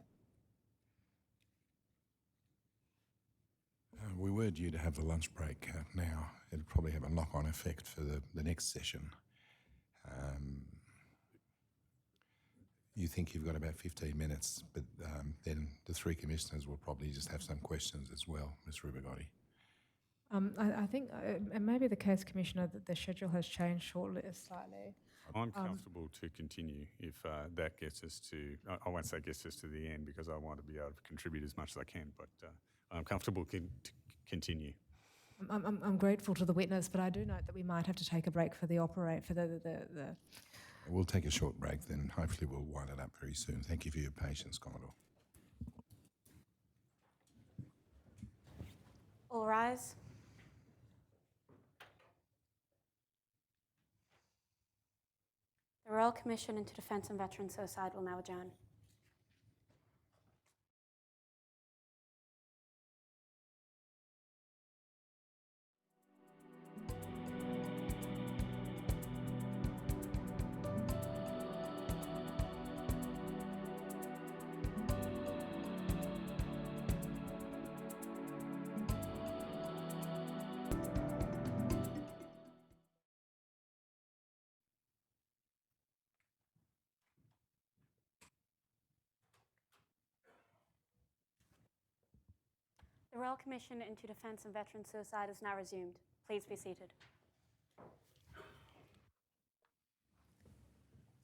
We were due to have the lunch break now. It'll probably have a knock-on effect for the next session. You think you've got about 15 minutes, but then the 3 commissioners will probably just have some questions as well, Ms. Rubigotti. I think it may be the case, Commissioner, that the schedule has changed slightly. I'm comfortable to continue if that gets us to, I won't say gets us to the end because I want to be able to contribute as much as I can, but I'm comfortable to continue. I'm grateful to the witness, but I do note that we might have to take a break for the the We'll take a short break, then hopefully we'll wind it up very soon. Thank you for your patience, Commodore. All rise. The Royal Commission into Defence and Veterans Suicide will now adjourn. The Royal Commission into Defence and Veterans Suicide is now resumed. Please be seated.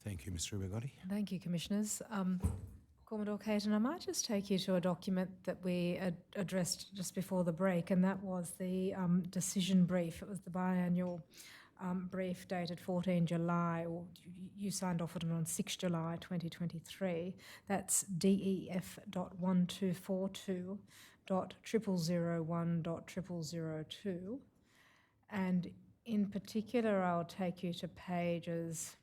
Thank you, Ms. Rubigotti. Thank you, Commissioners. Commodore Caton, I might just take you to a document that we addressed just before the break, and that was the decision brief. It was the biannual brief dated 14 July, or you signed off on it on 6 July 2023. That's DEF.1242.0001.0002. And in particular, I'll take you to pages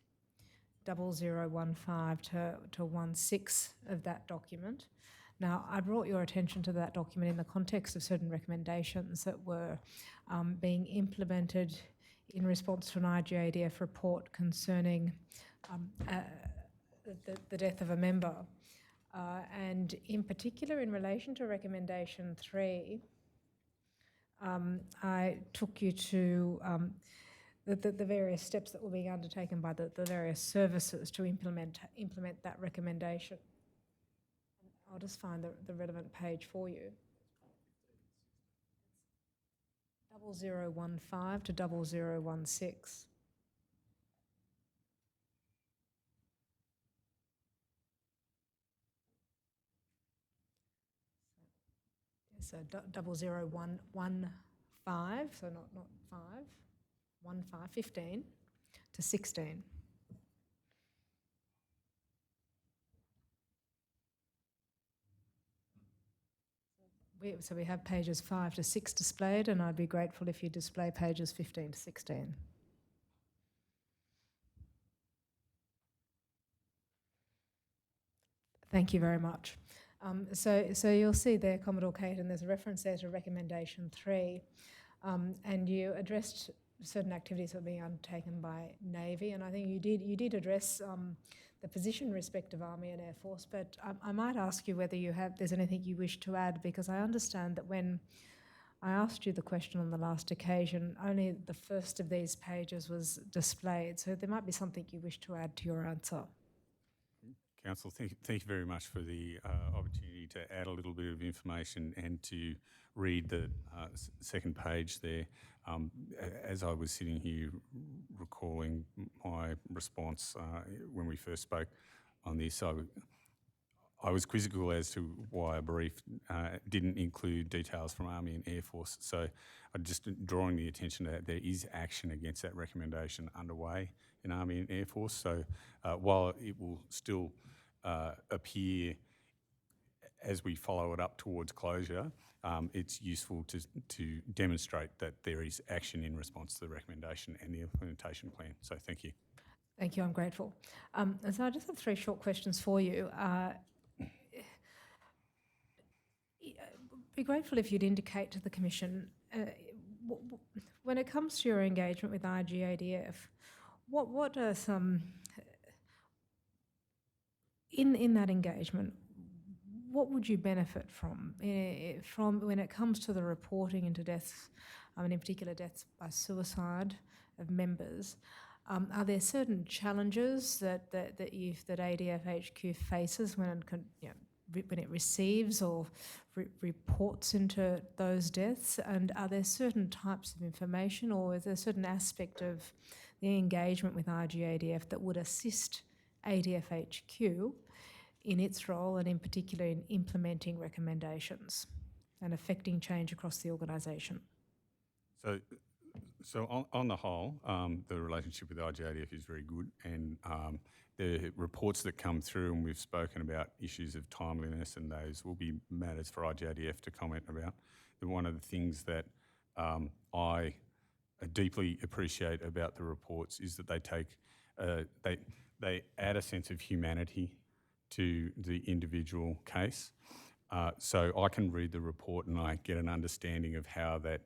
0015 to 16 of that document. Now, I brought your attention to that document in the context of certain recommendations that were being implemented in response to an IGADF report concerning the death of a member. And in particular, in relation to recommendation 3, I took you to the various steps that were being undertaken by the various services to implement that recommendation. I'll just find the relevant page for you. 0015 to 0016. So 00115, so not 5, 15 to 16. So we have pages 5 to 6 displayed, and I'd be grateful if you display pages 15 to 16. Thank you very much. So you'll see there, Commodore Caton, there's a reference there to recommendation 3, and you addressed certain activities that were being undertaken by Navy, and I think you did address the position respect of Army and Air Force, but I might ask you whether there's anything you wish to add, because I understand that when I asked you the question on the last occasion, only the first of these pages was displayed, so there might be something you wish to add to your answer. Council, thank you very much for the opportunity to add a little bit of information and to read the second page there. As I was sitting here recalling my response when we first spoke on this, I was quizzical as to why a brief didn't include details from Army and Air Force. So I'm just drawing the attention to that there is action against that recommendation underway in Army and Air Force. So while it will still appear as we follow it up towards closure, it's useful to demonstrate that there is action in response to the recommendation and the implementation plan. So thank you. Thank you, I'm grateful. And so I just have 3 short questions for you. Be grateful if you'd indicate to the Commission, when it comes to your engagement with IGADF, what are some, in that engagement, what would you benefit from when it comes to the reporting into deaths, in particular deaths by suicide of members? Are there certain challenges that ADF HQ faces when it receives or reports into those deaths? And are there certain types of information, or is there a certain aspect of the engagement with IGADF that would assist ADF HQ in its role, and in particular in implementing recommendations and affecting change across the organisation? So on the whole, the relationship with IGADF is very good, and the reports that come through, and we've spoken about issues of timeliness, and those will be matters for IGADF to comment about. And one of the things that I deeply appreciate about the reports is that they take they add a sense of humanity to the individual case. So I can read the report and I get an understanding of how that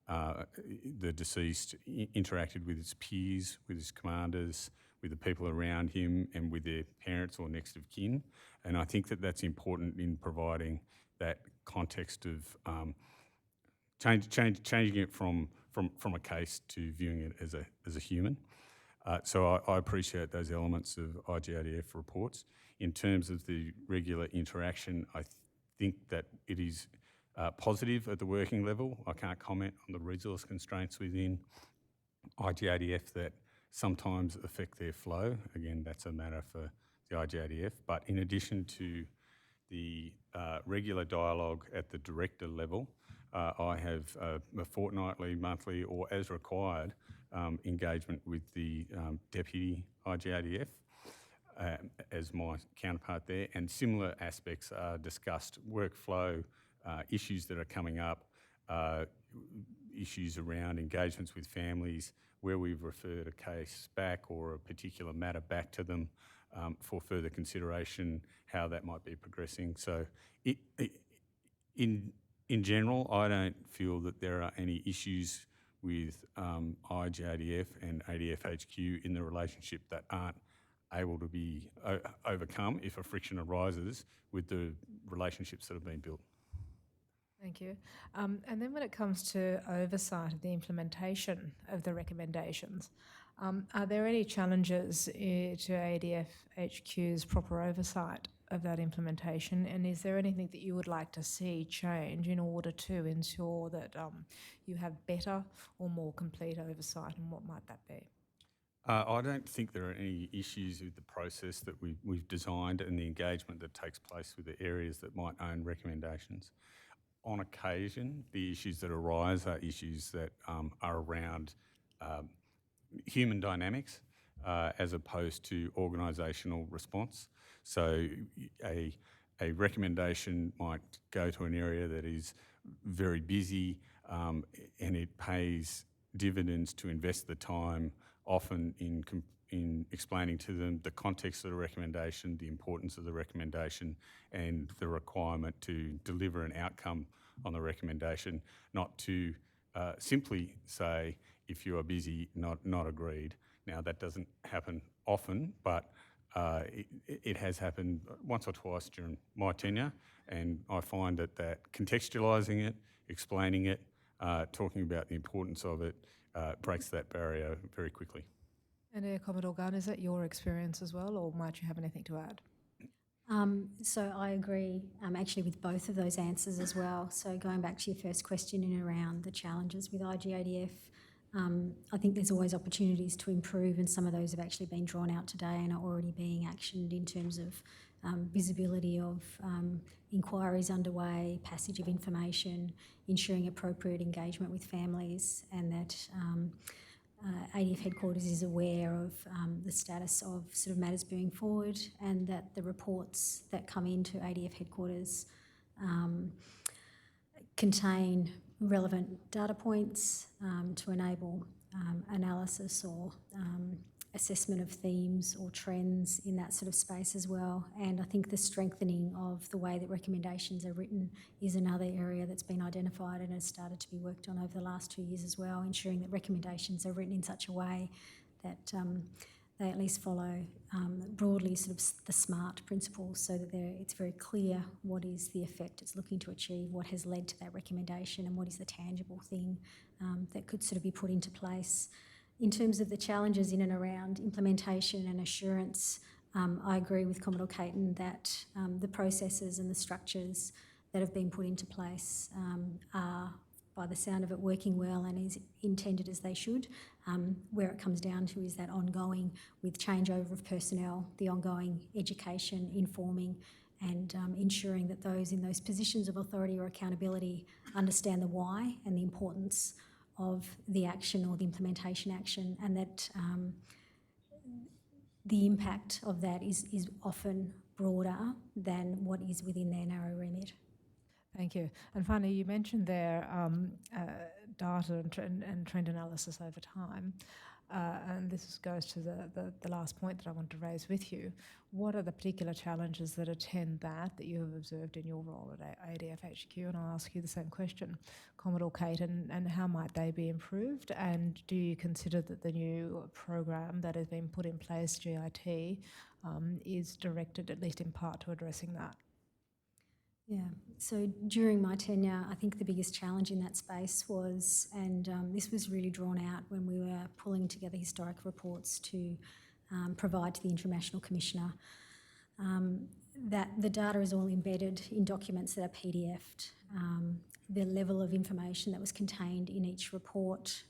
the deceased interacted with his peers, with his commanders, with the people around him, and with their parents or next of kin. And I think that that's important in providing that context of changing it from a case to viewing it as a human. So I appreciate those elements of IGADF reports. In terms of the regular interaction, I think that it is positive at the working level. I can't comment on the resource constraints within IGADF that sometimes affect their flow. Again, that's a matter for the IGADF. But in addition to the regular dialogue at the director level, I have a fortnightly, monthly, or as required, engagement with the deputy IGADF as my counterpart there, and similar aspects are discussed: workflow, issues that are coming up, issues around engagements with families, where we've referred a case back or a particular matter back to them for further consideration, how that might be progressing. So in general, I don't feel that there are any issues with IGADF and ADF HQ in the relationship that aren't able to be overcome if a friction arises with the relationships that have been built. Thank you. And then when it comes to oversight of the implementation of the recommendations, are there any challenges to ADF HQ's proper oversight of that implementation? And is there anything that you would like to see change in order to ensure that you have better or more complete oversight, and what might that be? I don't think there are any issues with the process that we've designed and the engagement that takes place with the areas that might own recommendations. On occasion, the issues that arise are issues that are around human dynamics as opposed to organisational response. So a recommendation might go to an area that is very busy and it pays dividends to invest the time, often in explaining to them the context of the recommendation, the importance of the recommendation, and the requirement to deliver an outcome on the recommendation, not to simply say, if you are busy, not agreed. Now, that doesn't happen often, but it has happened once or twice during my tenure, and I find that contextualising it, explaining it, talking about the importance of it, breaks that barrier very quickly. And Air Commodore Gunn, is that your experience as well, or might you have anything to add? So I agree actually with both of those answers as well. So going back to your first question in around the challenges with IGADF, I think there's always opportunities to improve, and some of those have actually been drawn out today and are already being actioned in terms of visibility of inquiries underway, passage of information, ensuring appropriate engagement with families, and that ADF headquarters is aware of the status of sort of matters moving forward, and that the reports that come into ADF headquarters contain relevant data points to enable analysis or assessment of themes or trends in that sort of space as well. And I think the strengthening of the way that recommendations are written is another area that's been identified and has started to be worked on over the last 2 years as well, ensuring that recommendations are written in such a way that they at least follow broadly sort of the SMART principles, so that it's very clear what is the effect it's looking to achieve, what has led to that recommendation, and what is the tangible thing that could sort of be put into place. In terms of the challenges in and around implementation and assurance, I agree with Commodore Caton that the processes and the structures that have been put into place are, by the sound of it, working well and is intended as they should. Where it comes down to is that ongoing, with changeover of personnel, the ongoing education, informing and ensuring that those in those positions of authority or accountability understand the why and the importance of the action or the implementation action, and that the impact of that is often broader than what is within their narrow remit. Thank you. And finally, you mentioned there data and trend analysis over time. And this goes to the last point that I want to raise with you. What are the particular challenges that attend that you have observed in your role at ADF HQ? And I'll ask you the same question, Commodore Caton, and how might they be improved? And do you consider that the new program that has been put in place, GIT, is directed, at least in part, to addressing that? Yeah, so during my tenure, I think the biggest challenge in that space was, and this was really drawn out when we were pulling together historic reports to provide to the International Commissioner, that the data is all embedded in documents that are PDF'd. The level of information that was contained in each report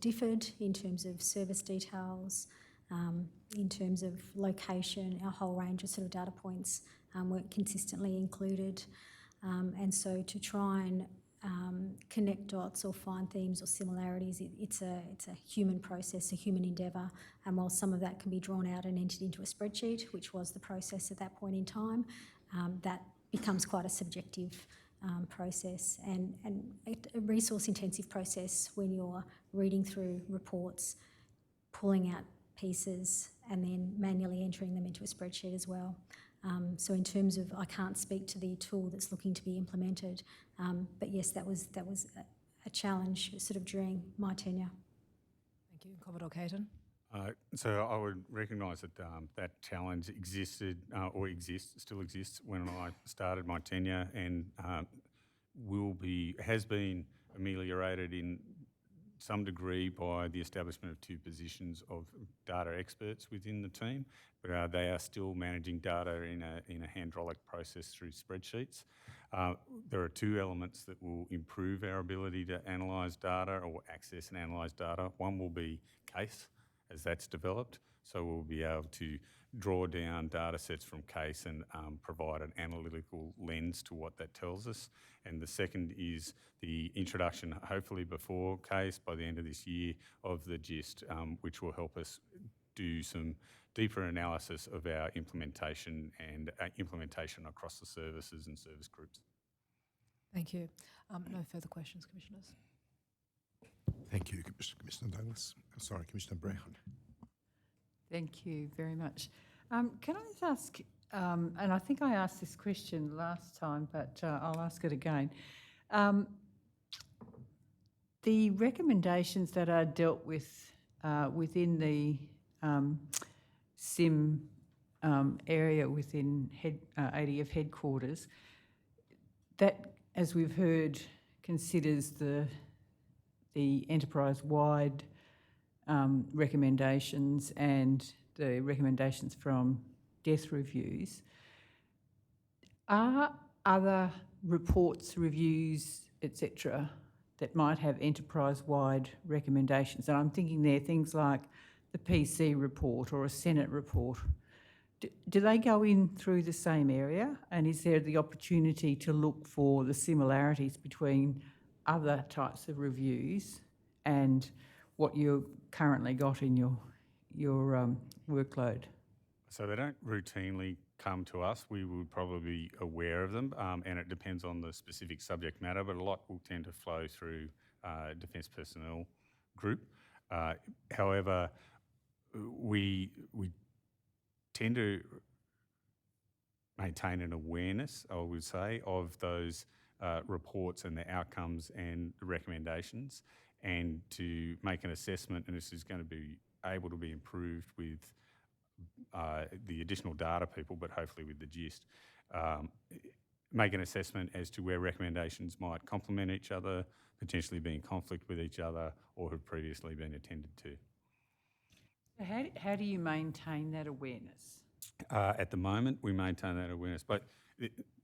differed in terms of service details, in terms of location. A whole range of sort of data points weren't consistently included. And so to try and connect dots or find themes or similarities, it's a human process, a human endeavour. And while some of that can be drawn out and entered into a spreadsheet, which was the process at that point in time, that becomes quite a subjective process and a resource-intensive process when you're reading through reports, pulling out pieces and then manually entering them into a spreadsheet as well. So in terms of, I can't speak to the tool that's looking to be implemented, but yes, that was a challenge sort of during my tenure. Thank you. Commodore Caton. So I would recognise that that challenge existed still exists when I started my tenure, and has been ameliorated in some degree by the establishment of 2 positions of data experts within the team, but they are still managing data in a hydraulic process through spreadsheets. There are 2 elements that will improve our ability to analyse data or access and analyse data. One will be case, as that's developed, so we'll be able to draw down data sets from case and provide an analytical lens to what that tells us. And the second is the introduction, hopefully before case, by the end of this year, of the GIST, which will help us do some deeper analysis of our implementation and implementation across the services and service groups. Thank you. No further questions, Commissioners. Thank you, Commissioner Douglas. Sorry, Commissioner Brown. Thank you very much. Can I just ask, and I think I asked this question last time, but I'll ask it again. The recommendations that are dealt with within the SIM area within ADF headquarters, that, as we've heard, considers the enterprise-wide recommendations and the recommendations from death reviews. Are other reports, reviews, etc., that might have enterprise-wide recommendations? And I'm thinking there things like the PC report or a Senate report. Do they go in through the same area? And is there the opportunity to look for the similarities between other types of reviews and what you've currently got in your workload? So they don't routinely come to us. We would probably be aware of them, and it depends on the specific subject matter, but a lot will tend to flow through Defence Personnel Group. However, we tend to maintain an awareness, I would say, of those reports and the outcomes and the recommendations, and to make an assessment, and this is going to be able to be improved with the additional data people, but hopefully with the gist. Make an assessment as to where recommendations might complement each other, potentially be in conflict with each other, or have previously been attended to. How do you maintain that awareness? At the moment, we maintain that awareness, but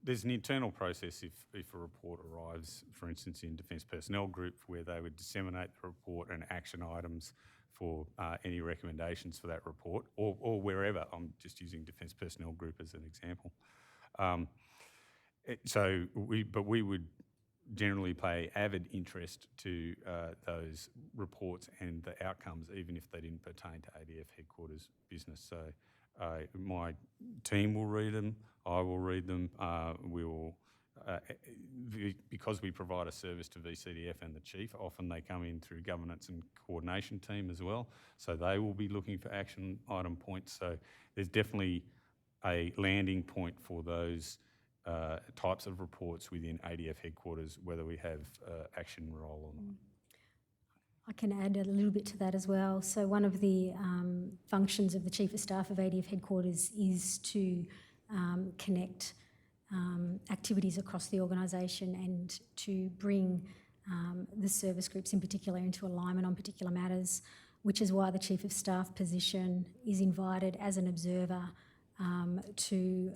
there's an internal process if a report arrives, for instance, in Defence Personnel Group, where they would disseminate the report and action items for any recommendations for that report, or wherever. I'm just using Defence Personnel Group as an example. But we would generally pay avid interest to those reports and the outcomes, even if they didn't pertain to ADF headquarters business. So my team will read them, I will read them, we will, because we provide a service to VCDF and the Chief, often they come in through governance and coordination team as well, so they will be looking for action item points. So there's definitely a landing point for those types of reports within ADF headquarters, whether we have action role or not. I can add a little bit to that as well. So one of the functions of the Chief of Staff of ADF headquarters is to connect activities across the organisation and to bring the service groups in particular into alignment on particular matters, which is why the Chief of Staff position is invited as an observer to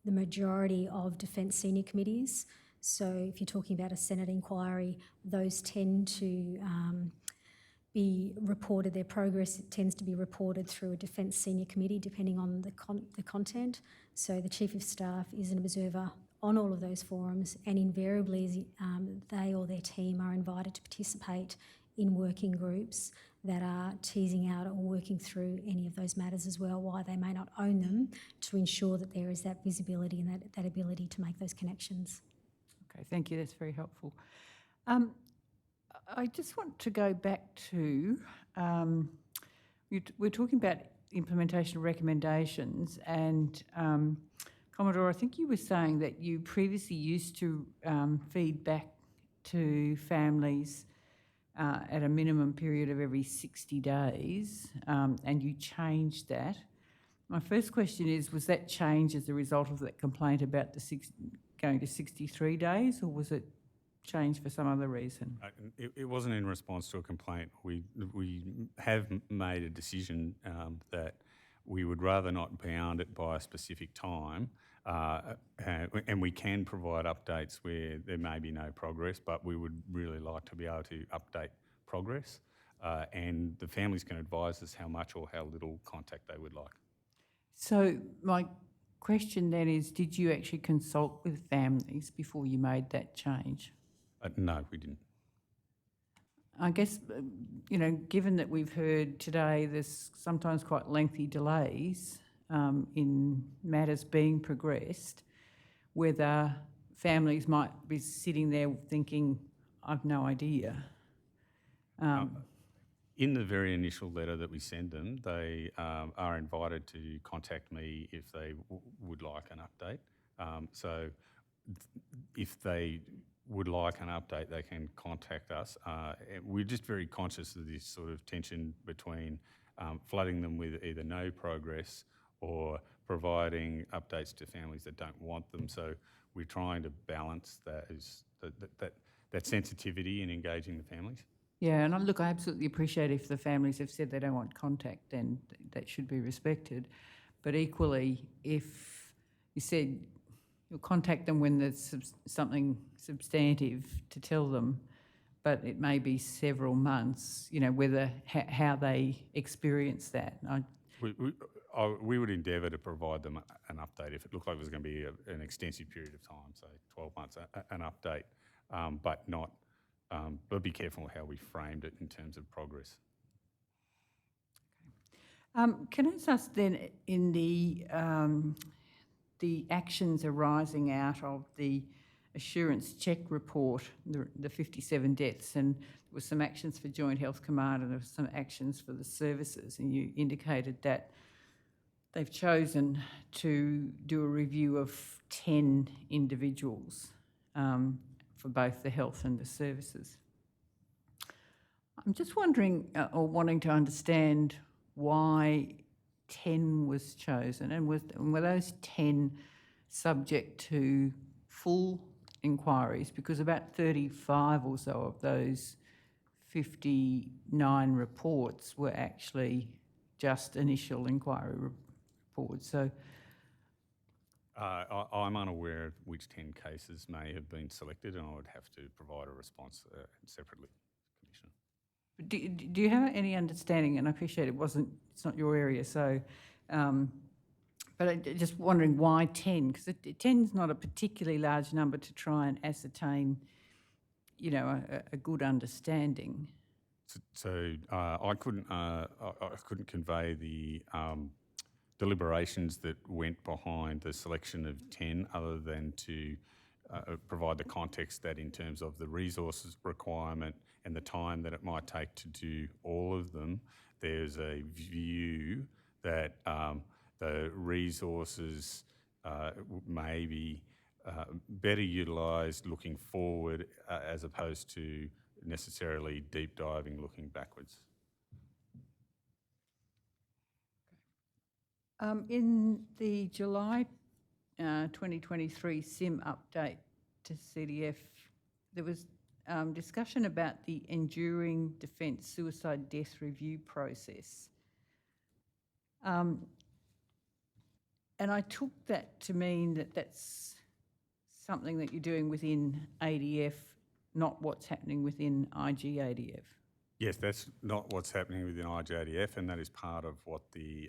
the majority of Defence senior committees. So if you're talking about a Senate inquiry, those tend to be reported, their progress tends to be reported through a Defence senior committee depending on the content. So the Chief of Staff is an observer on all of those forums, and invariably they or their team are invited to participate in working groups that are teasing out or working through any of those matters as well, why they may not own them, to ensure that there is that visibility and that ability to make those connections. Okay, thank you, that's very helpful. I just want to go back to, we're talking about implementation of recommendations, and Commodore, I think you were saying that you previously used to feed back to families at a minimum period of every 60 days, and you changed that. My first question is, was that change as a result of that complaint about the going to 63 days, or was it changed for some other reason? It wasn't in response to a complaint. We have made a decision that we would rather not bound it by a specific time, and we can provide updates where there may be no progress, but we would really like to be able to update progress, and the families can advise us how much or how little contact they would like. So my question then is, did you actually consult with families before you made that change? No, we didn't. I guess, given that we've heard today there's sometimes quite lengthy delays in matters being progressed, whether families might be sitting there thinking, I've no idea. In the very initial letter that we send them, they are invited to contact me if they would like an update. So if they would like an update, they can contact us. We're just very conscious of this sort of tension between flooding them with either no progress or providing updates to families that don't want them. So we're trying to balance that sensitivity in engaging the families. Yeah, and I absolutely appreciate if the families have said they don't want contact, then that should be respected. But equally, if you said you'll contact them when there's something substantive to tell them, but it may be several months, whether how they experience that. We would endeavour to provide them an update if it looked like it was going to be an extensive period of time, say 12 months, an update, but be careful how we framed it in terms of progress. Can I just ask then, in the actions arising out of the assurance check report, the 57 deaths, and there were some actions for Joint Health Command and there were some actions for the services, and you indicated that they've chosen to do a review of 10 individuals for both the health and the services. I'm just wondering, or wanting to understand, why 10 was chosen, and were those 10 subject to full inquiries? Because about 35 or so of those 59 reports were actually just initial inquiry reports. So I'm unaware of which 10 cases may have been selected, and I would have to provide a response separately, Commissioner. Do you have any understanding, and I appreciate it's not your area, so, but I'm just wondering why 10? Because 10 is not a particularly large number to try and ascertain, you know, a good understanding. So I couldn't convey the deliberations that went behind the selection of 10, other than to provide the context that in terms of the resources requirement and the time that it might take to do all of them, there's a view that the resources may be better utilised looking forward as opposed to necessarily deep diving looking backwards. In the July 2023 SIM update to CDF, there was discussion about the Enduring Defence Suicide Death Review process. And I took that to mean that that's something that you're doing within ADF, not what's happening within IGADF. Yes, that's not what's happening within IGADF, and that is part of what the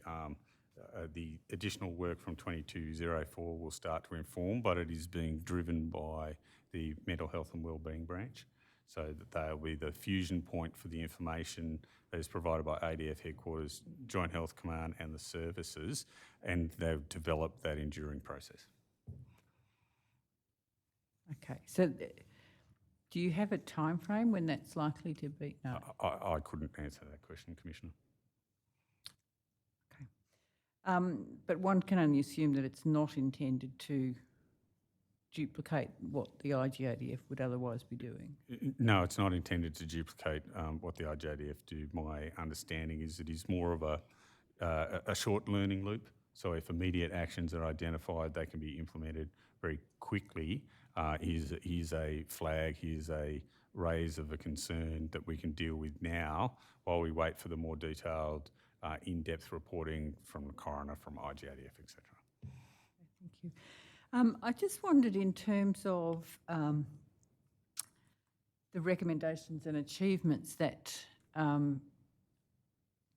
additional work from 2204 will start to inform, but it is being driven by the Mental Health and Wellbeing branch, so that they'll be the fusion point for the information that is provided by ADF headquarters, Joint Health Command and the services, and they've developed that enduring process. Okay, so do you have a time frame when that's likely to be? No. I couldn't answer that question, Commissioner. But one can only assume that it's not intended to duplicate what the IGADF would otherwise be doing. No, it's not intended to duplicate what the IGADF do. My understanding is it is more of a short learning loop. So if immediate actions are identified, they can be implemented very quickly. Here's a flag, here's a raise of a concern that we can deal with now while we wait for the more detailed in-depth reporting from the coroner, from IGADF, etc. Thank you. I just wondered, in terms of the recommendations and achievements that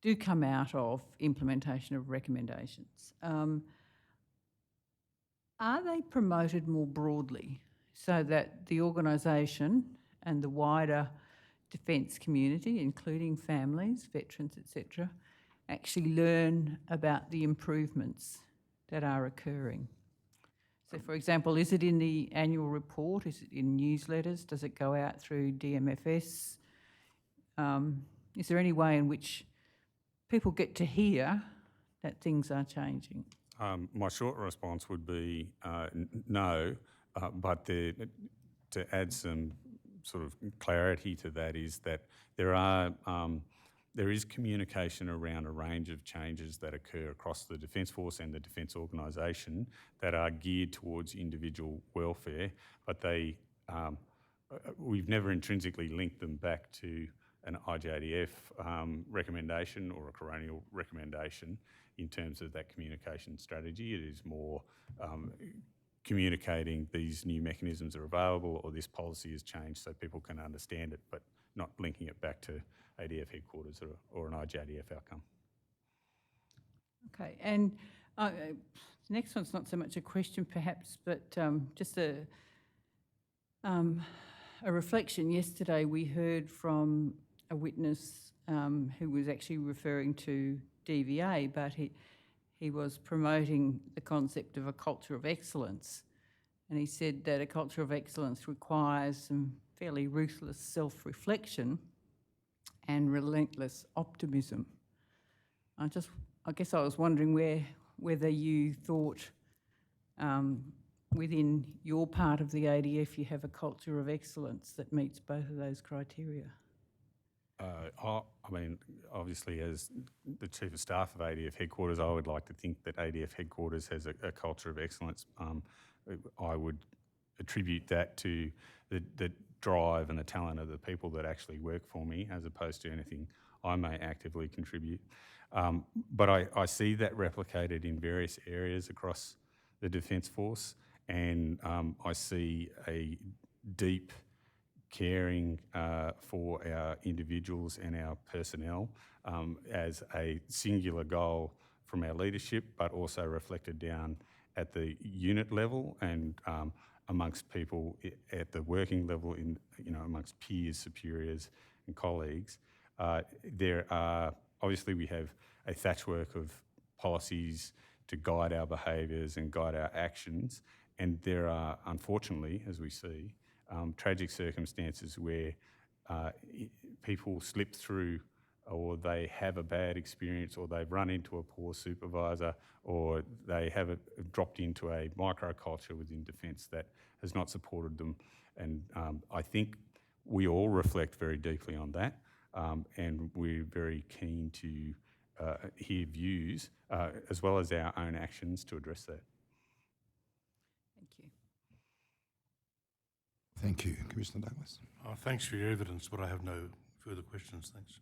do come out of implementation of recommendations, are they promoted more broadly so that the organisation and the wider defence community, including families, veterans, etc., actually learn about the improvements that are occurring? So, for example, is it in the annual report? Is it in newsletters? Does it go out through DMFS? Is there any way in which people get to hear that things are changing? My short response would be no, but to add some sort of clarity to that is that there is communication around a range of changes that occur across the Defence Force and the Defence Organisation that are geared towards individual welfare, but we've never intrinsically linked them back to an IGADF recommendation or a coronial recommendation in terms of that communication strategy. It is more communicating these new mechanisms are available or this policy has changed so people can understand it, but not linking it back to ADF headquarters or an IGADF outcome. Okay, and the next one's not so much a question perhaps, but just a reflection. Yesterday we heard from a witness who was actually referring to DVA, but he was promoting the concept of a culture of excellence. And he said that a culture of excellence requires some fairly ruthless self-reflection and relentless optimism. I guess I was wondering whether you thought within your part of the ADF you have a culture of excellence that meets both of those criteria. I mean, obviously, as the Chief of Staff of ADF Headquarters, I would like to think that ADF Headquarters has a culture of excellence. I would attribute that to the drive and the talent of the people that actually work for me, as opposed to anything I may actively contribute. But I see that replicated in various areas across the Defence Force, and I see a deep caring for our individuals and our personnel as a singular goal from our leadership, but also reflected down at the unit level and amongst people at the working level, in amongst peers, superiors, and colleagues. There are obviously we have a thatchwork of policies to guide our behaviours and guide our actions, and there are, unfortunately, as we see, tragic circumstances where people slip through, or they have a bad experience, or they've run into a poor supervisor, or they have dropped into a microculture within Defence that has not supported them. And I think we all reflect very deeply on that, and we're very keen to hear views as well as our own actions to address that. Thank you. Thank you. Commissioner Douglas. Thanks for your evidence, but I have no further questions. Thanks.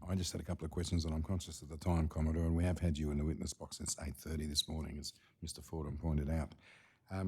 I just had a couple of questions, and I'm conscious of the time, Commodore, and we have had you in the witness box since 8:30 this morning, as Mr. Fordham pointed out. Are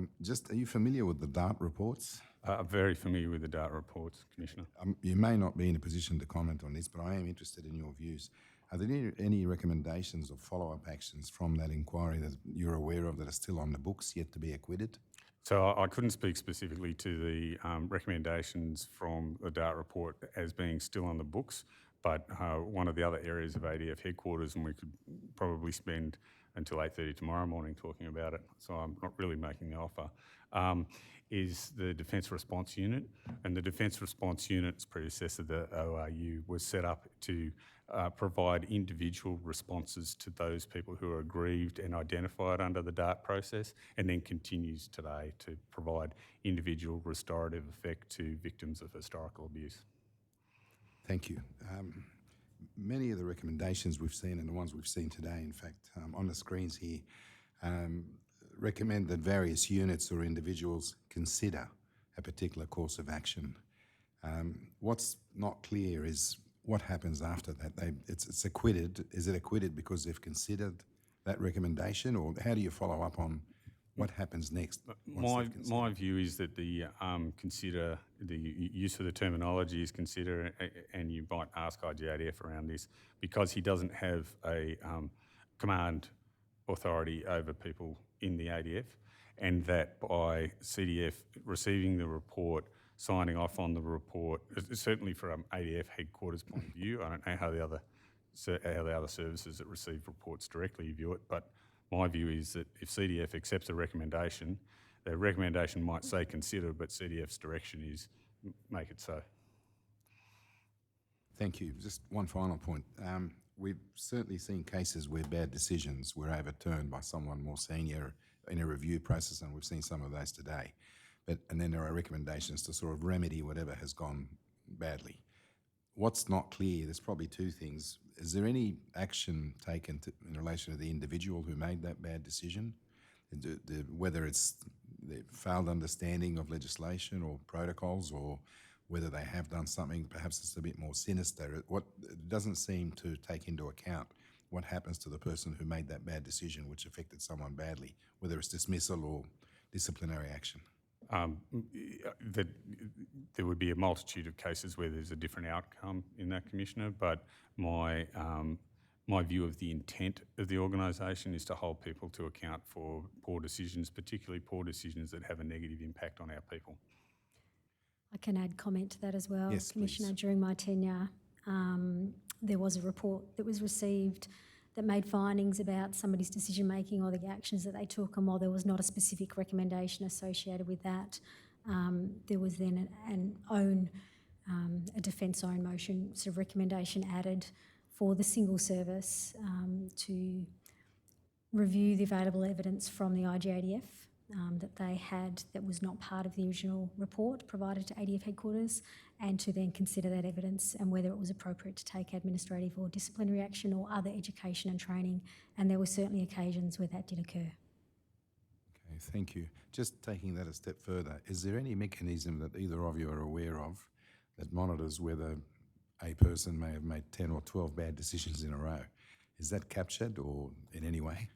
you familiar with the DART reports? I'm very familiar with the DART reports, Commissioner. You may not be in a position to comment on this, but I am interested in your views. Are there any recommendations or follow-up actions from that inquiry that you're aware of that are still on the books, yet to be acquitted? So I couldn't speak specifically to the recommendations from the DART report as being still on the books, but one of the other areas of ADF Headquarters, and we could probably spend until 8:30 tomorrow morning talking about it, so I'm not really making the offer, is the Defence Response Unit. And the Defence Response Unit's predecessor, the ORU, was set up to provide individual responses to those people who are aggrieved and identified under the DART process, and then continues today to provide individual restorative effect to victims of historical abuse. Thank you. Many of the recommendations we've seen, and the ones we've seen today, in fact, on the screens here, recommend that various units or individuals consider a particular course of action. What's not clear is what happens after that. It's acquitted. Is it acquitted because they've considered that recommendation, or how do you follow up on what happens next? My view is that the use of the terminology is consider, and you might ask IGADF around this, because he doesn't have a command authority over people in the ADF, and that by CDF receiving the report, signing off on the report, certainly from ADF Headquarters' point of view, I don't know how the other services that receive reports directly view it, but my view is that if CDF accepts a recommendation, the recommendation might say consider, but CDF's direction is make it so. Thank you. Just one final point. We've certainly seen cases where bad decisions were overturned by someone more senior in a review process, and we've seen some of those today. And then there are recommendations to sort of remedy whatever has gone badly. What's not clear, there's probably two things. Is there any action taken in relation to the individual who made that bad decision? Whether it's the failed understanding of legislation or protocols, or whether they have done something perhaps it's a bit more sinister. It doesn't seem to take into account what happens to the person who made that bad decision which affected someone badly, whether it's dismissal or disciplinary action. There would be a multitude of cases where there's a different outcome in that, Commissioner, but my my view of the intent of the organisation is to hold people to account for poor decisions, particularly poor decisions that have a negative impact on our people. I can add comment to that as well, Yes, Commissioner. please. During my tenure, there was a report that was received that made findings about somebody's decision making or the actions that they took, and while there was not a specific recommendation associated with that, there was then a defence own motion sort of recommendation added for the single service to review the available evidence from the IGADF that they had that was not part of the original report provided to ADF headquarters, and to then consider that evidence and whether it was appropriate to take administrative or disciplinary action or other education and training. And there were certainly occasions where that did occur. Okay, thank you. Just taking that a step further, is there any mechanism that either of you are aware of that monitors whether a person may have made 10 or 12 bad decisions in a row? Is that captured or in any way?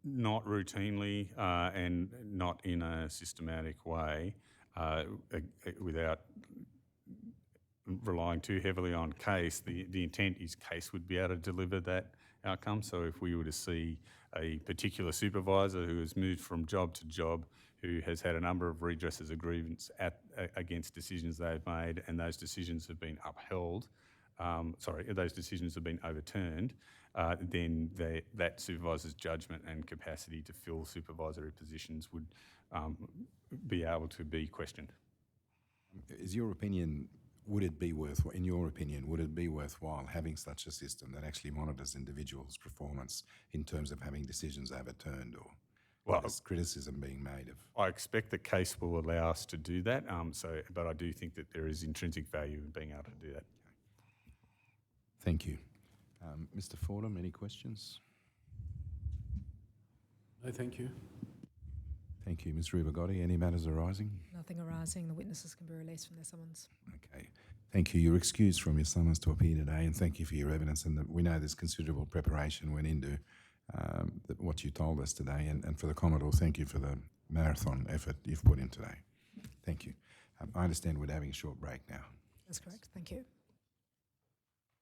Not routinely and not in a systematic way, without relying too heavily on case. The intent is case would be able to deliver that outcome. So if we were to see a particular supervisor who has moved from job to job, who has had a number of redresses of grievance against decisions they've made, and those decisions have been upheld, those decisions have been overturned, then that supervisor's judgment and capacity to fill supervisory positions would be able to be questioned. Is your opinion, would it be worthwhile having such a system that actually monitors individuals' performance in terms of having decisions overturned, or what is criticism being made of? I expect the case will allow us to do that, but I do think that there is intrinsic value in being able to do that. Thank you. Mr. Fordham, any questions? No, thank you. Thank you. Ms. Rubagotti, any matters arising? Nothing arising. The witnesses can be released from their summons. Okay. Thank you. You're excused from your summons to appear today, and thank you for your evidence. And we know there's considerable preparation went into what you told us today. And for the Commodore, thank you for the marathon effort you've put in today. Thank you. I understand we're having a short break now. That's correct. Thank you.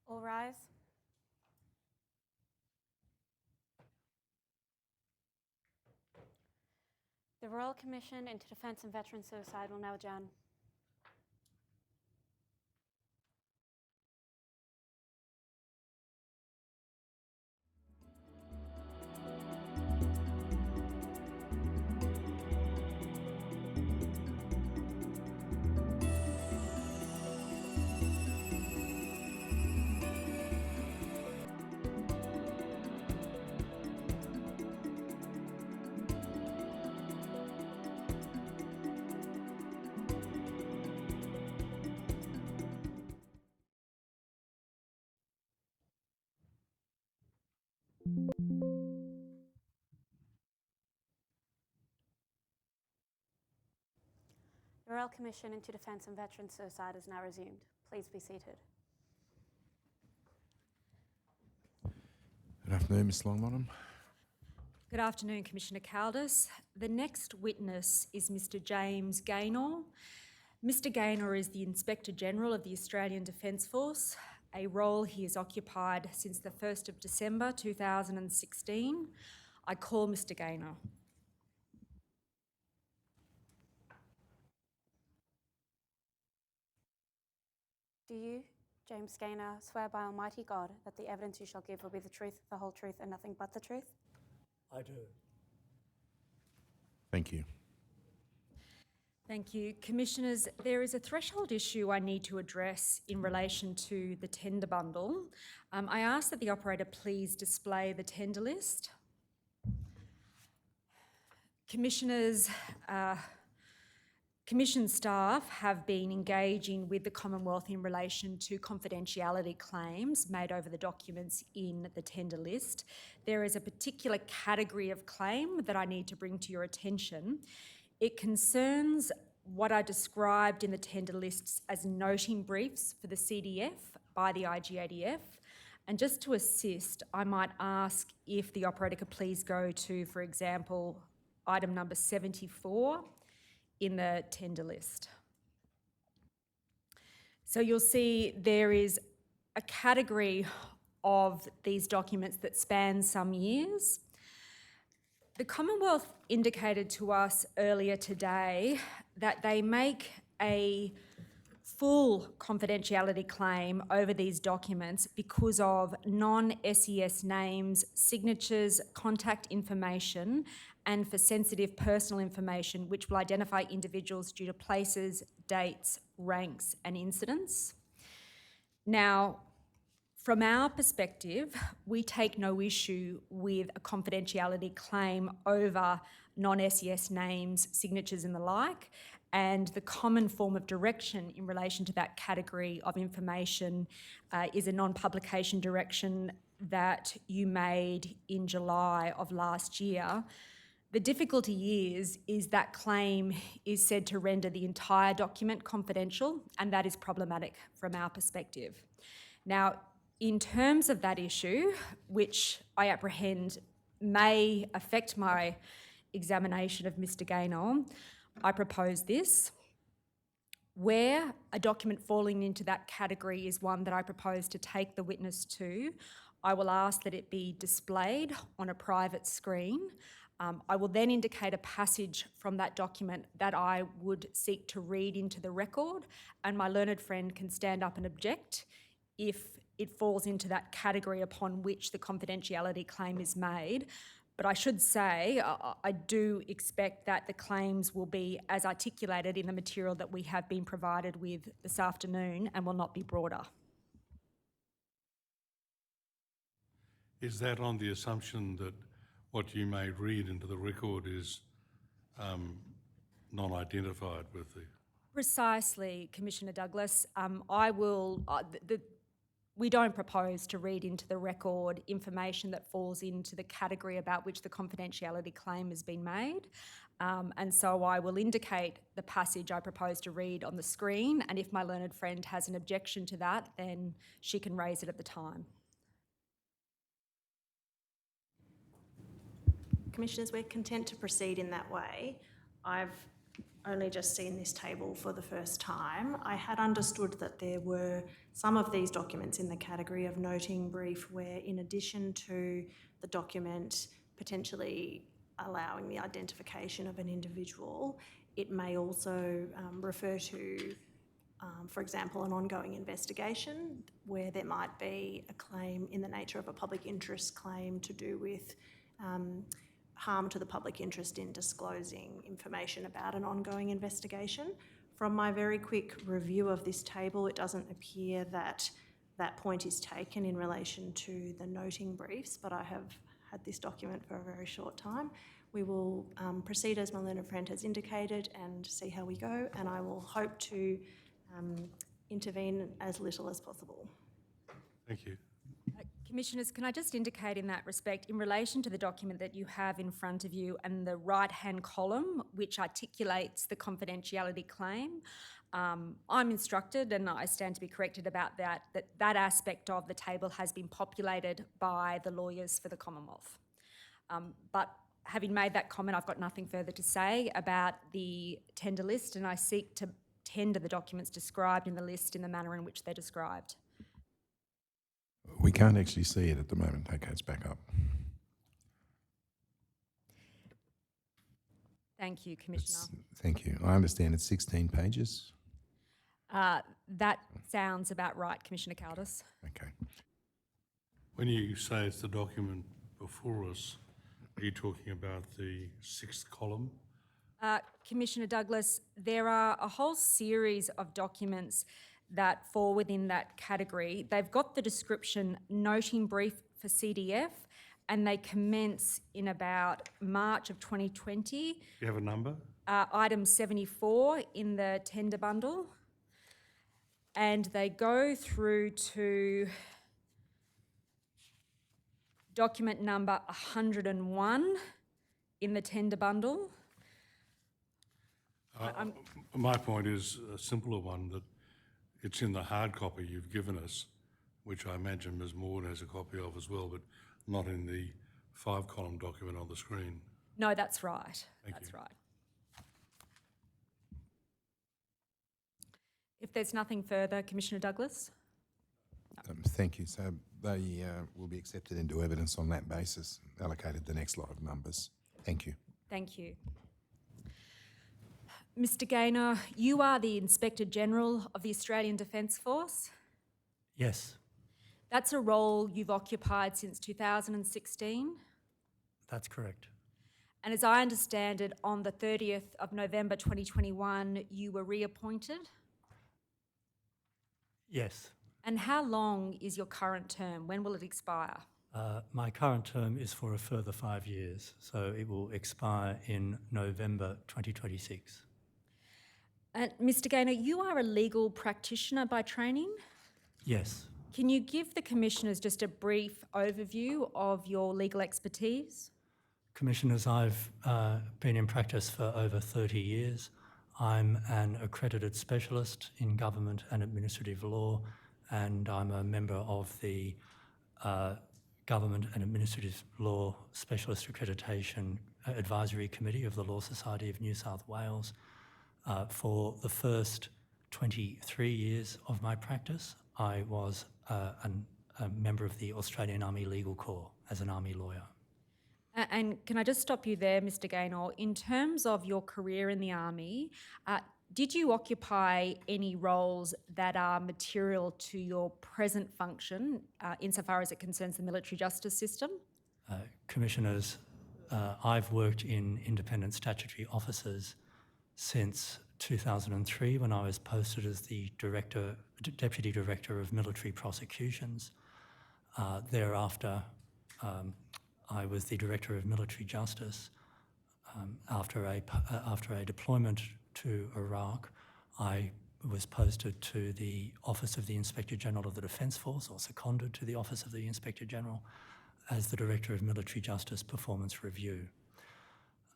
All rise. The Royal Commission into Defence and Veterans Suicide will now adjourn. The Royal Commission into Defence and Veterans Suicide is now resumed. Please be seated. Good afternoon, Ms. Longbottom. Good afternoon, Commissioner Caldas. The next witness is Mr. James Gaynor. Mr. Gaynor is the Inspector General of the Australian Defence Force, a role he has occupied since the 1st of December 2016. I call Mr. Gaynor. Do you, James Gaynor, swear by Almighty God that the evidence you shall give will be the truth, the whole truth, and nothing but the truth? I do. Thank you. Thank you. Commissioners, there is a threshold issue I need to address in relation to the tender bundle. I ask that the operator please display the tender list. Commissioners, Commission staff have been engaging with the Commonwealth in relation to confidentiality claims made over the documents in the tender list. There is a particular category of claim that I need to bring to your attention. It concerns what are described in the tender lists as noting briefs for the CDF by the IGADF. And just to assist, I might ask if the operator could please go to, for example, item number 74 in the tender list. So you'll see there is a category of these documents that span some years. The Commonwealth indicated to us earlier today that they make a full confidentiality claim over these documents because of non-SES names, signatures, contact information, and for sensitive personal information which will identify individuals due to places, dates, ranks, and incidents. Now, from our perspective, we take no issue with a confidentiality claim over non-SES names, signatures and the like, and the common form of direction in relation to that category of information is a non-publication direction that you made in July of last year. The difficulty is that claim is said to render the entire document confidential, and that is problematic from our perspective. Now, in terms of that issue, which I apprehend may affect my examination of Mr. Gaynor, I propose this. Where a document falling into that category is one that I propose to take the witness to, I will ask that it be displayed on a private screen. I will then indicate a passage from that document that I would seek to read into the record, and my learned friend can stand up and object if it falls into that category upon which the confidentiality claim is made. But I should say, I do expect that the claims will be as articulated in the material that we have been provided with this afternoon and will not be broader. Is that on the assumption that what you may read into the record is non-identified with the... Precisely, Commissioner Douglas. We don't propose to read into the record information that falls into the category about which the confidentiality claim has been made. And so I will indicate the passage I propose to read on the screen, and if my learned friend has an objection to that, then she can raise it at the time. Commissioners, we're content to proceed in that way. I've only just seen this table for the first time. I had understood that there were some of these documents in the category of noting brief where, in addition to the document potentially allowing the identification of an individual, it may also refer to, for example, an ongoing investigation where there might be a claim in the nature of a public interest claim to do with harm to the public interest in disclosing information about an ongoing investigation. From my very quick review of this table, it doesn't appear that that point is taken in relation to the noting briefs, but I have had this document for a very short time. We will proceed as my learned friend has indicated and see how we go, and I will hope to intervene as little as possible. Thank you. Commissioners, can I just indicate in that respect, in relation to the document that you have in front of you and the right-hand column, which articulates the confidentiality claim, I'm instructed, and I stand to be corrected about that aspect of the table has been populated by the lawyers for the Commonwealth. But having made that comment, I've got nothing further to say about the tender list, and I seek to tender the documents described in the list in the manner in which they're described. We can't actually see it at the moment. Okay, it's back up. Thank you, Commissioner. Thank you. I understand it's 16 pages. That sounds about right, Commissioner Caldas. Okay. When you say it's the document before us, are you talking about the 6th column? Commissioner Douglas, there are a whole series of documents that fall within that category. They've got the description noting brief for CDF, and they commence in about March of 2020. Do you have a number? Item 74 in the tender bundle. And they go through to document number 101 in the tender bundle. My point is a simpler one, that it's in the hard copy you've given us, which I imagine Ms Maud has a copy of as well, but not in the 5-column document on the screen. No, that's right. Thank that's you. right. If there's nothing further, Commissioner Douglas? Thank you. So They will be accepted into evidence on that basis, allocated the next lot of numbers. Thank you. Thank you. Mr Gaynor, you are the Inspector General of the Australian Defence Force. Yes, That's a role you've occupied since 2016. that's correct. And as I understand it, on the 30th of November 2021, you were reappointed. Yes. And how long is your current term? When will it expire? My current term is for a further 5 years, so it will expire in November 2026. And Mr Gaynor, you are a legal practitioner by training. Yes. Can you give the Commissioners just a brief overview of your legal expertise? Commissioners, I've been in practice for over 30 years. I'm an accredited specialist in government and administrative law, and I'm a member of the Government and Administrative Law Specialist Accreditation Advisory Committee of the Law Society of New South Wales. For the first 23 years of my practice, I was a member of the Australian Army Legal Corps as an Army lawyer. And can I just stop you there, Mr Gaynor? In terms of your career in the Army, did you occupy any roles that are material to your present function insofar as it concerns the military justice system? Commissioners, I've worked in independent statutory offices since 2003 when I was posted as the Deputy Director of Military Prosecutions. Thereafter, I was the Director of Military Justice. After a deployment to Iraq, I was posted to the Office of the Inspector General of the Defence Force, or seconded to the Office of the Inspector General, as the Director of Military Justice Performance Review.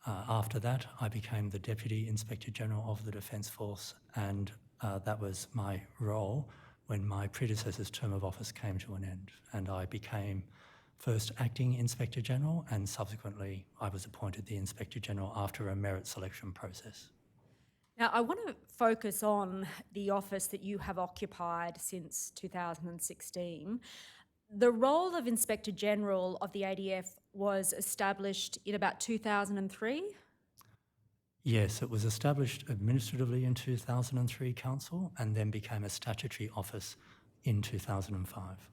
After that, I became the Deputy Inspector General of the Defence Force, and that was my role when my predecessor's term of office came to an end, and I became first Acting Inspector General, and subsequently I was appointed the Inspector General after a merit selection process. Now, I want to focus on the office that you have occupied since 2016. The role of Inspector General of the ADF was established in about 2003? Yes, it was established administratively in 2003, Council, and then became a statutory office in 2005.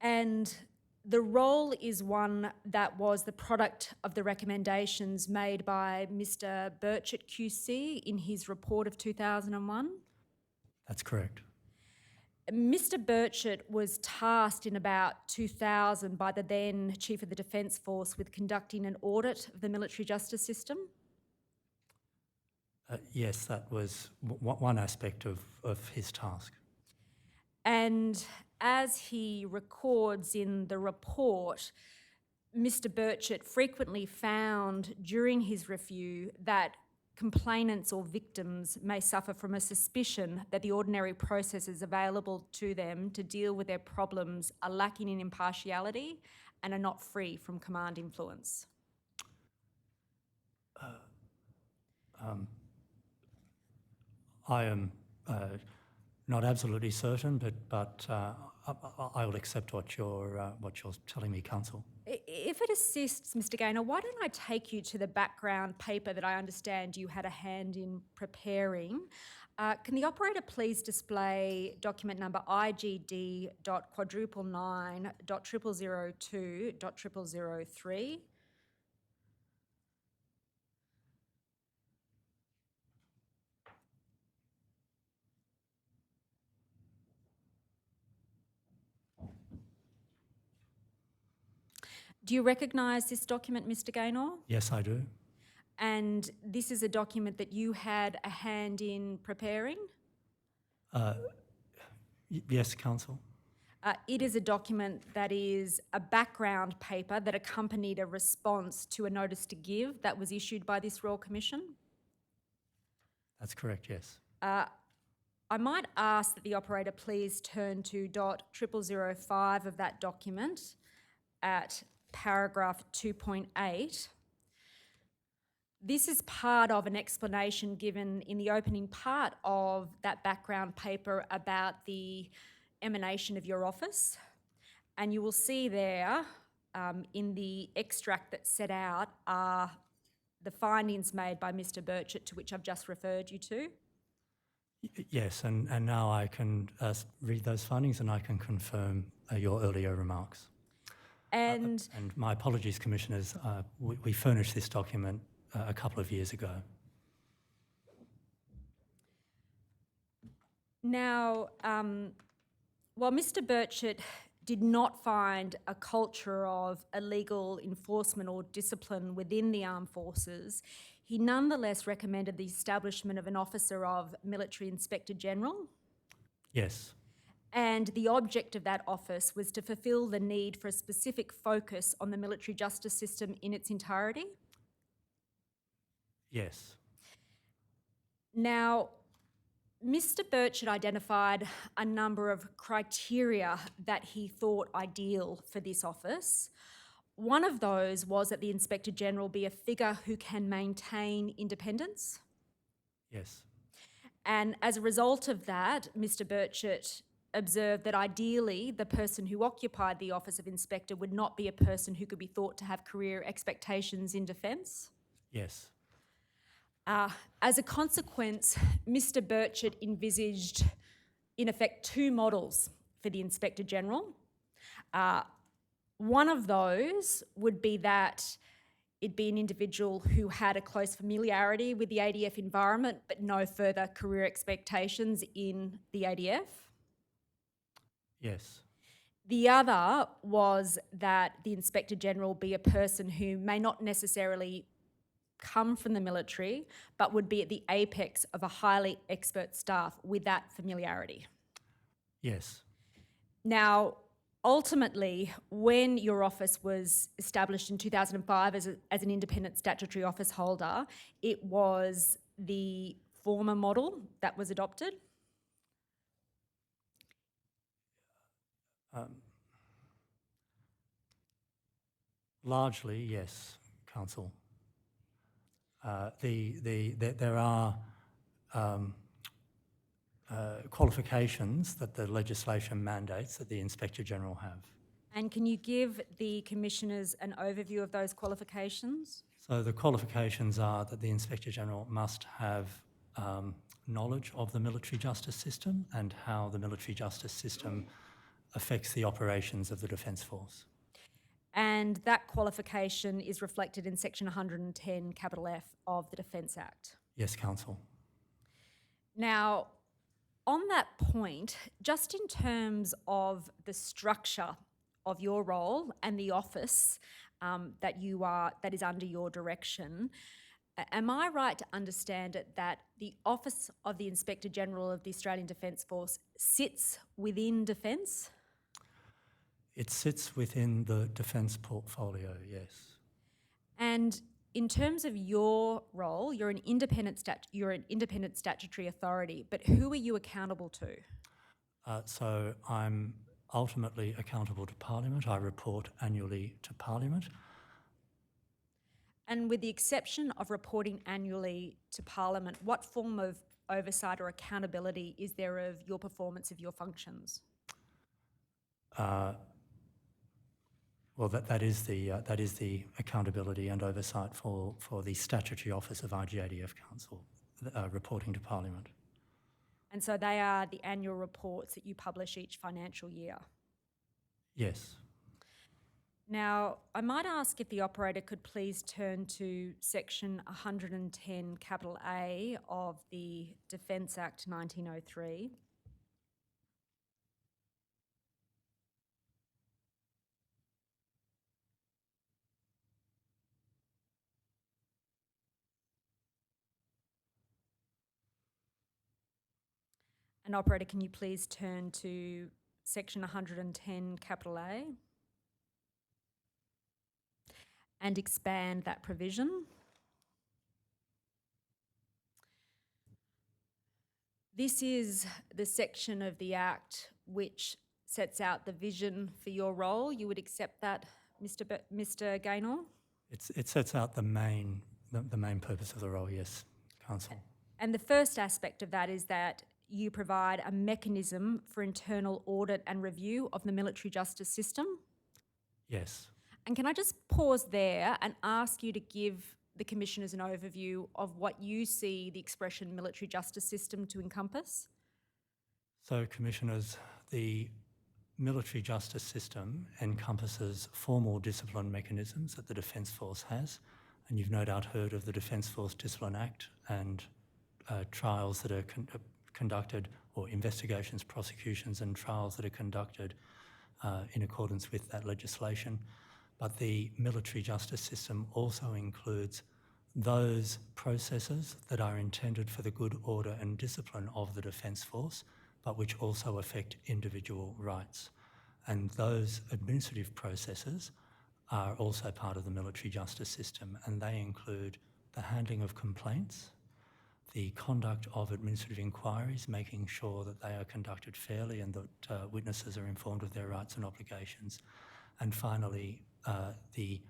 And the role is one that was the product of the recommendations made by Mr Burchett QC in his report of 2001? That's correct. Mr Burchett was tasked in about 2000 by the then Chief of the Defence Force with conducting an audit of the military justice system? Yes, that was one aspect of his task. And as he records in the report, Mr Burchett frequently found during his review that complainants or victims may suffer from a suspicion that the ordinary processes available to them to deal with their problems are lacking in impartiality and are not free from command influence. I am not absolutely certain, but I will accept what you're telling me, Council. If it assists, Mr Gaynor, why don't I take you to the background paper that I understand you had a hand in preparing? Can the operator please display document number IGD.quadruple9.0002.003? Do you recognise this document, Mr Gaynor? Yes, I do. And this is a document that you had a hand in preparing? Yes, Council. It is a document that is a background paper that accompanied a response to a notice to give that was issued by this Royal Commission? That's correct, yes. I might ask that the operator please turn to .0005 of that document at paragraph 2.8. This is part of an explanation given in the opening part of that background paper about the emanation of your office. And you will see there in the extract that's set out are the findings made by Mr. Burchett, to which I've just referred you to. Yes, and now I can read those findings and I can confirm your earlier remarks. And My apologies, Commissioners, we furnished this document a couple of years ago. now, while Mr. Burchett did not find a culture of illegal enforcement or discipline within the armed forces, he nonetheless recommended the establishment of an officer of Military Inspector General. Yes. And the object of that office was to fulfil the need for a specific focus on the military justice system in its entirety. Yes. Now, Mr. Burchett identified a number of criteria that he thought ideal for this office. One of those was that the Inspector General be a figure who can maintain independence. Yes. And as a result of that, Mr. Burchett observed that ideally the person who occupied the office of Inspector would not be a person who could be thought to have career expectations in defence. Yes. As a consequence, Mr. Burchett envisaged, in effect, two models for the Inspector General. One of those would be that it'd be an individual who had a close familiarity with the ADF environment but no further career expectations in the ADF. Yes. The other was that the Inspector General be a person who may not necessarily come from the military but would be at the apex of a highly expert staff with that familiarity. Yes. Now, ultimately, when your office was established in 2005 as an independent statutory office holder, it was the former model that was adopted. Largely, yes, Council. There are qualifications that the legislation mandates that the Inspector General have. And can you give the Commissioners an overview of those qualifications? So the qualifications are that the Inspector General must have knowledge of the military justice system and how the military justice system affects the operations of the Defence Force. And that qualification is reflected in Section 110 capital F of the Defence Act. Yes, Council. Now, on that point, just in terms of the structure of your role and the office that is under your direction, am I right to understand it that the Office of the Inspector General of the Australian Defence Force sits within Defence? It sits within the defence portfolio, yes. And in terms of your role, you're an independent statutory authority, but who are you accountable to? So I'm ultimately accountable to Parliament. I report annually to Parliament. And with the exception of reporting annually to Parliament, what form of oversight or accountability is there of your performance of your functions? Well, that is the accountability and oversight for the statutory office of IGADF Council, reporting to Parliament. And so they are the annual reports that you publish each financial year? Yes. Now, I might ask if the operator could please turn to Section 110 capital A of the Defence Act 1903. And operator, can you please turn to Section 110 capital A and expand that provision? This is the section of the Act which sets out the vision for your role. You would accept that, Mr. Gaynor? It sets out the main purpose of the role, yes, Council. And the first aspect of that is that you provide a mechanism for internal audit and review of the military justice system? Yes. And can I just pause there and ask you to give the Commissioners an overview of what you see the expression military justice system to encompass? So, Commissioners, the military justice system encompasses formal discipline mechanisms that the Defence Force has, and you've no doubt heard of the Defence Force Discipline Act and trials that are conducted, or investigations, prosecutions and trials that are conducted in accordance with that legislation. But the military justice system also includes those processes that are intended for the good order and discipline of the Defence Force, but which also affect individual rights. And those administrative processes are also part of the military justice system, and they include the handling of complaints, the conduct of administrative inquiries, making sure that they are conducted fairly and that witnesses are informed of their rights and obligations, and finally, the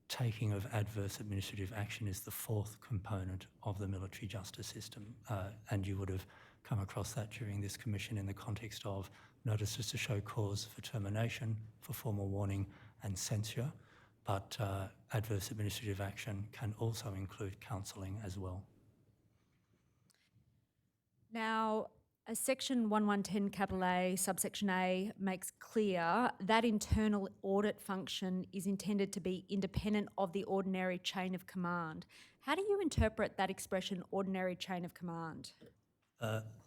taking of adverse administrative action is the fourth component of the military justice system, and you would have come across that during this commission in the context of notices to show cause for termination, for formal warning and censure, but adverse administrative action can also include counselling as well. Now, as Section 1110 A, subsection A makes clear that internal audit function is intended to be independent of the ordinary chain of command. How do you interpret that expression, ordinary chain of command?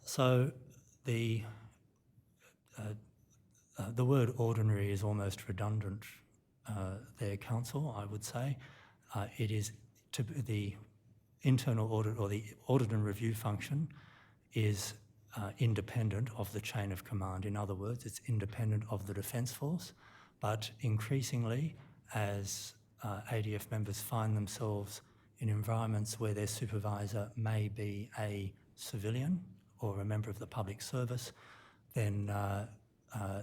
So the word ordinary is almost redundant there, Council, I would say. It is to the internal audit, or the audit and review function is independent of the chain of command. In other words, it's independent of the Defence Force, but increasingly as ADF members find themselves in environments where their supervisor may be a civilian or a member of the public service, then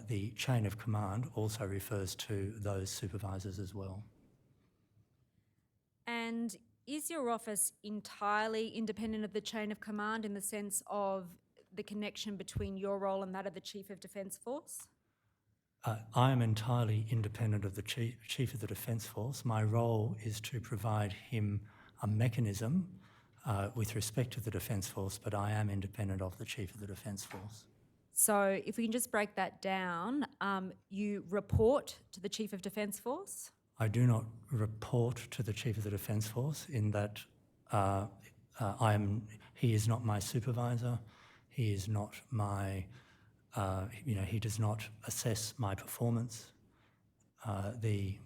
the chain of command also refers to those supervisors as well. And is your office entirely independent of the chain of command in the sense of the connection between your role and that of the Chief of Defence Force? I am entirely independent of the Chief of the Defence Force. My role is to provide him a mechanism with respect to the Defence Force, but I am independent of the Chief of the Defence Force. So if we can just break that down, you report to the Chief of Defence Force? I do not report to the Chief of the Defence Force in that he is not my supervisor. He is not my, he does not assess my performance. He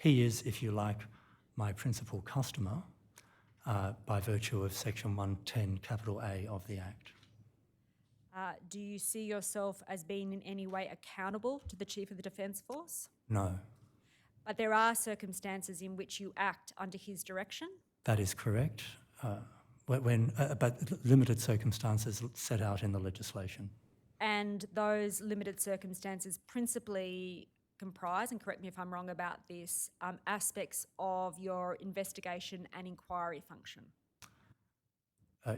is, if you like, my principal customer by virtue of Section 110 capital A of the Act. Do you see yourself as being in any way accountable to the Chief of the Defence Force? No. But there are circumstances in which you act under his direction? That is correct, but limited circumstances set out in the legislation. And those limited circumstances principally comprise, and correct me if I'm wrong about this, aspects of your investigation and inquiry function?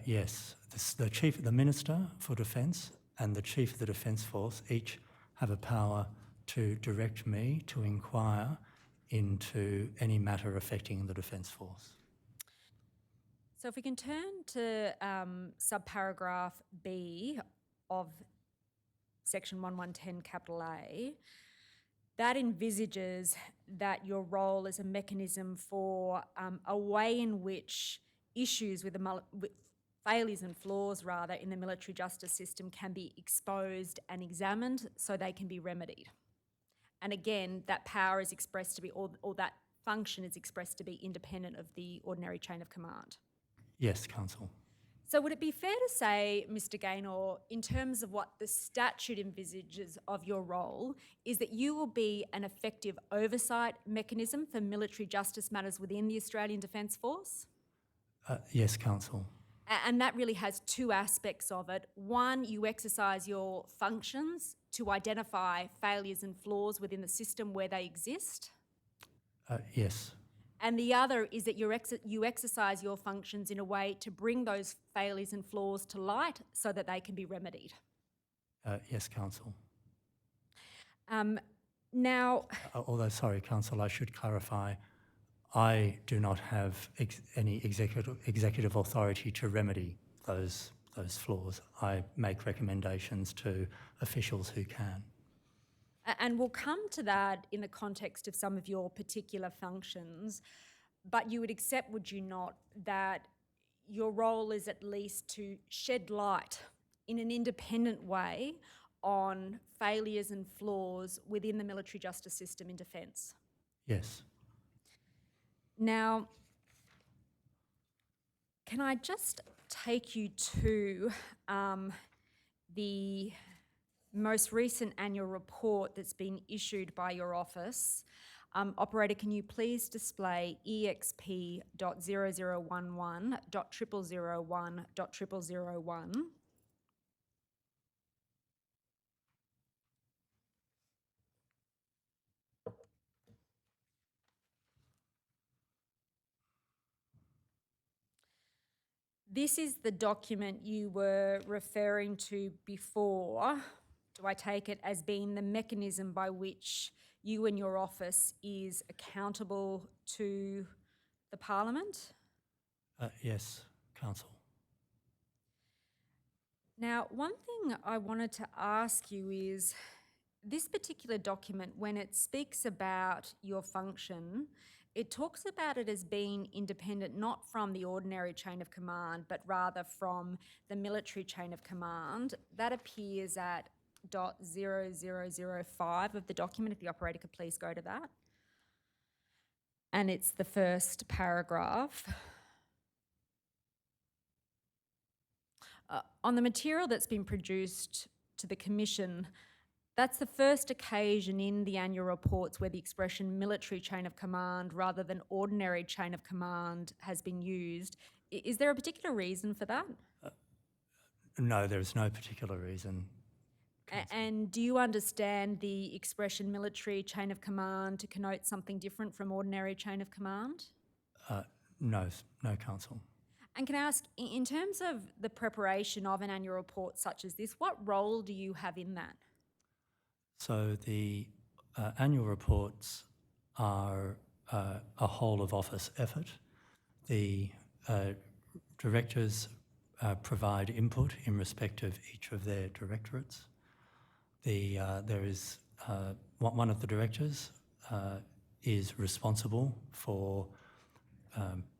Yes, the Minister for Defence and the Chief of the Defence Force each have a power to direct me to inquire into any matter affecting the Defence Force. So if we can turn to subparagraph B of Section 1110 capital A, that envisages that your role as a mechanism for a way in which issues with failures and flaws, rather, in the military justice system can be exposed and examined so they can be remedied. And again, that power is expressed to be, or that function is expressed to be independent of the ordinary chain of command. Yes, Council. So would it be fair to say, Mr. Gaynor, in terms of what the statute envisages of your role, is that you will be an effective oversight mechanism for military justice matters within the Australian Defence Force? Yes, Council. And that really has two aspects of it. One, you exercise your functions to identify failures and flaws within the system where they exist. Yes. and the other is that you exercise your functions in a way to bring those failures and flaws to light so that they can be remedied. Yes, Council. Now, Although, sorry, Council, I should clarify, I do not have any executive authority to remedy those flaws. I make recommendations to officials who can. and we'll come to that in the context of some of your particular functions, but you would accept, would you not, that your role is at least to shed light in an independent way on failures and flaws within the military justice system in defence? Yes. Now, can I just take you to the most recent annual report that's been issued by your office? Operator, can you please display exp.0011.0001.0001? This is the document you were referring to before. Do I take it as being the mechanism by which you and your office is accountable to the Parliament? Yes, Council. Now, one thing I wanted to ask you is, this particular document, when it speaks about your function, it talks about it as being independent not from the ordinary chain of command, but rather from the military chain of command. That appears at .0005 of the document, if the operator could please go to that. And it's the first paragraph. On the material that's been produced to the Commission, that's the first occasion in the annual reports where the expression military chain of command rather than ordinary chain of command has been used. Is there a particular reason for that? No, there is no particular reason. And do you understand the expression military chain of command to connote something different from ordinary chain of command? No, Council. And can I ask, in terms of the preparation of an annual report such as this, what role do you have in that? So the annual reports are a whole of office effort. The directors provide input in respect of each of their directorates. There is one of the directors is responsible for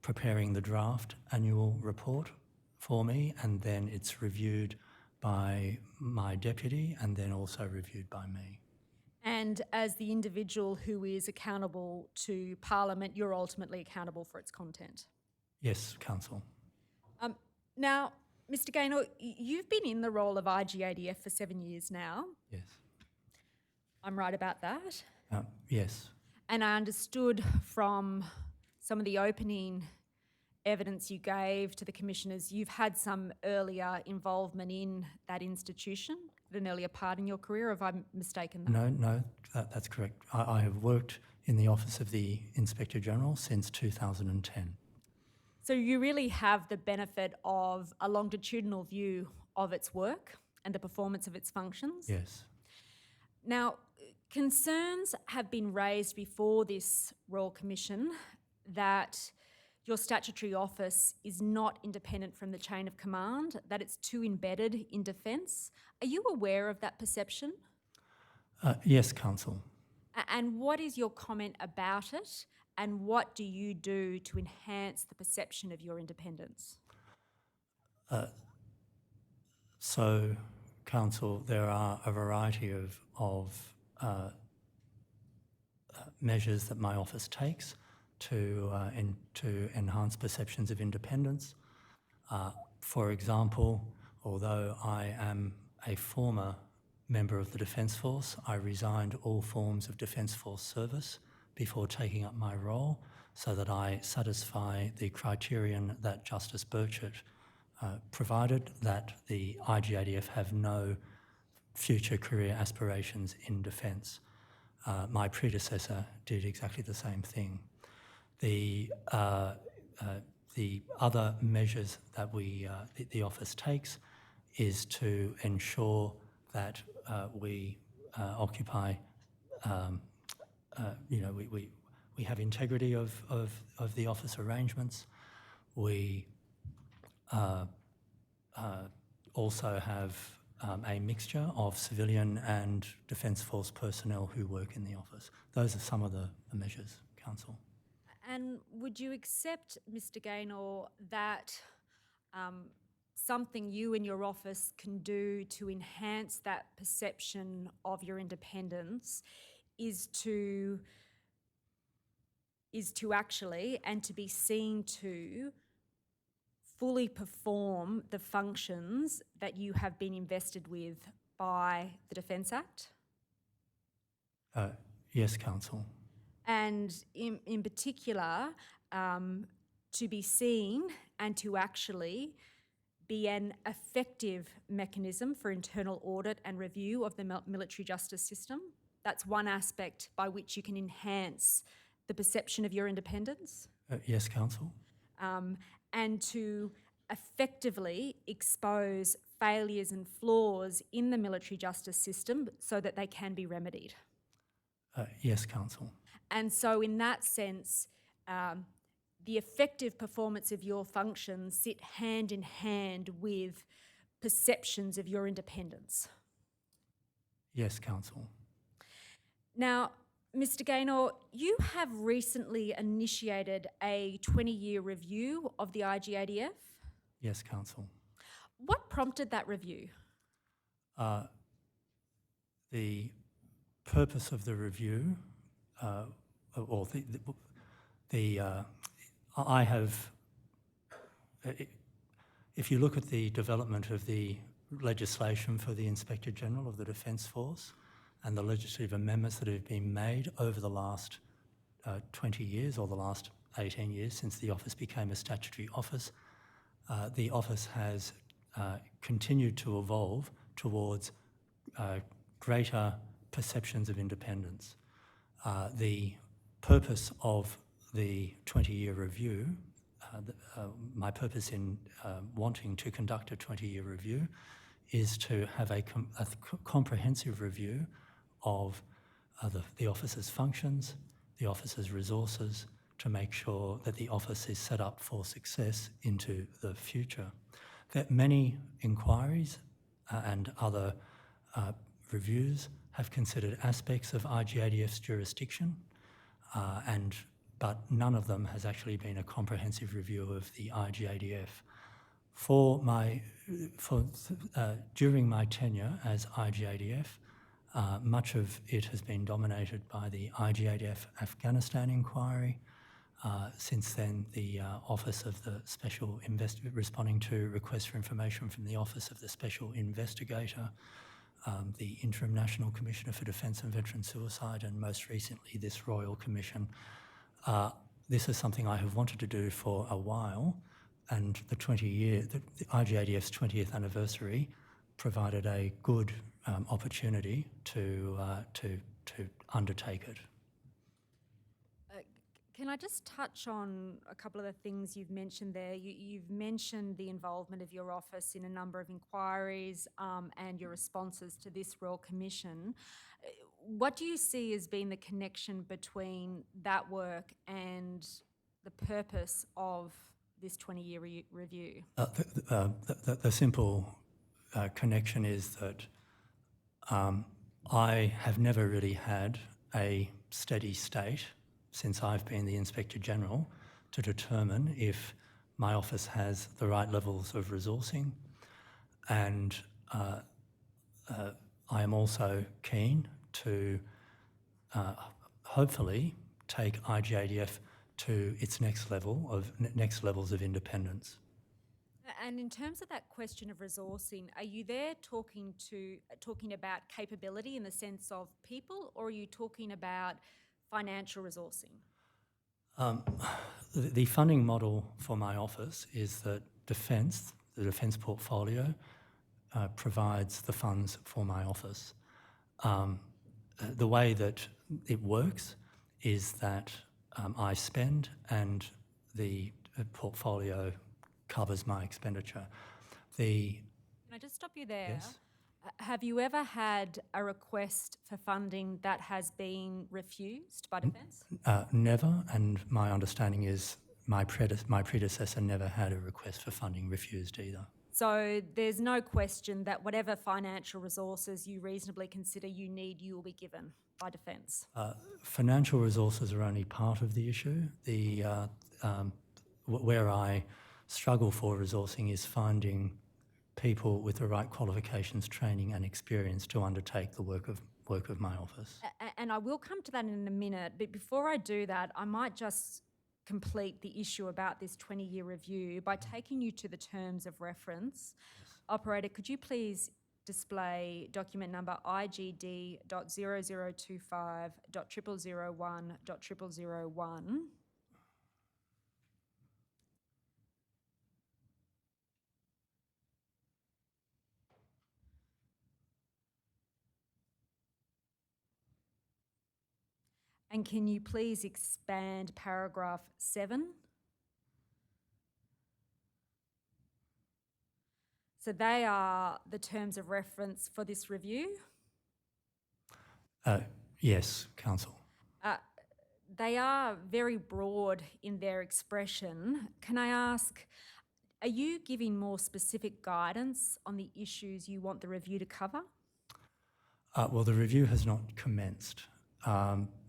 preparing the draft annual report for me, and then it's reviewed by my deputy and then also reviewed by me. And as the individual who is accountable to Parliament, you're ultimately accountable for its content? Yes, Council. Now, Mr Gaynor, you've been in the role of IGADF for 7 years now. Yes. I'm right about that? Yes. And I understood from some of the opening evidence you gave to the commissioners, you've had some earlier involvement in that institution at an earlier part in your career, or have I mistaken that? No, that's correct. I have worked in the Office of the Inspector General since 2010. So you really have the benefit of a longitudinal view of its work and the performance of its functions? Yes. Now, concerns have been raised before this Royal Commission that your statutory office is not independent from the chain of command, that it's too embedded in defence. Are you aware of that perception? Yes, Council. And what is your comment about it, and what do you do to enhance the perception of your independence? So, Council, there are a variety of measures that my office takes to enhance perceptions of independence. For example, although I am a former member of the Defence Force, I resigned all forms of Defence Force service before taking up my role so that I satisfy the criterion that Justice Burchett provided, that the IGADF have no future career aspirations in defence. My predecessor did exactly the same thing. The other measures that the office takes is to ensure that we occupy, we have integrity of the office arrangements. We also have a mixture of civilian and Defence Force personnel who work in the office. Those are some of the measures, Council. And would you accept, Mr. Gaynor, that something you and your office can do to enhance that perception of your independence is to actually, and to be seen to, fully perform the functions that you have been invested with by the Defence Act? Yes, Council. And in particular, to be seen and to actually be an effective mechanism for internal audit and review of the military justice system. That's one aspect by which you can enhance the perception of your independence. Yes, Council. And to effectively expose failures and flaws in the military justice system so that they can be remedied. Yes, Council. And so in that sense, the effective performance of your functions sit hand in hand with perceptions of your independence. Yes, Council. Now, Mr. Gaynor, you have recently initiated a 20-year review of the IGADF. Yes, Council. What prompted that review? The purpose of the review, I have, if you look at the development of the legislation for the Inspector General of the Defence Force and the legislative amendments that have been made over the last 20 years or the last 18 years since the office became a statutory office, the office has continued to evolve towards greater perceptions of independence. The purpose of the 20-year review, my purpose in wanting to conduct a 20-year review is to have a comprehensive review of the office's functions, the office's resources, to make sure that the office is set up for success into the future. That many inquiries and other reviews have considered aspects of IGADF's jurisdiction, but none of them has actually been a comprehensive review of the IGADF. During my tenure as IGADF, much of it has been dominated by the IGADF Afghanistan inquiry. Since then, the Office of the Special Investigator, responding to requests for information from the Office of the Special Investigator, the Interim National Commissioner for Defence and Veteran Suicide, and most recently this Royal Commission. This is something I have wanted to do for a while, and the IGADF's 20th anniversary provided a good opportunity to undertake it. Can I just touch on a couple of the things you've mentioned there? You've mentioned the involvement of your office in a number of inquiries and your responses to this Royal Commission. What do you see as being the connection between that work and the purpose of this 20-year review? The simple connection is that I have never really had a steady state since I've been the Inspector General to determine if my office has the right levels of resourcing, and I am also keen to hopefully take IGADF to its next levels of independence. And in terms of that question of resourcing, are you there talking about capability in the sense of people, or are you talking about financial resourcing? The funding model for my office is that the defence portfolio, provides the funds for my office. The way that it works is that I spend and the portfolio covers my expenditure. Can I just stop you there? Yes. Have you ever had a request for funding that has been refused by Defence? Never, and my understanding is my predecessor never had a request for funding refused either. So there's no question that whatever financial resources you reasonably consider you need, you will be given by Defence. Financial resources are only part of the issue. Where I struggle for resourcing is finding people with the right qualifications, training and experience to undertake the work of my office. And I will come to that in a minute, but before I do that, I might just complete the issue about this 20-year review by taking you to the terms of reference. Yes. Operator, could you please display document number IGD.0025.0001.001. And can you please expand paragraph 7? So they are the terms of reference for this review? Yes, Council. They are very broad in their expression. Can I ask, are you giving more specific guidance on the issues you want the review to cover? Well, the review has not commenced.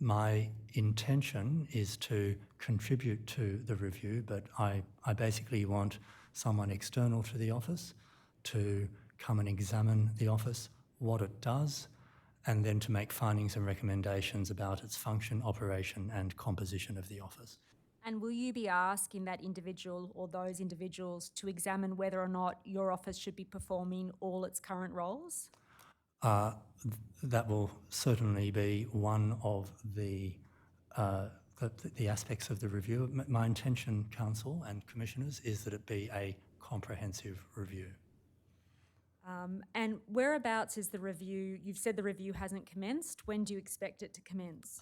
My intention is to contribute to the review, but I basically want someone external to the office to come and examine the office, what it does, and then to make findings and recommendations about its function, operation and composition of the office. And will you be asking that individual or those individuals to examine whether or not your office should be performing all its current roles? That will certainly be one of the aspects of the review. My intention, Council and Commissioners, is that it be a comprehensive review. And whereabouts is the review? You've said the review hasn't commenced. When do you expect it to commence?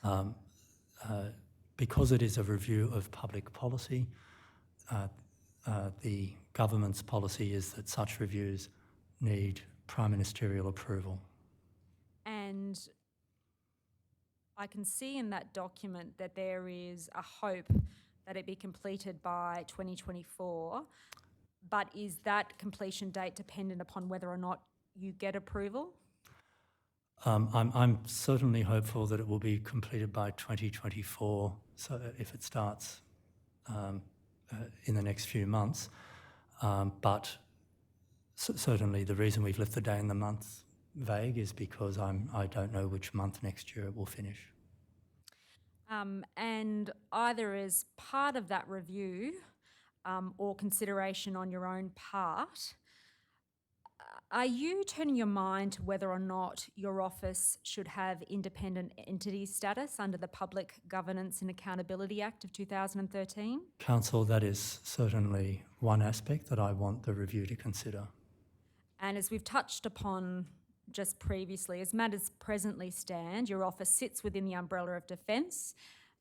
Because it is a review of public policy, the government's policy is that such reviews need Prime Ministerial approval. And I can see in that document that there is a hope that it be completed by 2024, but is that completion date dependent upon whether or not you get approval? I'm certainly hopeful that it will be completed by 2024, so if it starts in the next few months. But certainly the reason we've left the day and the month vague is because I don't know which month next year it will finish. And either as part of that review or consideration on your own part, are you turning your mind to whether or not your office should have independent entity status under the Public Governance and Accountability Act of 2013? Council, that is certainly one aspect that I want the review to consider. And as we've touched upon just previously, as matters presently stand, your office sits within the umbrella of Defence,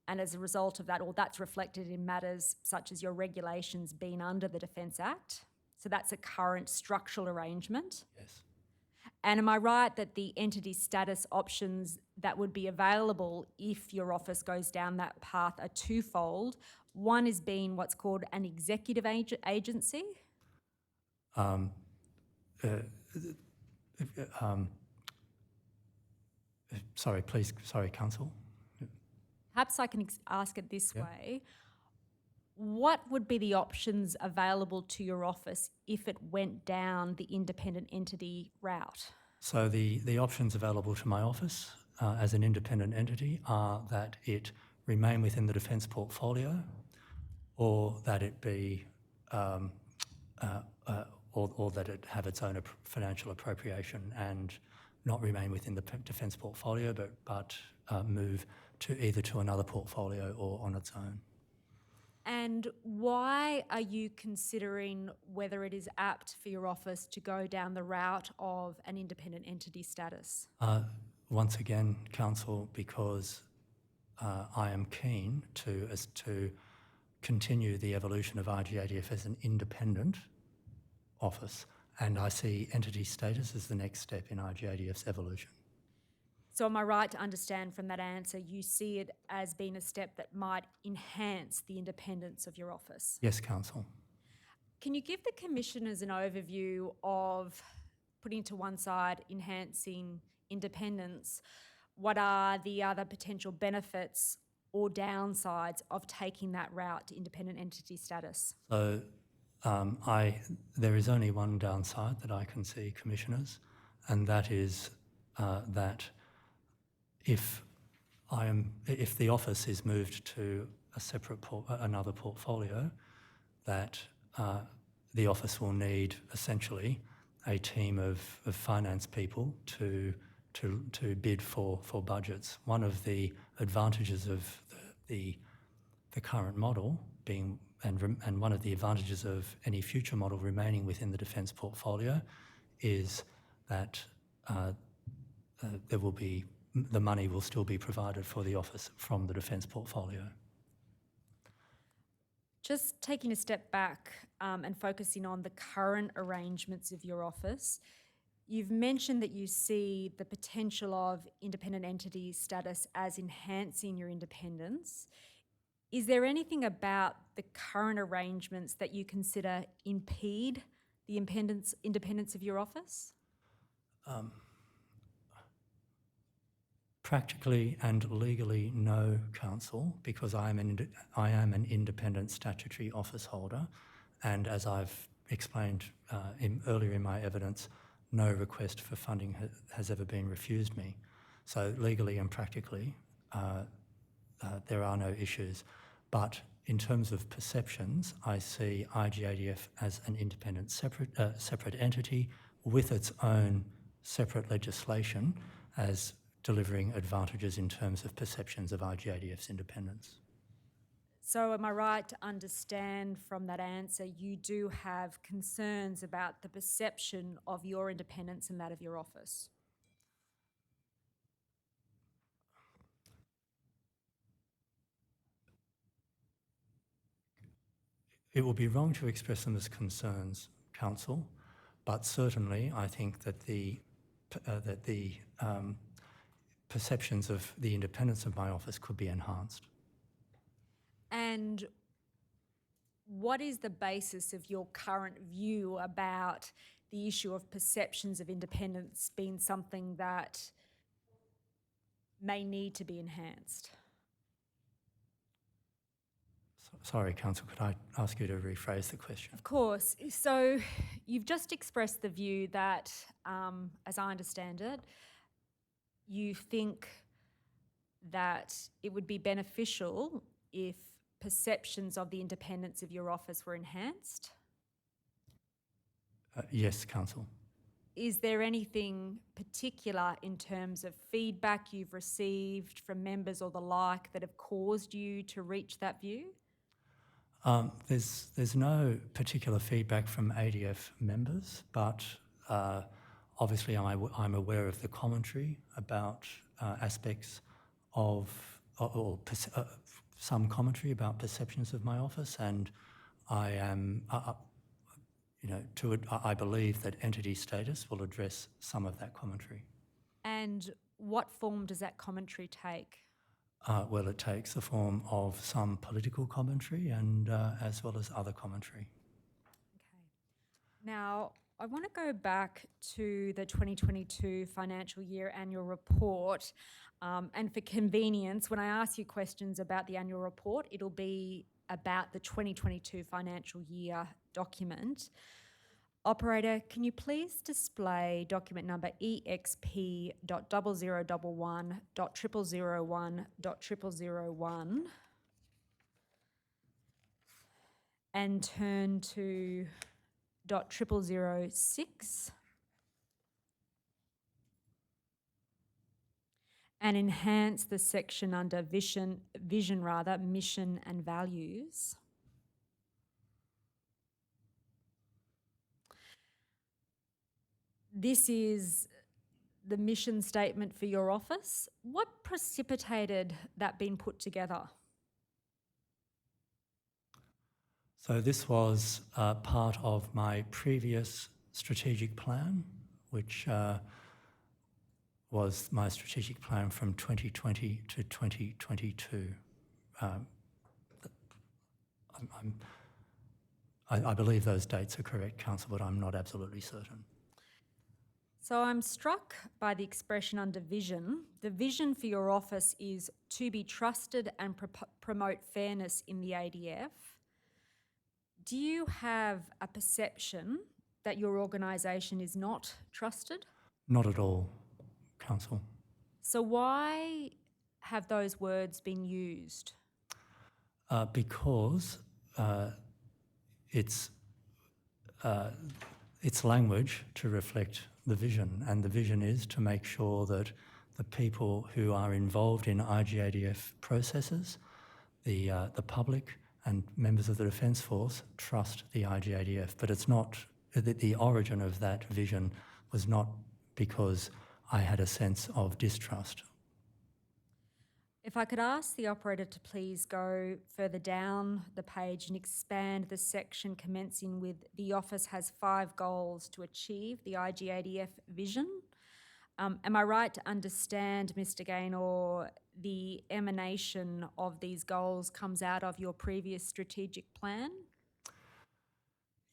and as a result of that, or that's reflected in matters such as your regulations being under the Defence Act. So that's a current structural arrangement. Yes. And am I right that the entity status options that would be available if your office goes down that path are twofold? One is being what's called an executive agency. Sorry, Council. Perhaps I can ask it this way. What would be the options available to your office if it went down the independent entity route? So the options available to my office as an independent entity are that it remain within the defence portfolio, or that it be, or that it have its own financial appropriation and not remain within the defence portfolio, but move to either to another portfolio or on its own. And why are you considering whether it is apt for your office to go down the route of an independent entity status? Once again, Council, because I am keen to continue the evolution of IGADF as an independent office, and I see entity status as the next step in IGADF's evolution. So am I right to understand from that answer you see it as being a step that might enhance the independence of your office? Yes, Council. Can you give the commissioners an overview of, putting to one side enhancing independence, what are the other potential benefits or downsides of taking that route to independent entity status? So there is only one downside that I can see, commissioners, and that is that if the office is moved to a separate another portfolio, that the office will need essentially a team of finance people to bid for budgets. One of the advantages of the current model being, and one of the advantages of any future model remaining within the defence portfolio, is that the money will still be provided for the office from the defence portfolio. Just taking a step back and focusing on the current arrangements of your office, you've mentioned that you see the potential of independent entity status as enhancing your independence. Is there anything about the current arrangements that you consider impede the independence of your office? Practically and legally, no, Council, because I am an independent statutory office holder, and as I've explained earlier in my evidence, no request for funding has ever been refused me. So legally and practically, there are no issues. But in terms of perceptions, I see IGADF as an independent separate entity with its own separate legislation as delivering advantages in terms of perceptions of IGADF's independence. So am I right to understand from that answer you do have concerns about the perception of your independence and that of your office? It would be wrong to express them as concerns, Council, but certainly I think that the perceptions of the independence of my office could be enhanced. And what is the basis of your current view about the issue of perceptions of independence being something that may need to be enhanced? Sorry, Council, could I ask you to rephrase the question? Of course. So you've just expressed the view that, as I understand it, you think that it would be beneficial if perceptions of the independence of your office were enhanced? Yes, Council. Is there anything particular in terms of feedback you've received from members or the like that have caused you to reach that view? There's no particular feedback from ADF members, but obviously I'm aware of the commentary about aspects of, some commentary about perceptions of my office, and I am, I believe that entity status will address some of that commentary. And what form does that commentary take? Well, it takes the form of some political commentary and as well as other commentary. Okay. Now, I want to go back to the 2022 financial year annual report. And for convenience, when I ask you questions about the annual report, it'll be about the 2022 financial year document. Operator, can you please display document number exp.0011.0001.001 and turn to .0006 and enhance the section under mission and values. This is the mission statement for your office. What precipitated that being put together? So this was part of my previous strategic plan, which was my strategic plan from 2020 to 2022. I believe those dates are correct, Council, but I'm not absolutely certain. So I'm struck by the expression under vision. The vision for your office is to be trusted and promote fairness in the ADF. Do you have a perception that your organisation is not trusted? Not at all, Council. So why have those words been used? Because it's language to reflect the vision, and the vision is to make sure that the people who are involved in IGADF processes, the public and members of the Defence Force trust the IGADF. But it's not, the origin of that vision was not because I had a sense of distrust. If I could ask the operator to please go further down the page and expand the section commencing with the office has 5 goals to achieve the IGADF vision. Am I right to understand, Mr. Gaynor, the emanation of these goals comes out of your previous strategic plan?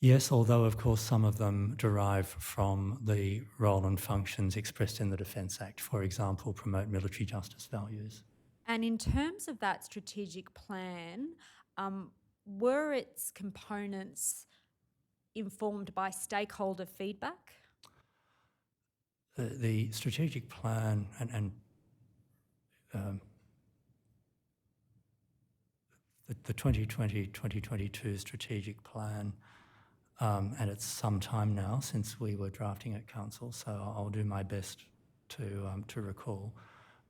Yes, although of course some of them derive from the role and functions expressed in the Defence Act, for example, promote military justice values. And in terms of that strategic plan, were its components informed by stakeholder feedback? The strategic plan and the 2020-2022 strategic plan, and it's some time now since we were drafting at Council, so I'll do my best to recall.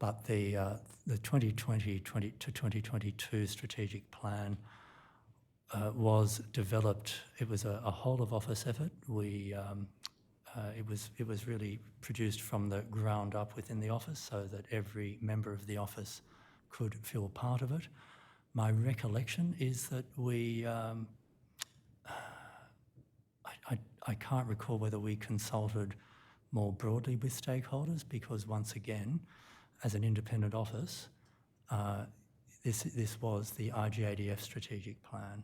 But the 2020 to 2022 strategic plan was developed. It was a whole of office effort. It was really produced from the ground up within the office, so that every member of the office could feel part of it. My recollection is that I can't recall whether we consulted more broadly with stakeholders, because once again, as an independent office, this was the IGADF strategic plan.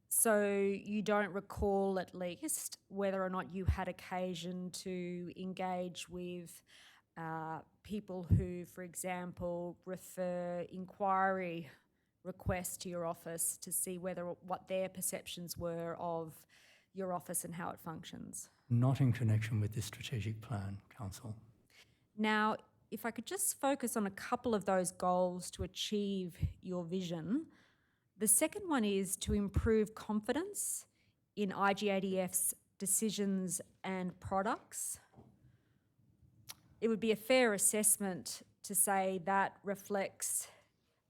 So you don't recall, at least, whether or not you had occasion to engage with people who, for example, refer inquiry requests to your office to see what their perceptions were of your office and how it functions? Not in connection with this strategic plan, Council. Now, if I could just focus on a couple of those goals to achieve your vision. The second one is to improve confidence in IGADF's decisions and products. It would be a fair assessment to say that reflects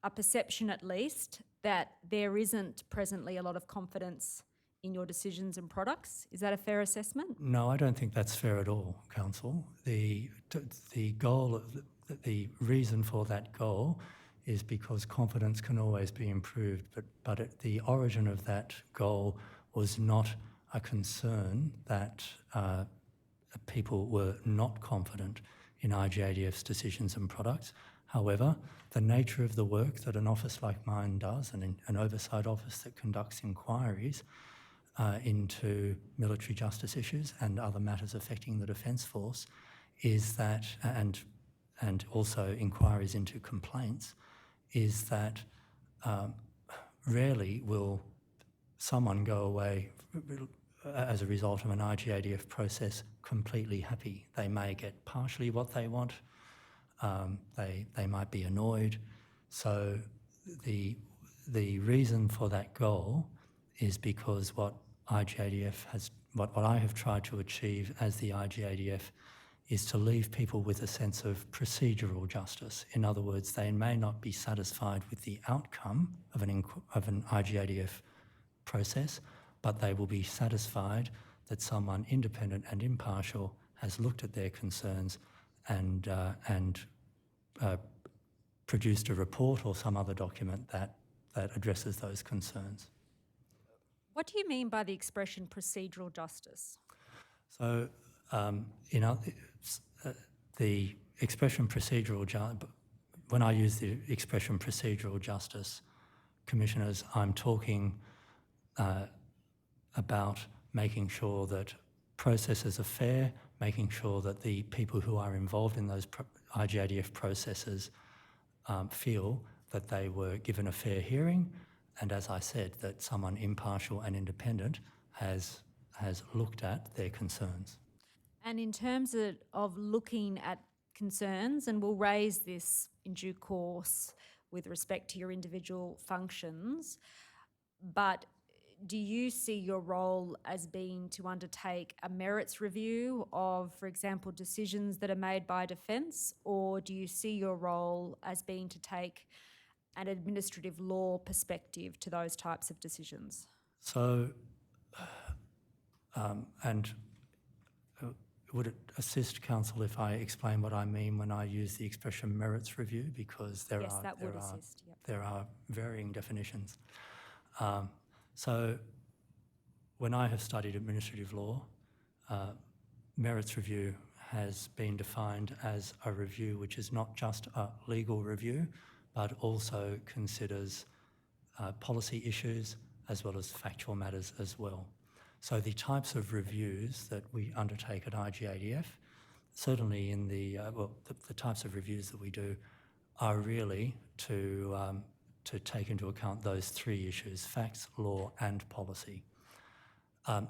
a perception, at least, that there isn't presently a lot of confidence in your decisions and products. Is that a fair assessment? No, I don't think that's fair at all, Council. The reason for that goal is because confidence can always be improved, but the origin of that goal was not a concern that people were not confident in IGADF's decisions and products. However, the nature of the work that an office like mine does, and an oversight office that conducts inquiries into military justice issues and other matters affecting the Defence Force, is that, and also inquiries into complaints, is that rarely will someone go away as a result of an IGADF process completely happy. They may get partially what they want. They might be annoyed. So the reason for that goal is because what I have tried to achieve as the IGADF is to leave people with a sense of procedural justice. In other words, they may not be satisfied with the outcome of an IGADF process, but they will be satisfied that someone independent and impartial has looked at their concerns and produced a report or some other document that addresses those concerns. What do you mean by the expression procedural justice? So, the expression procedural justice, when I use the expression procedural justice, Commissioners, I'm talking about making sure that processes are fair, making sure that the people who are involved in those IGADF processes feel that they were given a fair hearing, and as I said, that someone impartial and independent has looked at their concerns. And in terms of looking at concerns, and we'll raise this in due course with respect to your individual functions, but do you see your role as being to undertake a merits review of, for example, decisions that are made by defence, or do you see your role as being to take an administrative law perspective to those types of decisions? So, would it assist Council if I explain what I mean when I use the expression merits review? Because there are varying definitions. So when I have studied administrative law, merits review has been defined as a review which is not just a legal review, but also considers policy issues as well as factual matters as well. So the types of reviews that we undertake at IGADF, certainly in the types of reviews that we do are really to take into account those three issues: facts, law and policy.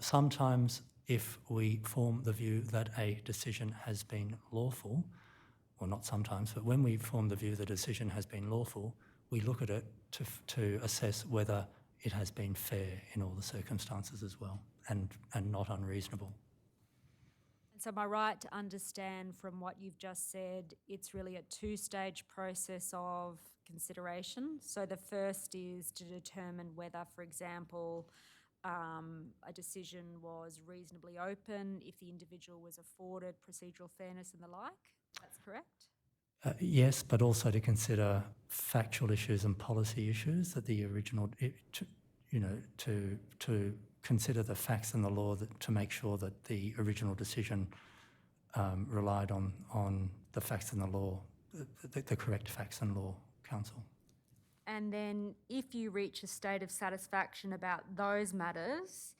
Sometimes if we form the view that a decision has been lawful, or not sometimes, but when we form the view that a decision has been lawful, we look at it to assess whether it has been fair in all the circumstances as well, and not unreasonable. And so am I right to understand from what you've just said, it's really a two-stage process of consideration? So the first is to determine whether, for example, a decision was reasonably open, if the individual was afforded procedural fairness and the like. That's correct? Yes, but also to consider factual issues and policy issues that the original, to consider the facts and the law to make sure that the original decision relied on the facts and the law, the correct facts and law, Council. And then if you reach a state of satisfaction about those matters,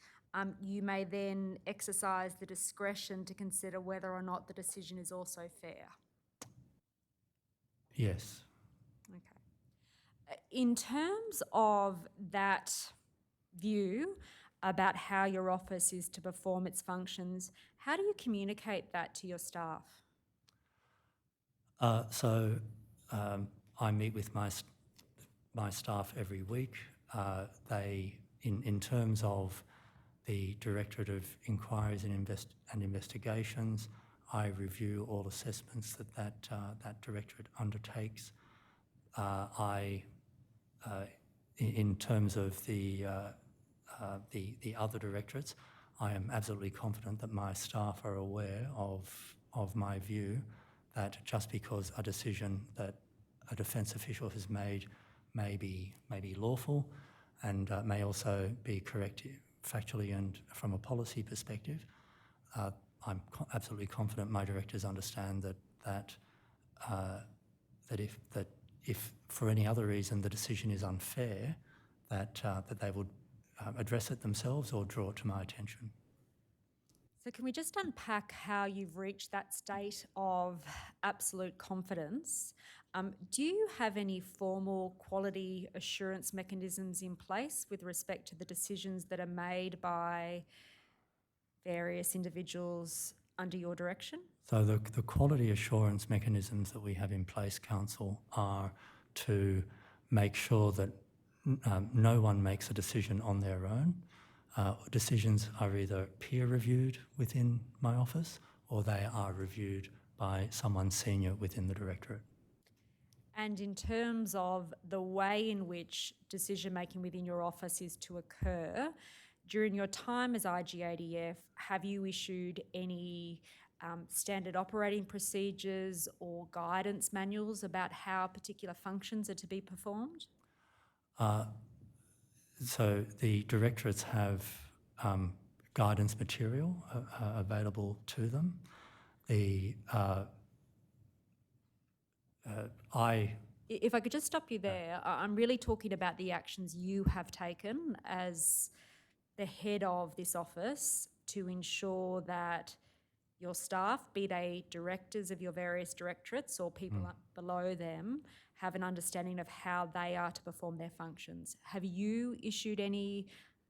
you may then exercise the discretion to consider whether or not the decision is also fair. Yes. Okay. In terms of that view about how your office is to perform its functions, how do you communicate that to your staff? I meet with my staff every week. In terms of the Directorate of Inquiries and Investigations, I review all assessments that directorate undertakes. In terms of the other directorates, I am absolutely confident that my staff are aware of my view that just because a decision that a defence official has made may be lawful and may also be correct factually and from a policy perspective, I'm absolutely confident my directors understand that if for any other reason the decision is unfair, that they would address it themselves or draw it to my attention. So can we just unpack how you've reached that state of absolute confidence? Do you have any formal quality assurance mechanisms in place with respect to the decisions that are made by various individuals under your direction? So the quality assurance mechanisms that we have in place, Council, are to make sure that no one makes a decision on their own. Decisions are either peer reviewed within my office or they are reviewed by someone senior within the directorate. And in terms of the way in which decision making within your office is to occur, during your time as IGADF, have you issued any standard operating procedures or guidance manuals about how particular functions are to be performed? So the directorates have guidance material available to them. If I could just stop you there, I'm really talking about the actions you have taken as the head of this office to ensure that your staff, be they directors of your various directorates or people up below them, have an understanding of how they are to perform their functions. Have you issued any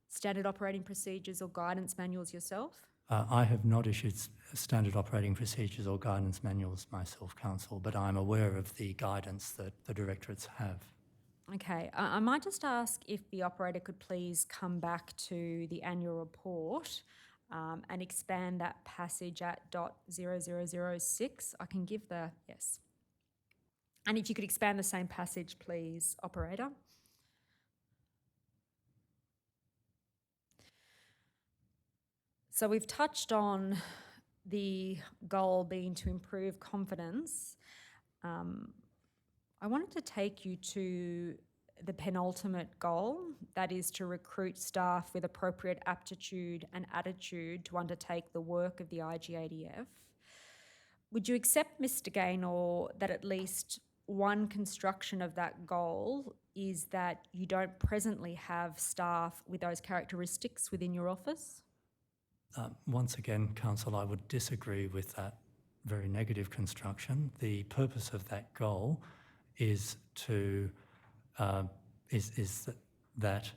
standard operating procedures or guidance manuals yourself? I have not issued standard operating procedures or guidance manuals myself, Council, but I'm aware of the guidance that the directorates have. Okay, I might just ask if the operator could please come back to the annual report and expand that passage at .0006. I can give the, yes. And if you could expand the same passage, please, operator. So we've touched on the goal being to improve confidence. I wanted to take you to the penultimate goal, that is to recruit staff with appropriate aptitude and attitude to undertake the work of the IGADF. Would you accept, Mr. Gaynor, that at least one construction of that goal is that you don't presently have staff with those characteristics within your office? Once again, Council, I would disagree with that very negative construction. The purpose of that goal is to that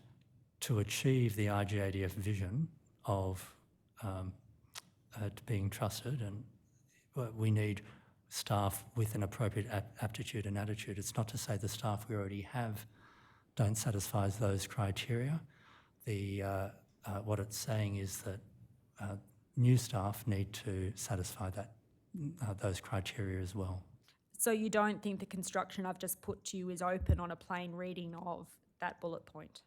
to achieve the IGADF vision of being trusted, and we need staff with an appropriate aptitude and attitude. It's not to say the staff we already have don't satisfy those criteria. What it's saying is that new staff need to satisfy those criteria as well. So you don't think the construction I've just put to you is open on a plain reading of that bullet point?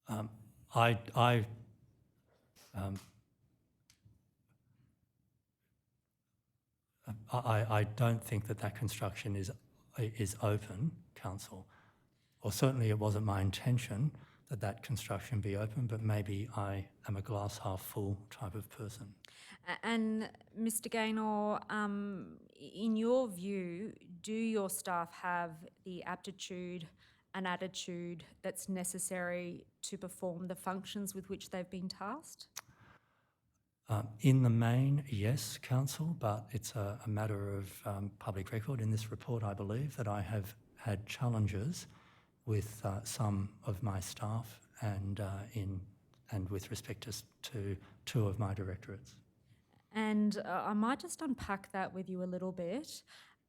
I don't think that construction is open, Council. Or certainly it wasn't my intention that construction be open, but maybe I am a glass half full type of person. And Mr. Gaynor, in your view, do your staff have the aptitude and attitude that's necessary to perform the functions with which they've been tasked? In the main, yes, Council, but it's a matter of public record in this report, I believe, that I have had challenges with some of my staff and with respect to two of my directorates. And I might just unpack that with you a little bit.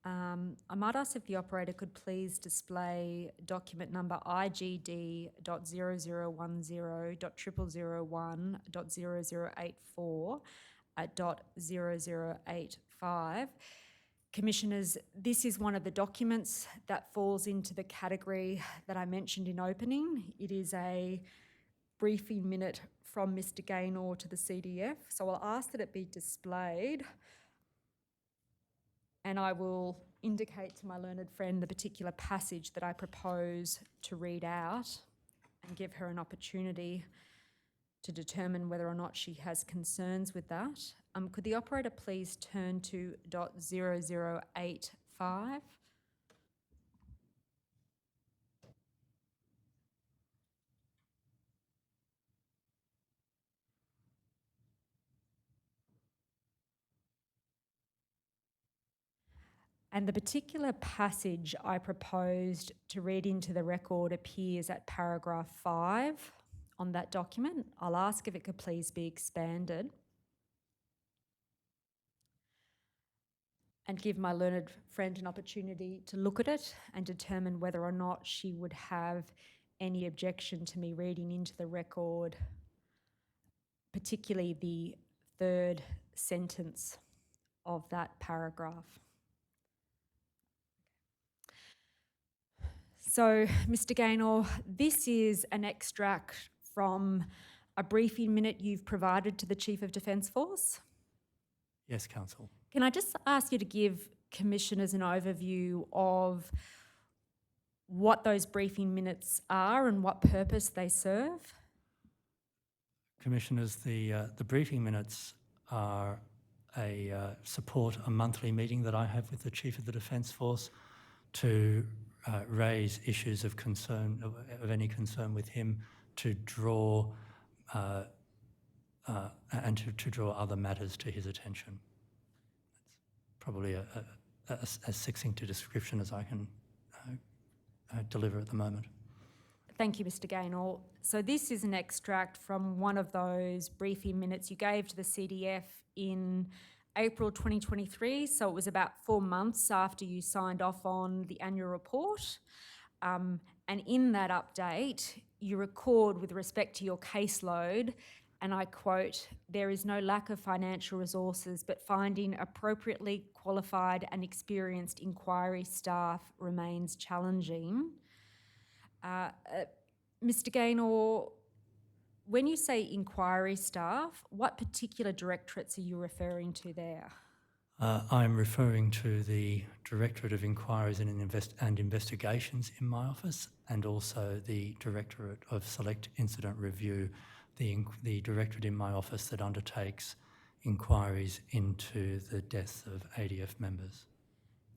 I might ask if the operator could please display document number IGD.0010.0001.0084 at .0085. Commissioners, this is one of the documents that falls into the category that I mentioned in opening. It is a briefing minute from Mr. Gaynor to the CDF, so I'll ask that it be displayed, and I will indicate to my learned friend the particular passage that I propose to read out and give her an opportunity to determine whether or not she has concerns with that. Could the operator please turn to .0085? And the particular passage I proposed to read into the record appears at paragraph 5 on that document. I'll ask if it could please be expanded and give my learned friend an opportunity to look at it and determine whether or not she would have any objection to me reading into the record, particularly the third sentence of that paragraph. So, Mr. Gaynor, this is an extract from a briefing minute you've provided to the Chief of Defence Force? Yes, Council. Can I just ask you to give Commissioners an overview of what those briefing minutes are and what purpose they serve? Commissioners, the briefing minutes are support a monthly meeting that I have with the Chief of the Defence Force to raise issues of concern, of any concern with him, to draw and to draw other matters to his attention. It's probably as succinct a description as I can deliver at the moment. Thank you, Mr. Gaynor. So this is an extract from one of those briefing minutes you gave to the CDF in April 2023, so it was about 4 months after you signed off on the annual report. And in that update, you record with respect to your caseload, and I quote, "There is no lack of financial resources, but finding appropriately qualified and experienced inquiry staff remains challenging." Mr. Gaynor, when you say inquiry staff, what particular directorates are you referring to there? I'm referring to the Directorate of Inquiries and Investigations in my office, and also the Directorate of Select Incident Review, the directorate in my office that undertakes inquiries into the deaths of ADF members.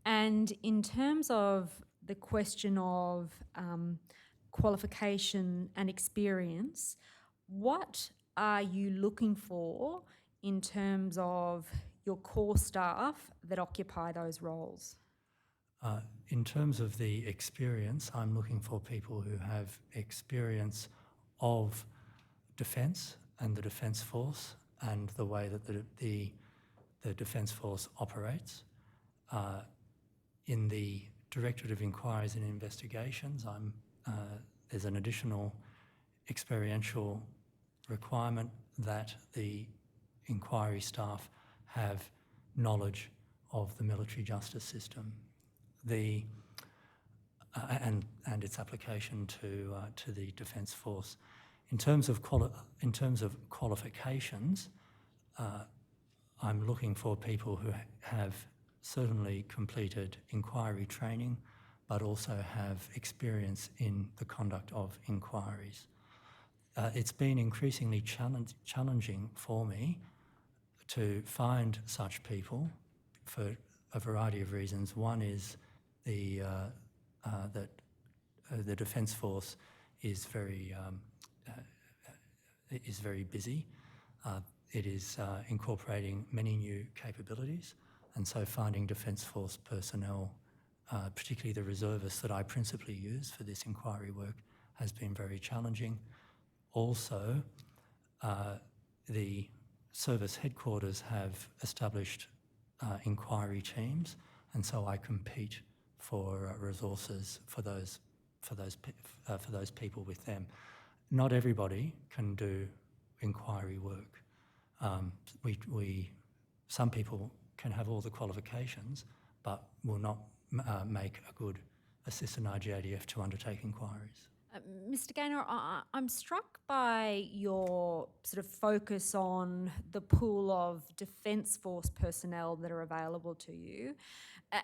And in terms of the question of qualification and experience, what are you looking for in terms of your core staff that occupy those roles? In terms of the experience, I'm looking for people who have experience of defence and the Defence Force and the way that the Defence Force operates. In the Directorate of Inquiries and Investigations, there's an additional experiential requirement that the inquiry staff have knowledge of the military justice system, and its application to the Defence Force. In terms of qualifications, I'm looking for people who have certainly completed inquiry training, but also have experience in the conduct of inquiries. It's been increasingly challenging for me to find such people for a variety of reasons. One is that the Defence Force is very busy. It is incorporating many new capabilities, and so finding Defence Force personnel, particularly the reservists that I principally use for this inquiry work, has been very challenging. Also, the service headquarters have established inquiry teams, and so I compete for resources for those people with them. Not everybody can do inquiry work. Some people can have all the qualifications, but will not make a good assistant IGADF to undertake inquiries. Mr. Gaynor, I'm struck by your sort of focus on the pool of Defence Force personnel that are available to you.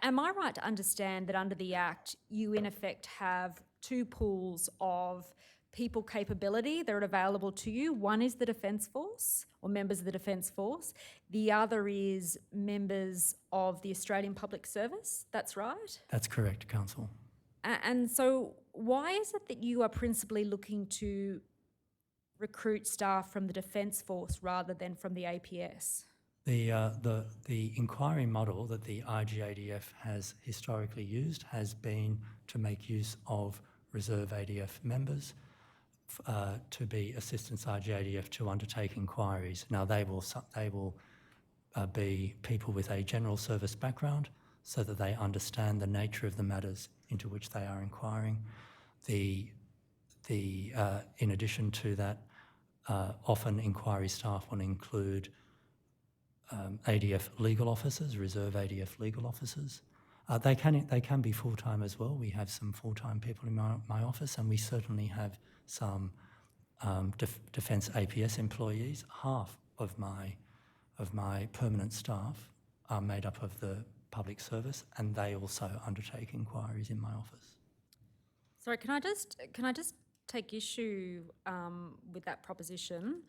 Am I right to understand that under the Act, you in effect have two pools of people capability that are available to you? One is the Defence Force, or members of the Defence Force. The other is members of the Australian Public Service. That's right? That's correct, Council. And so why is it that you are principally looking to recruit staff from the Defence Force rather than from the APS? The inquiry model that the IGADF has historically used has been to make use of reserve ADF members to be assistants IGADF to undertake inquiries. Now they will be people with a general service background so that they understand the nature of the matters into which they are inquiring. In addition to that, often inquiry staff will include ADF legal officers, reserve ADF legal officers. They can be full-time as well. We have some full-time people in my office, and we certainly have some Defence APS employees. Half of my permanent staff are made up of the public service, and they also undertake inquiries in my office. Sorry, can I just take issue with that proposition?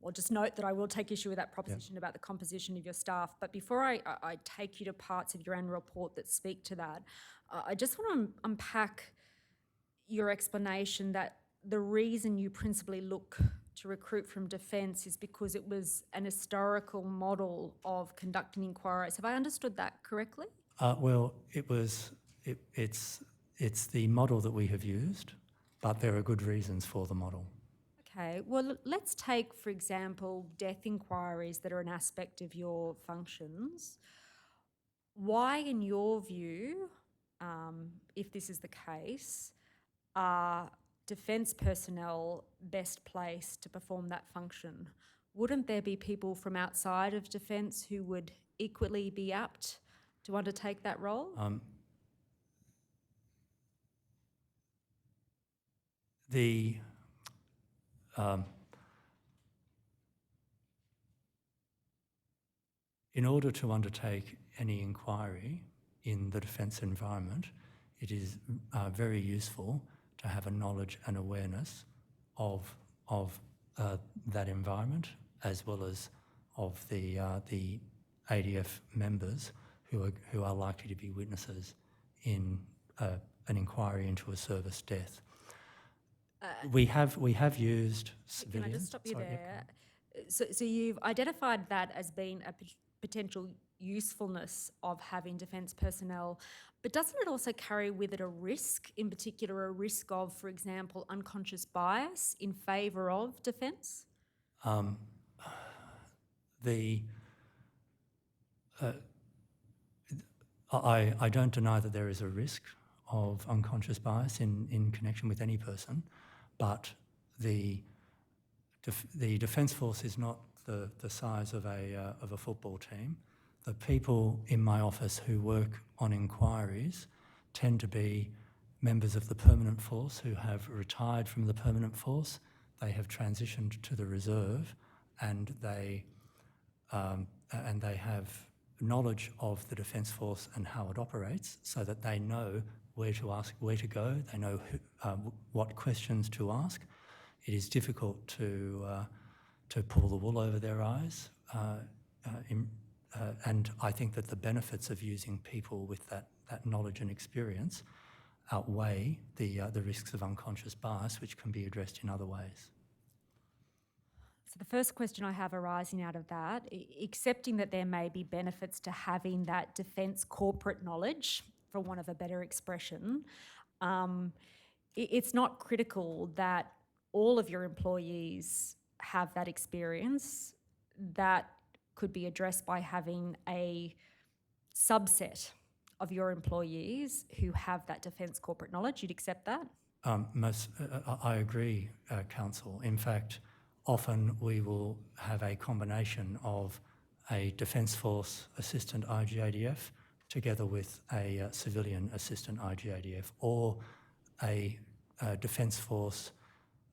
Or just note that I will take issue with that proposition about the composition of your staff. But before I take you to parts of your annual report that speak to that, I just want to unpack your explanation that the reason you principally look to recruit from Defence is because it was an historical model of conducting inquiries. Have I understood that correctly? Well, it's the model that we have used, but there are good reasons for the model. Okay, well, let's take, for example, death inquiries that are an aspect of your functions. Why, in your view, if this is the case, are Defence personnel best placed to perform that function? Wouldn't there be people from outside of Defence who would equally be apt to undertake that role? In order to undertake any inquiry in the defence environment, it is very useful to have a knowledge and awareness of that environment, as well as of the ADF members who are likely to be witnesses in an inquiry into a service death. We have used civilians. Can I just stop you there? So you've identified that as being a potential usefulness of having Defence personnel, but doesn't it also carry with it a risk, in particular a risk of, for example, unconscious bias in favour of Defence? I don't deny that there is a risk of unconscious bias in connection with any person, but the Defence Force is not the size of a football team. The people in my office who work on inquiries tend to be members of the permanent force who have retired from the permanent force. They have transitioned to the reserve, and they have knowledge of the Defence Force and how it operates, so that they know where to ask, where to go. They know what questions to ask. It is difficult to pull the wool over their eyes, and I think that the benefits of using people with that knowledge and experience outweigh the risks of unconscious bias, which can be addressed in other ways. So the first question I have arising out of that, accepting that there may be benefits to having that Defence corporate knowledge, for want of a better expression, it's not critical that all of your employees have that experience. That could be addressed by having a subset of your employees who have that Defence corporate knowledge. You'd accept that? I agree, Council. In fact, often we will have a combination of a Defence Force assistant IGADF together with a civilian assistant IGADF, or a Defence Force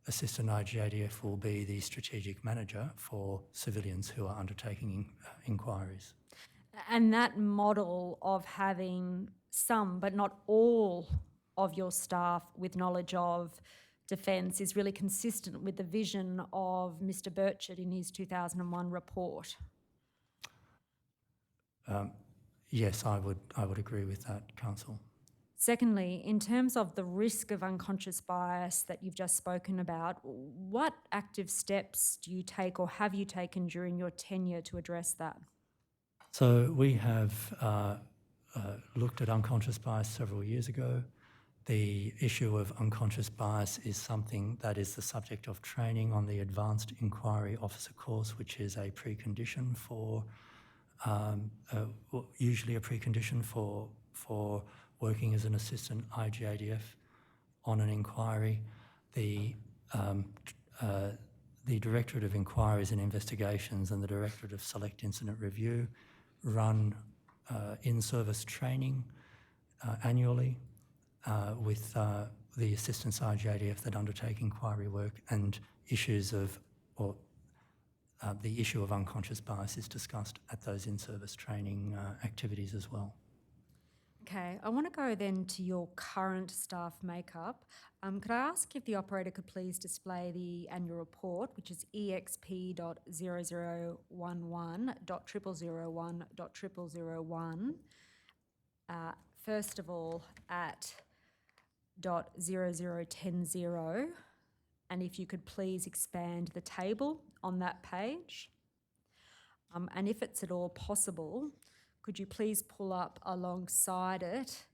assistant IGADF will be the strategic manager for civilians who are undertaking inquiries. And that model of having some, but not all, of your staff with knowledge of Defence is really consistent with the vision of Mr. Burchett in his 2001 report. Yes, I would agree with that, Council. Secondly, in terms of the risk of unconscious bias that you've just spoken about, what active steps do you take or have you taken during your tenure to address that? So we have looked at unconscious bias several years ago. The issue of unconscious bias is something that is the subject of training on the Advanced Inquiry Officer course, which is a precondition for, usually a precondition for working as an assistant IGADF on an inquiry. The Directorate of Inquiries and Investigations and the Directorate of Select Incident Review run in-service training annually with the assistants IGADF that undertake inquiry work, and issues of, or the issue of unconscious bias is discussed at those in-service training activities as well. Okay, I want to go then to your current staff makeup. Could I ask if the operator could please display the annual report, which is exp.0011.0001.0001. First of all, at .0010, and if you could please expand the table on that page. And if it's at all possible, could you please pull up alongside it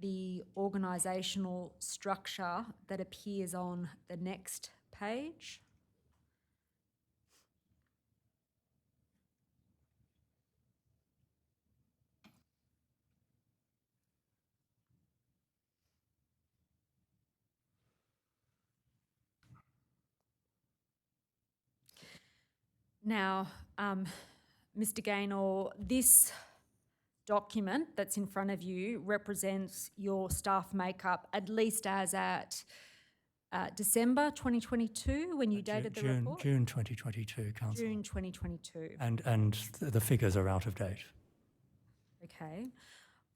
the organisational structure that appears on the next page? Now, Mr. Gaynor, this document that's in front of you represents your staff makeup, at least as at December 2022, when you dated the report? June 2022, Council. June 2022. And the figures are out of date. Okay.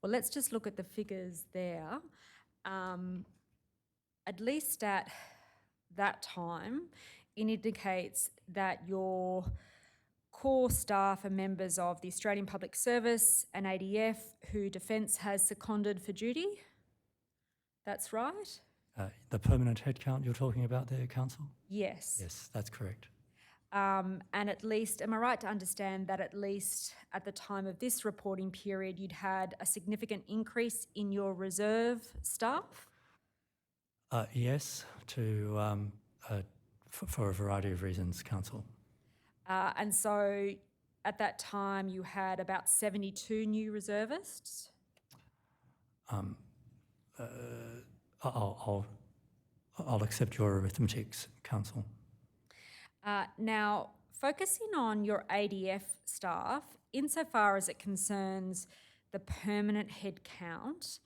Well, let's just look at the figures there. At least at that time, it indicates that your core staff are members of the Australian Public Service and ADF who Defence has seconded for duty. That's right? The permanent headcount you're talking about there, Council? Yes. Yes, that's correct. And at least, am I right to understand that at least at the time of this reporting period, you'd had a significant increase in your reserve staff? Yes, for a variety of reasons, Council. And so at that time, you had about 72 new reservists? I'll accept your arithmetics, Council. Now, focusing on your ADF staff, insofar as it concerns the permanent head count,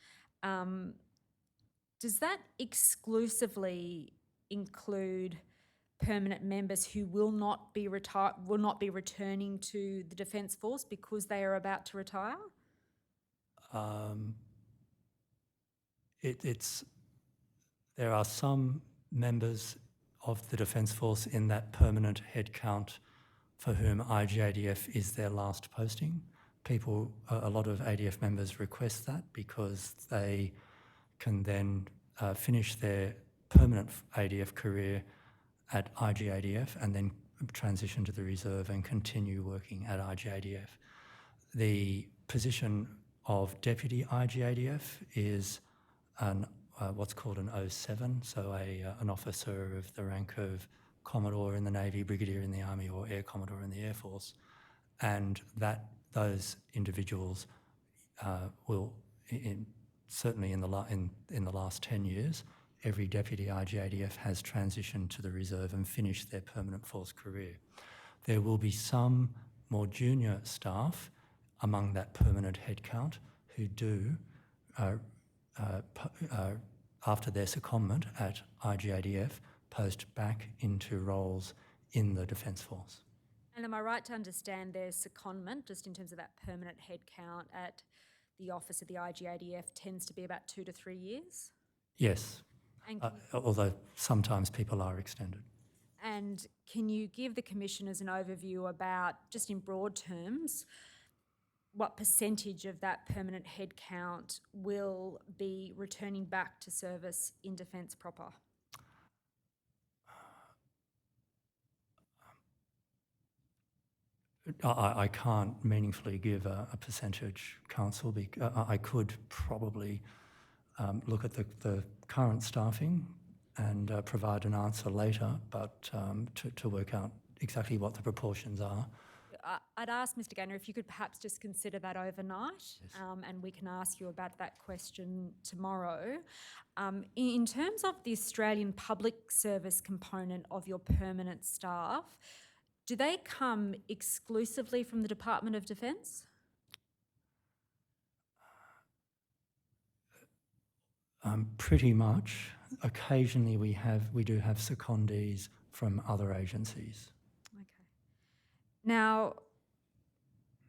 does that exclusively include permanent members who will not be returning to the Defence Force because they are about to retire? There are some members of the Defence Force in that permanent headcount for whom IGADF is their last posting. A lot of ADF members request that because they can then finish their permanent ADF career at IGADF and then transition to the reserve and continue working at IGADF. The position of Deputy IGADF is what's called an 07, so an officer of the rank of Commodore in the Navy, Brigadier in the Army, or Air Commodore in the Air Force, and those individuals will, certainly in the last 10 years, every Deputy IGADF has transitioned to the reserve and finished their permanent force career. There will be some more junior staff among that permanent headcount who do, after their secondment at IGADF, post back into roles in the Defence Force. And am I right to understand their secondment, just in terms of that permanent headcount at the office of the IGADF, tends to be about 2 to 3 years? Yes, although sometimes people are extended. And can you give the Commissioners an overview about, just in broad terms, what percentage of that permanent headcount will be returning back to service in Defence proper? I can't meaningfully give a percentage, Council. I could probably look at the current staffing and provide an answer later, but to work out exactly what the proportions are. I'd ask Mr. Gaynor if you could perhaps just consider that overnight, yes. And we can ask you about that question tomorrow. In terms of the Australian Public Service component of your permanent staff, do they come exclusively from the Department of Defence? Pretty much. Occasionally we do have secondees from other agencies. Okay. Now,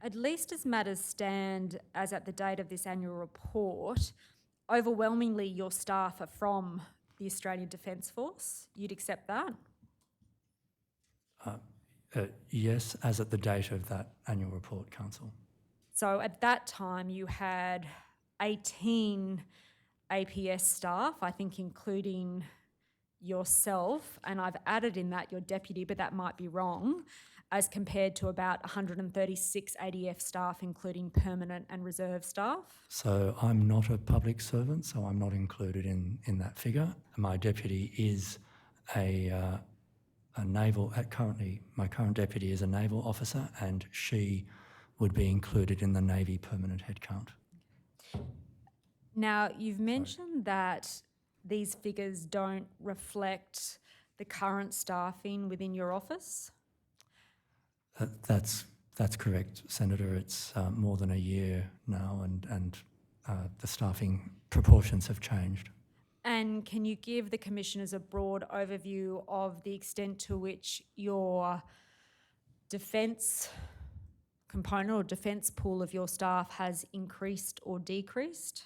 at least as matters stand as at the date of this annual report, overwhelmingly your staff are from the Australian Defence Force. You'd accept that? Yes, as at the date of that annual report, Council. So at that time you had 18 APS staff, I think including yourself, and I've added in that your deputy, but that might be wrong, as compared to about 136 ADF staff, including permanent and reserve staff. So I'm not a public servant, so I'm not included in that figure. My deputy is a naval, my current deputy is a naval officer, and she would be included in the Navy permanent headcount. Now, you've mentioned that these figures don't reflect the current staffing within your office. That's correct, Senator. It's more than a year now, and the staffing proportions have changed. And can you give the commissioners a broad overview of the extent to which your defence component or defence pool of your staff has increased or decreased?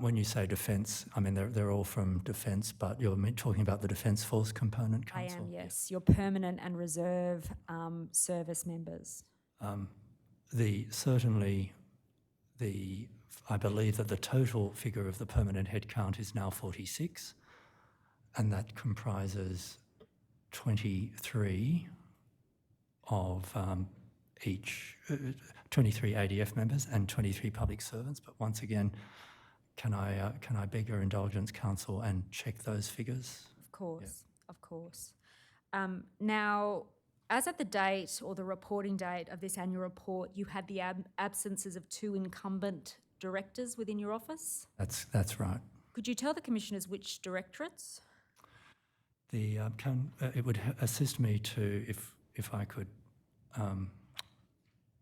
When you say defence, I mean they're all from defence, but you're talking about the Defence Force component, Council? I am, yes. Your permanent and reserve service members. I believe that the total figure of the permanent headcount is now 46, and that comprises 23 of 23 ADF members and 23 public servants. But once again, can I beg your indulgence, Council, and check those figures? Of course, of course. Now, as at the date or the reporting date of this annual report, you had the absences of 2 incumbent directors within your office? That's right. Could you tell the commissioners which directorates? It would assist me to if I could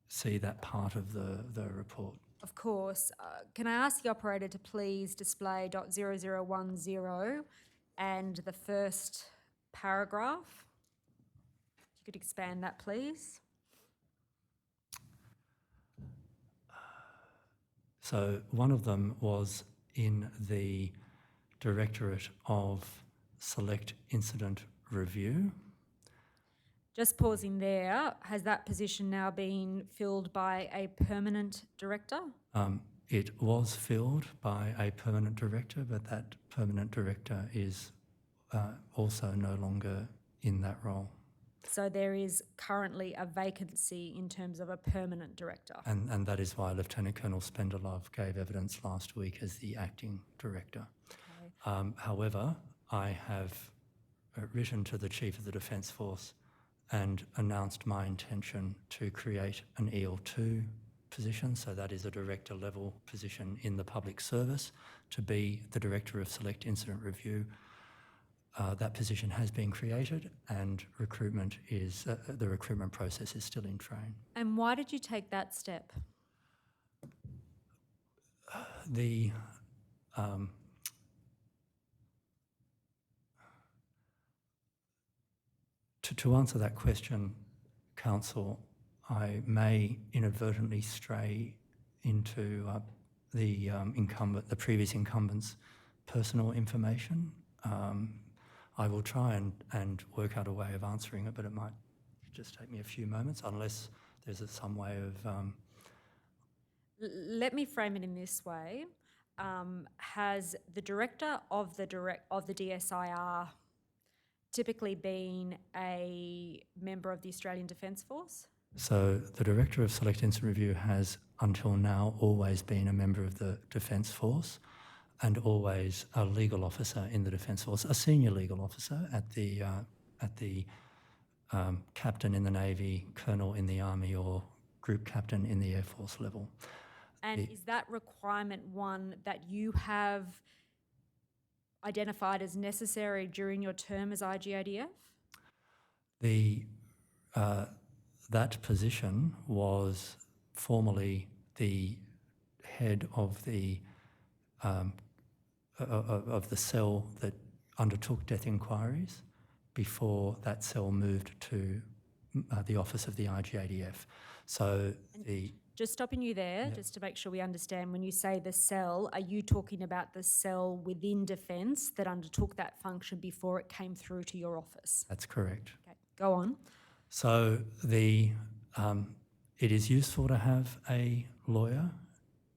see that part of the report. Of course. Can I ask the operator to please display .0010 and the first paragraph? If you could expand that, please. So one of them was in the Directorate of Select Incident Review. Just pausing there, has that position now been filled by a permanent director? It was filled by a permanent director, but that permanent director is also no longer in that role. So there is currently a vacancy in terms of a permanent director. And that is why Lieutenant Colonel Spendelove gave evidence last week as the acting director. Okay. However, I have written to the Chief of the Defence Force and announced my intention to create an EL2 position, so that is a director level position in the public service, to be the Director of Select Incident Review. That position has been created, and the recruitment process is still in train. And why did you take that step? To answer that question, Council, I may inadvertently stray into the previous incumbent's personal information. I will try and work out a way of answering it, but it might just take me a few moments, unless there's some way of... Let me frame it in this way. Has the director of the DSIR typically been a member of the Australian Defence Force? So the Director of Select Incident Review has, until now, always been a member of the Defence Force, and always a legal officer in the Defence Force, a senior legal officer at the captain in the Navy, colonel in the Army, or group captain in the Air Force level. And is that requirement one that you have identified as necessary during your term as IGADF? That position was formerly the head of the of the cell that undertook death inquiries before that cell moved to the office of the IGADF. So the... Just stopping you there, just to make sure we understand, when you say the cell, are you talking about the cell within Defence that undertook that function before it came through to your office? That's correct. Okay, go on. So it is useful to have a lawyer,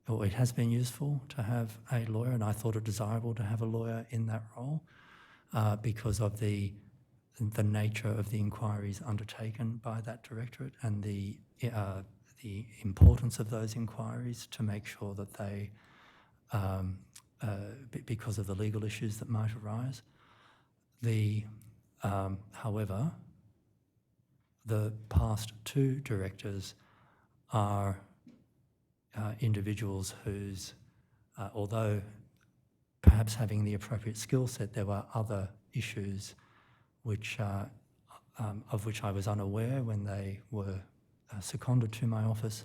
or it has been useful to have a lawyer, and I thought it desirable to have a lawyer in that role because of the nature of the inquiries undertaken by that directorate and the importance of those inquiries to make sure that they, because of the legal issues that might arise. However, the past two directors are individuals whose, although perhaps having the appropriate skill set, there were other issues which, of which I was unaware when they were seconded to my office,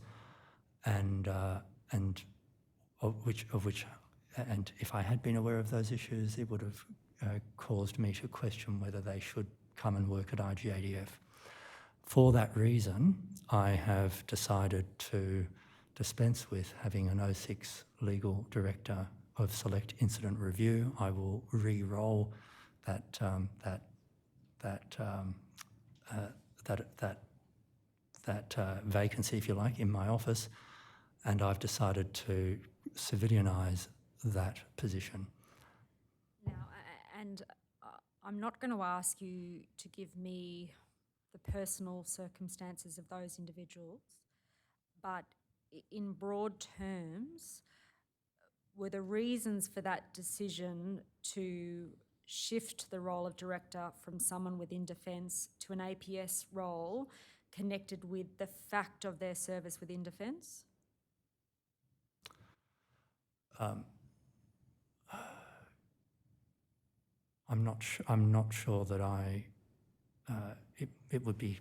and if I had been aware of those issues, it would have caused me to question whether they should come and work at IGADF. For that reason, I have decided to dispense with having an 06 legal director of Select Incident Review. I will re-roll that vacancy, if you like, in my office, and I've decided to civilianise that position. Now, and I'm not going to ask you to give me the personal circumstances of those individuals, but in broad terms, were the reasons for that decision to shift the role of director from someone within Defence to an APS role connected with the fact of their service within Defence? I'm not sure that it would be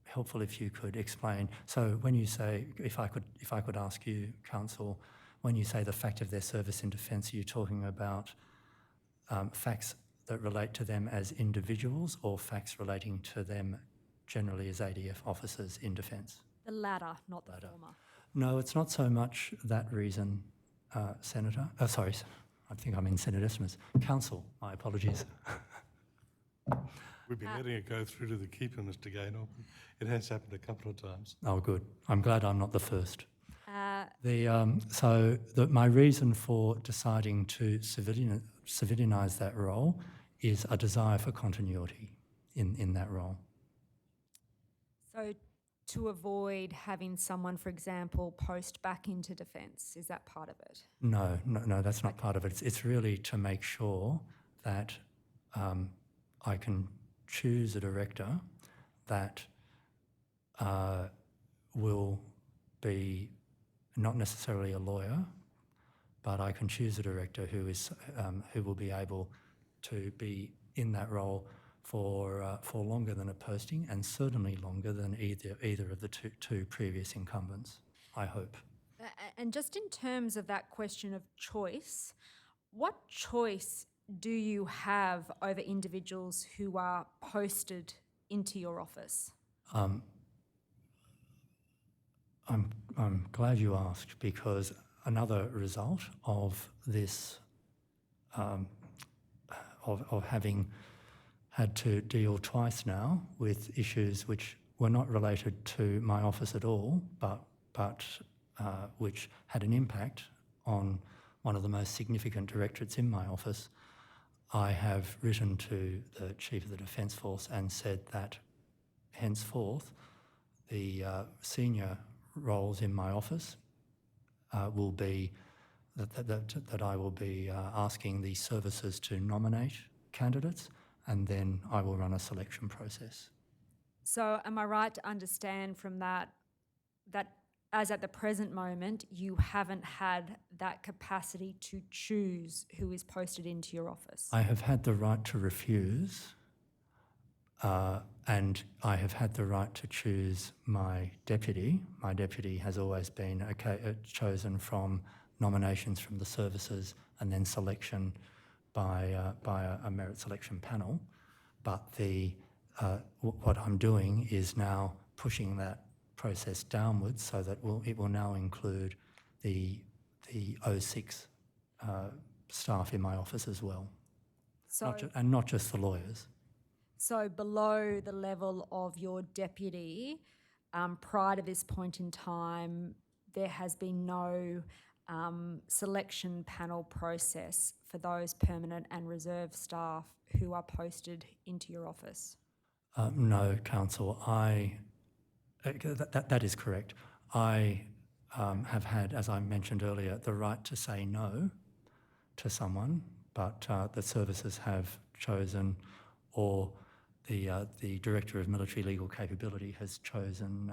helpful if you could explain. So when you say, if I could ask you, Counsel, when you say the fact of their service in Defence, are you talking about facts that relate to them as individuals or facts relating to them generally as ADF officers in Defence? The latter, not the former. No, it's not so much that reason, Senator. Sorry, I think I'm in Senate estimates. Counsel, my apologies. We've been letting it go through to the keeper, Mr. Gaynor. It has happened a couple of times. Oh, good. I'm glad I'm not the first. My reason for deciding to civilianise that role is a desire for continuity in that role. So to avoid having someone, for example, post back into Defence, is that part of it? No, that's not part of it. It's really to make sure that I can choose a director that will be not necessarily a lawyer, but I can choose a director who will be able to be in that role for longer than a posting, and certainly longer than either of the two previous incumbents, I hope. And just in terms of that question of choice, what choice do you have over individuals who are posted into your office? I'm glad you asked, because another result of this, of having had to deal twice now with issues which were not related to my office at all, but which had an impact on one of the most significant directorates in my office, I have written to the Chief of the Defence Force and said that henceforth the senior roles in my office will be that I will be asking the services to nominate candidates, and then I will run a selection process. So am I right to understand from that as at the present moment, you haven't had that capacity to choose who is posted into your office? I have had the right to refuse, and I have had the right to choose my deputy. My deputy has always been chosen from nominations from the services and then selection by a merit selection panel, but what I'm doing is now pushing that process downwards so that it will now include the 06 staff in my office as well, So, and not just the lawyers. so below the level of your deputy, prior to this point in time, there has been no selection panel process for those permanent and reserve staff who are posted into your office? No, Council, that is correct. I have had, as I mentioned earlier, the right to say no to someone, but the services have chosen, or the Director of Military Legal Capability has chosen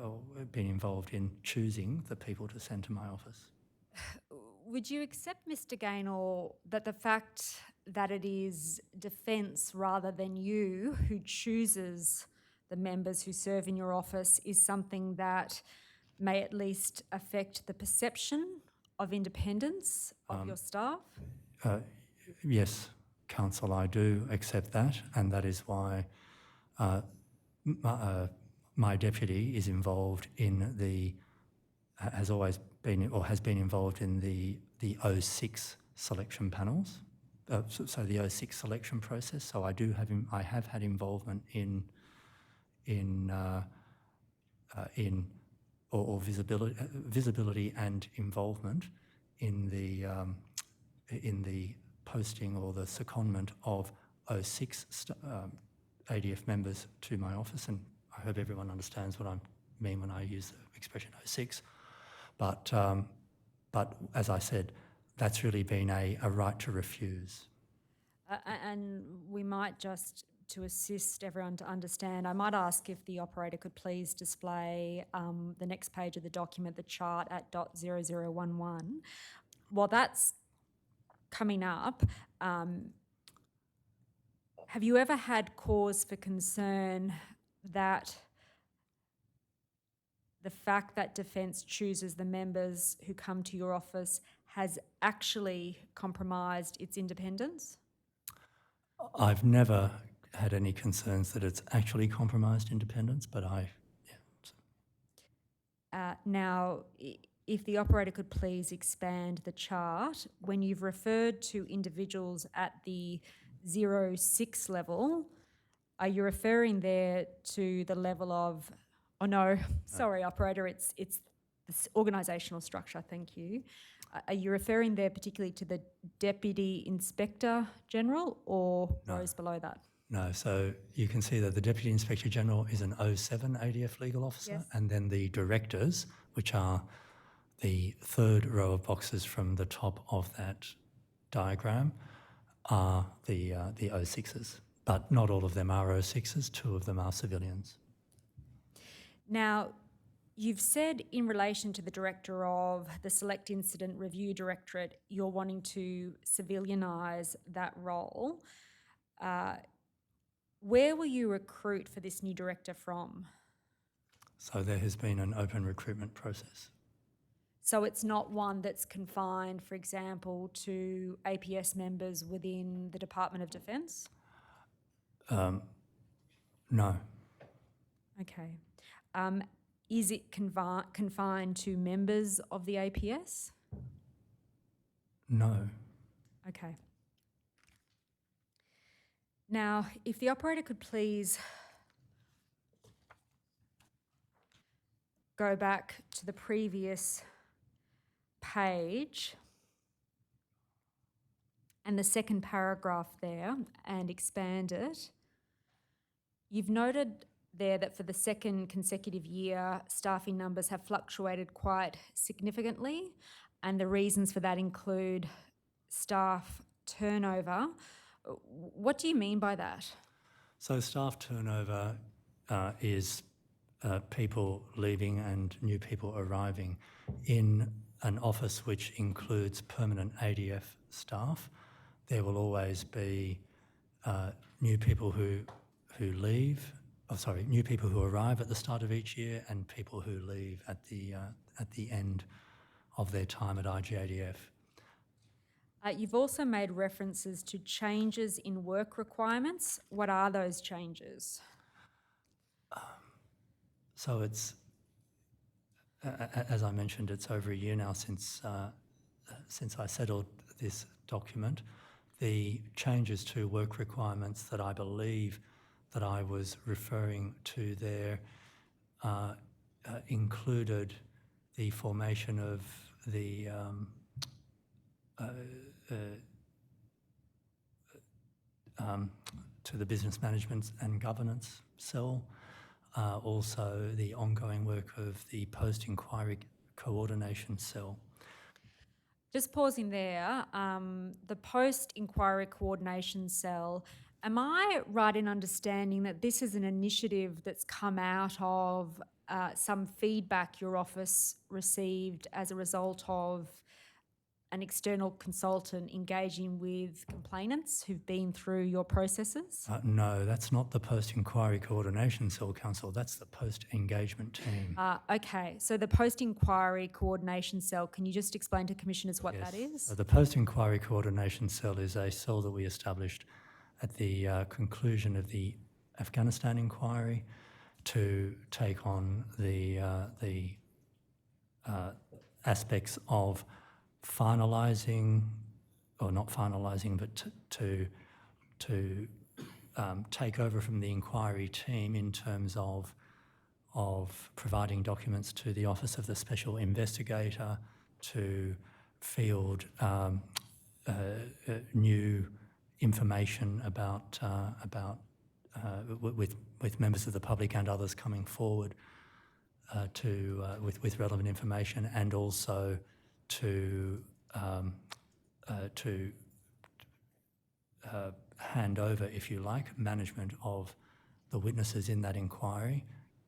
or been involved in choosing the people to send to my office. Would you accept, Mr. Gaynor, that the fact that it is Defence rather than you who chooses the members who serve in your office is something that may at least affect the perception of independence of your staff? Yes, Council, I do accept that, and that is why my deputy is involved in has always been or has been involved in the 06 selection panels, so the 06 selection process. So I have had involvement in visibility and involvement in the posting or the secondment of 06 ADF members to my office, and I hope everyone understands what I mean when I use the expression 06. But as I said, that's really been a right to refuse. And we might just, to assist everyone to understand, I might ask if the operator could please display the next page of the document, the chart at .0011. While that's coming up, have you ever had cause for concern that the fact that Defence chooses the members who come to your office has actually compromised its independence? I've never had any concerns that it's actually compromised independence, but Now, if the operator could please expand the chart, when you've referred to individuals at the 06 level, are you referring there to the level of, oh no, sorry operator, it's this organisational structure, thank you. Are you referring there particularly to the Deputy Inspector General or those below that? no. So you can see that the Deputy Inspector General is an 07 ADF legal officer, Yes. and then the directors, which are the third row of boxes from the top of that diagram, are the 06s. But not all of them are 06s, 2 of them are civilians. Now, you've said in relation to the Director of the Select Incident Review Directorate, you're wanting to civilianise that role. Where will you recruit for this new director from? So there has been an open recruitment process. So it's not one that's confined, for example, to APS members within the Department of Defence? No. Okay. Is it confined to members of the APS? No. Okay. Now, if the operator could please go back to the previous page and the second paragraph there and expand it. You've noted there that for the second consecutive year, staffing numbers have fluctuated quite significantly, and the reasons for that include staff turnover. What do you mean by that? So staff turnover is people leaving and new people arriving in an office which includes permanent ADF staff. There will always be new people who leave. New people who arrive at the start of each year and people who leave at the end of their time at IGADF. You've also made references to changes in work requirements. What are those changes? So it's, as I mentioned, it's over a year now since I settled this document. The changes to work requirements that I believe that I was referring to there included the formation of the to the business management and governance cell, also the ongoing work of the post-inquiry coordination cell. Just pausing there, the post-inquiry coordination cell, am I right in understanding that this is an initiative that's come out of some feedback your office received as a result of an external consultant engaging with complainants who've been through your processes? No, that's not the post-inquiry coordination cell, Council. That's the post-engagement team. Okay, so the post-inquiry coordination cell, can you just explain to Commissioners what that is? So the post-inquiry coordination cell is a cell that we established at the conclusion of the Afghanistan inquiry to take on the aspects of finalising, or not finalising, but to take over from the inquiry team in terms of providing documents to the Office of the Special Investigator, to field new information about with members of the public and others coming forward with relevant information, and also to hand over, if you like, management of the witnesses in that inquiry,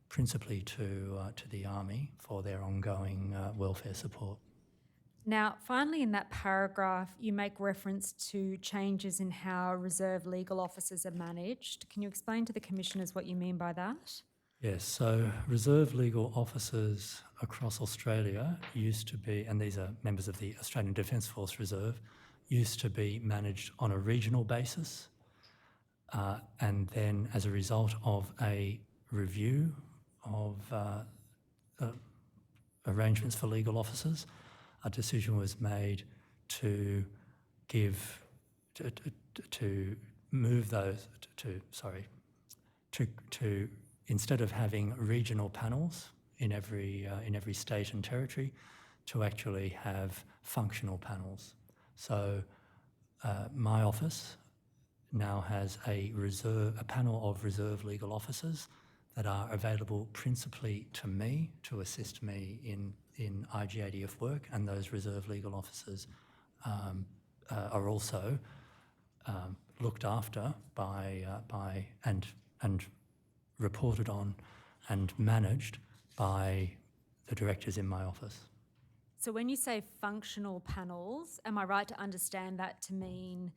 principally to the Army for their ongoing welfare support. Now, finally, in that paragraph, you make reference to changes in how reserve legal officers are managed. Can you explain to the Commissioners what you mean by that? Yes, so reserve legal officers across Australia used to be, and these are members of the Australian Defence Force Reserve, used to be managed on a regional basis, and then as a result of a review of arrangements for legal officers, a decision was made to move those to instead of having regional panels in every state and territory, to actually have functional panels. So my office now has a panel of reserve legal officers that are available principally to me to assist me in IGADF work, and those reserve legal officers are also looked after by and reported on and managed by the directors in my office. So when you say functional panels, am I right to understand that to mean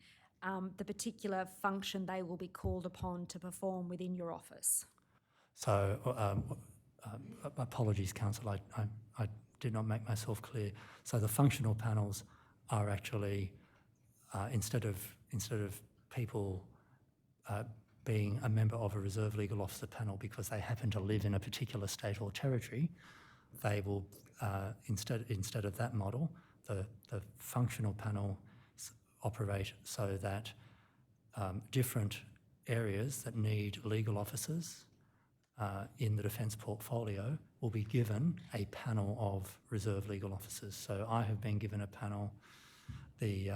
the particular function they will be called upon to perform within your office? So, apologies, Council, I did not make myself clear. So the functional panels are actually, instead of people being a member of a reserve legal officer panel because they happen to live in a particular state or territory, they will, instead of that model, the functional panel operate so that different areas that need legal officers in the defence portfolio will be given a panel of reserve legal officers. So I have been given a panel. The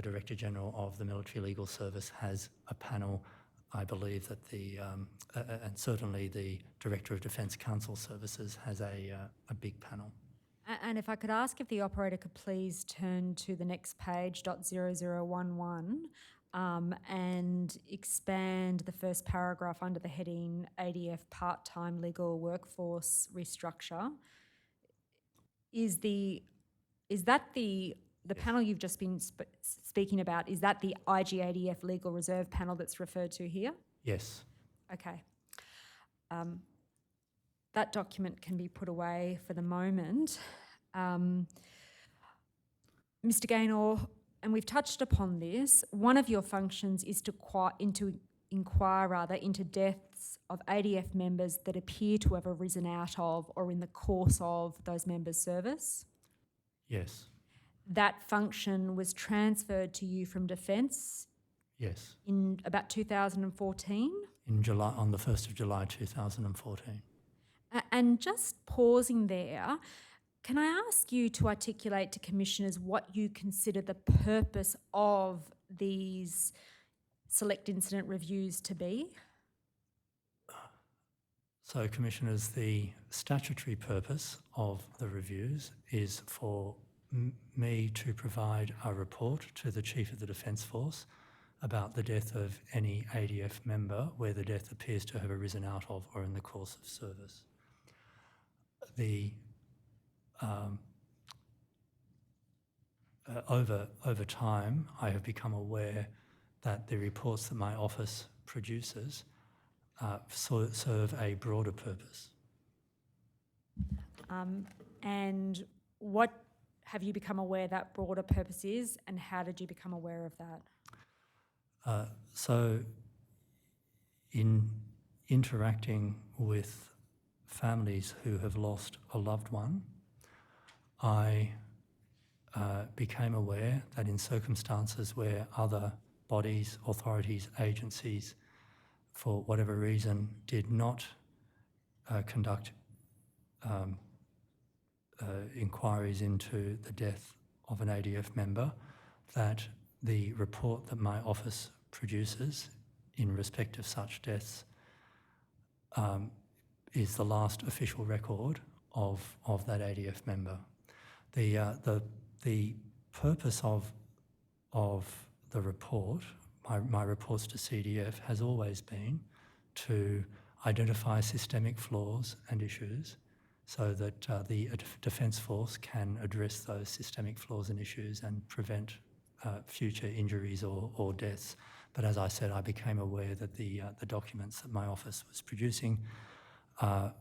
Director General of the Military Legal Service has a panel. I believe that and certainly the Director of Defence Counsel Services has a big panel. And if I could ask if the operator could please turn to the next page, .0011, and expand the first paragraph under the heading ADF part-time legal workforce restructure. Is that the panel you've just been speaking about, is that the IGADF Legal Reserve panel that's referred to here? Yes. Okay. That document can be put away for the moment. Mr. Gaynor, and we've touched upon this, one of your functions is to inquire into deaths of ADF members that appear to have arisen out of or in the course of those members' service. Yes. That function was transferred to you from Defence. Yes. In about 2014. In July, on the 1st of July 2014. And just pausing there, can I ask you to articulate to Commissioners what you consider the purpose of these select incident reviews to be? So, Commissioners, the statutory purpose of the reviews is for me to provide a report to the Chief of the Defence Force about the death of any ADF member where the death appears to have arisen out of or in the course of service. Over time, I have become aware that the reports that my office produces serve a broader purpose. And what have you become aware that broader purpose is, and how did you become aware of that? So, in interacting with families who have lost a loved one, I became aware that in circumstances where other bodies, authorities, agencies, for whatever reason, did not conduct inquiries into the death of an ADF member, that the report that my office produces in respect of such deaths is the last official record of that ADF member. The purpose of the report, my reports to CDF, has always been to identify systemic flaws and issues so that the Defence Force can address those systemic flaws and issues and prevent future injuries or deaths. But as I said, I became aware that the documents that my office was producing had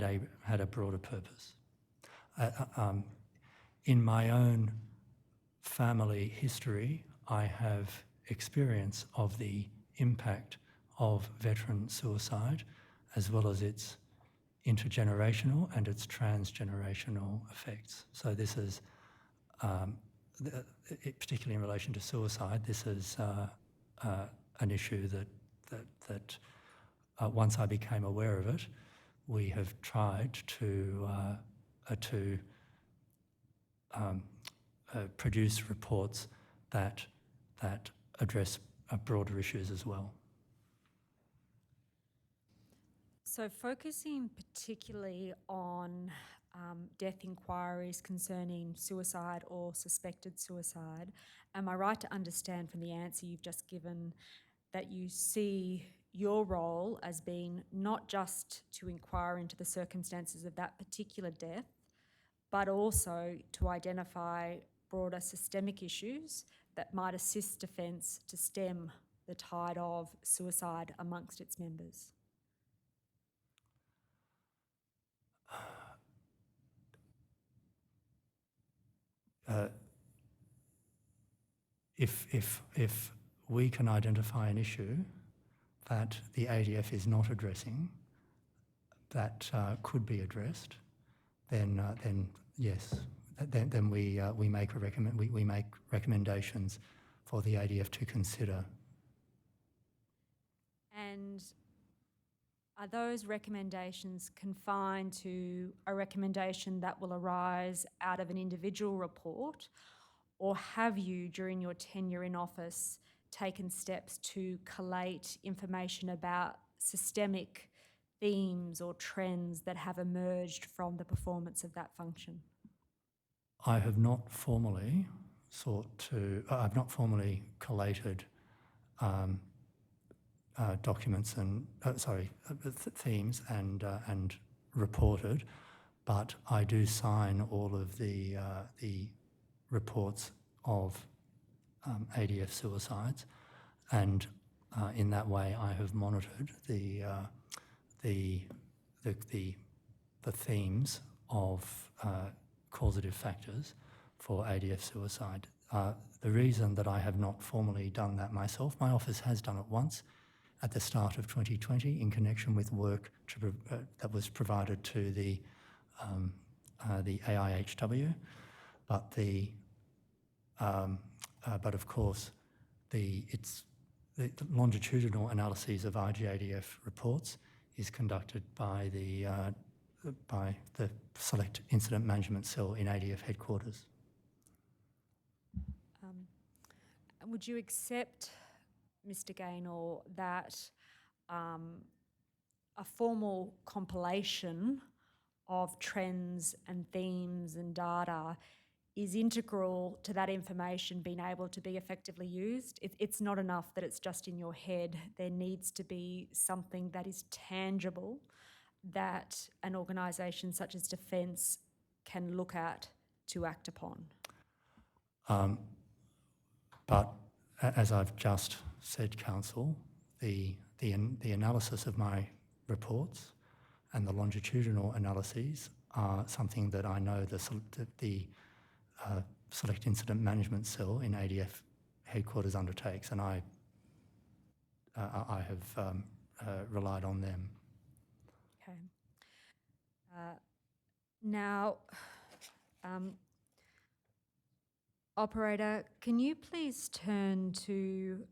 a broader purpose. In my own family history, I have experience of the impact of veteran suicide, as well as its intergenerational and its transgenerational effects. So this is, particularly in relation to suicide, this is an issue that once I became aware of it, we have tried to produce reports that address broader issues as well. So focusing particularly on death inquiries concerning suicide or suspected suicide, am I right to understand from the answer you've just given that you see your role as being not just to inquire into the circumstances of that particular death, but also to identify broader systemic issues that might assist Defence to stem the tide of suicide amongst its members? If we can identify an issue that the ADF is not addressing that could be addressed, then yes, then we make recommendations for the ADF to consider. And are those recommendations confined to a recommendation that will arise out of an individual report, or have you, during your tenure in office, taken steps to collate information about systemic themes or trends that have emerged from the performance of that function? I have not formally I've not formally collated documents and themes and reported, but I do sign all of the reports of ADF suicides, and in that way I have monitored the themes of causative factors for ADF suicide. The reason that I have not formally done that myself, my office has done it once at the start of 2020 in connection with work that was provided to the AIHW, but of course the longitudinal analyses of IGADF reports is conducted by the Select Incident Management Cell in ADF headquarters. Would you accept, Mr. Gaynor, that a formal compilation of trends and themes and data is integral to that information being able to be effectively used? It's not enough that it's just in your head. There needs to be something that is tangible that an organisation such as Defence can look at to act upon. But as I've just said, Council, the analysis of my reports and the longitudinal analyses are something that I know the Select Incident Management Cell in ADF headquarters undertakes, and I have relied on them. Okay. Now, operator, can you please turn to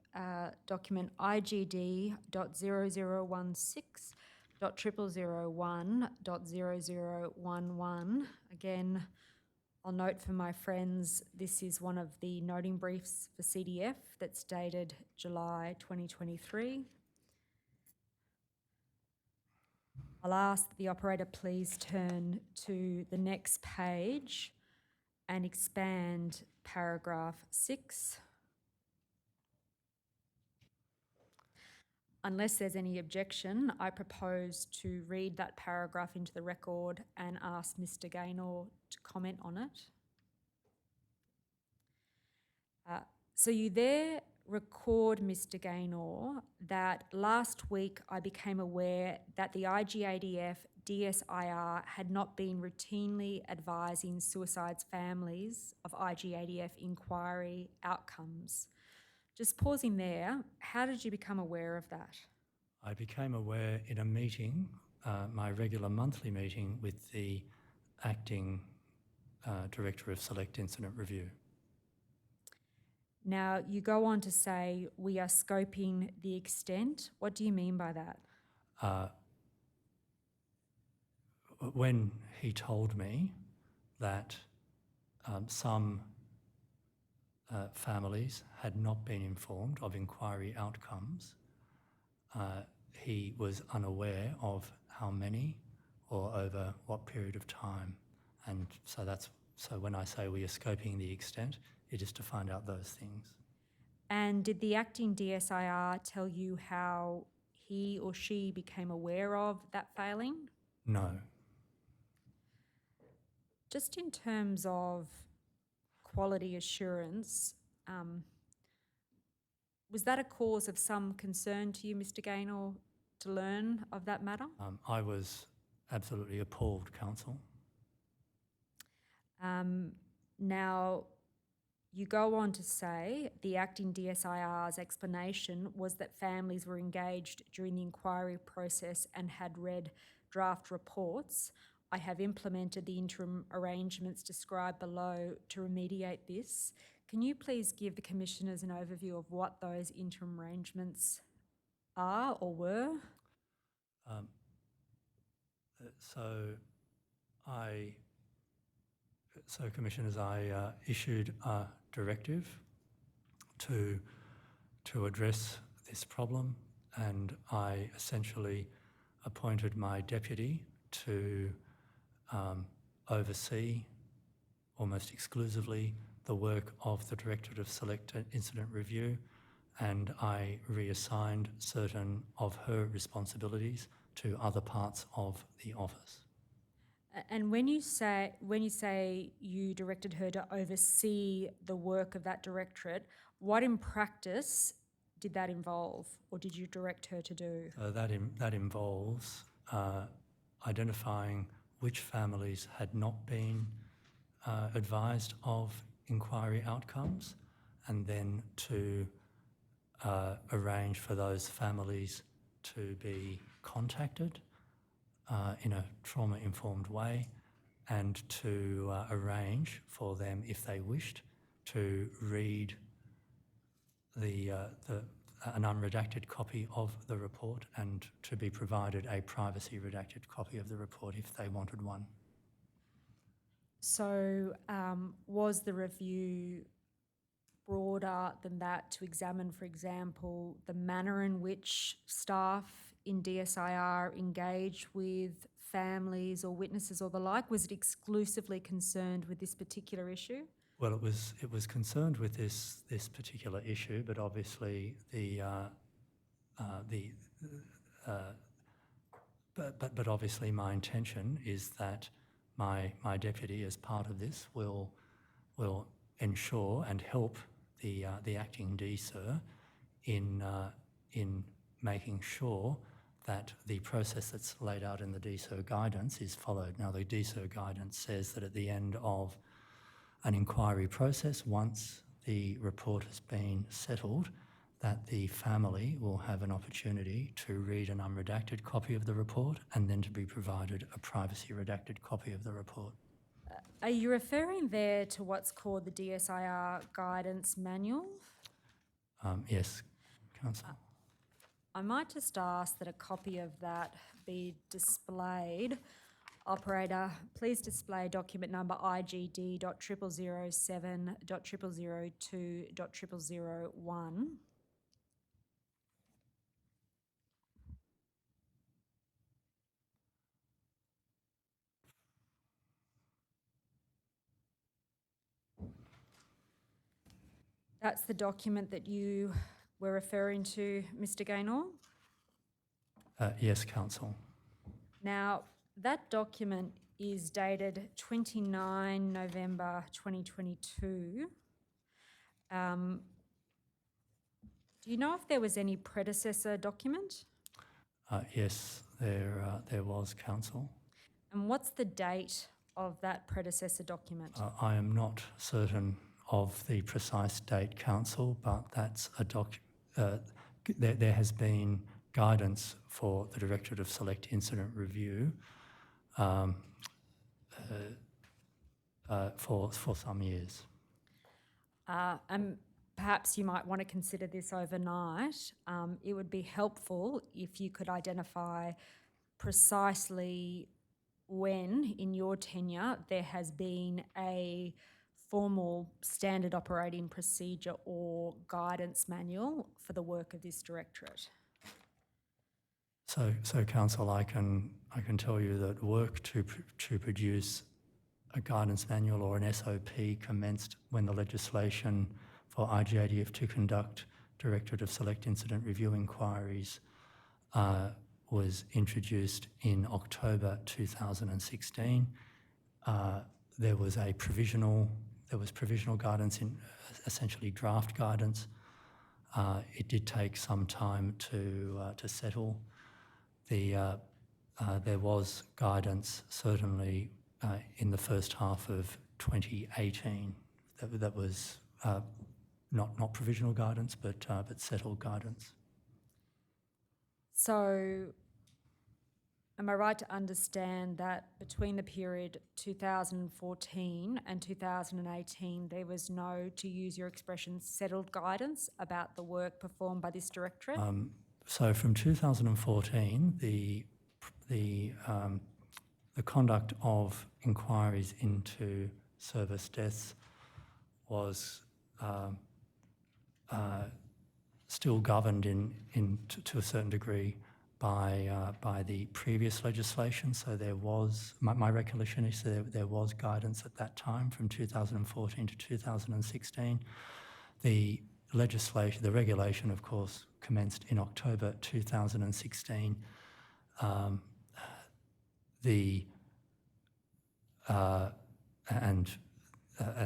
document IGD.0016.0001.0011. Again, I'll note for my friends, this is one of the noting briefs for CDF that's dated July 2023. I'll ask the operator please turn to the next page and expand paragraph 6. Unless there's any objection, I propose to read that paragraph into the record and ask Mr. Gaynor to comment on it. So you there record, Mr. Gaynor, that last week I became aware that the IGADF DSIR had not been routinely advising suicides families of IGADF inquiry outcomes. Just pausing there, how did you become aware of that? I became aware in a meeting, my regular monthly meeting with the acting Director of Select Incident Review. Now, you go on to say, we are scoping the extent. What do you mean by that? When he told me that some families had not been informed of inquiry outcomes, he was unaware of how many or over what period of time. And so when I say we are scoping the extent, it is to find out those things. And did the acting DSIR tell you how he or she became aware of that failing? No. Just in terms of quality assurance, was that a cause of some concern to you, Mr. Gaynor, to learn of that matter? I was absolutely appalled, Council. Now, you go on to say the acting DSIR's explanation was that families were engaged during the inquiry process and had read draft reports. I have implemented the interim arrangements described below to remediate this. Can you please give the Commissioners an overview of what those interim arrangements are or were? So, Commissioners, I issued a directive to address this problem, and I essentially appointed my deputy to oversee almost exclusively the work of the Directorate of Select Incident Review, and I reassigned certain of her responsibilities to other parts of the office. And when you say you directed her to oversee the work of that directorate, what in practice did that involve, or did you direct her to do? That involves identifying which families had not been advised of inquiry outcomes, and then to arrange for those families to be contacted in a trauma-informed way, and to arrange for them, if they wished, to read an unredacted copy of the report and to be provided a privacy redacted copy of the report if they wanted one. So was the review broader than that to examine, for example, the manner in which staff in DSIR engage with families or witnesses or the like? Was it exclusively concerned with this particular issue? Well, it was concerned with this particular issue, but obviously but obviously my intention is that my deputy, as part of this, will ensure and help the acting DSIR in making sure that the process that's laid out in the DSIR guidance is followed. Now, the DSIR guidance says that at the end of an inquiry process, once the report has been settled, that the family will have an opportunity to read an unredacted copy of the report and then to be provided a privacy redacted copy of the report. Are you referring there to what's called the DSIR guidance manual? Yes, Councillor. I might just ask that a copy of that be displayed. Operator, please display document number IGD.0007.002.001. That's the document that you were referring to, Mr. Gaynor? Yes, Council. Now, that document is dated 29 November 2022. Do you know if there was any predecessor document? Yes, there was, Council. And what's the date of that predecessor document? I am not certain of the precise date, Council, but that's there has been guidance for the Directorate of Select Incident Review for some years. And perhaps you might want to consider this overnight. It would be helpful if you could identify precisely when in your tenure there has been a formal standard operating procedure or guidance manual for the work of this directorate. So Council, I can tell you that work to produce a guidance manual or an SOP commenced when the legislation for IGADF to conduct Directorate of Select Incident Review inquiries was introduced in October 2016. There was provisional guidance, in essentially draft guidance. It did take some time to settle. There was guidance certainly in the first half of 2018 that was not provisional guidance, but settled guidance. So, am I right to understand that between the period 2014 and 2018, there was no, to use your expression, settled guidance about the work performed by this directorate? So from 2014, the conduct of inquiries into service deaths was still governed to a certain degree by the previous legislation. So there was, my recollection is there was guidance at that time from 2014 to 2016. The regulation, of course, commenced in October 2016. And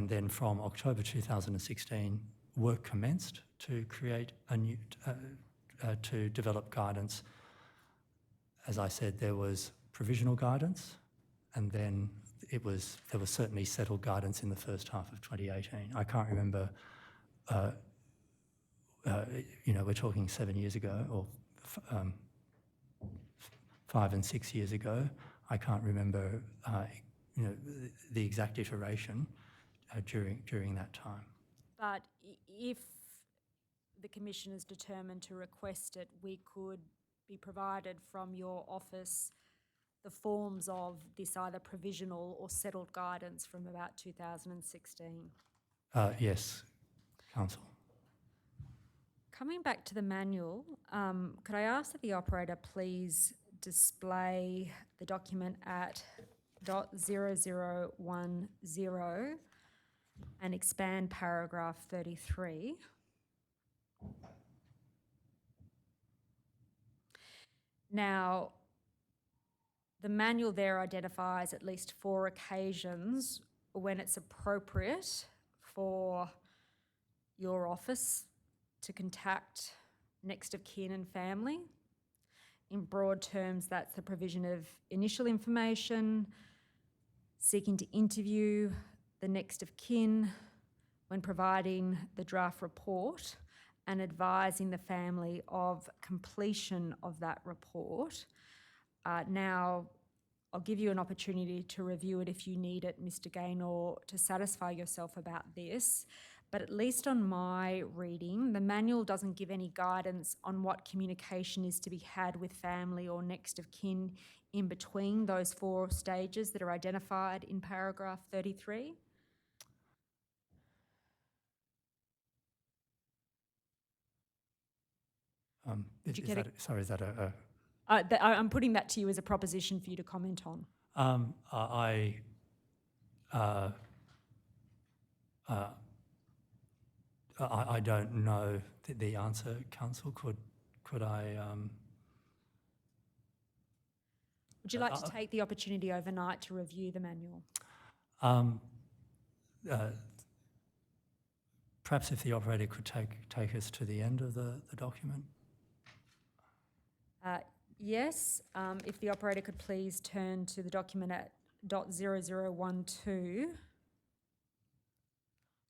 then from October 2016, work commenced to create a new, to develop guidance. As I said, there was provisional guidance, and then there was certainly settled guidance in the first half of 2018. I can't remember. We're talking 7 years ago, or 5 and 6 years ago. I can't remember, the exact iteration during that time. But if the Commission is determined to request it, we could be provided from your office the forms of this either provisional or settled guidance from about 2016. Yes, Council. Coming back to the manual, could I ask that the operator please display the document at .0010 and expand paragraph 33. Now, the manual there identifies at least 4 occasions when it's appropriate for your office to contact next of kin and family. In broad terms, that's the provision of initial information, seeking to interview the next of kin when providing the draft report, and advising the family of completion of that report. Now, I'll give you an opportunity to review it if you need it, Mr. Gaynor, to satisfy yourself about this. But at least on my reading, the manual doesn't give any guidance on what communication is to be had with family or next of kin in between those 4 stages that are identified in paragraph 33. Is that a... I'm putting that to you as a proposition for you to comment on. I don't know the answer, Council. Could I... Would you like to take the opportunity overnight to review the manual? Perhaps if the operator could take us to the end of the document. Yes, if the operator could please turn to the document at .0012.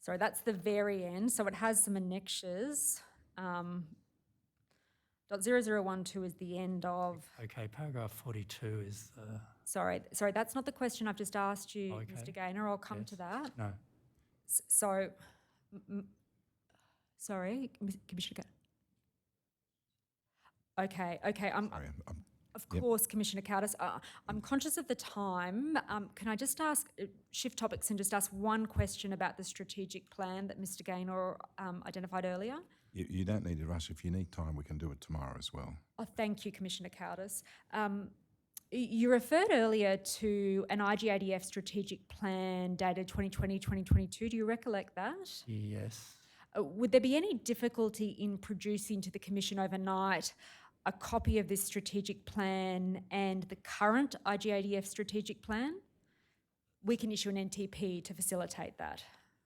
Sorry, that's the very end, so it has some annexures. .0012 is the end of... Okay, paragraph 42 is the... Sorry, that's not the question I've just asked you, Okay. Mr. Gaynor. I'll come to that. No. Sorry, Commissioner Gaynor. Okay. Of course, Commissioner Coutis. I'm conscious of the time. Can I just shift topics and just ask one question about the strategic plan that Mr. Gaynor identified earlier? You don't need to rush. If you need time, we can do it tomorrow as well. Oh, thank you, Commissioner Coutis. You referred earlier to an IGADF strategic plan dated 2020-2022. Do you recollect that? Yes. Would there be any difficulty in producing to the Commission overnight a copy of this strategic plan and the current IGADF strategic plan? We can issue an NTP to facilitate that.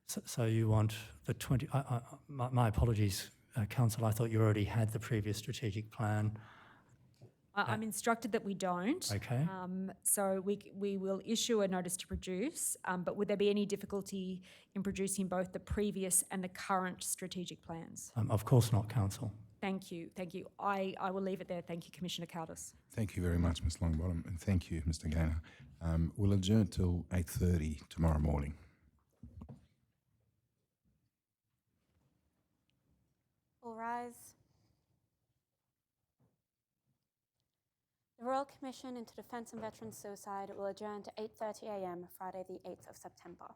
So you want the 20... my apologies, Council. I thought you already had the previous strategic plan. I'm instructed that we don't. Okay. So we will issue a notice to produce, but would there be any difficulty in producing both the previous and the current strategic plans? Of course not, Council. Thank you. I will leave it there. Thank you, Commissioner Coutis. Thank you very much, Ms Longbottom, and thank you, Mr Gaynor. We'll adjourn till 8:30 tomorrow morning. All rise. The Royal Commission into Defence and Veterans Suicide will adjourn to 8:30 a.m. Friday the 8th of September.